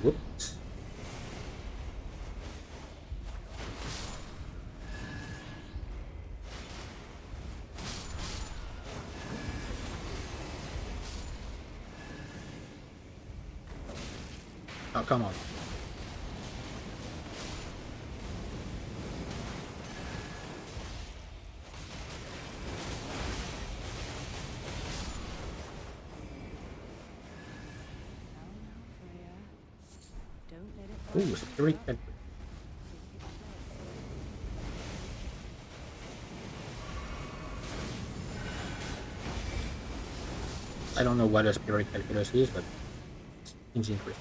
Whoops. Oh, come on. Don't let it Ooh, Spirit Temple. I don't know what a Spirit Calculus is, but it's interesting.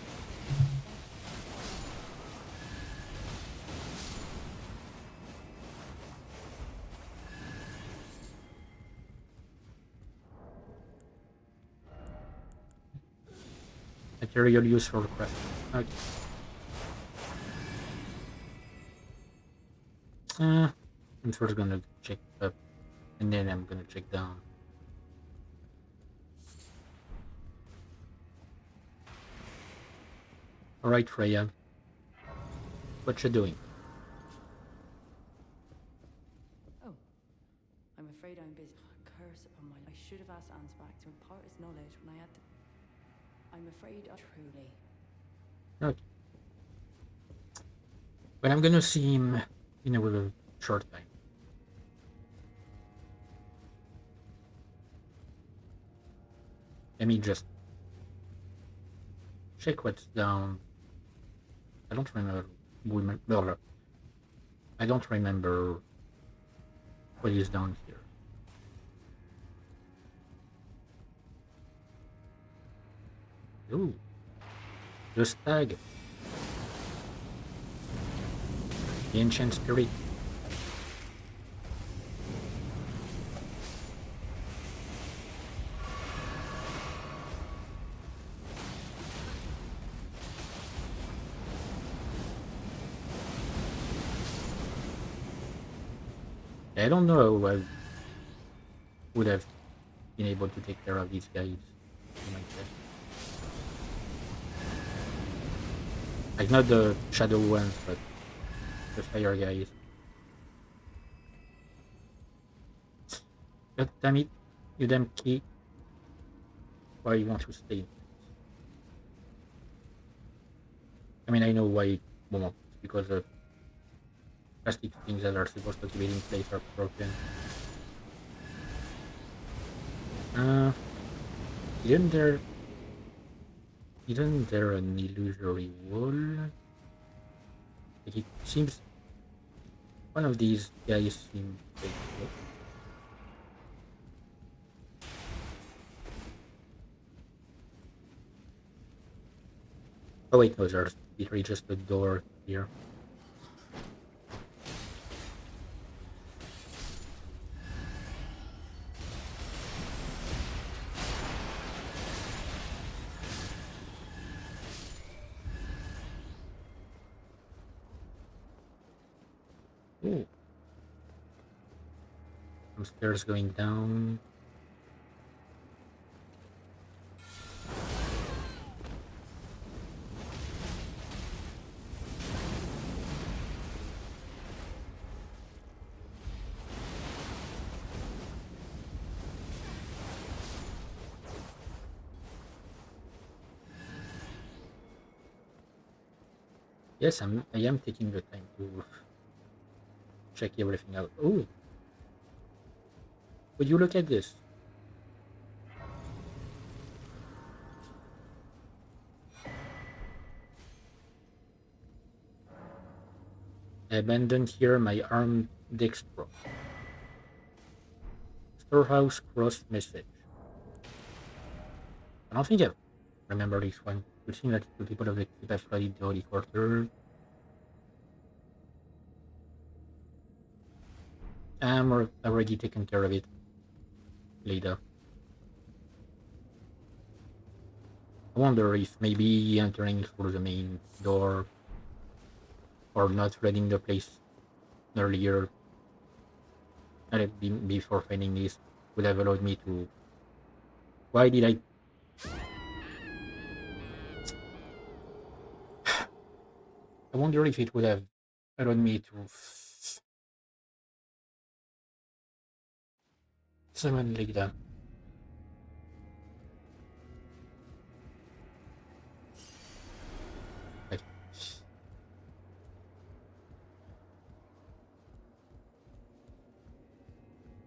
Material used for crafting. Okay. I'm first gonna check up, and then I'm gonna check down. Alright, Freya. What you doing? Oh, I'm afraid I'm busy. Curse upon my life. I should have asked Ansbach to impart his knowledge when I had to. I'm afraid I truly. Okay. But I'm gonna see him in a short time. Let me just check what's down. I don't remember. I don't remember what is down here. Ooh, the stag, the ancient spirit. I don't know how I would have been able to take care of these guys myself. Like not the shadow ones, but the fire guys. God damn it, you damn key. Why you want to stay? I mean, I know why it won't. It's because the plastic things that are supposed to keep it in place are broken. Uh, isn't there an illusory wall? Like it seems one of these guys seems like oh wait, no, there's literally just a door here. Ooh. Some stairs going down. Yes, I am taking the time to check everything out. Oh, would you look at this? I abandoned here my armed dextro. Storehouse cross message. I don't think I remember this one. It seems that the people of the keep have flooded the Holy Quarter. I'm already taken care of it later. I wonder if maybe entering through the main door or not flooding the place earlier before finding this would have allowed me to. Why did I? I wonder if it would have allowed me to summon like that. Like,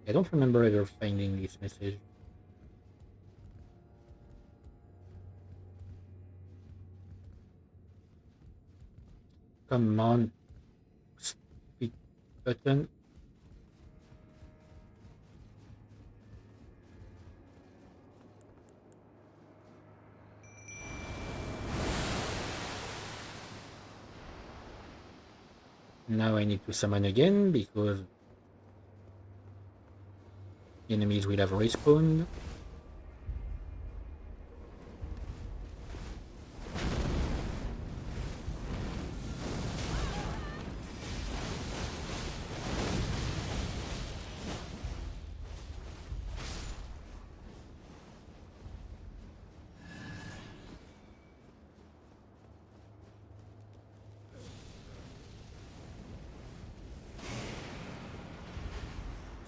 I don't remember ever finding this message. Come on, speak button. Now I need to summon again because enemies will have respawned.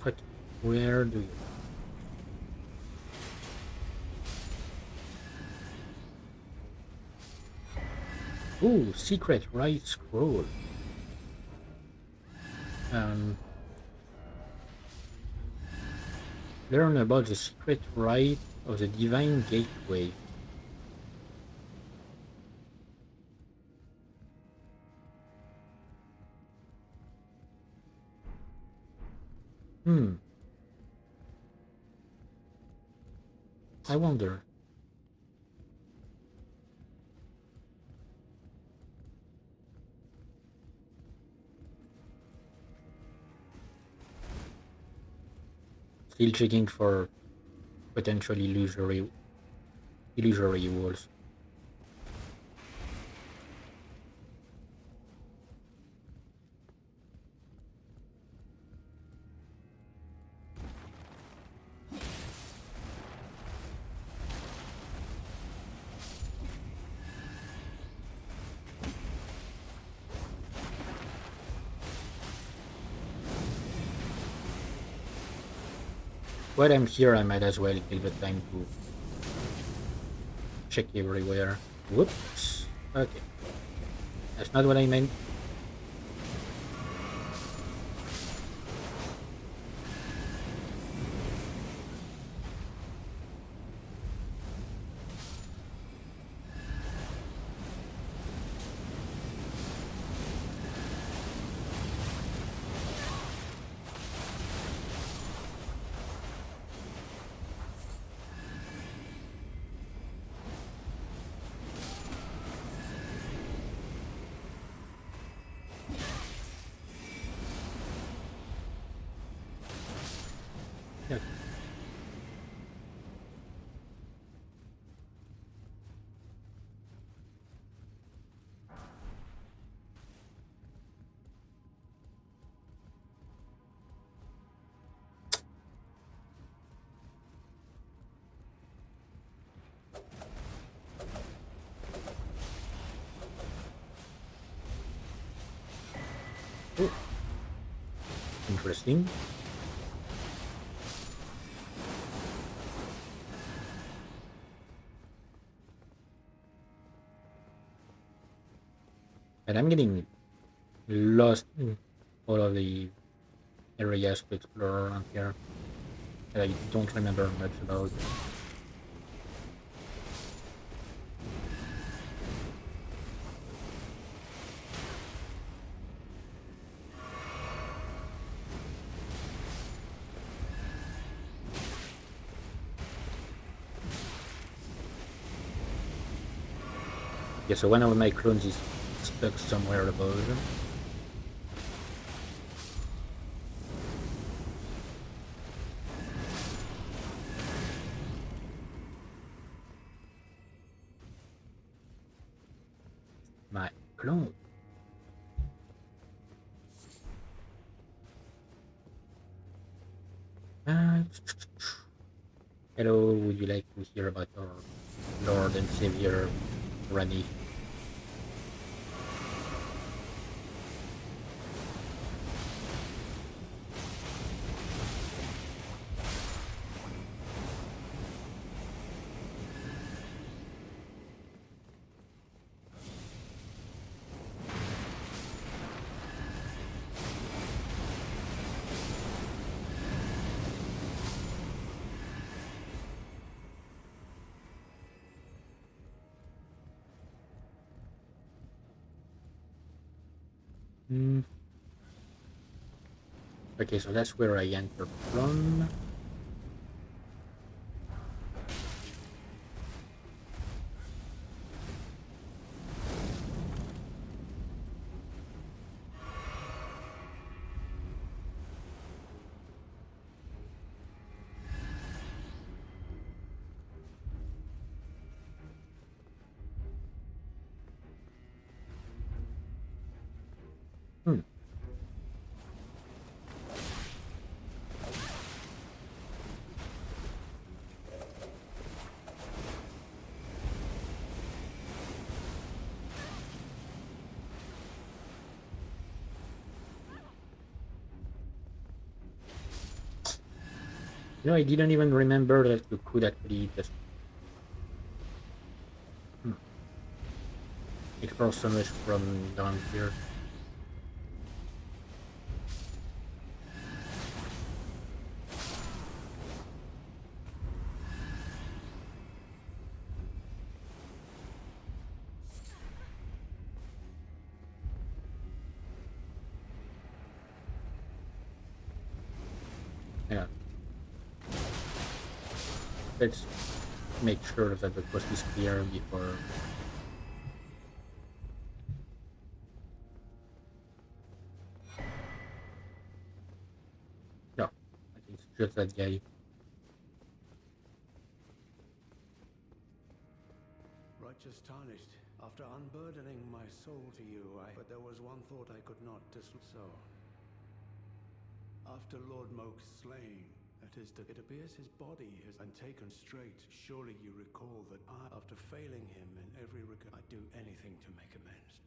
Fuck, where do you? Ooh, secret right scroll. Um, learn about the secret rite of the divine gateway. Hmm, I wonder. Still checking for potential illusory walls. while I'm here, I might as well take the time to check everywhere. Whoops. Okay. That's not what I meant. Yeah. Oh, interesting. And I'm getting lost in all of the areas to explore around here that I don't remember much about. Yeah, so one of my clones is stuck somewhere above. My clone. Uh, Hello, would you like to hear about your Lord and Savior, Rani? Hmm. Okay, so that's where I entered from. Hmm. I didn't even remember that you could actually just hmm, explore so much from down here. Yeah, let's make sure that the coast is clear before. No, I think it's just that guy. Righteous tarnished. After unburdening my soul to you, but there was one thought I could not so. After Lord Moke's slain, it appears his body has been taken straight. Surely you recall that after failing him in every regard, I'd do anything to make amends.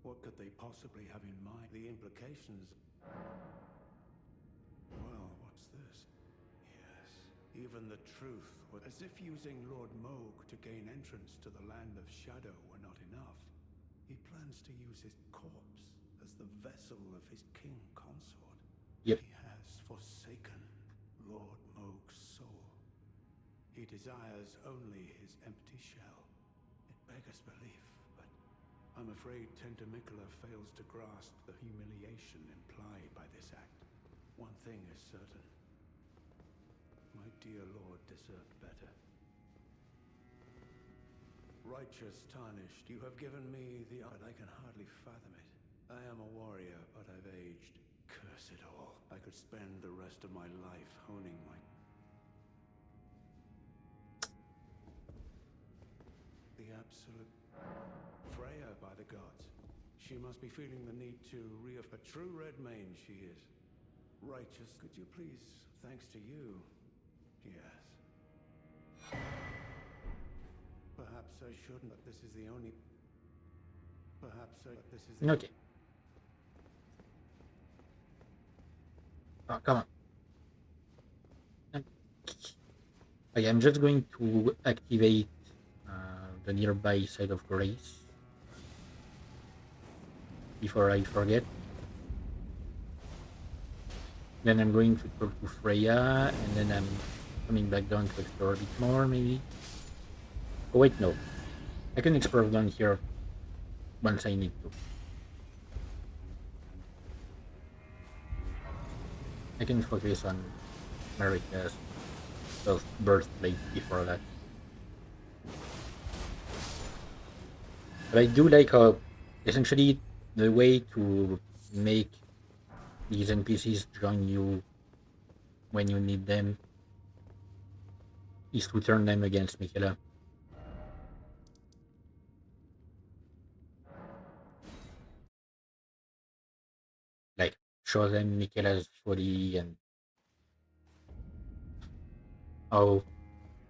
What could they possibly have in mind? The implications. Well, what's this? even the truth was as if using Lord Moog to gain entrance to the land of shadow were not enough. He plans to use his corpse as the vessel of his king consort. Yep. He has forsaken Lord Moog's soul. He desires only his empty shell. It beggars belief, but I'm afraid Tentamicola fails to grasp the humiliation implied by this act. One thing is certain. My dear lord deserved better. Righteous tarnished, you have given me the art. I can hardly fathom it. I am a warrior, but I've aged. Curse it all. I could spend the rest of my life honing my... The absolute... Freya, by the gods. She must be feeling the need to a true red mane she is. Righteous, could you please, thanks to you... Yes. Perhaps I shouldn't, but this is the only... this is the... Okay. Oh, come on. Okay, I'm just going to activate the nearby side of grace before I forget. Then I'm going to talk to Freya, and then I'm coming back down to explore a bit more, maybe. Oh wait, no. I can explore down here once I need to. I can focus on Marika's birthplace before that. But I do like how, essentially, the way to make these NPCs join you when you need them is to turn them against Miquella. Like, show them Miquella's folly and how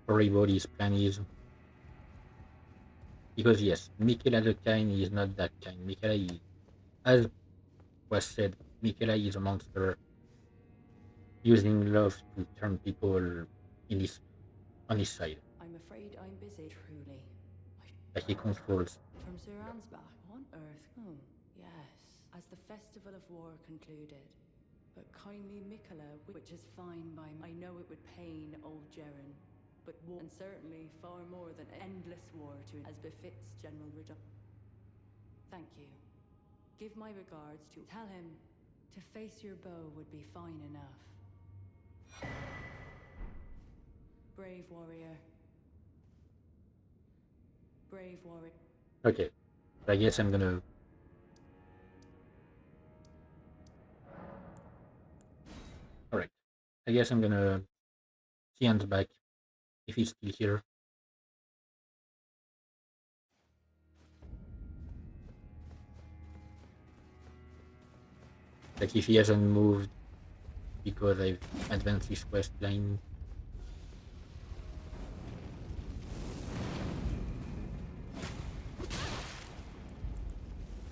horrible his plan is. Because yes, Miquella the kind is not that kind. Miquella is, as was said, Miquella is a monster using love to turn people on his side. I'm afraid I'm busy, truly. Like he controls. From Sir Ansbach, on Earth? Oh, yes. As the Festival of War concluded. But kindly Miquella, which is fine by me. I know it would pain old Jeren. But war, and certainly far more than endless war to as befits General Riddoch. Thank you. Give my regards to... Tell him to face your bow would be fine enough. Brave warrior. Brave warrior. Okay, I guess I'm gonna... Alright, I guess I'm gonna see Hans back if he's still here. Like if he hasn't moved because I've advanced his quest line.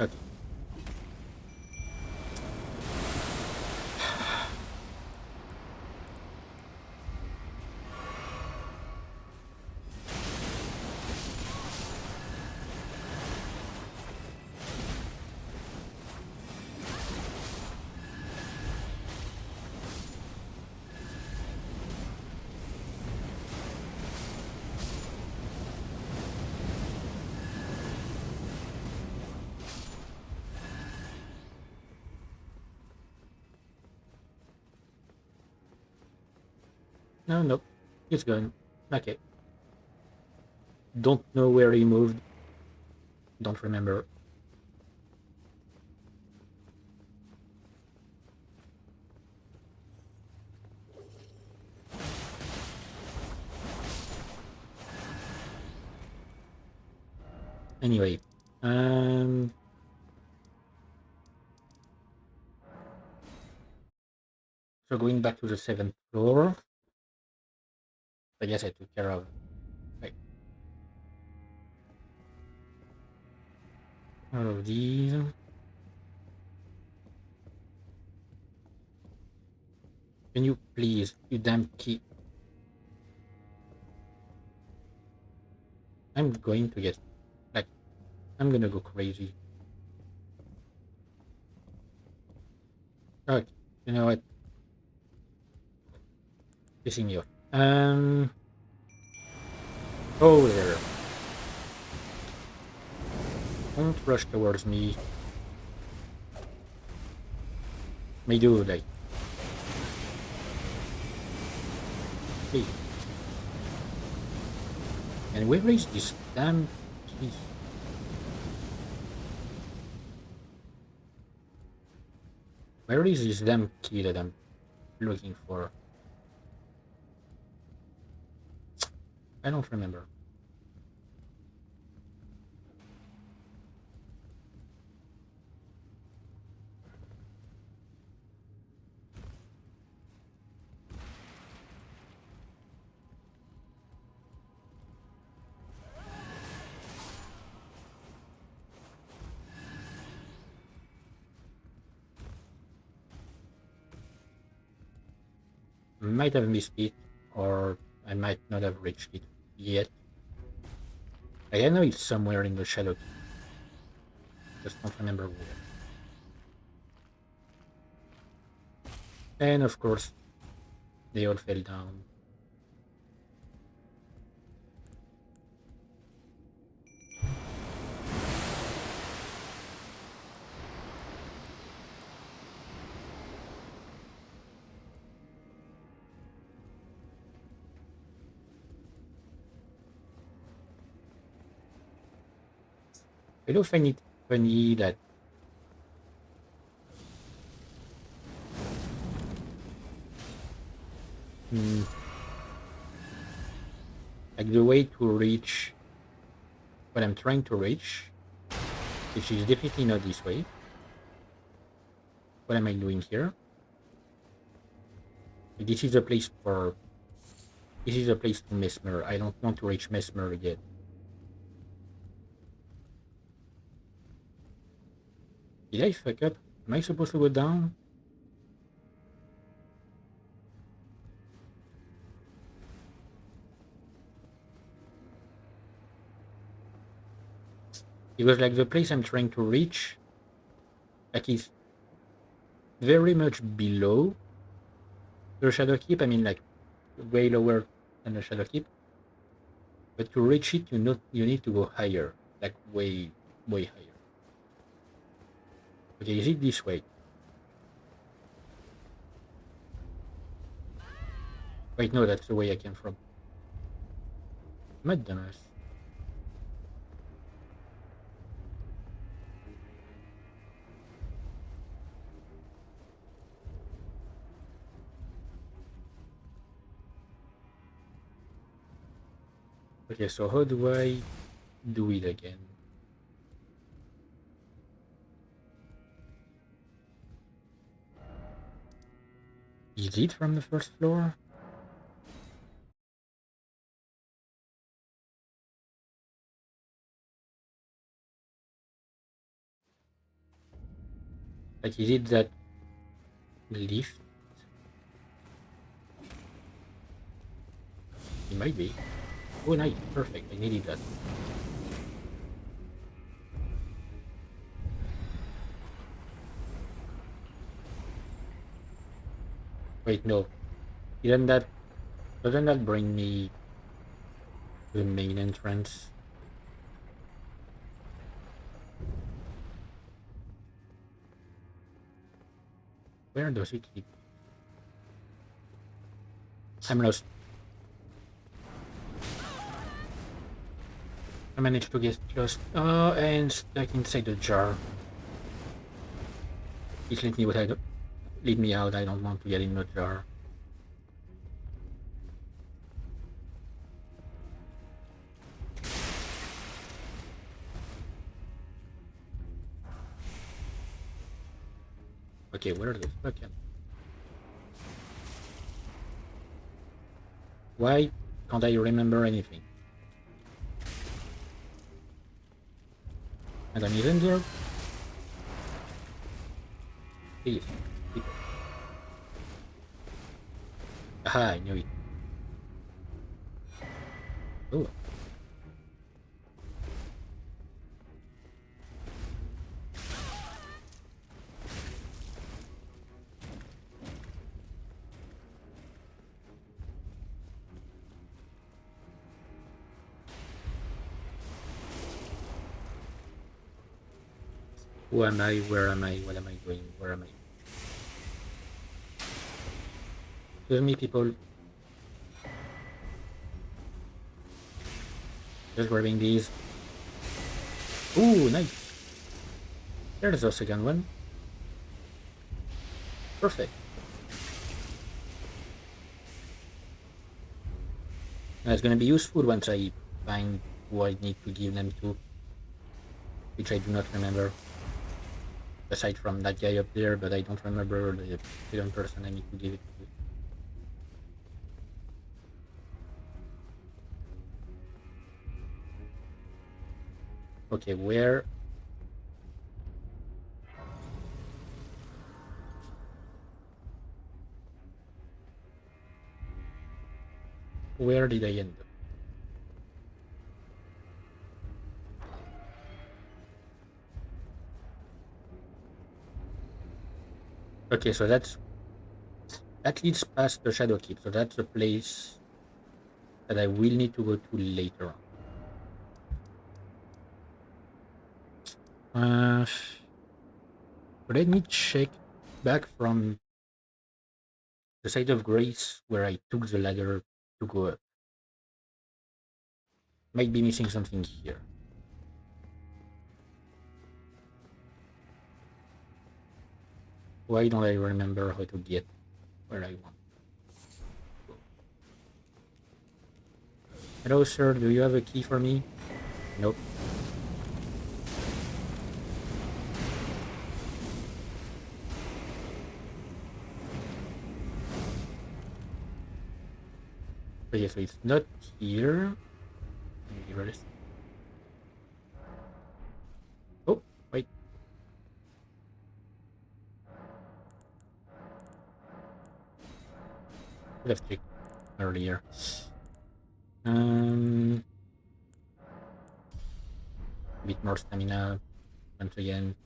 Okay. No, nope. He's gone. Okay. Don't know where he moved. Don't remember. Anyway, so going back to the 7th floor, I guess I took care of... Wait. All of these. Can you please, you damn key... I'm going to get, like, I'm gonna go crazy. Okay, you know what? Pissing me off. Oh there. Don't rush towards me. May do, like, please. And where is this damn key? Where is this damn key that I'm looking for? I don't remember. Might have missed it, or I might not have reached it yet. Like, I know it's somewhere in the shadow key. Just don't remember where. And of course, they all fell down. I do find it funny that mm, like the way to reach what I'm trying to reach, which is definitely not this way. What am I doing here? This is a place for. This is a place to Mesmer. I don't want to reach Mesmer yet. Did I fuck up? Am I supposed to go down? Because like the place I'm trying to reach, like is very much below the Shadow Keep. I mean, like way lower than the Shadow Keep. But to reach it, you need to go higher, like way higher. Okay, is it this way? Wait, no, that's the way I came from. I'm a dumbass. Okay, so how do I do it again? Is it from the first floor? Like, is it that lift? It might be. Oh, nice. Perfect. I needed that. Wait, no. Isn't that... Doesn't that bring me to the main entrance? Where does it keep? I'm lost. I managed to get lost. And stuck inside the jar. Please let me what I do. Lead me out. I don't want to get in the jar. Okay, where the fuck am I? Why can't I remember anything? And I'm even there? Please. People. Aha, I knew it. Oh. Who am I? Where am I? What am I doing? Where am I? Excuse me, people. Just grabbing these. Ooh, nice. There's a second one. Perfect. That's gonna be useful once I find who I need to give them to, which I do not remember. Aside from that guy up there, but I don't remember the second person I need to give it to. Okay, where? Where did I end up? Okay, so that leads past the Shadow Keep, so that's a place that I will need to go to later on. But let me check back from the site of Grace where I took the ladder to go up. Might be missing something here. Why don't I remember how to get where I want? Hello, sir. Do you have a key for me? Nope. Okay, so it's not here. Maybe rest. Oh, wait. Could have checked earlier. A bit more stamina once again.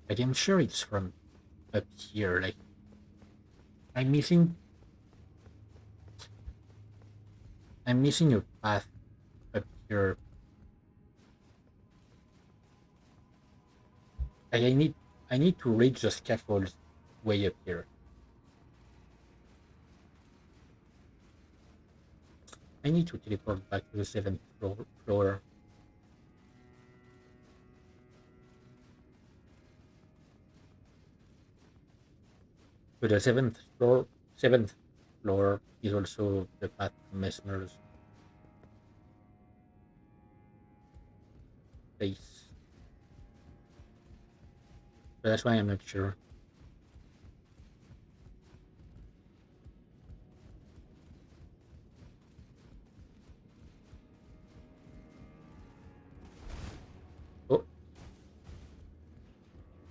Like I'm sure it's from up here. Like I'm missing a path up here. Like I need to reach the scaffolds way up here. I need to teleport back to the seventh floor. But the seventh floor is also the path to Mesmer's place. So that's why I'm not sure. Oh,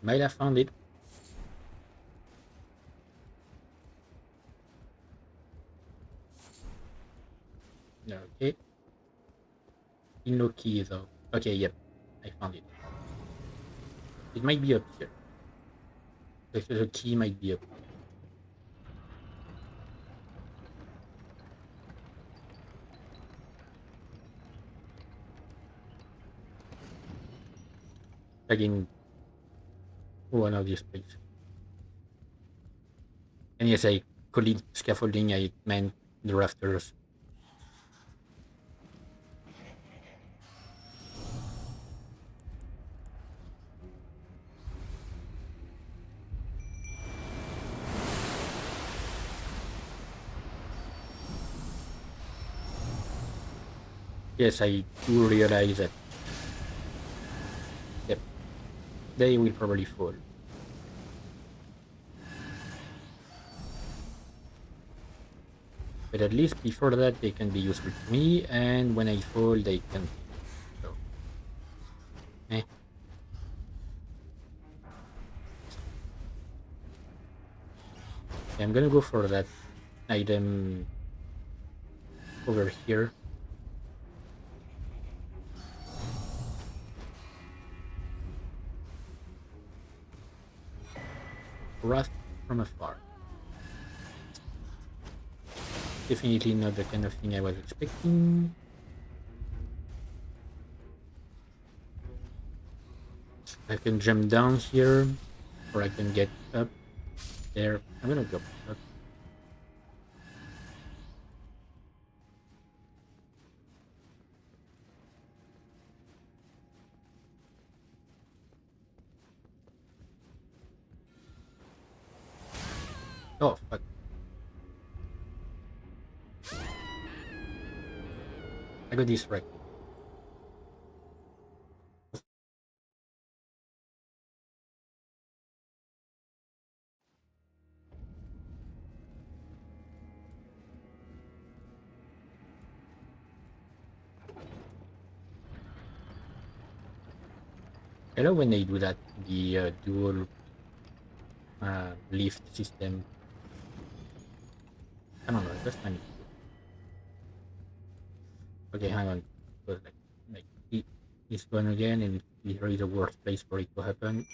might have found it. Okay. No key though. Okay, yep. I found it. It might be up here. The key might be up here. Like in one of these places. And yes, I called it scaffolding, I meant the rafters. Yes, I do realize that. Yep. They will probably fall. But at least before that, they can be useful to me, and when I fall, they can. So, eh. I'm gonna go for that item over here. Wrath from afar. Definitely not the kind of thing I was expecting. I can jump down here, or I can get up there. I'm gonna go up. Oh, fuck. I got distracted. I love when they do that, the dual lift system. I don't know, I just find it cool. Okay, hang on. Because like it's gone again, and it's literally the worst place for it to happen.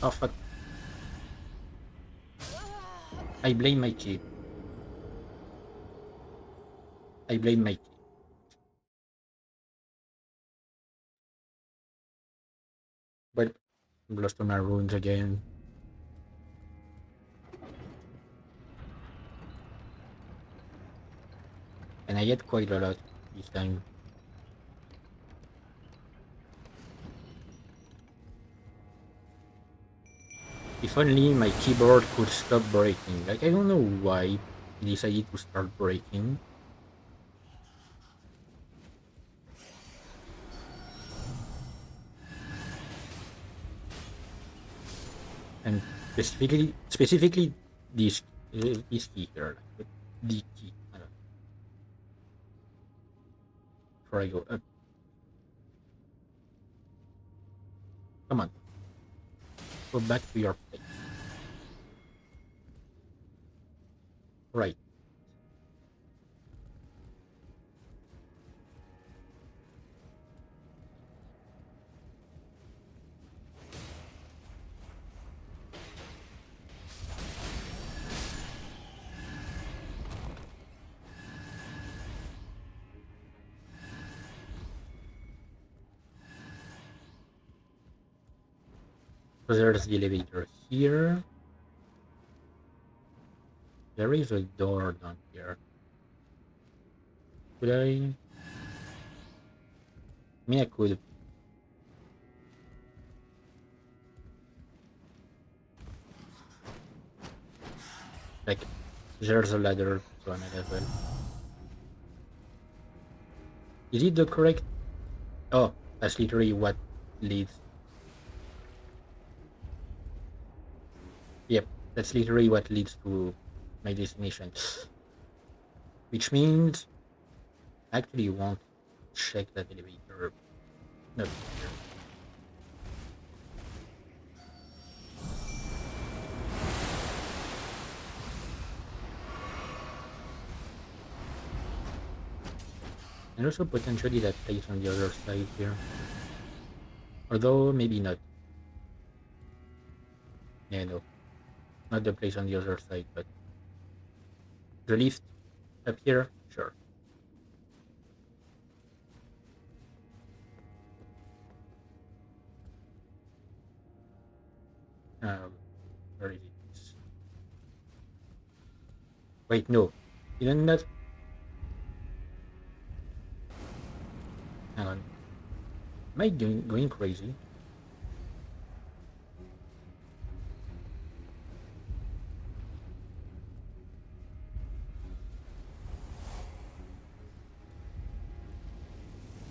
Oh fuck! I blame my key. I blame my key. But I'm lost on our ruins again, and I get quite a lot this time. If only my keyboard could stop breaking. Like, I don't know why it decided to start breaking. And specifically this this key here, like the key. I don't know. Before I go up, come on, go back to your place. Right. So there's the elevator here. There is a door down here. Could I? I mean, I could. Like, there's a ladder to an level. Is it the correct? Oh, that's literally what leads. Yep, that's literally what leads to my destination. Which means I actually won't check that elevator. Not here. And also potentially that place on the other side here. Although maybe not. Yeah, no. Not the place on the other side, but the lift up here, sure. Um, where is it? Wait, no. Isn't that? Hang on. Am I going crazy?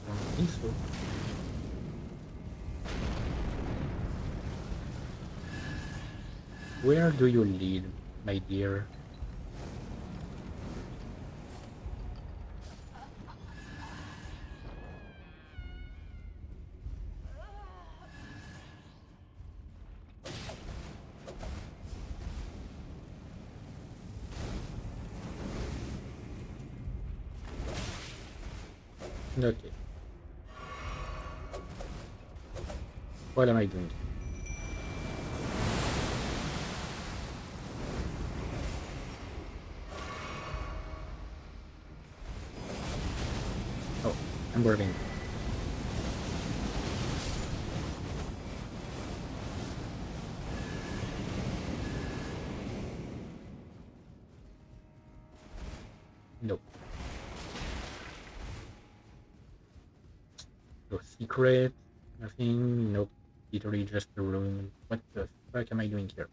I don't think so. Where do you lead, my dear? Okay. What am I doing? Oh, I'm burning. Nope. No secret. Nothing. Nope. Literally just a room. What the fuck am I doing here?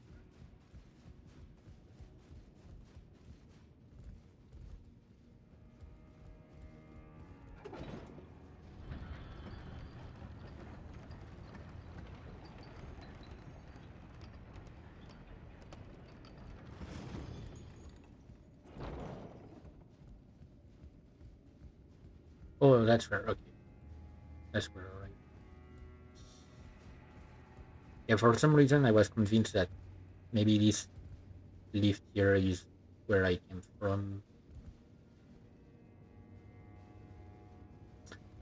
Oh, that's where. Okay, that's where. Alright. Yeah, for some reason I was convinced that maybe this lift here is where I came from.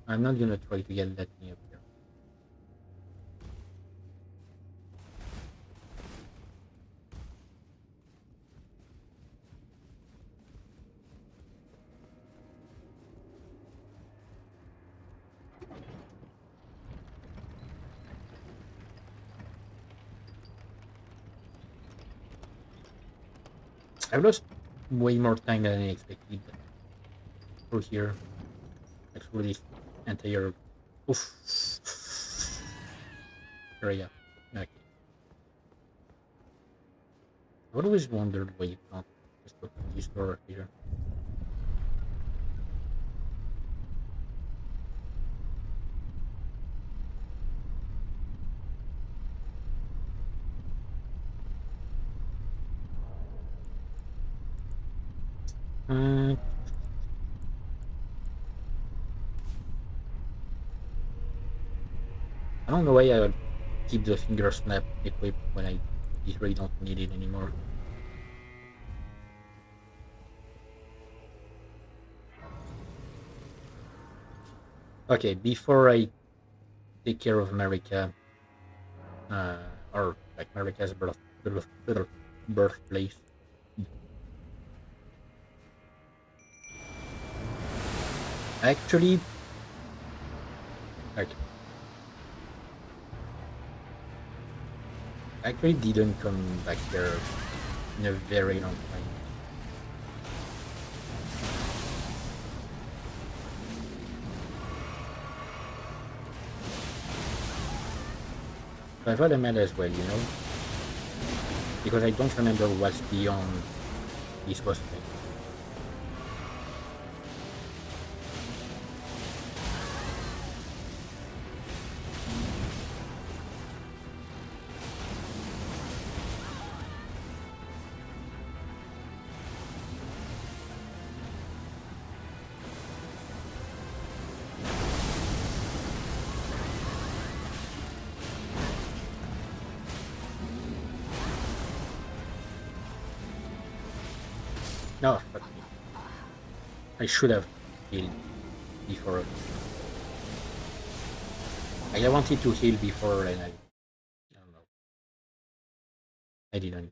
I'm not gonna try to get that thing up here. I've lost way more time than I expected through here. Actually, this entire oof area. Okay. I've always wondered why you can't just open this door here. Uh, I don't know why I would keep the finger snap equipped when I literally don't need it anymore. Okay, before I take care of Marika, or like Marika's birthplace. Actually, like, actually didn't come back there in a very long time. So I thought I might as well, you know, because I don't remember what's beyond this was thing. No, fuck me. I should have healed before. Like, I wanted to heal before, and I don't know. I didn't.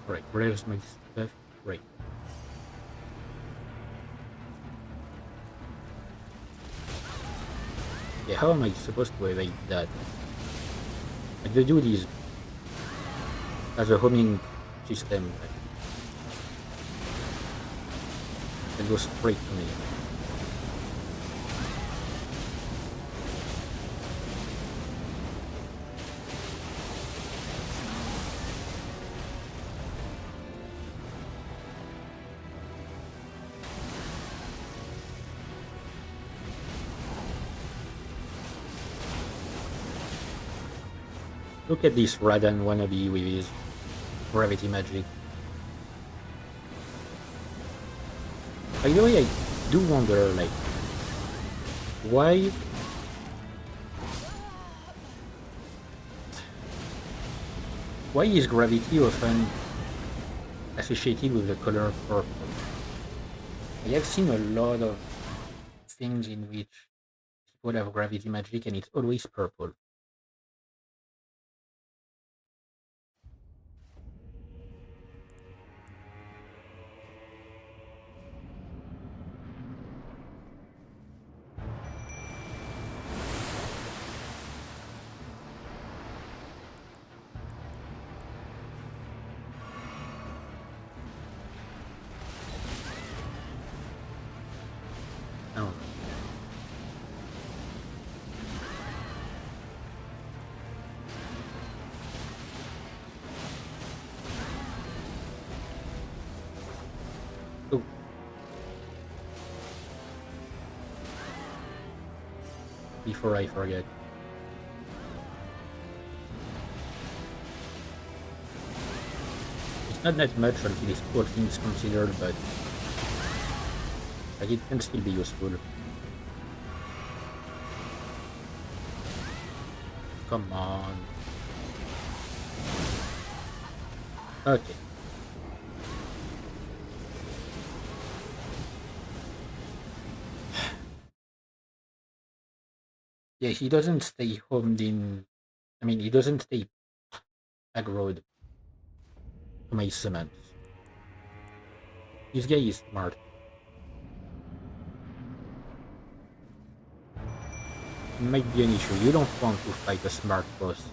Right, where's my stuff? Right. Yeah, how am I supposed to evade that? Like, the dude is as a homing system. Like, it goes straight to me. Look at this Radan wannabe with his gravity magic. By the way, I do wonder, like, why Why is gravity often associated with the color purple? I have seen a lot of things in which people have gravity magic and it's always purple. I don't know. Oh, before I forget. It's not that much until it's all things considered, but like it can still be useful. Come on. Okay. Yeah, he doesn't stay homed in. I mean, he doesn't stay aggroed to my summons. This guy is smart. It might be an issue. You don't want to fight a smart boss.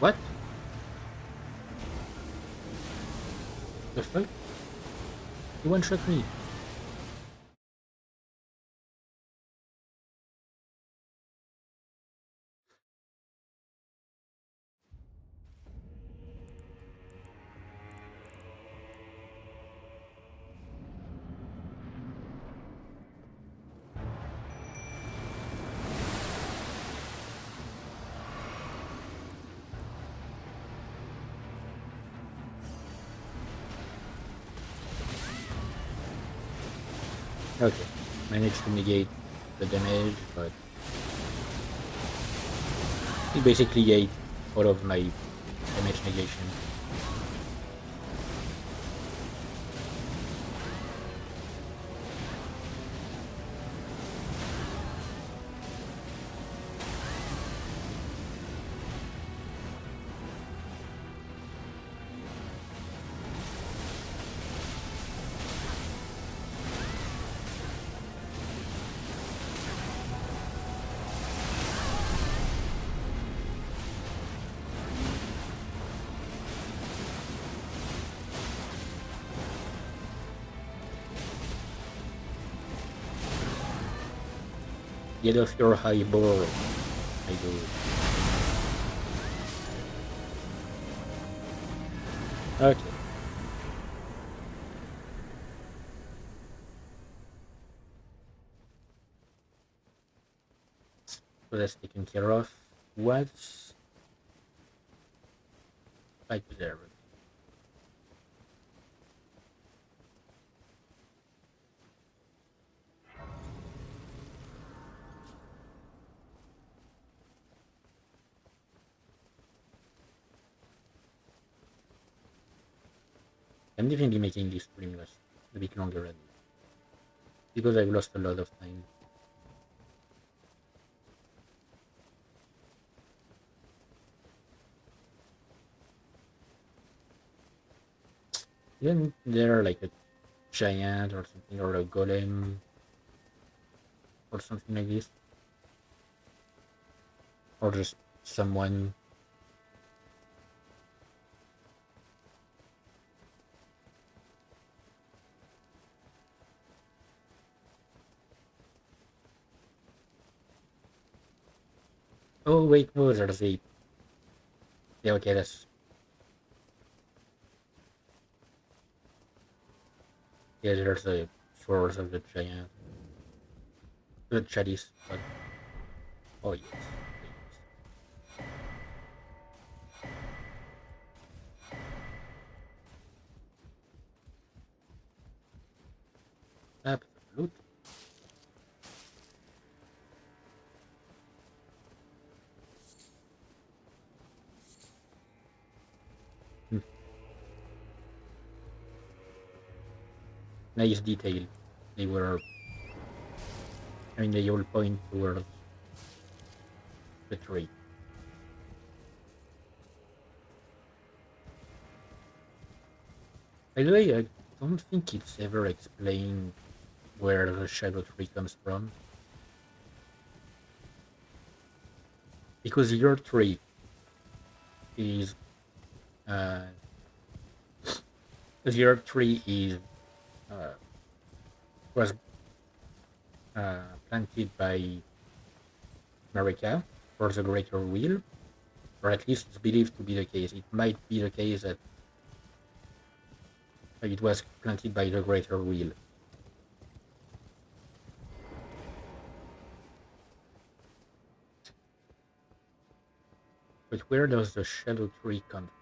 What? The fuck? He one-shot me. Okay. Managed to negate the damage, but he basically ate all of my damage negation. Get off your high board, my dude. Okay. So that's taken care of. What's back there? I'm definitely making this stream last a bit longer because I've lost a lot of time. Isn't there like a giant or something or a golem or something like this? Or just someone. Oh wait, no, there's a. Yeah, okay, that's. Yeah, there's the floors of the giant. The chalice, but. Oh yes. Oh, yes. Absolutely. nice detail. They were, I mean, they all point towards the tree. By the way, I don't think it's ever explained where the shadow tree comes from. Because your tree is uh, your tree is was planted by America for the greater will, or at least it's believed to be the case. It might be the case that it was planted by the greater will. But where does the shadow tree come from?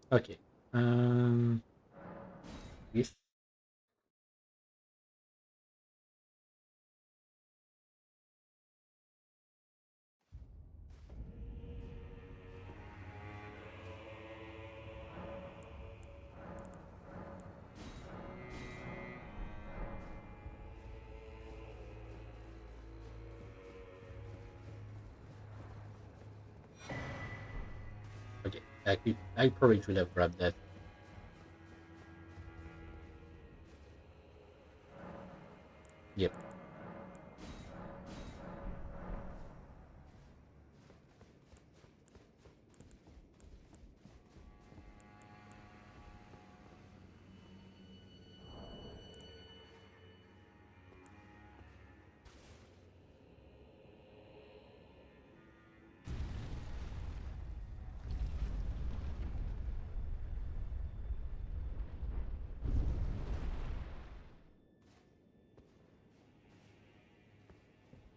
Okay. This. Okay. I probably should have grabbed that. Yep.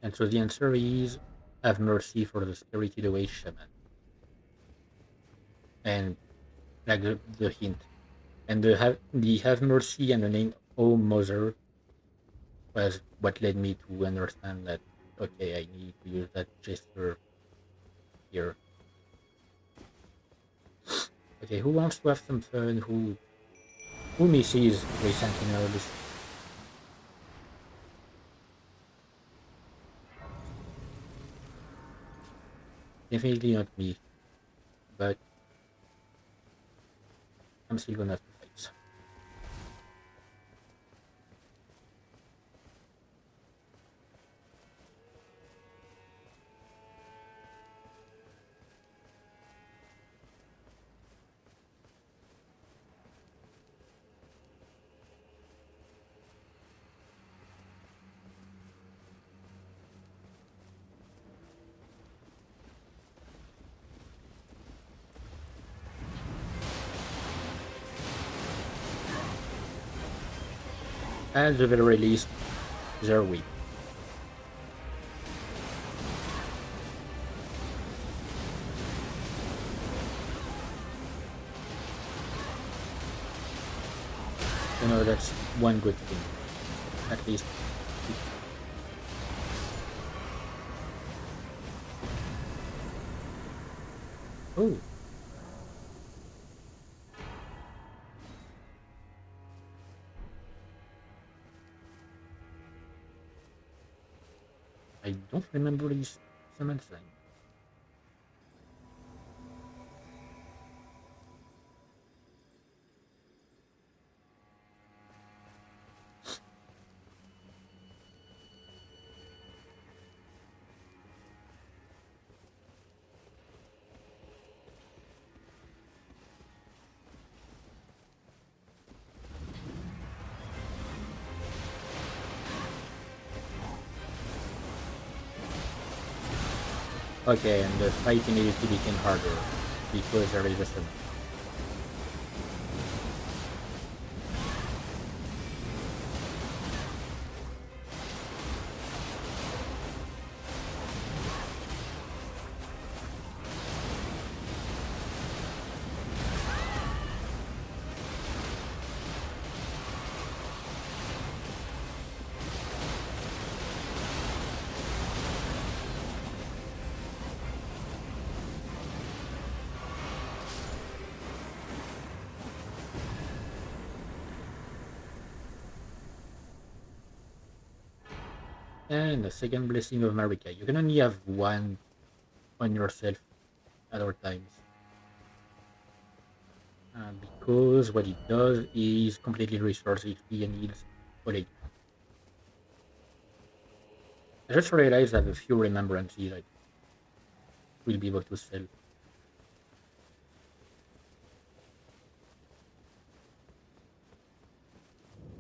And so the answer is have mercy for the spirited away shaman. And like the hint. And the have mercy and the name Oh Mother was what led me to understand that okay, I need to use that gesture here. Okay, who wants to have some fun? Who misses Grey Sentinels? Definitely not me, but I'm still gonna have to fight. At the very least, they're weak. You know, that's one good thing. At least. Oh. I don't remember these summons then. Okay, and the fight immediately became harder because there is a summon. And the second blessing of Marika. You can only have one on yourself at all times. Because what it does is completely restores HP and heals all HP. I just realized I have a few remembrances I will be able to sell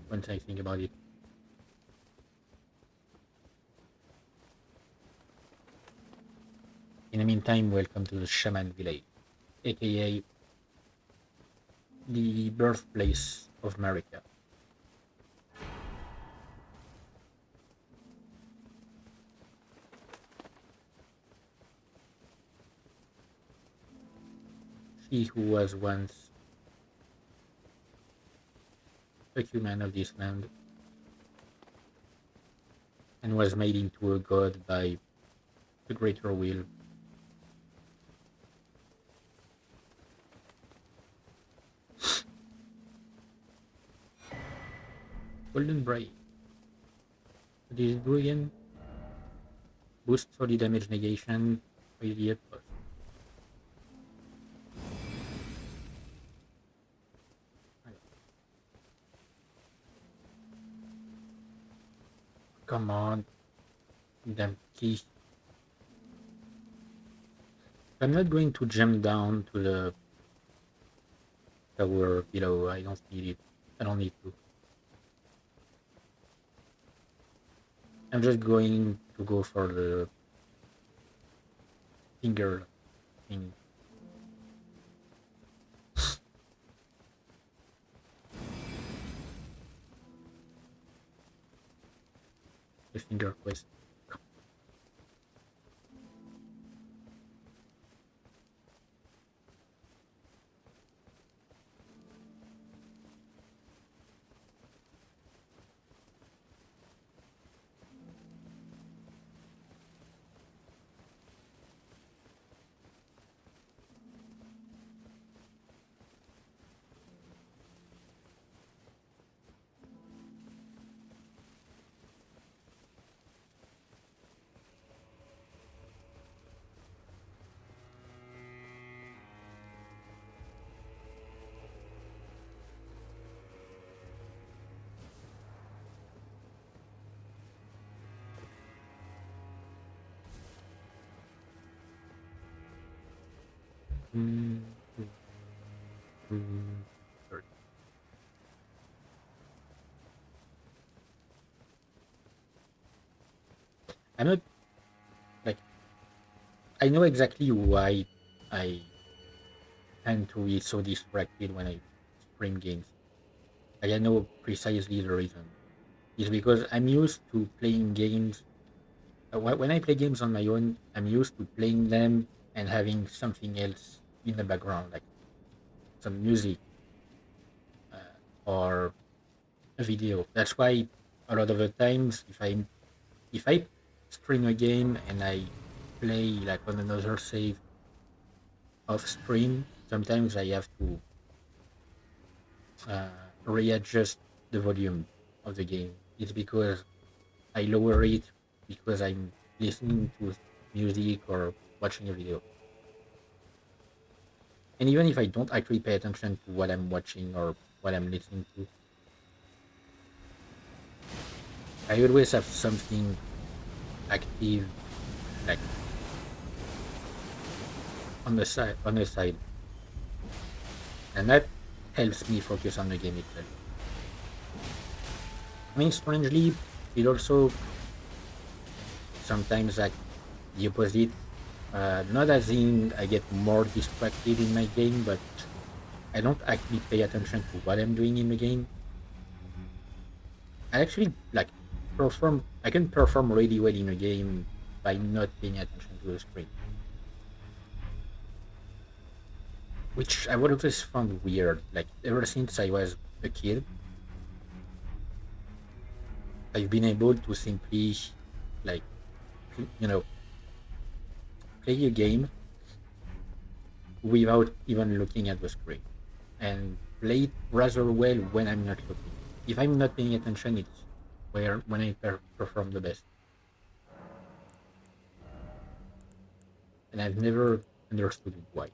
once I think about it. In the meantime, welcome to the Shaman Village, aka the birthplace of Marika. She who was once a human of this land and was made into a god by the greater will. Golden Braid. What does it do again? Boost solid damage negation, immediate plus. Come on, damn key. I'm not going to jump down to the tower below. I don't need it. I don't need to. I'm just going to go for the finger thing. The finger quest. Mm, mm, sorry. I'm not like I know exactly why I tend to be so distracted when I stream games. Like, I know precisely the reason. It's because I'm used to playing games. When I play games on my own, I'm used to playing them and having something else in the background, like some music or a video. That's why a lot of the times, if I stream a game and I play like on another save off stream, sometimes I have to readjust the volume of the game. It's because I lower it because I'm listening to music or watching a video. And even if I don't actually pay attention to what I'm watching or what I'm listening to, I always have something active, like on the side, and that helps me focus on the game itself. I mean, strangely, it also sometimes like the opposite. Not as in I get more distracted in my game, but I don't actually pay attention to what I'm doing in the game. I actually like perform. I can perform really well in a game by not paying attention to the screen, which I've always found weird. Like ever since I was a kid, I've been able to simply like you know play a game without even looking at the screen and play it rather well when I'm not looking. If I'm not paying attention, it's where when I perform the best. and I've never understood why.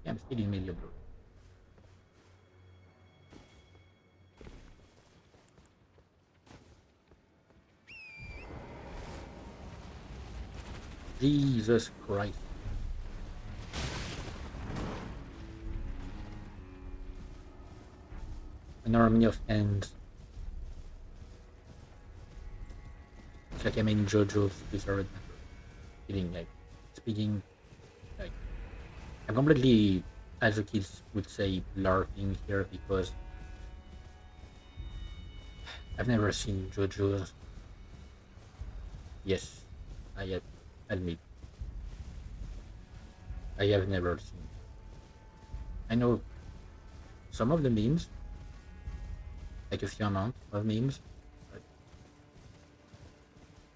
Yeah, I'm still in Medieval. Jesus Christ. An army of ants. It's like I'm in JoJo's Bizarre Adventure. Kidding, like, speaking, like, I'm completely, as the kids would say, LARPing here because I've never seen JoJo's. Yes, I have admit I have never seen. I know some of the memes, like a few amount of memes, but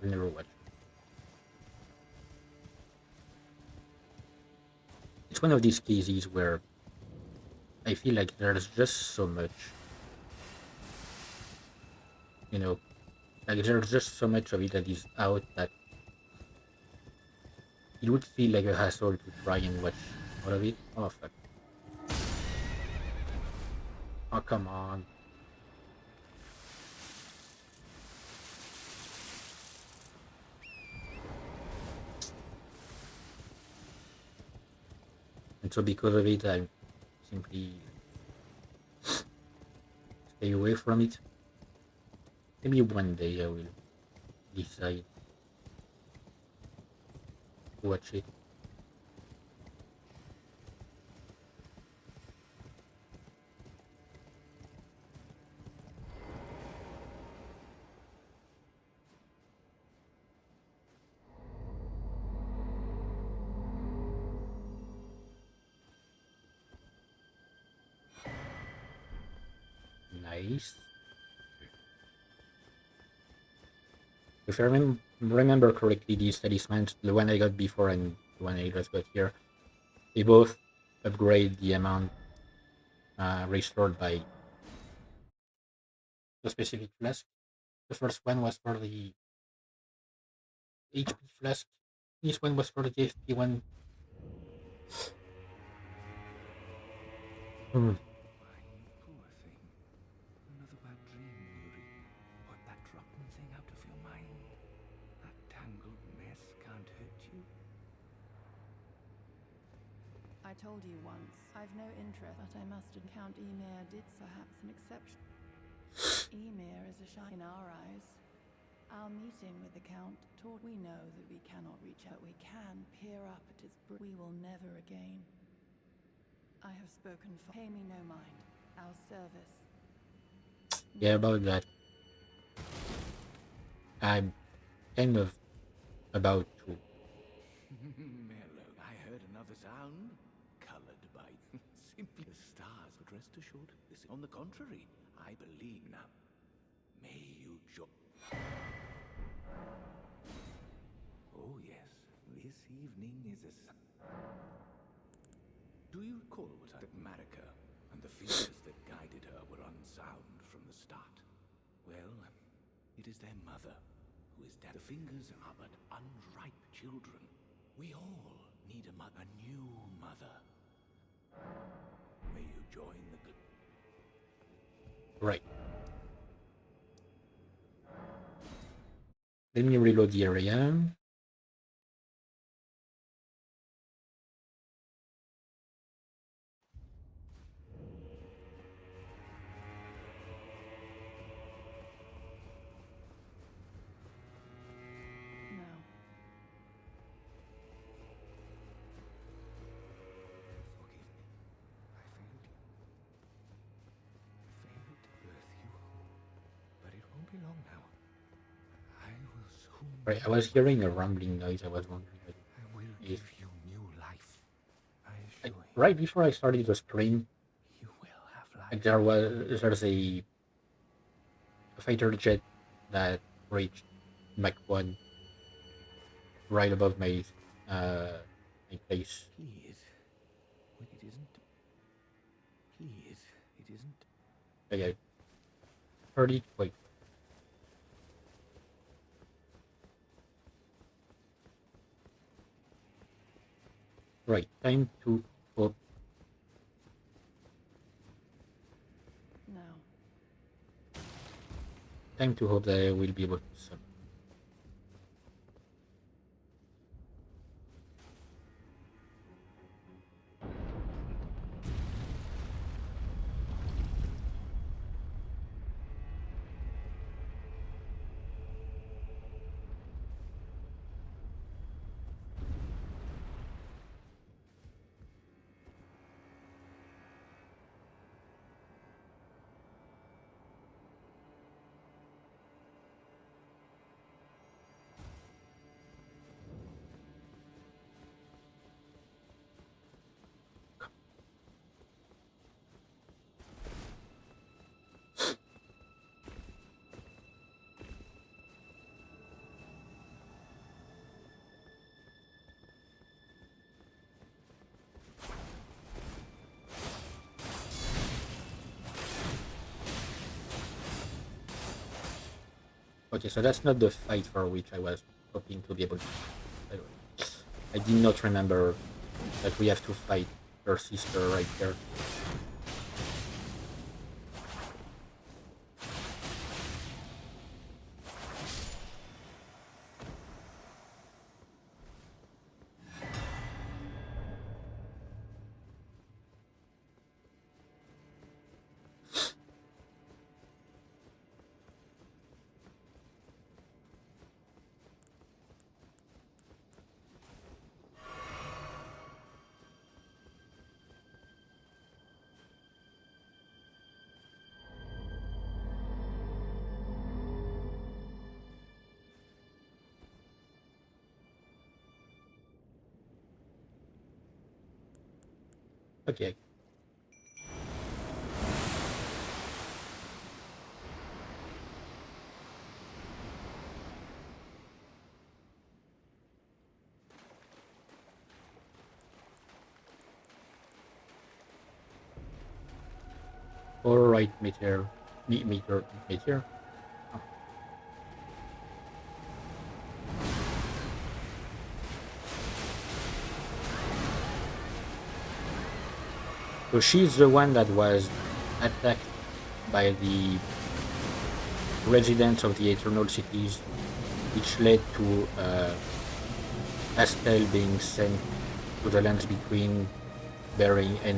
I've never watched. It's one of these cases where I feel like there's just so much, you know, like there's just so much of it that is out that it would feel like a hassle to try and watch all of it. Oh fuck! Oh come on! And so because of it, I simply stay away from it. Maybe one day I will decide to watch it. Nice. If I remember correctly, these talismans, the one I got before and the one I just got here, they both upgrade the amount restored by the specific flask. The first one was for the HP flask. This one was for the FP one. Hmm. Why, you poor thing. Another bad dream, Yuri. Put that rotten thing out of your mind. That tangled mess can't hurt you. I told you once, I've no interest, but I must account Emir did perhaps an exception. Emir is a shine in our eyes. Our meeting with the Count taught we know that we cannot reach out. We can peer up at his we will never again. I have spoken for pay me no mind. Our service. Yeah, about that. I'm kind of about to. Hello. I heard another sound. Colored by simply the stars. But rest assured, this on the contrary, I believe now. May you join. Oh yes, this evening is a. Do you recall what I said, Marika, and the fingers that guided her were unsound from the start? Well, it is their mother who is dead. The fingers are but unripe children. We all need a new mother. May you join the good. Right. Let me reload the area. No. Forgive me. I failed you. Failed to birth you. But it won't be long now. I will soon. Right, I was hearing a rumbling noise. I was wondering what I will it is. give you new life. I Like, assure you. right before I started the stream, You will have like life. there's a fighter jet that reached Mach 1 right above my place. Please. When it isn't. Please. It isn't. Okay, heard it. Wait. Right, time to hope. Now. Time to hope that I will be able to summon. Okay, so that's not the fight for which I was hoping to be able to. I did not remember that we have to fight her sister right there. Okay. All right, meteor, meteor. Oh. So she's the one that was attacked by the residents of the Eternal Cities, which led to Astel being sent to the lands between, burying, and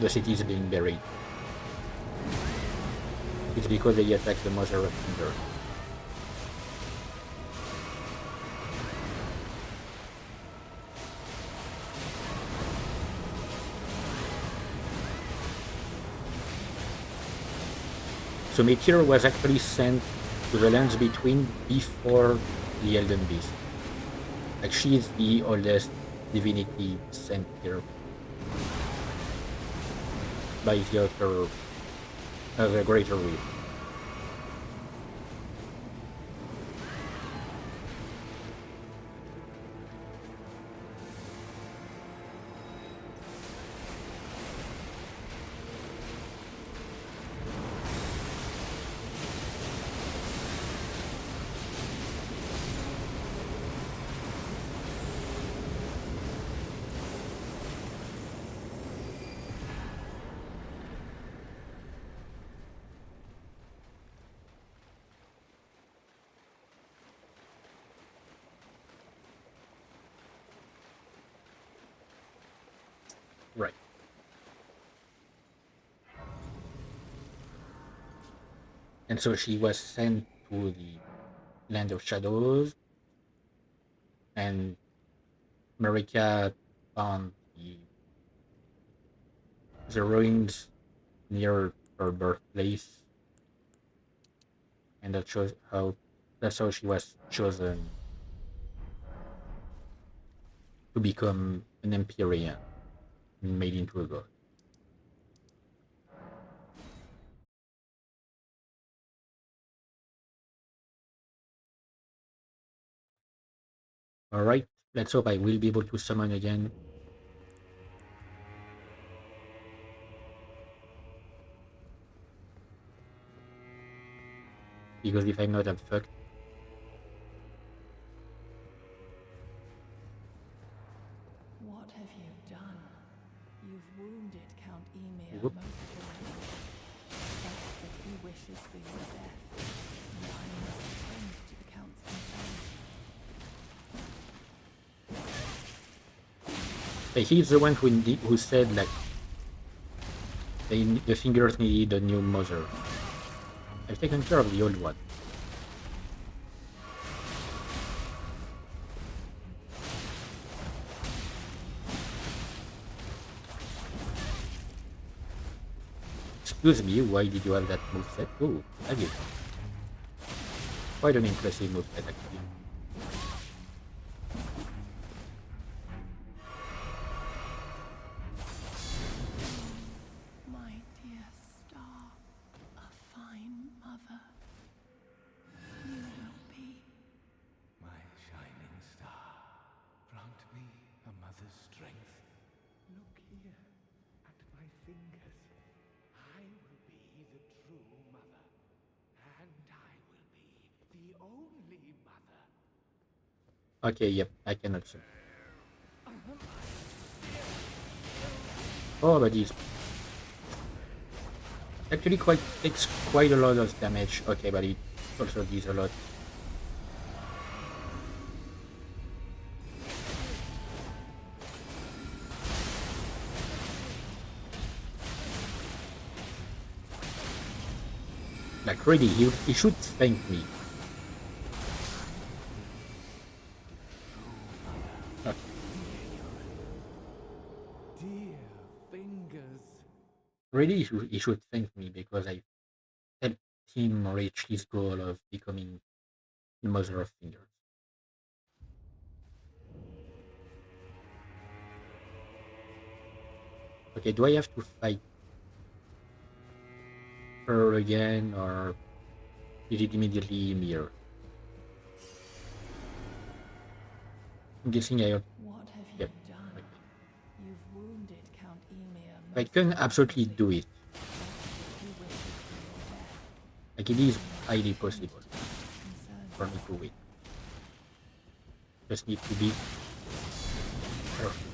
the cities being buried. It's because they attacked the Mother of Thunder. So Meteor was actually sent to the lands between before the Elden Beast. Like, she is the oldest divinity sent here by the author of the Greater Will. Right. And so she was sent to the Land of Shadows, and Marika found the ruins near her birthplace, and that's how she was chosen to become an Empyrean, made into a god. All right, let's hope I will be able to summon again. Because if I'm not, I'm fucked. What have you done? You've wounded Count Emir Whoop. most severely. Such that he wishes for your death. And I must attend to the Count's concerns. He's the one who said like the fingers needed a new mother. I've taken care of the old one. Excuse me, why did you have that moveset? Oh, I did. Quite an impressive moveset, actually. My dear star, a fine mother. You will be. My shining star, grant me a mother's strength. Look here at my fingers. I will be the true mother, and I will be the only mother. Okay, yep, I can also. Oh, but he's actually takes quite a lot of damage. Okay, but it also deals a lot. Like really, he should thank me. Okay. Dear fingers. Really, he should thank me because I helped him reach his goal of becoming the mother of fingers. Okay, do I have to fight her again, or is it immediately mirror? I'm guessing I have. What have you Yep. done? Okay. You've wounded Count Emir I most can absolutely do it. He wishes for your death. Like it is highly possible Concerned. for me to win. Just need to be careful.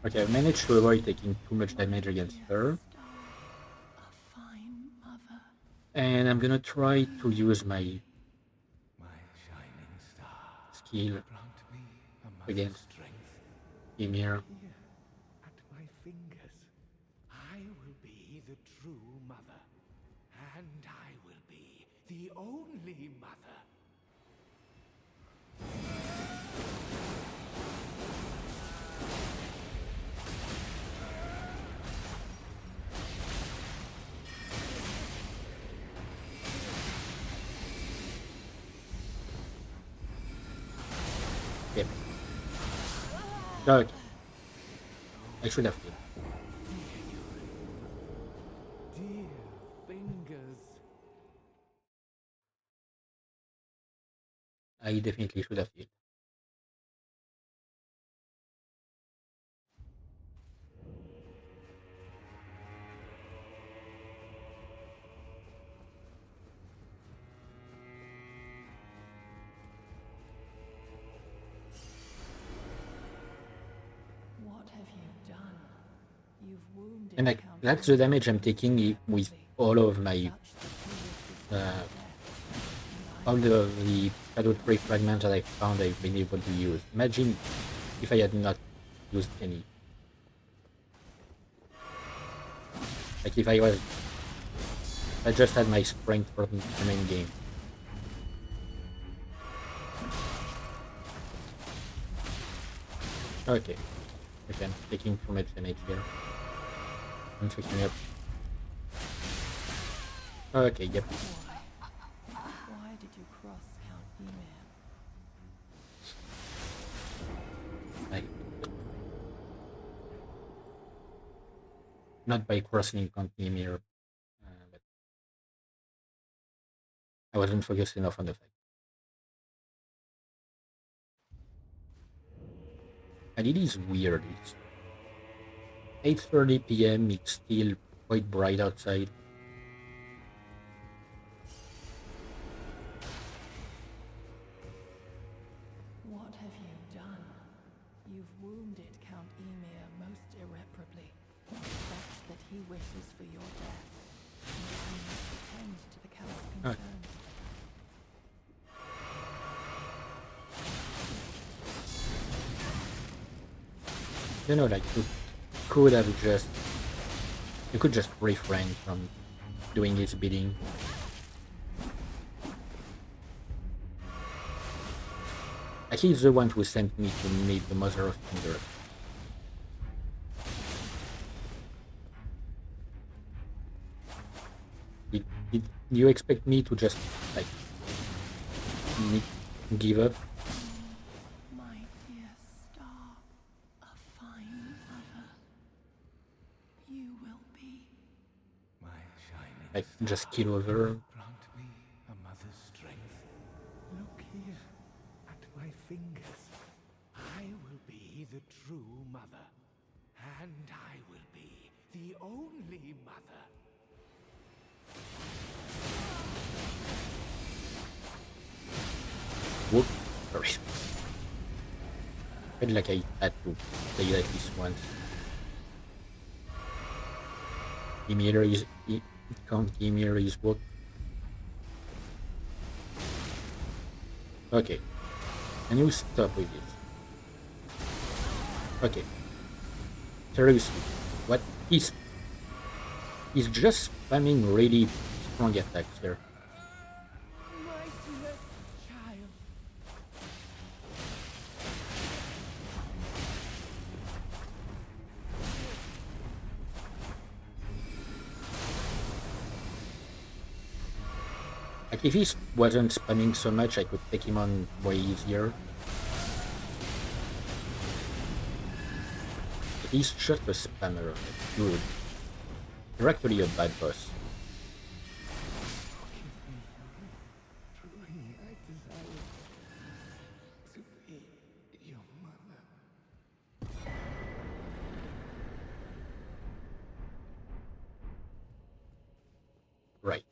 Okay, I've managed to avoid taking too much damage against her. Star, a fine mother. And I'm gonna try to use my My shining star, skill grant me a mother's against strength. Ymir. Here at my fingers, I will be the true mother, and I will be the only mother. Yep. Okay. I should have killed. Dear fingers. I definitely should have killed. What have you done? You've wounded And like Count that's the Emir damage I'm most taking with severely. all of my Such that he wishes for your uh, death. all the Shadow Tree fragments that I found I've been able to use. Imagine if I had not used any. Like if I just had my strength from the main game. Okay. Okay, I'm taking too much damage here. I'm switching up. Okay, yep. Why did you cross Count Emir? not by crossing continue mirror, but I wasn't focused enough on the fact. And it is weird. It's 8:30 p.m. It's still quite bright outside. What have you done? You've wounded Count Emir most irreparably. Such that he wishes for your death. And I must attend to the Count's Okay. concerns. You know, like could have just you could just refrain from doing his bidding. Like he's the one who sent me to meet the Mother of Thunder. Did you expect me to just like give up? My dear star, a fine mother. You will be. My shining Like star, just kill over? grant me a mother's strength. Look here, at my fingers. I will be the true mother. And I will be the only mother. Whoop! Sorry. I felt like I had to say that this once. Emir is Count Emir is what? Okay. Can you stop with this? Okay. Seriously, what he's just spamming really strong attacks here. My dear child. Like if he wasn't spamming so much, I could take him on way easier. But he's just a spammer. Like, dude, you're actually a bad boss. Truly, I desire to be your mother. Right.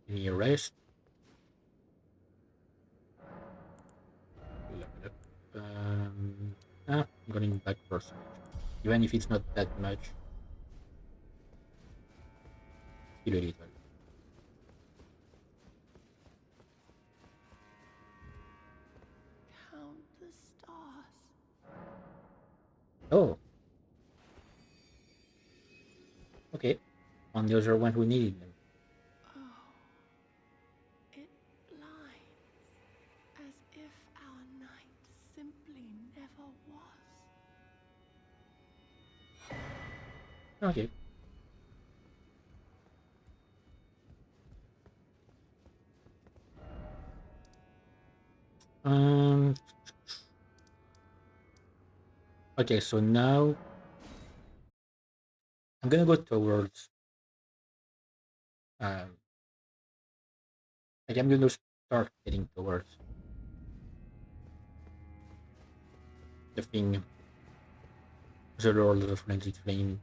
Any rest? Level up. I'm going back personage. Even if it's not that much, still a little. Count the stars. Oh, okay. On the other one who needed them. Oh, it blinds, as if our night simply never was. Okay. Um. Okay, so now I'm gonna go towards. Um. Like I'm gonna start heading towards the thing, the Lord of Frenzied Flame.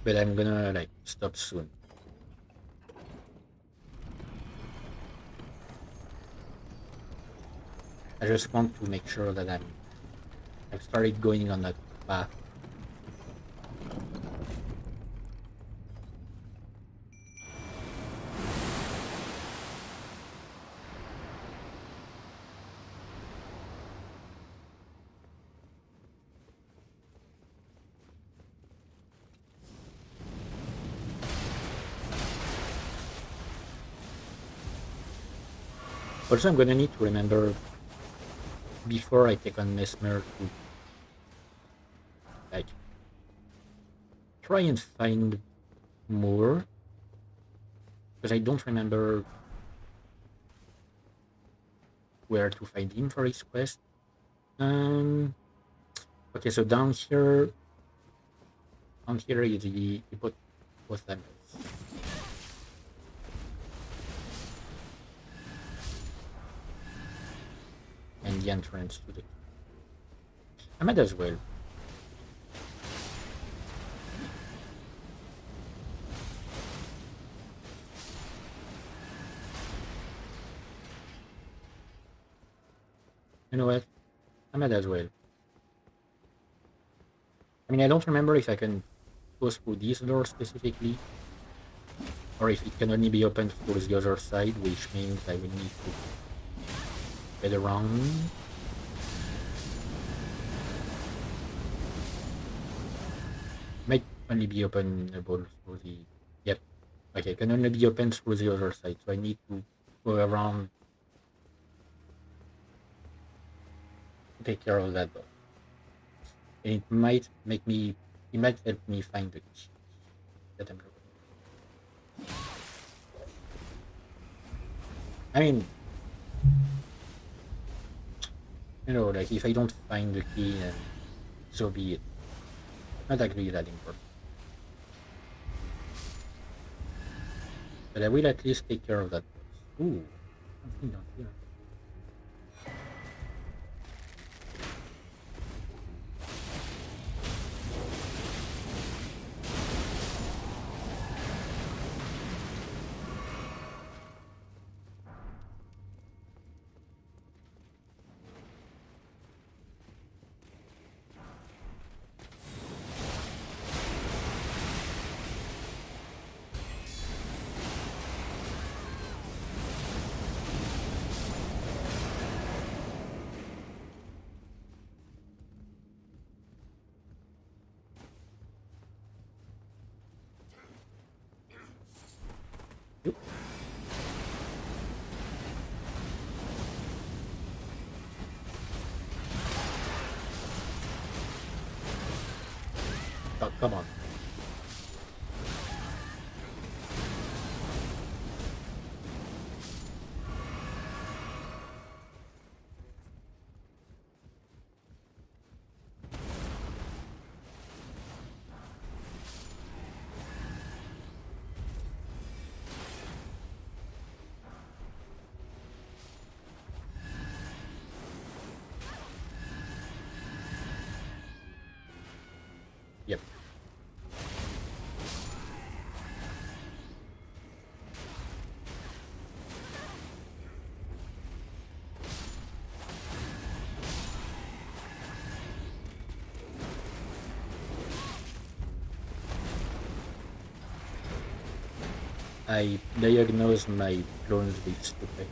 But I'm gonna like stop soon. I just want to make sure that I've started going on that path. Also, I'm gonna need to remember before I take on Mesmer to like try and find more, because I don't remember where to find him for his quest. Okay, so down here is the hypothalamus and the entrance to the. I might as well. You know what? I might as well. I mean, I don't remember if I can go through this door specifically, or if it can only be opened through the other side, which means I will need to get around. Might only be openable through the. Yep. Okay, can only be opened through the other side, so I need to go around to take care of that door. And it might make me. It might help me find the key that I'm looking. I mean, like if I don't find the key, then so be it. Not actually that important. But I will at least take care of that first. Ooh, something down here. Oop. Oh, come on. Yep. I diagnose my clones with stupid.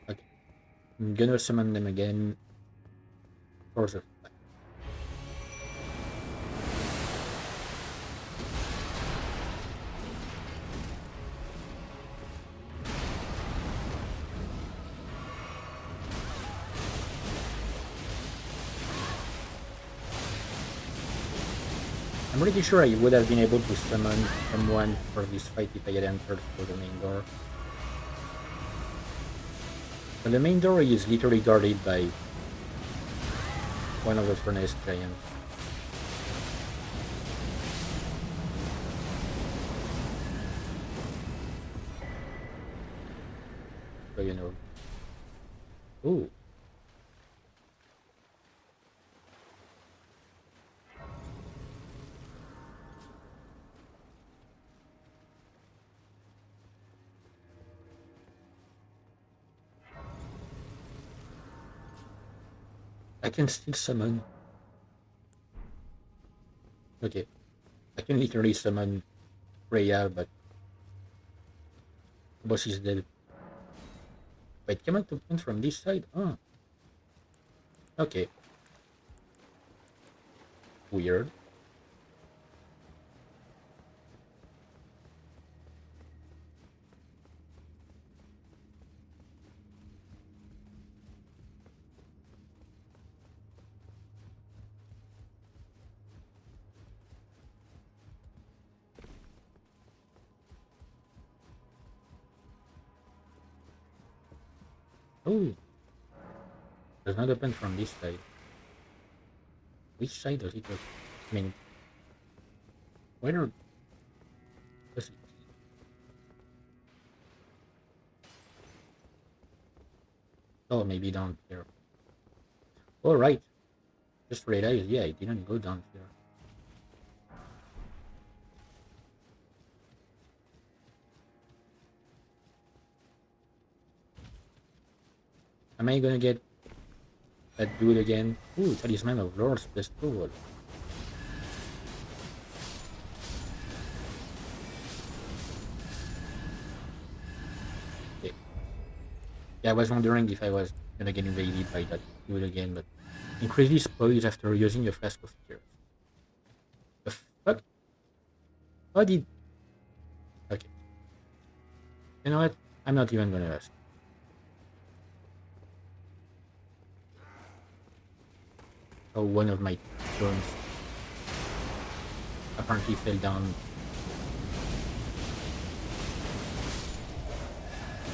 Okay. I'm gonna summon them again for the fight. I'm pretty sure I would have been able to summon someone for this fight if I had entered through the main door. But the main door is literally guarded by one of the furnace giants. So Ooh. I can still summon. Okay. I can literally summon Freya, but boss is dead. Wait, come on to point from this side? Oh. Okay. Weird. Oh, does not open from this side. Which side does it open? I mean, where does it? Oh, maybe down here. All right. Just realized, yeah, it didn't go down here. Am I gonna get that dude again? Ooh, Talisman of Lord's Bestowal. Okay. Yeah, I was wondering if I was gonna get invaded by that dude again, but increases poise after using a flask of tears. The fuck? How did? Okay. You know what? I'm not even gonna ask. Oh, one of my drones apparently fell down.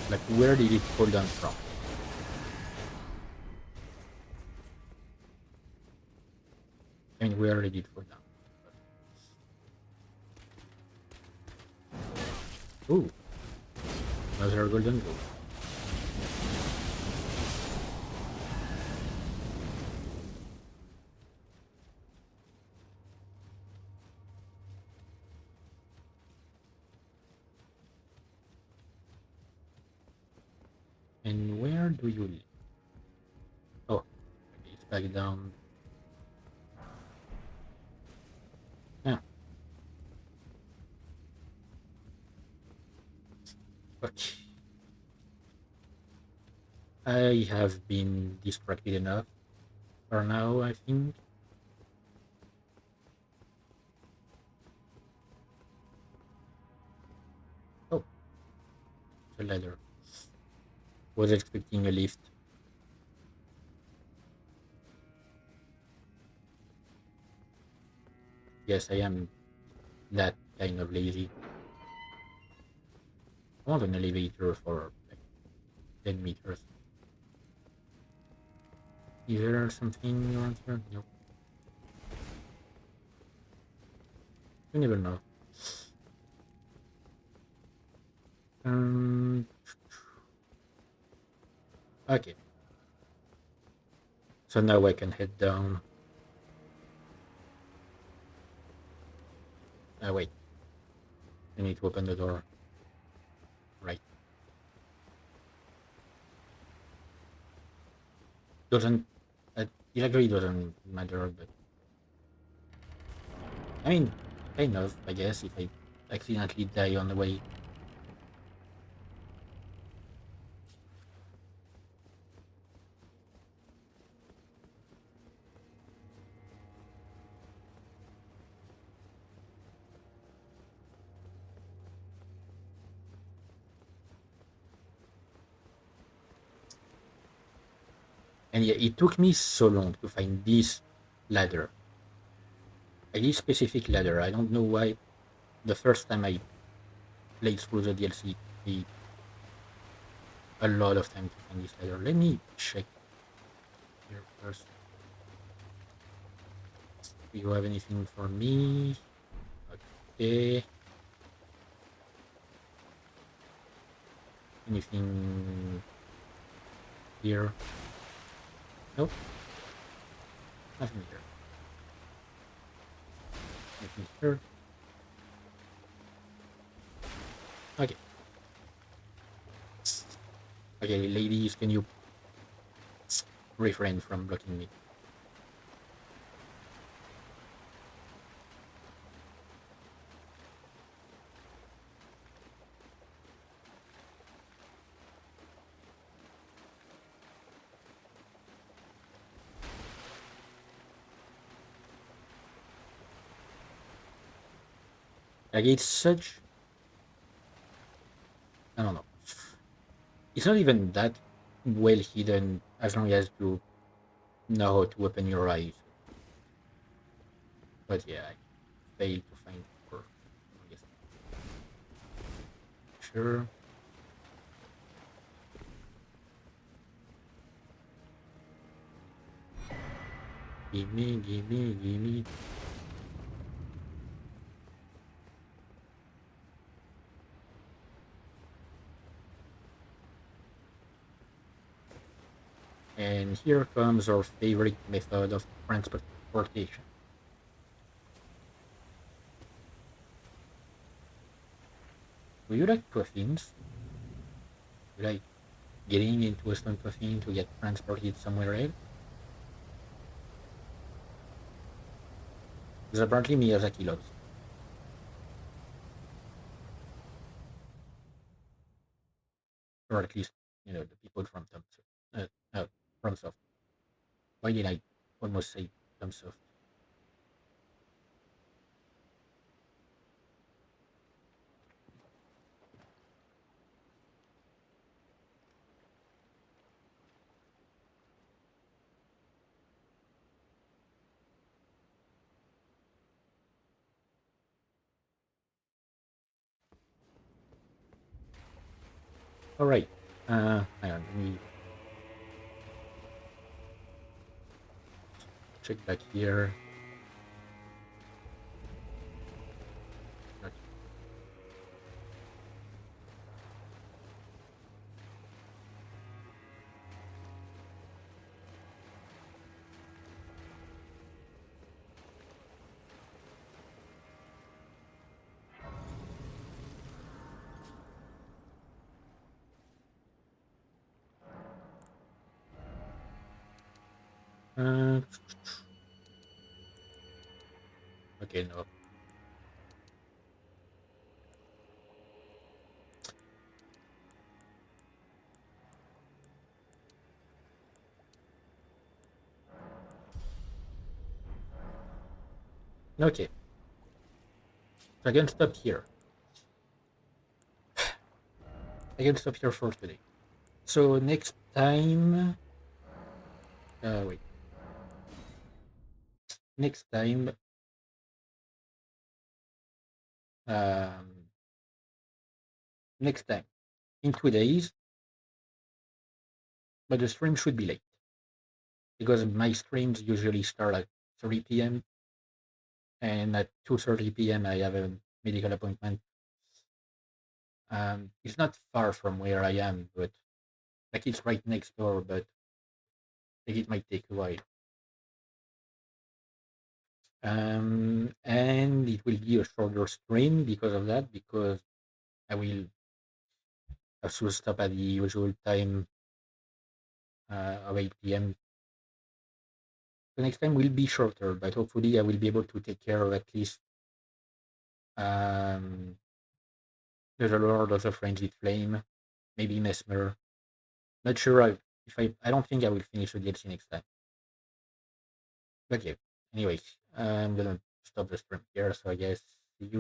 Like, where did it fall down from? I mean, where did it fall down? Ooh, another golden gold. And where do you live? Oh, okay, it's back down. Yeah. Okay. I have been distracted enough for now, I think. Oh, it's a ladder. Was expecting a lift. Yes, I am that kind of lazy. I want an elevator for like 10 meters. Is there something around here? No. You never know. Um. Okay. So now I can head down. Wait. I need to open the door. Right. Doesn't. It actually doesn't matter, but I mean, kind of. I guess if I accidentally die on the way. And yeah, it took me so long to find this ladder. This specific ladder. I don't know why. The first time I played through the DLC, it took me a lot of time to find this ladder. Let me check here first. Do you have anything for me? Okay. Anything here? Nope. Nothing here. Nothing here. Okay. Okay, ladies, can you refrain from blocking me? Like it's such, I don't know. It's not even that well hidden as long as you know how to open your eyes. But yeah, I failed to find for longest time. Sure. Gimme, gimme, gimme. And here comes our favorite method of transportation. Do you like coffins? You like getting into a stone coffin to get transported somewhere else? Because apparently Miyazaki loves it. Or at least, the people from Thumbsoft. From Soft. Why did I almost say Thumbsoft? All right. Hang on. Let me check back here. Not okay. No. Okay. So I can stop here. I can stop here for today. So next time. Wait. Next time. Um. Next time. In 2 days. But the stream should be late because my streams usually start at 3 p.m. and at 2:30 p.m. I have a medical appointment. It's not far from where I am, but like it's right next door, but like it might take a while. And it will be a shorter stream because of that, because I will have to stop at the usual time of 8 p.m. The next time will be shorter, but hopefully I will be able to take care of at least um, the Lord of the Frenzied Flame, maybe Mesmer. Not sure if I don't think I will finish the DLC next time. But yeah, anyways, I'm gonna stop the stream here, so I guess